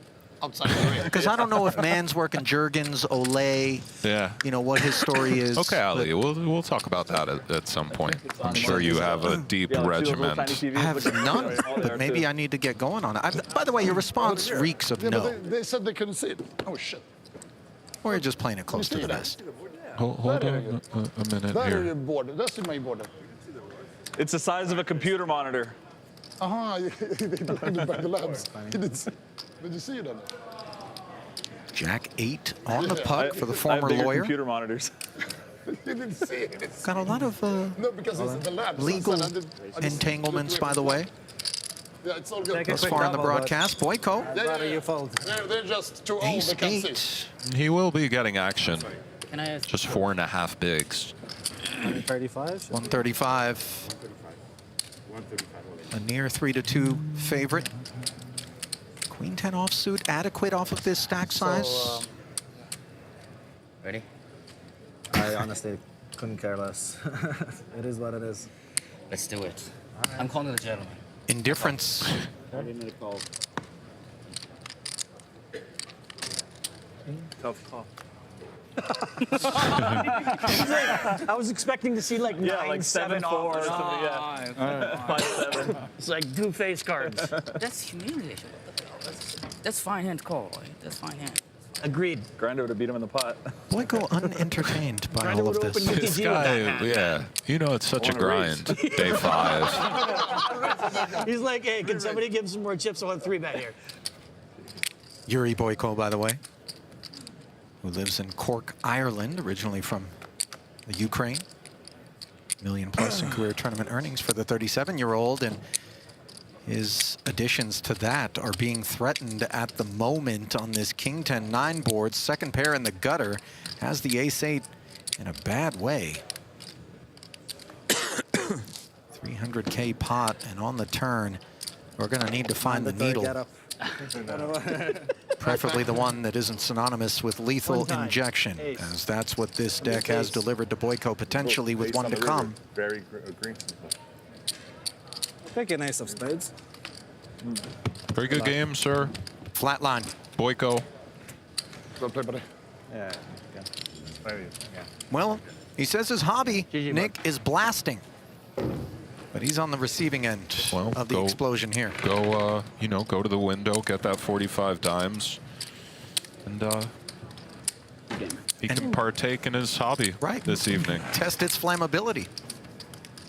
outside the ring. Because I don't know if Mann's working Jergens, Olay, Yeah. you know, what his story is. Okay, Ali, we'll talk about that at some point. I'm sure you have a deep regiment. I have none, but maybe I need to get going on it. By the way, your response reeks of Yeah, no. but they said they couldn't see it. Oh, shit. Or you're just playing it close to the vest. Hold on a minute There here. your board. That's my board. It's the size of a computer monitor. They blinded by the lamps. Did you see it? Jack 8 on the puck for the I have former bigger lawyer. computer monitors. You didn't see it. It's Got a lot of no, because it's in the lab. legal I just entanglements, by the way. Yeah, it's all good. Thus far in the broadcast, Boyko. They're just too old. They can't see. He will be getting action. Can I ask? Just 4.5 bigs. 135? 135. 135. A near 3-2 favorite. Queen 10 offsuit, adequate off of this stack size. Ready? I honestly couldn't care less. It is what it is. Let's do it. I'm calling the gentleman. Indifference. 30-minute call. Tough call. I was expecting to see like 9, 7 off. or something. Yeah. 5-7. It's like two face cards. That's humiliation. That's fine hand call. Right? That's fine hand. Agreed. Grinder would have beat him in the pot. Boyko unentertained by all of this. This guy, yeah, you know it's such a grind. Day 5. He's like, hey, can somebody give some more chips on 3-bet here? Yuri Boyko, by the way, who lives in Cork, Ireland, originally from the Ukraine. $1 million+ in career tournament earnings for the 37-year-old, and his additions to that are being threatened at the moment on this King 10-9 board. Second pair in the gutter, has the ace-8 in a bad way. 300K pot, and on the turn, we're gonna need to find the needle. Preferably the one that isn't synonymous with lethal injection, as that's what this deck has delivered to Boyko, potentially with one to come. Very green. Pick an ace of spades. Very good game, sir. Flatline. Boyko. Well played, buddy. Yeah. Well, he says his hobby, Nick, is blasting. But he's on the receiving end of the explosion here. Go, you know, go to the window, get that 45 dimes, and he can partake in his hobby this evening. Test its flammability.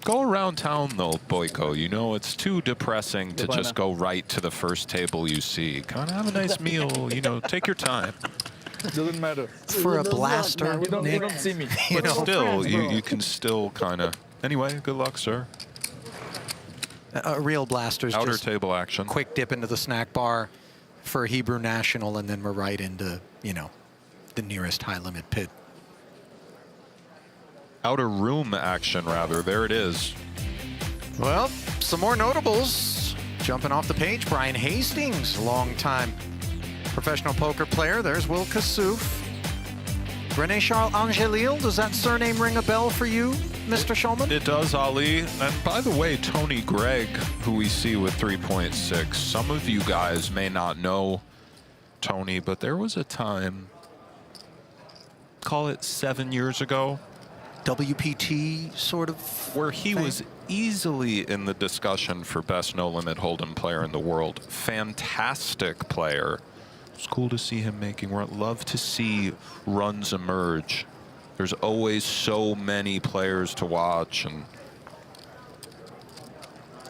Go around town, though, Boyko. You know, it's too depressing to just go right to the first table you see. Kind of have a nice meal, you know, take your time. Doesn't matter. For a blaster, You Nick, don't see me. you But know, still, you can still kind of... Anyway, good luck, sir. a real blaster's Outer just table action. quick dip into the snack bar for Hebrew National, and then we're right into, you know, the nearest high limit pit. Outer room action, rather. There it is. Well, some more notables. Jumping off the page, Brian Hastings, longtime professional poker player. There's Will Kassouf. Rene Charles Angelil, does that surname ring a bell for you, Mr. Shulman? It does, Ali. And by the way, Tony Gregg, who we see with 3.6. Some of you guys may not know Tony, but there was a time, call it 7 years ago, WPT sort of, where he was easily in the discussion for best no-limit hold'em player in the world. Fantastic player. It's cool to see him making run. Love to see runs emerge. There's always so many players to watch. And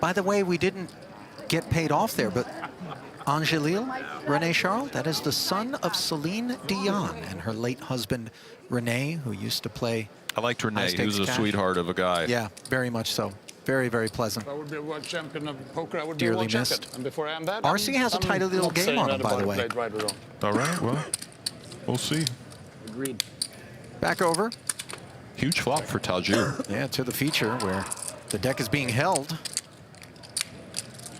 by the way, we didn't get paid off there, but Angelil, Rene Charles, that is the son of Celine Dion and her late husband, Rene, who used to play. I liked Rene. He was a sweetheart of a guy. Yeah, very much so. Very, very pleasant. If I would be a world champion of poker, I would Dearly be a world missed. champion. And before I am that, RC has a tidy little game on him, by the way. Right or wrong. All right, well, we'll see. Agreed. Back over. Huge flop for Tajir. Yeah, to the feature where the deck is being held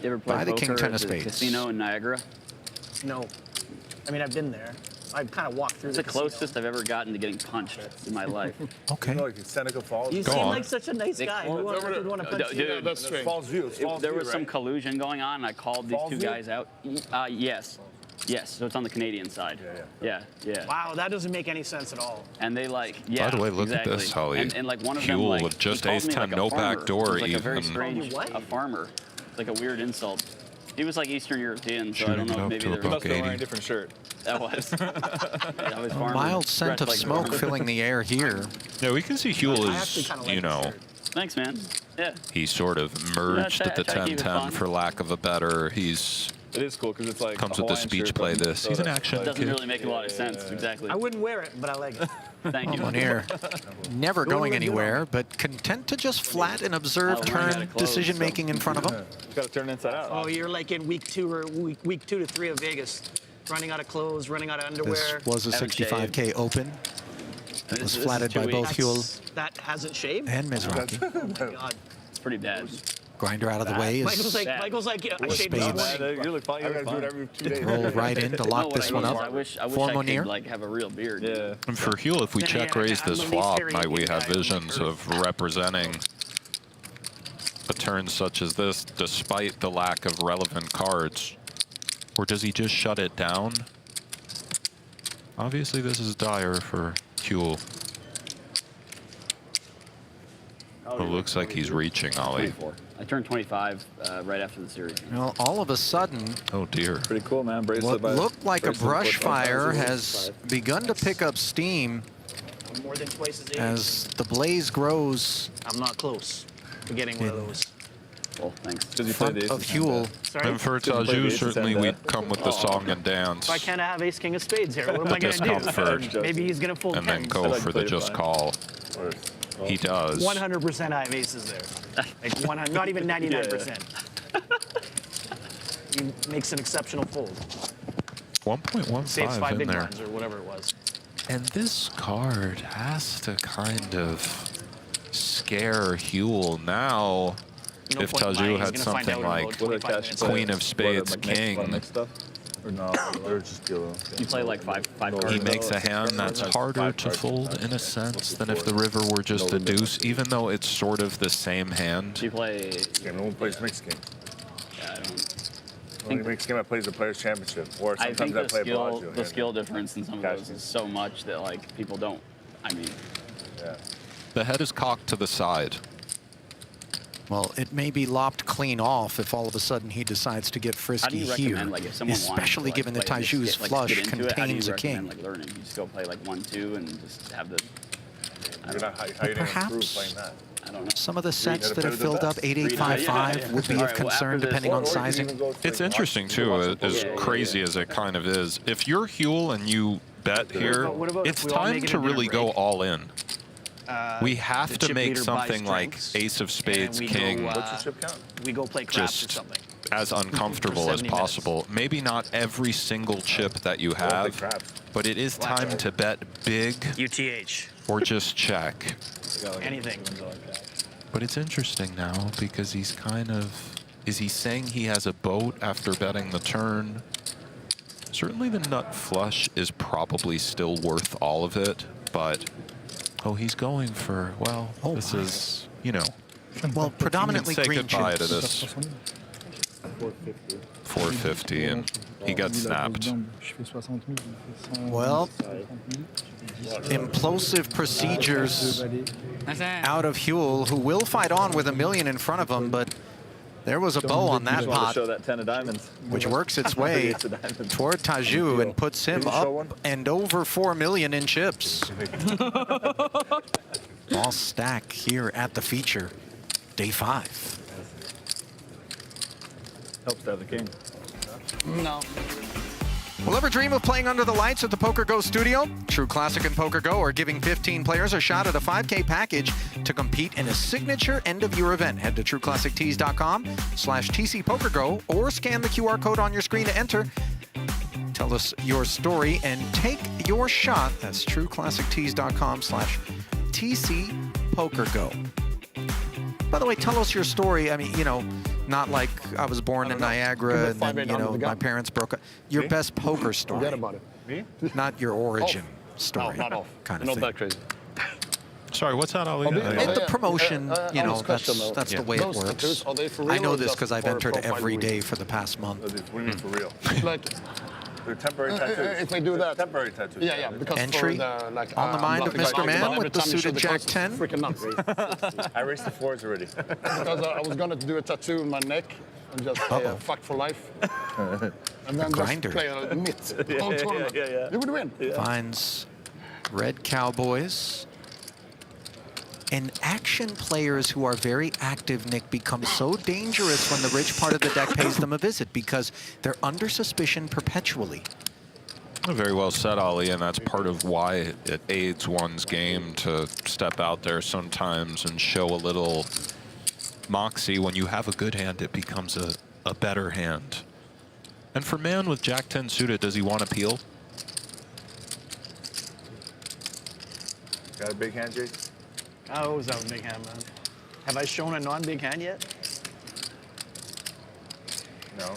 You ever play by the poker King 10 of at the spades. casino in Niagara? No. I mean, I've been there. I've kind of walked through It's the the closest I've ever gotten to getting punched in my life. Okay. Like Seneca Falls. You seem like such a nice guy. Who would want to punch you? Dude, That's strange. Falls View. It's Falls there View, was some right? collusion going on, and I called these Falls two View? guys out. Yes. Yes, so it's on the Canadian side. Yeah. Wow, that doesn't make any sense at all. And they yeah. By the way, look exactly. at this, Holly. And like one of Huel them, like, with just he called ace me 10, like a no farmer. back door It was like a very even. strange, a farmer. Like a weird insult. He was like Eastern European, so I don't Shooting it know up if to maybe a there buck was 80. Wearing a different shirt. That was. Yeah, I was farmer. Mild scent dressed of like a smoke farmer. filling the air here. Yeah, we can see Huel I actually is, kinda like you know, Thanks, man. Yeah. he sort of merged Yeah, at the try to keep it 10-10, fun. for lack of a better. He's It is cool because it's like Comes with the speech play this. He's an action It doesn't kid. really make a lot of sense. Exactly. I wouldn't wear it, but I like it. Thank you. Lanier never going anywhere, but content to just flat and observe turn decision making in front of him. You got to turn inside out. Oh, you're like in week 2 or week 2 to 3 of Vegas, running out of clothes, running out of underwear. This was a 65K open. It was flatted by both Huel That hasn't shaved? and Mizrachi. Oh my God. It's pretty bad. Grinder out of the way. Michael's like, I shaved this Spades. morning. You look fine. I gotta do it every 2 days. Roll right in to lock this one up. I wish I for Monier. could like have a real beard. Yeah. And for Huel, if we check raise this flop, might we have visions of representing a turn such as this, despite the lack of relevant cards? Or does he just shut it down? Obviously, this is dire for Huel. It looks like he's reaching, Ollie. 24. I turned 25 right after the series. Well, all of a sudden, oh dear. Pretty cool, man. What looked like a brush fire has begun to pick up steam More than twice as age. as the blaze grows. I'm not close to getting one of those. Oh, thanks. Front of Huel. Sorry? And for Taju, certainly we'd come with the song and dance. Why can't I have ace king of spades here? What am I The going to discomfort. do? Maybe he's going to fold And then 10s. go for the just call. He does. 100% I have aces there. Like 100, not even 99%. He makes an exceptional fold. 1.15 Saves 5 in big there. blinds or whatever it was. And this card has to kind of scare Huel now. No If point in lying, Taju he's had gonna find something out in like about 25 minutes. Queen of Spades, King, Or no, or just deal. You play like five cards. he makes a hand that's harder to fold in a sense than if the river were just a deuce, even though it's sort of the same hand. You play. No one plays mixed game. Yeah, I don't. Only mixed game I play is the Players Championship, or I sometimes think I the play skill, Bellagio. the skill difference in some of those is so much that like people don't. I mean, Yeah. The head is cocked to the side. Well, it may be lopped clean off if all of a sudden he decides to get how do frisky you here, recommend like if someone especially given that that Taju's flush contains a king. Like learning, you just go play like 1-2 and just have the. I You're don't know. not, how you didn't improve Perhaps playing that? I don't know. some of the sets that gotta have play with filled the up best. 8855 would be All of right, well, concern after this- depending on Or you can sizing. even go to, It's like, interesting watch- too, watch the as poker. crazy as it kind of is. If you're Huel and you bet here, What about if it's we all time make it to a dinner really go break? all in. We The have to chip make leader buys something like drinks, Ace of Spades, and we King, go, What's your chip count? We go play craps or just something. as uncomfortable as 70 possible. Maybe not every single chip that you play have, craps. but it is time to bet big UTH. or just check. Anything. But it's interesting now because he's kind of, is he saying he has a boat after betting the turn? Certainly the nut flush is probably still worth all of it, but oh, he's going for, well, this is, you know, Well, predominantly say green goodbye chips. to this 450 and he got snapped. Well, implosive procedures out of Huel, who will fight on with $1 million in front of him, but there was a bow on that Just wanted to pot, show that 10 of diamonds. which works its way Ace of diamonds. toward Taju and puts him Can you show one? up and over $4 million in chips. All stack here at the feature, day 5. Helps to have the king. No. Will ever dream of playing under the lights at the PokerGO studio? True Classic and PokerGo are giving 15 players a shot at a 5K package to compete in a signature end-of-year event. Head to trueclassictees.com/TCPokerGo or scan the QR code on your screen to enter. Tell us your story and take your shot. That's trueclassictees.com/TCPokerGo. By the way, tell us your story. I mean, you know, not like I was born in Niagara and then, you know, my parents broke up. Your Me? best poker story. Forget about it. Me? Not your origin story. No, not off. Kind of Not thing. that crazy. Sorry, what's that, Ali? At the promotion, you know, honest question, that's though. the way it Those works. tattoos, are they for real I know or this just because I've for entered profile every day reasons? for the past month. What do you mean for real? Like, They're temporary tattoos. if they do that. Temporary tattoos. Yeah, because Entry for the, like, on the mind of blocking Mr. my Man every with the time you show suited the Jack cards, 10. Freaking nuts. I raced the fours already. Because I was going to do a tattoo in my neck and just say, fuck for life. And then grinder. just play a mitt the whole tournament. You would win. Finds red Cowboys. And action players who are very active, Nick, become so dangerous when the rich part of the deck pays them a visit because they're under suspicion perpetually. Very well said, Ali, and that's part of why it aids one's game to step out there sometimes and show a little moxie. When you have a good hand, it becomes a better hand. And for man with Jack-10 suited, does he want to peel? Got a big hand, Jake? I always have a big hand, man. Have I shown a non-big hand yet? No.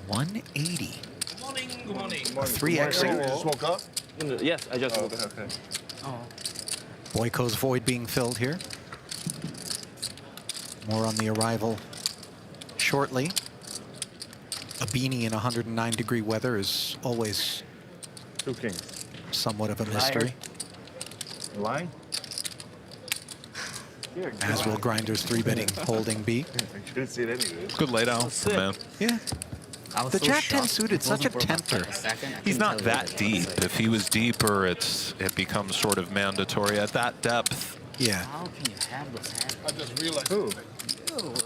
$180. Good morning. Good morning. A 3X. You just woke up? Yes, I just woke up. Okay. Oh. Boyko's void being filled here. More on the arrival shortly. A beanie in 109-degree weather is always Two kings. somewhat of a mystery. Line? As will Grinder's 3-betting holding be. I couldn't see it anyway. Good laydown, man. Yeah. The so Jack-10 shocked. suited, such a tempter. He's not that deep. If he was deeper, it becomes sort of mandatory. At that depth, yeah. How can you have this hand? I just realized. Who?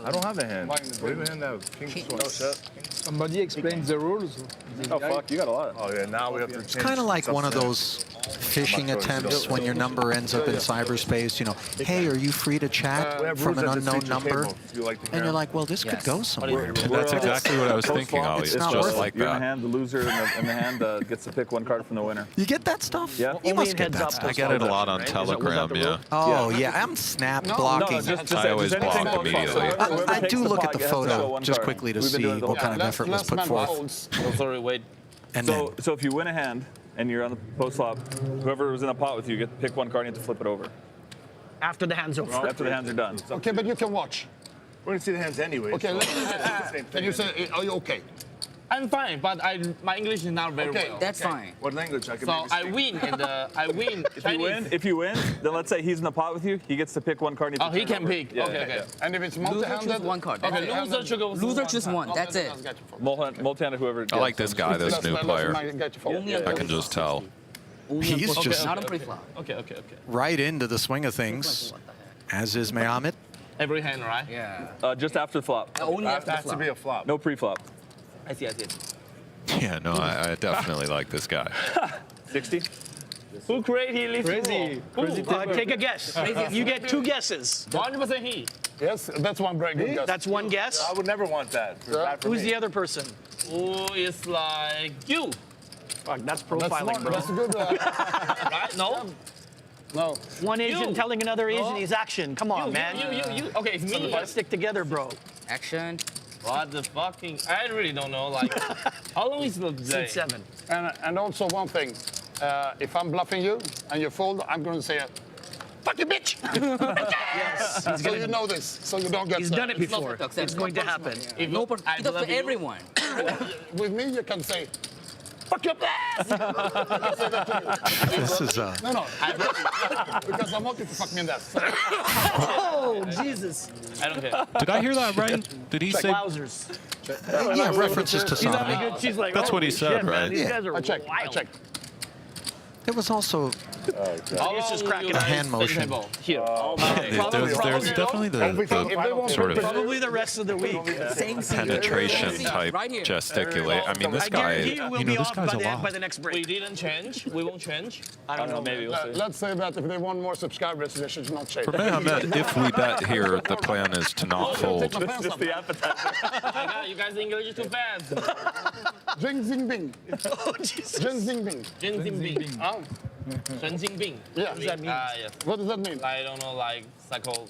I don't have a hand. What do you hand have? King shut. Somebody explains the rules. Oh, fuck, you got a lot. Oh, yeah, now we have to change. It's kind of like one of those phishing attempts when your number ends up in cyberspace. You know, hey, are you free to chat from an unknown number? And you're like, well, this could go somewhere. and that's exactly what I was thinking, Ali. It's not just worth like You're in the that. hand, the loser in the hand gets to pick one card from the winner. You get that stuff? Yeah. You must get that stuff. I get it a lot on Telegram, yeah. Oh, yeah, I'm snap blocking. I always block immediately. I do look at the photo just quickly to see what kind of effort was put forth. Oh, sorry, wait. And So if you win a hand and you're on the post flop, whoever was in a pot with you, get to pick one card and you have to flip it over. After the hands are After the hands are done. Okay, but you can watch. We're gonna see the hands anyway. Okay, so can you say, are you okay? I'm fine, but my English is not very well. That's fine. What language? I can So maybe I speak. win, and I win Chinese. If you win, then let's say he's in the pot with you. He gets to pick one card. And you Oh, have to he turn can over. pick. Yeah, Okay, yeah, okay. yeah. And if it's Loser multi-handed, choose one card. Okay, Loser should go. Loser choose one. That's it. Multi-handed, whoever. I like this guy, this new player. Only I can just tell. He's just not a pre-flop. Okay. right into the swing of things, as is Mohammed. Every hand, right? Yeah. Just after the flop. Only after the Has to flop. be a flop. No pre-flop. I see. Yeah, no, I definitely like this guy. 60. Who created this Crazy. Take a guess. You get 2 guesses. 100% he. Yes, that's one very good guess. That's one guess. I would never want that. Who's the other person? Who is like you? Fuck, that's profiling, bro. That's a good. Right? No? No. One Asian You. telling another Asian he's action. Come on, man. You. Okay, it's So me. we gotta stick together, bro. Action. What the fucking? I really don't know. Like, how long is the day? Seat 7. And also one thing, if I'm bluffing you and you fold, I'm going to say, "Fuck you, bitch!" Yes. So you know this, so you don't get. He's done it before. It's going to happen. If no, I love you. Everyone. With me, you can say, "Fuck your ass!" This is No, because I want you to fuck me in that. Oh, Jesus. I don't care. Did I hear that right? Did he say? Wowzers. yeah, references to She's having sodomy. good. She's like, That's what he holy said, shit, man, right? These Yeah. guys are I checked. wild. There was also How It's just long cracking you a guys hand spend motion. table? Here. There's definitely the sort of Probably the rest of the week. penetration type gesticulate. I mean, this I guy, guarantee you we'll be this off guy's by a the, lot. by the next break. We didn't change. We won't change. I don't know. Maybe we'll see. Let's say that if they want more subscribers, they should not change. For Mohammed, if we bet here, the plan is to not fold. This is just the appetizer. You guys English is too fast. Jing Zing Bing. Oh, Jesus. Jing Zing Bing. Jin Jinping. Oh, Shen Jinping. yeah. What does that mean? Yes. What does that mean? I don't know, like psycho.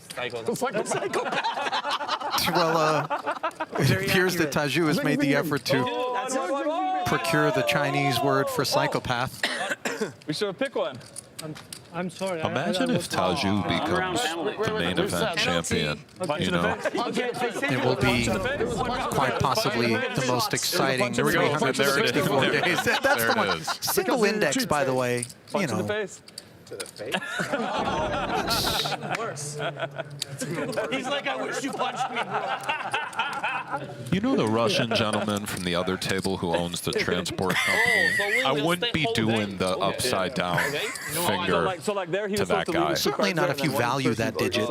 well, it appears that Taju has made the effort to procure the Chinese word for psychopath. We should have picked one. I'm sorry. Imagine if Taju becomes the main event champion. You know, It will be quite possibly the most exciting There we go. 364 There it is. days. That's There the it one. is. Single index, by the way. You Punch in the know, face. to the face. Even worse. He's like, I wish you punched me, bro. You know the Russian gentleman from the other table who owns the transport company? I wouldn't be doing the upside down finger to that guy. Certainly not if you value that digit.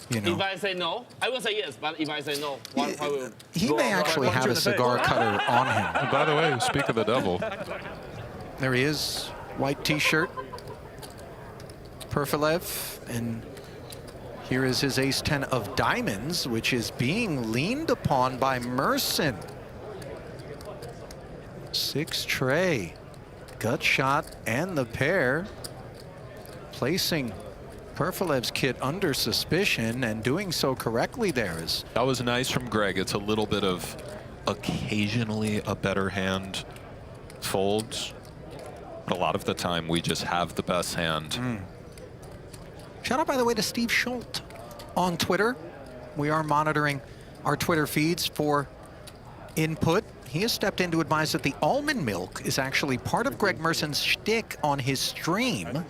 You know. If I say no, I will say yes, but if I say no, what will... He may actually have a cigar cutter on him. And by the way, speak of the devil. There he is, white t-shirt, Perfilev, and here is his ace-10 of diamonds, which is being leaned upon by Merson. 6 tray, gut shot, and the pair, placing Perfilev's kit under suspicion, and doing so correctly there is. That was nice from Greg. It's a little bit of occasionally a better hand folds, but a lot of the time we just have the best hand. Shout out, by the way, to Steve Schultz on Twitter. We are monitoring our Twitter feeds for input. He has stepped in to advise that the almond milk is actually part of Greg Merson's shtick on his stream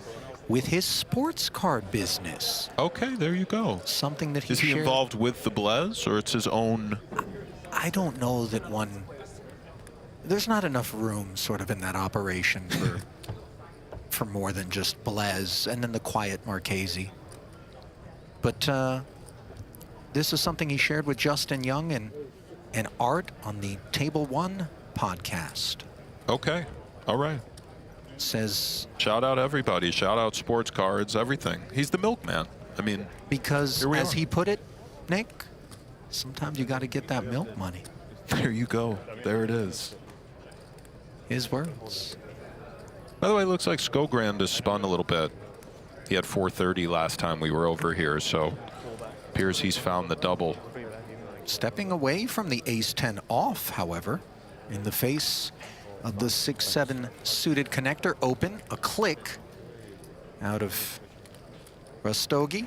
with his sports card business. Okay, there you go. Something that he Is he shared. involved with the Blez, or it's his own? I don't know that one. There's not enough room sort of in that operation for more than just Blez and then the quiet Marchese. But this is something he shared with Justin Young and Art on the Table One podcast. Okay, all right. Says, shout out everybody, shout out sports cards, everything. He's the milkman. I mean, because as he put it, Nick, sometimes you got to get that milk money. There you go. There it is. His words. By the way, it looks like Skogrand has spun a little bit. He had 430 last time we were over here, so appears he's found the double. Stepping away from the ace-10 off, however, in the face of the 6-7 suited connector, open, a click out of Rastogi.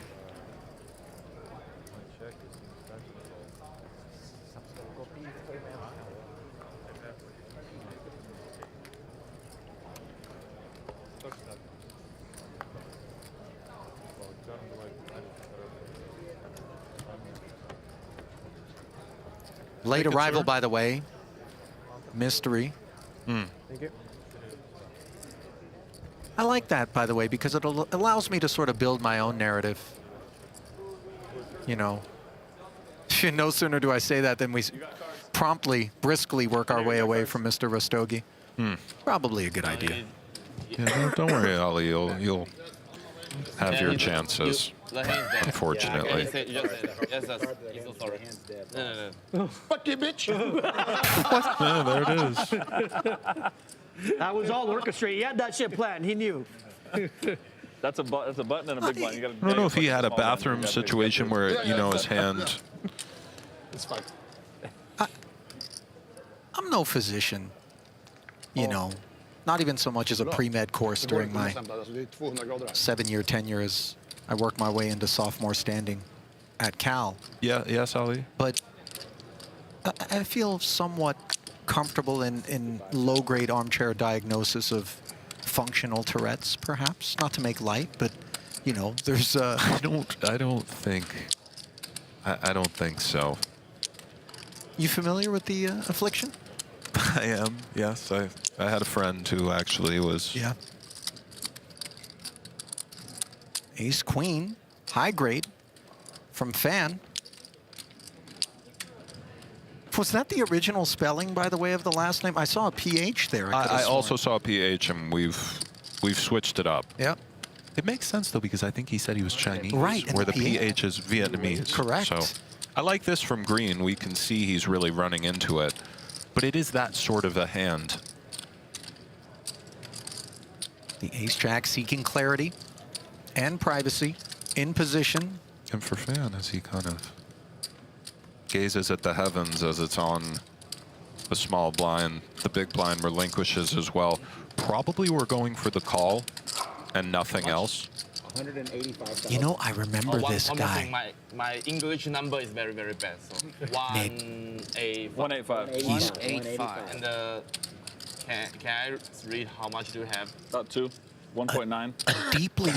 Late arrival, by the way. Mystery. Thank you. I like that, by the way, because it allows me to sort of build my own narrative. You know, no sooner do I say that than we promptly, briskly work our way away from Mr. Rastogi. Probably a good idea. Yeah, don't worry, Ali. You'll have your chances. Unfortunately. Fuck you, bitch. Yeah, there it is. That was all orchestrated. He had that shit planned. He knew. That's a button and a big blind. You gotta, I don't know if he had a bathroom situation where, you know, his hand. It's fine. I'm no physician, you know, not even so much as a pre-med course during my 7-year tenure as I worked my way into sophomore standing at Cal. Yeah, yes, Ali. But I feel somewhat comfortable in low-grade armchair diagnosis of functional Tourette's, perhaps. Not to make light, but you know, there's. I don't think so. You familiar with the affliction? I am. Yes, I had a friend who actually was. Yeah. Ace Queen, high grade, from Fan. Was that the original spelling, by the way, of the last name? I saw a PH there. I also saw a PH, and we've switched it up. Yep. It makes sense though, because I think he said he was Chinese, right? Where the PH is Vietnamese. Correct. So I like this from Green. We can see he's really running into it, but it is that sort of a hand. The ace-jack seeking clarity and privacy in position. And for Fan, as he kind of gazes at the heavens as it's on the small blind, the big blind relinquishes as well. Probably we're going for the call and nothing else. 185,000. You know, I remember this guy. Thing, my English number is very, very bad. So 185. 185. And can I read how much do you have? About 2. 1.9. A deeply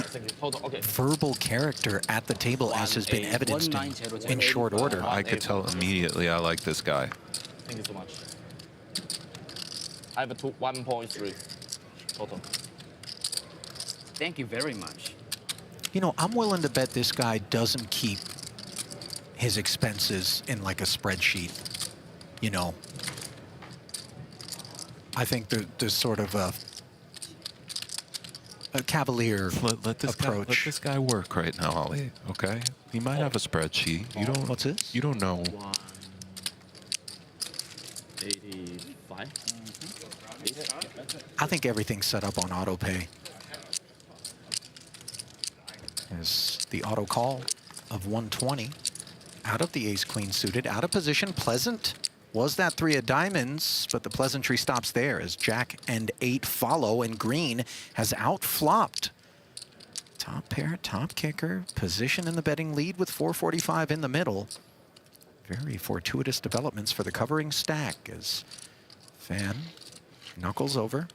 verbal character at the table, as has been evidenced in short order. I could tell immediately I like this guy. Thank you so much. I have a 1.3 total. Thank you very much. You know, I'm willing to bet this guy doesn't keep his expenses in like a spreadsheet. You know, I think there's sort of a cavalier let this guy work right now, Ali. Okay, he might have a spreadsheet. You don't. What's this? You don't know. 85. I think everything's set up on auto pay. As the auto call of 120 out of the ace-queen suited, out of position. Pleasant was that 3 of diamonds, but the pleasantry stops there as Jack and 8 follow, and green has outflopped. Top pair, top kicker, position in the betting lead with 445 in the middle. Very fortuitous developments for the covering stack as Fan knuckles over.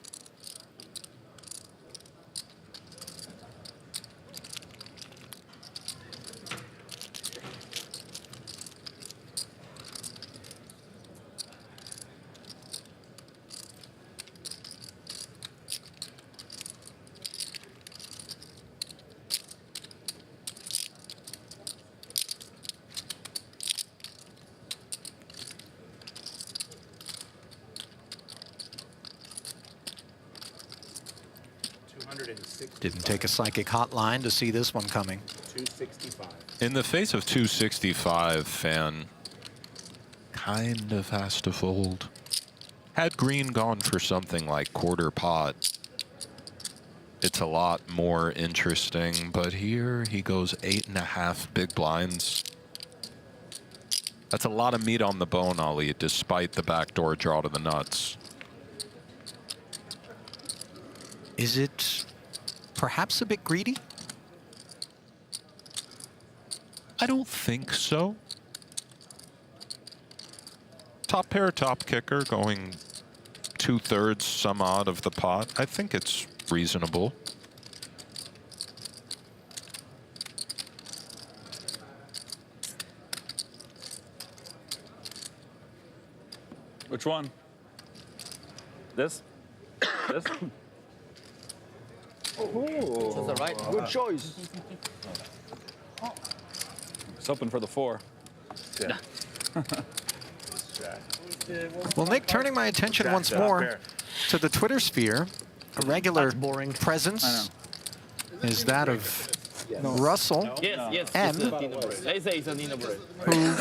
Didn't take a psychic hotline to see this one coming. 265. In the face of 265, Fan kind of has to fold. Had green gone for something like quarter pot, it's a lot more interesting, but here he goes 8.5 big blinds. That's a lot of meat on the bone, Ali, despite the backdoor draw to the nuts. Is it perhaps a bit greedy? I don't think so. Top pair, top kicker, going 2/3 some odd of the pot. I think it's reasonable. Which one? This? This? Oh, that's the right. Good choice. It's open for the 4. Yeah. Well, Nick, turning my attention once more to the Twitter sphere, a regular presence is that of Russell M, who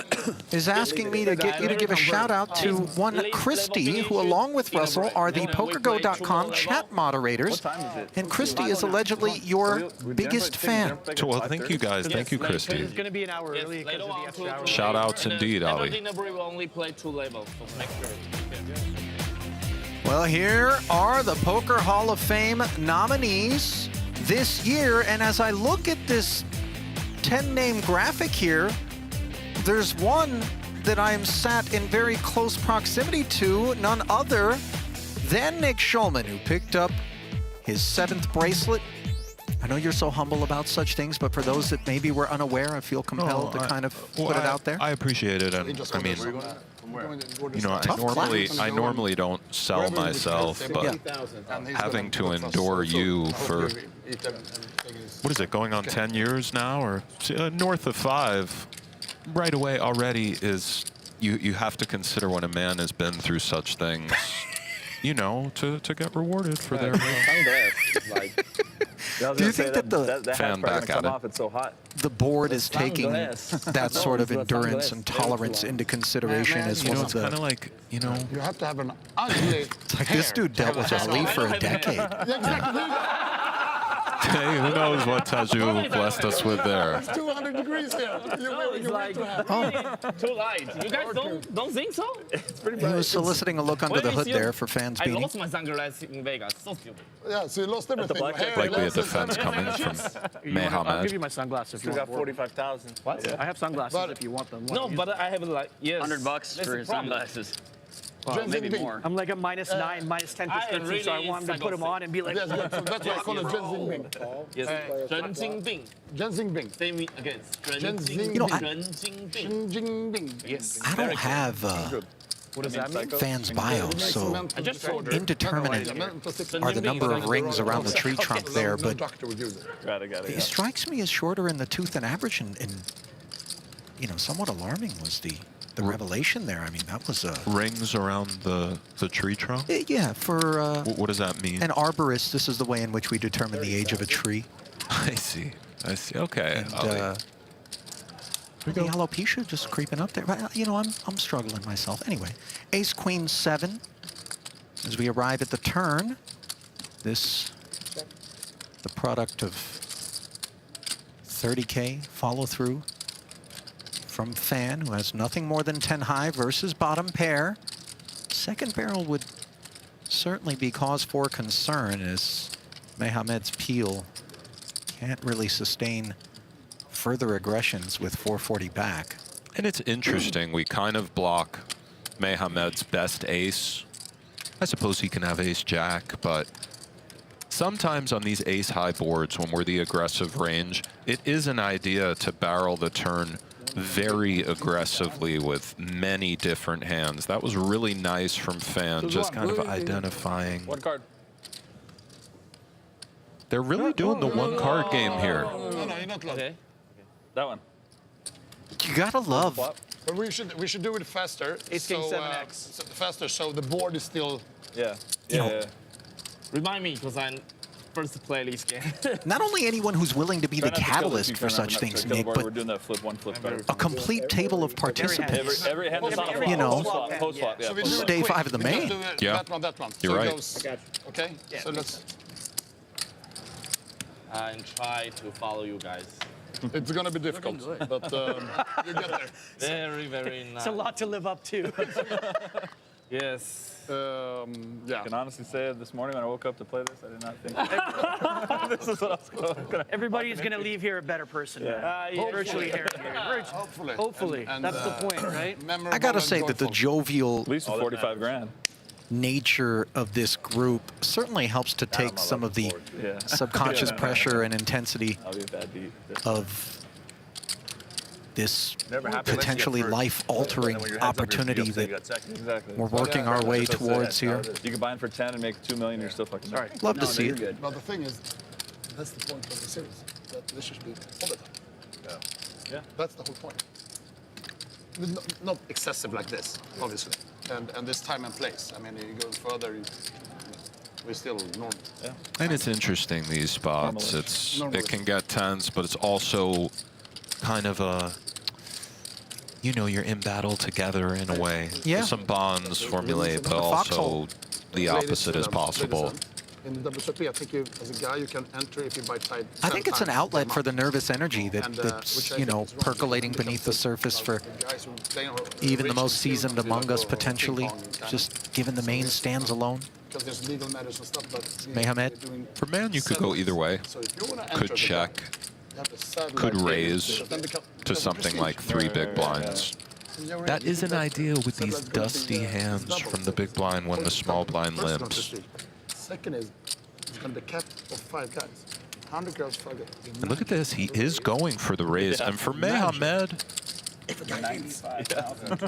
is asking me to get you to give a shout out to one Christy, who along with Russell are the PokerGo.com chat moderators, and Christy is allegedly your biggest fan. Well, thank you guys. Thank you, Christy. It's going to be an hour early because of the extra hour. Shout outs indeed, Ali. We will only play 2 levels, so make sure. Well, here are the Poker Hall of Fame nominees this year, and as I look at this 10-name graphic here, there's one that I am sat in very close proximity to, none other than Nick Schulman, who picked up his 7th bracelet. I know you're so humble about such things, but for those that maybe were unaware, I feel compelled to kind of put it out there. I appreciate it, and I mean, you know, I normally don't sell myself, but having to endure you for, what is it, going on 10 years now, or north of 5, right away already is, you have to consider when a man has been through such things, you know, to get rewarded for their... Do you think that fan back at it? It's so hot. The board is taking that sort of endurance and tolerance into consideration as one of the... kind of like, you know... You have to have an ugly It's like this dude dealt with Ali for a decade. Hey, who knows what Taju blessed us with there. It's 200 degrees here. It's like too light. You guys don't think so? It's pretty He was soliciting a look under the hood there for fans I beating. lost my sunglasses in Vegas. So stupid. Yeah, so you lost everything. Likely a defense coming from I'll Mohammed. give you my sunglasses if you Still want. got 45,000. What? I have sunglasses if you want them. No, but I have like, yes. $100 for his sunglasses. Well, maybe more. I'm like a -9, -10%, so I wanted to put him on and be like, Yes, that's why I call it Zheng Bing. Yes, Zheng Bing. Zheng Bing. Say me again. You know, Zheng Bing. Yes. I don't have What does that mean? fans' bios, so indeterminate are the number of rings around the tree trunk there, but it strikes me as shorter in the tooth than average, and you know, somewhat alarming was the revelation there. I mean, that was rings around the tree trunk? Yeah, for what does that mean? an arborist, this is the way in which we determine the age of a tree. I see. Okay. And, the alopecia just creeping up there. But, you know, I'm struggling myself. Anyway, ace, queen, 7. As we arrive at the turn, this, the product of 30K follow through from Fan, who has nothing more than 10 high versus bottom pair. Second barrel would certainly be cause for concern, as Mehamed's peel can't really sustain further aggressions with 440 back. And it's interesting, we kind of block Mehamed's best ace. I suppose he can have ace-jack, but sometimes on these ace-high boards, when we're the aggressive range, it is an idea to barrel the turn very aggressively with many different hands. That was really nice from Fan, just kind of identifying. One card. They're really doing the one-card game here. No, you're not allowed. Okay. That one. You gotta love. But we should do it faster. Ace king 7x. Faster, so the board is still. Yeah. Remind me, because I'm first to play this game. Not only anyone who's willing to be the catalyst for such things, Nick, but we're doing that flip one, flip card. a complete table of participants. Every hand is on a flop. You know, Post flop, yeah. So day 5 of the main. Yeah. That one. You're so right. It goes, okay. Yeah. So let's. And try to follow you guys. It's gonna be difficult, but you get there. Very, very nice. It's a lot to live up to. Yes. Yeah. I can honestly say this morning when I woke up to play this, I did not think this is what I was going to. Everybody's going to leave here a better person. Virtually here. Hopefully. And, that's the point, right? I gotta say that the jovial At least 45 grand. nature of this group certainly helps to take some of the subconscious pressure and intensity of this potentially life-altering opportunity that we're working our way towards here. You can buy in for 10 and make 2 million, you're still fucking right. Love to see it. But the thing is, that's the point of the series. That this should be all the time. Yeah. That's the whole point. Not excessive like this, obviously. And this time and place. I mean, you go further, we're still normal. Yeah. And it's interesting, these spots. It can get tense, but it's also kind of a, you know, you're in battle together in a way. Yeah. Some bonds formulate, but also the opposite is possible. In WSOP, I think you, as a guy, you can enter if you buy tight. I think it's an outlet for the nervous energy that's, you know, percolating beneath the surface for even the most seasoned among us, potentially, just given the main stands alone. Because there's legal matters and stuff, but Mehamed? For man, you could go either way. Could check, could raise to something like 3 big blinds. That is an idea with these dusty hands from the big blind when the small blind limps. Second is, it's going to be capped of 5 guys. 100 girls, 5 guys. And look at this, he is going for the raise. And for Mehamed,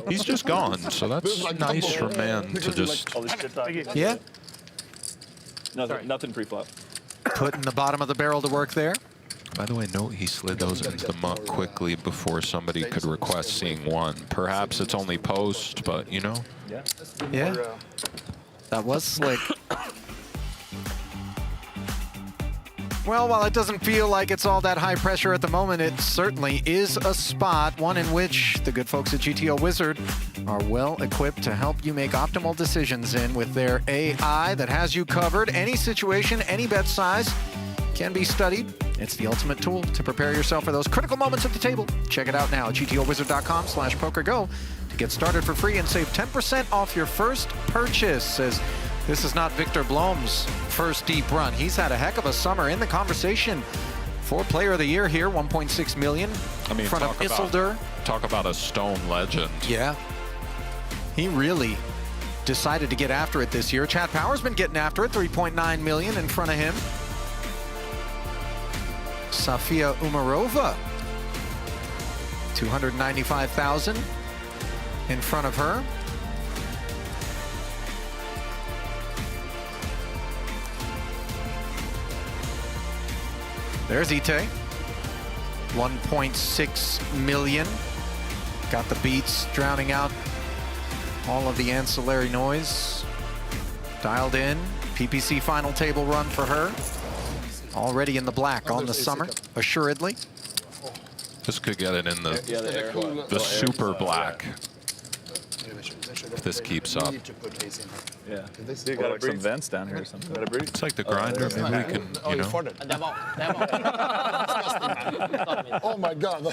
he's just gone. So that's nice for man to just... Yeah. Nothing pre-flop. Putting the bottom of the barrel to work there. By the way, note he slid those into the muck quickly before somebody could request seeing one. Perhaps it's only post, but you know. Yeah. That was slick. Well, while it doesn't feel like it's all that high pressure at the moment, it certainly is a spot, one in which the good folks at GTO Wizard are well equipped to help you make optimal decisions in with their AI that has you covered. Any situation, any bet size can be studied. It's the ultimate tool to prepare yourself for those critical moments at the table. Check it out now at gtowizard.com/PokerGo to get started for free and save 10% off your first purchase. As this is not Victor Blom's first deep run. He's had a heck of a summer in the conversation for Player of the Year here, 1.6 million in front of Isildur. Talk about a stone legend. Yeah. He really decided to get after it this year. Chad Power's been getting after it, 3.9 million in front of him. Safia Umarova, 295,000 in front of her. There's Ite, 1.6 million. Got the beats drowning out all of the ancillary noise. Dialed in, PPC final table run for her. Already in the black on the summer, assuredly. This could get it in the super black. If this keeps up. Yeah. You got like some vents down here or something. It's like the grinder. Maybe we can, you know. Oh my God.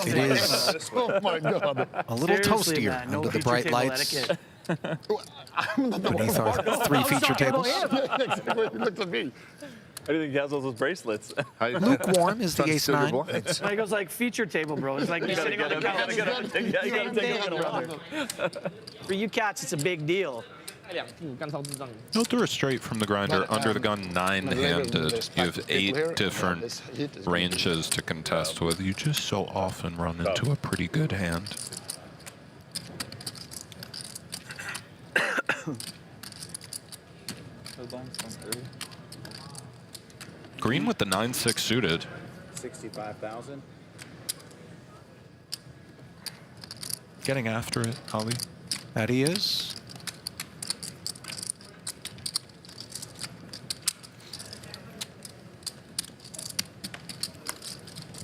It is Oh my God. a little toastier under the bright lights beneath our 3 feature tables. Look at me. I didn't think he has all those bracelets. Lukewarm is the ace-9. He goes like feature table, bro. It's like me sitting on the couch. Same thing, brother. For you cats, it's a big deal. No, threw it straight from the grinder, under the gun, 9-handed. You have 8 different ranges to contest with. You just so often run into a pretty good hand. Green with the 9-6 suited. 65,000. Getting after it, Ali. That he is.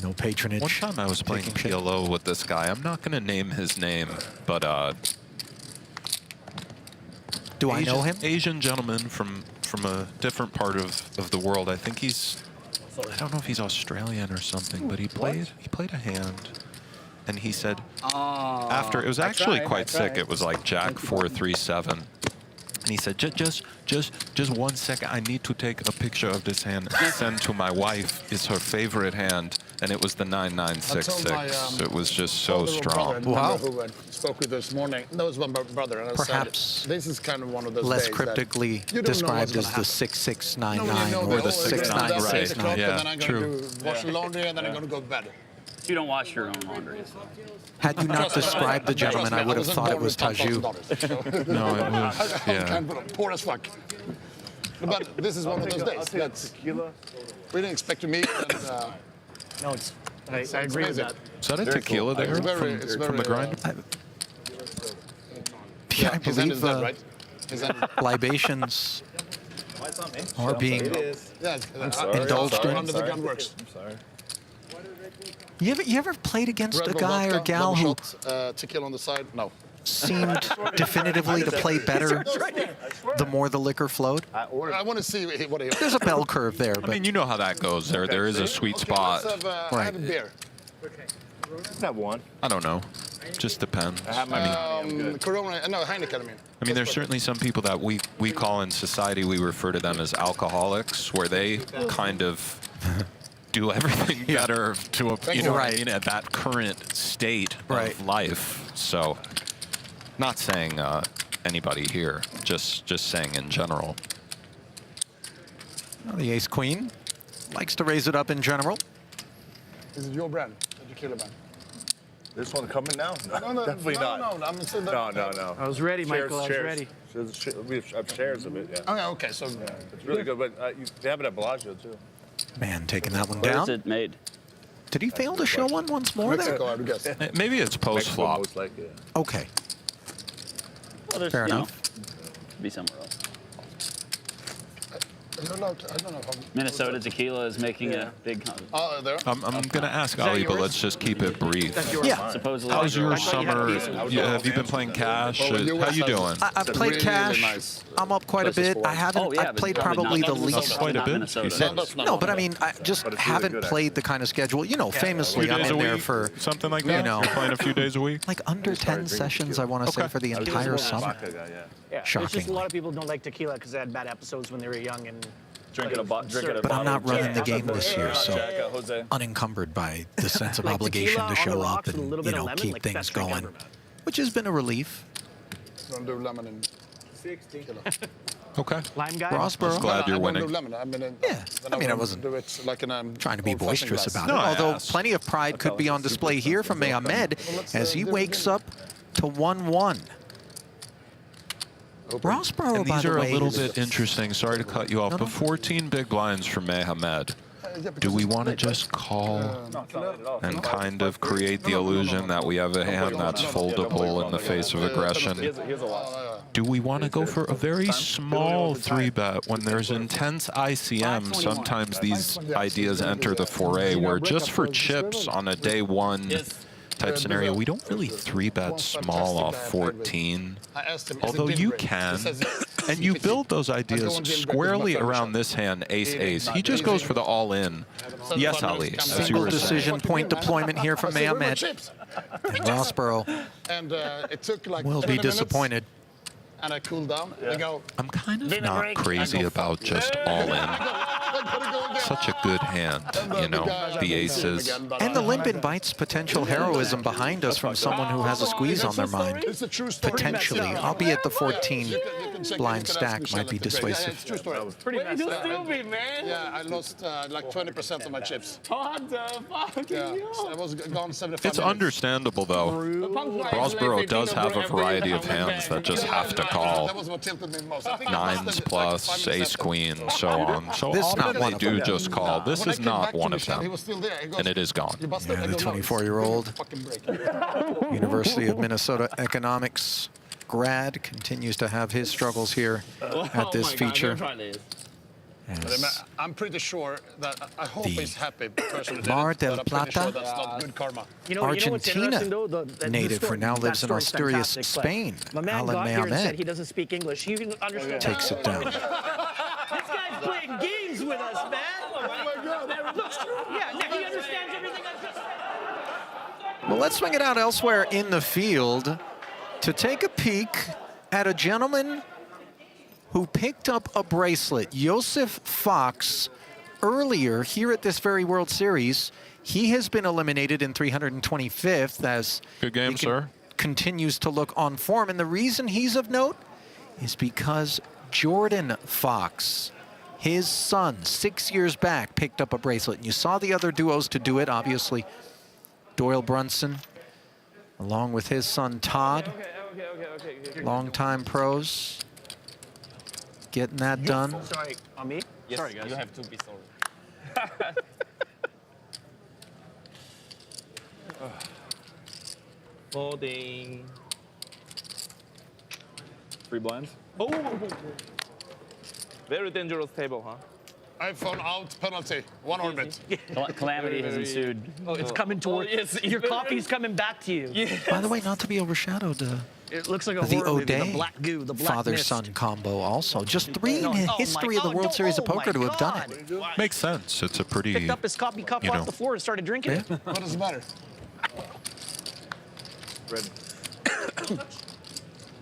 No patronage. One time I was playing PLO with this guy. I'm not going to name his name, but do I know him? Asian gentleman from a different part of the world. I think he's, I don't know if he's Australian or something, but he played a hand, and he said after it was actually quite sick. It was like Jack 4-3-7. And he said, just 1 second. I need to take a picture of this hand and send to my wife. It's her favorite hand. And it was the 9-9-6-6. It was just so strong. Wow. Who I spoke with this morning. That was my brother. And I Perhaps said, this is kind of one of those less days cryptically described as the 6-6-9-9 or the 6-9-6-9. Yeah, and then I'm going to wash the laundry and then I'm going to go to bed. You don't wash your own laundry. So. Had you not described the gentleman, I would have thought it was Taju. No, it was, yeah. I'm poor as fuck. But this is one of those days. That's, we didn't expect to meet. And, no, I agree with that. Is that a tequila there from the grinder? Yeah, I believe libations are being indulged in. Under the gun works. I'm sorry. You ever played against a guy or gal who tequila on the side? No. Seemed definitively to play better the more the liquor flowed? I want to see what he... There's a bell curve there. But I mean, you know how that goes. There is a sweet spot. I have a beer. Not one. I don't know. Just depends. Corona, no, Heineken, I mean, there's certainly some people that we call in society, we refer to them as alcoholics, where they kind of do everything better to a, you know what I mean, at that current state of life. So, not saying anybody here, just saying in general. Well, the ace-queen likes to raise it up in general. Is it your brand, the tequila brand? This one coming now? No, definitely not. No. I was ready, Michael. I was ready. We have shares of it, yeah. Okay, so... Yeah, it's really good, but they have it at Bellagio, too. Man, taking that one Where down. is it made? Did he fail to show one once more there? Mexico, I would guess. Maybe it's post-flop. Okay. Well, there's, fair enough. Be somewhere else. I don't know how... Minnesota tequila is making a big... there? I'm going to ask Ali, but let's just keep it brief. Yeah. Supposedly. How's your summer? Have you been playing cash? How you doing? I've played cash. I'm up quite a bit. I haven't. I've played probably the least. Quite a bit. You said. No, but I mean, I just haven't played the kind of schedule. You know, famously, I'm in there for something like that. You know, you're playing a few days a week. Like under 10 sessions, I want to say, for the entire summer. Yeah, it's just a lot of people don't like tequila because they had bad episodes when they were young and. But I'm not running the game this year, so unencumbered by the sense of obligation to show up and, you know, keep things going, which has been a relief. Don't do lemon and 60. Okay. Lime guy? Rossborough. Glad you're winning. Yeah, I mean, I wasn't trying to be boisterous about it, No, I although asked. plenty of pride could be on display here from Mehmed as he wakes up to 1-1. Rossborough, And by these the are way, a little is- bit interesting. Sorry to cut you off, but 14 big blinds for Mehmed. Do we want to just call and kind of create the illusion that we have a hand that's foldable in the face of aggression? Do we want to go for a very small 3-bet when there's intense ICM? Sometimes these ideas enter the foray where just for chips on a day one type scenario, we don't really 3-bet small off 14. Although you can, and you build those ideas squarely around this hand, ace-ace. He just goes for the all-in. Yes, Ali, as you Single were saying. decision point deployment here from Mehmed. And Rossborough it took like will 20 be minutes, disappointed. And I cooled down. I go. I'm kind of not crazy about just all-in. Such a good hand, you know, the aces. And the limp invites potential heroism behind us from someone who has a squeeze on their mind. Potentially, albeit the 14 blind stack might be dissuasive. Pretty messed up. Man. Yeah, I lost like 20% of my chips. What the fuck? Yeah, so I was gone 75 It's minutes. understandable, though. Rossborough does have a variety of hands that just have to call. That was what tilted me most. I think I Nines busted, plus, ace queen, so on. So This is often not they one of do them. just call. This When I is came not back to one the of shop, he them. was still there. He goes, And it is gone. "You busted?" Yeah, I the go, "No." 24-year-old Fucking break. University of Minnesota economics grad continues to have his struggles here at this feature. As I'm pretty sure that I hope he's happy. Personally, Mar del but I'm pretty sure Plata, that's not good karma. Argentina native who now lives in Asturias, Spain, My man Alan got here and said Mehmed he doesn't speak English. You can understand. takes it down. This guy's playing games with us, man. Oh my God. Yeah, Nick, he understands everything I just said. Well, let's swing it out elsewhere in the field to take a peek at a gentleman who picked up a bracelet, Joseph Fox, earlier here at this very World Series. He has been eliminated in 325th as Good game, sir. Continues to look on form. And the reason he's of note is because Jordan Fox, his son, 6 years back, picked up a bracelet. And you saw the other duos to do it, obviously. Doyle Brunson, along with his son Todd, longtime pros, getting that done. Sorry, on me? Yes, Sorry, guys. you have to be sorry. Folding. 3 blinds. Oh! Very dangerous table, huh? iPhone out penalty. 1 orbit. Calamity has ensued. Oh, it's coming toward yes, your coffee's coming back to you. Yes. By the way, not to be overshadowed, It looks like a the horror movie, the O'Day black goo, the black father-son mist. combo also. Just 3 in the Oh, history my- of the oh, World no, Series of oh, Poker to my have done God. it. Makes sense. It's a pretty, Picked up his coffee cup you off know. the floor and started drinking it. What does it matter?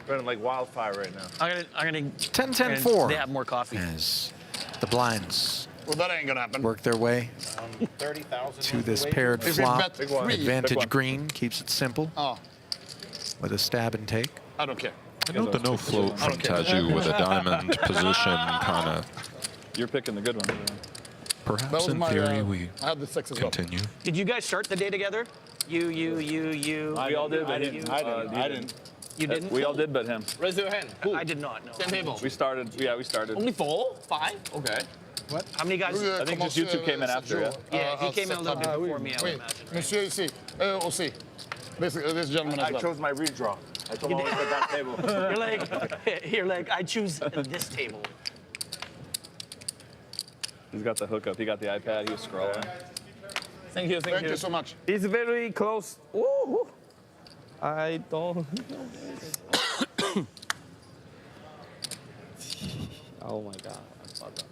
Running like wildfire right now. I'm gonna 10-10-4. They have more coffee. As the blinds Well, that ain't gonna happen. work their way 30,000. to this paired If you flop. bet 3, Advantage green keeps it simple Oh, with a stab and take. I don't care. I note the no float from Taju with a diamond position kind of. You're picking the good one. That Perhaps was in my, theory we I had the 6 as well. continue. Did you guys start the day together? You. We all did, but him. I didn't. You didn't? We all did, but him. Raise your hand. I did not know. Same table. We started. Yeah, we started. Only 4? 5? Okay. What? How many guys? I think just you two came in after, yeah? Yeah, he came in a little bit before me, I would Wait, imagine. Monsieur ici. Aussi. This gentleman as I well. chose my redraw. I told him I went to that table. You're like, I choose this table. He's got the hookup. He got the iPad. He was scrolling. Thank you, Thank you so much. It's very close. Ooh. I don't. Oh my God. I thought that.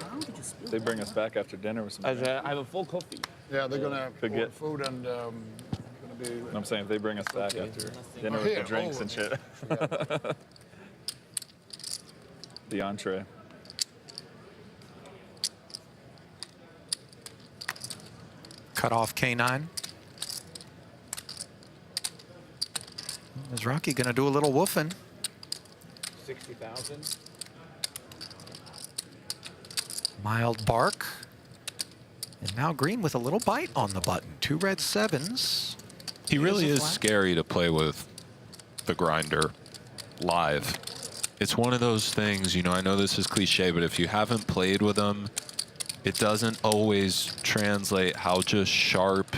How did you spill They bring us back after dinner with some. I have a full coffee. Yeah, they're gonna Could pour get- food and gonna be. I'm saying if they bring us back after dinner with Here, the drinks and shit. The entree. Cut off K9. Is Rocky going to do a little woofing? 60,000. Mild bark. And now green with a little bite on the button. 2 red 7s. He really is flat. scary to play with the grinder live. It's one of those things, you know, I know this is cliche, but if you haven't played with him, it doesn't always translate how just sharp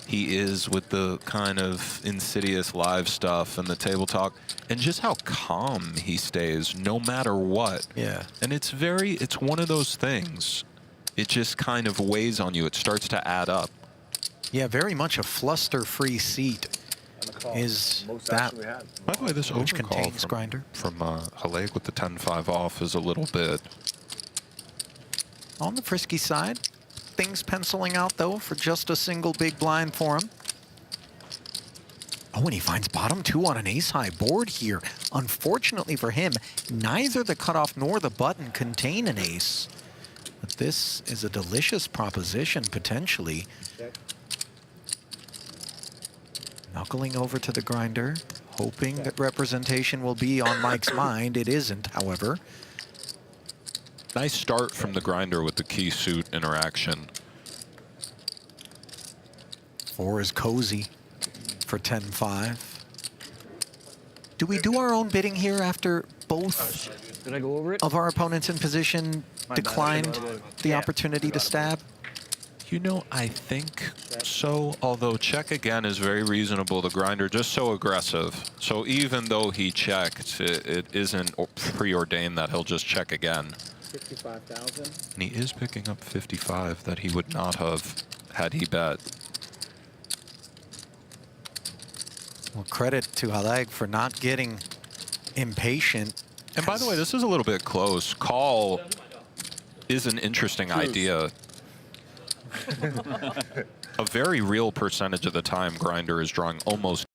he is with the kind of insidious live stuff and the table talk, and just how calm he stays no matter what. Yeah. And it's one of those things. It just kind of weighs on you. It starts to add up. Yeah, very much a fluster-free seat is that. By the way, this which overcall contains grinder. from Haleg with the 10-5 off is a little bit On the frisky side, things penciling out, though, for just a single big blind for him. Oh, and he finds bottom 2 on an ace-high board here. Unfortunately for him, neither the cutoff nor the button contain an ace. But this is a delicious proposition, potentially. Knuckling over to the grinder, hoping that representation will be on Mike's mind. It isn't, however. nice start from the grinder with the key suit interaction. 4 is cozy for 10-5. Do we do our own bidding here after both Did I go over it? of our opponents in position declined the opportunity to stab? You know, I think so, although check again is very reasonable. The grinder just so aggressive. So even though he checked, it isn't preordained that he'll just check again. 65,000. And he is picking up 55 that he would not have had he bet. Well, credit to Haleg for not getting impatient. And by the way, this is a little bit close. Call is an interesting idea. A very real percentage of the time, grinder is drawing almost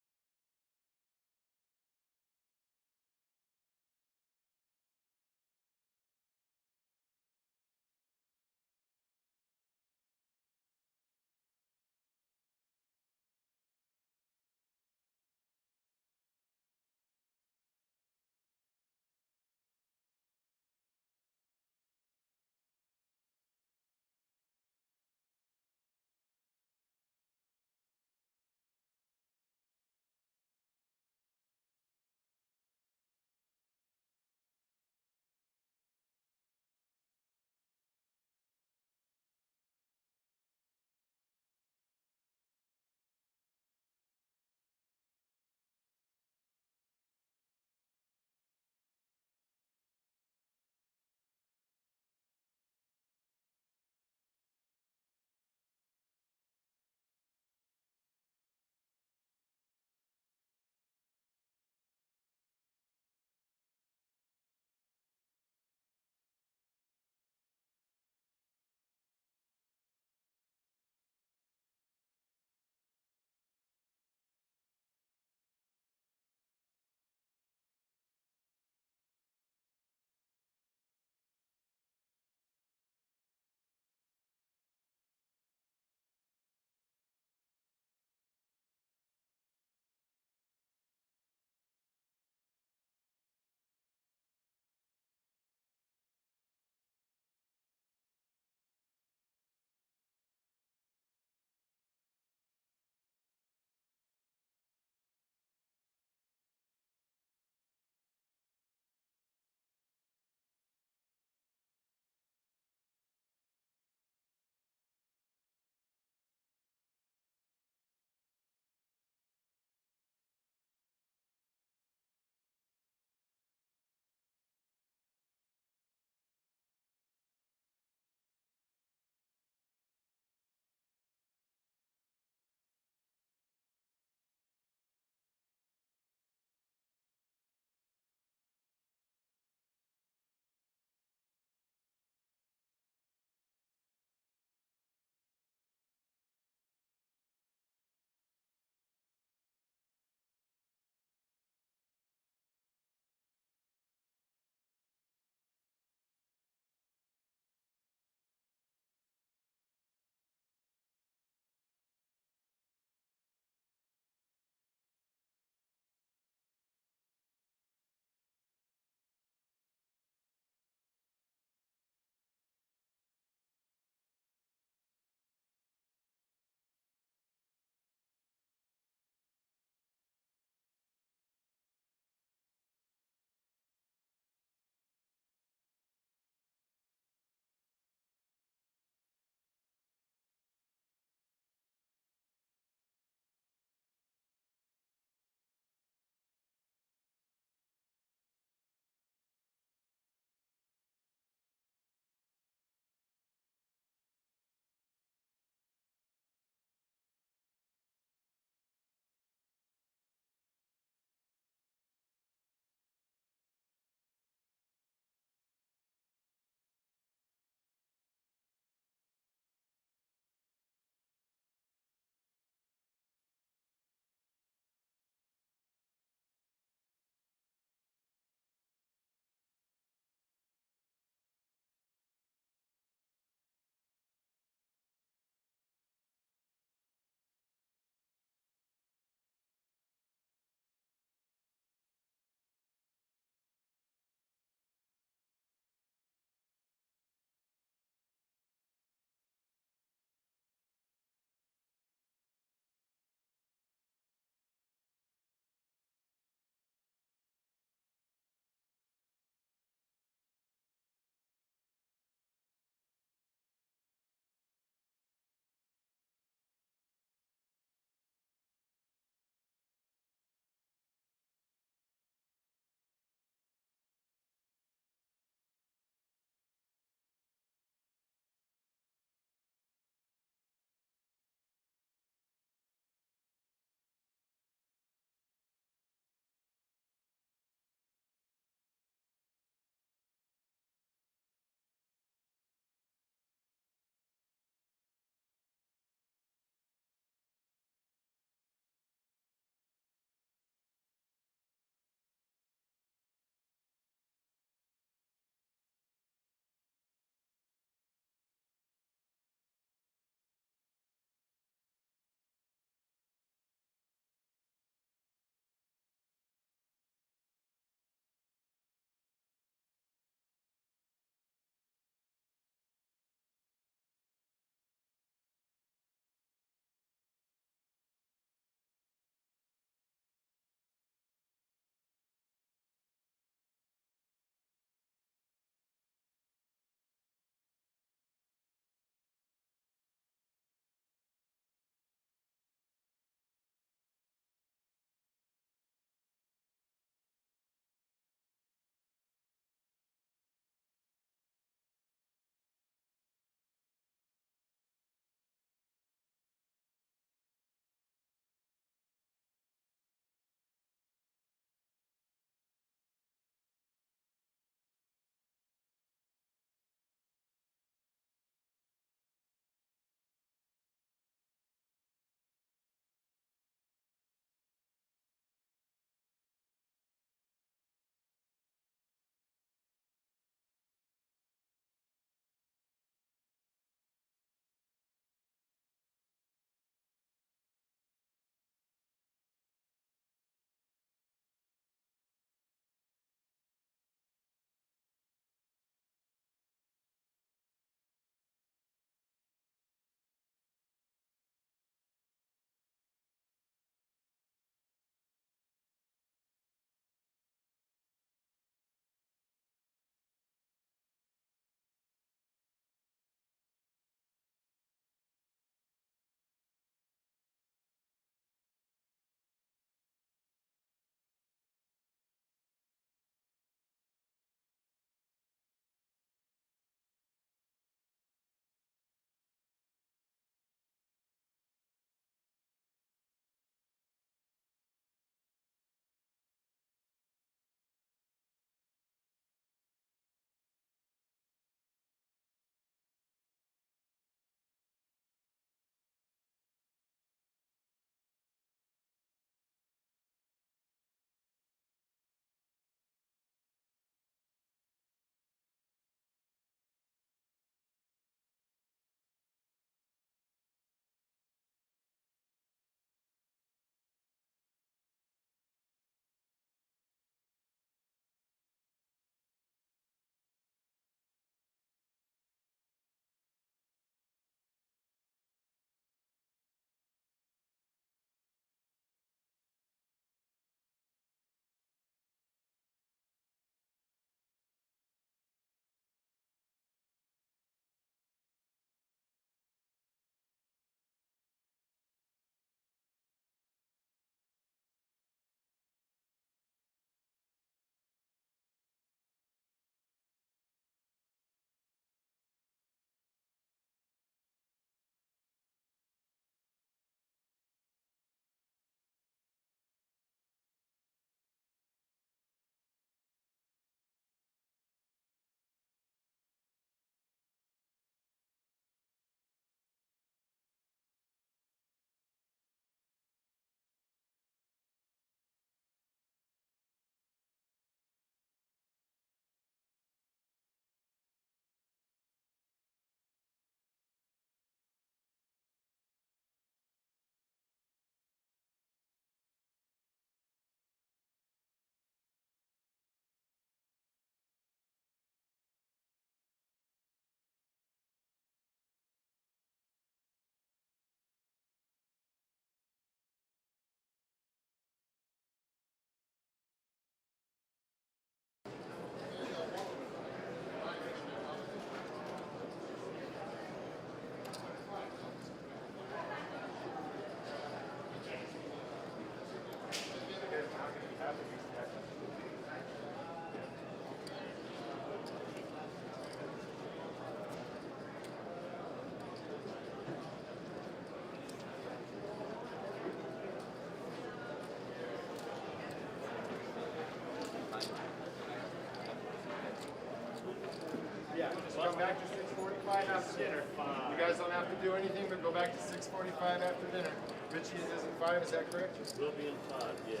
6:45 after dinner. You guys don't have to do anything but go back to 6:45 after dinner. Richie is in 5, is that correct? We'll be in 5, yes.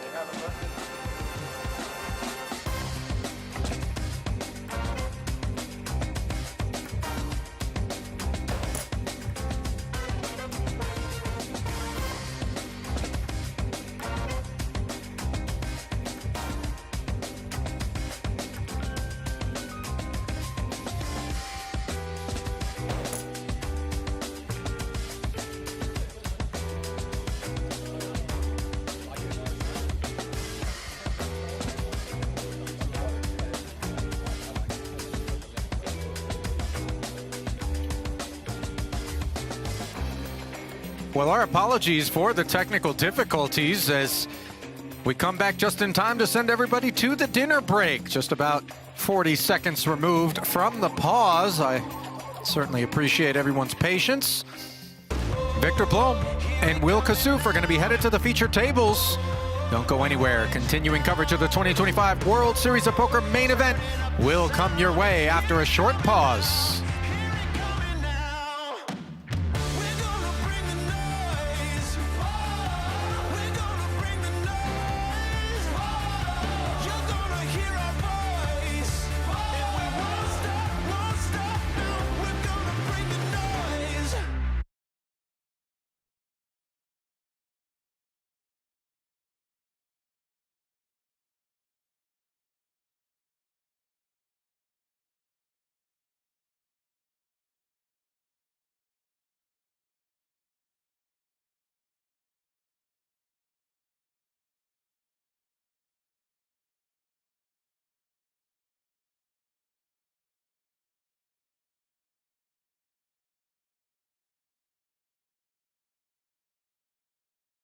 They have a Well, our apologies for the technical difficulties as we come back just in time to send everybody to the dinner break. Just about 40 seconds removed from the pause. I certainly appreciate everyone's patience. Victor Blom and Will Kassouf are going to be headed to the feature tables. Don't go anywhere. Continuing coverage of the 2025 World Series of Poker main event will come your way after a short pause.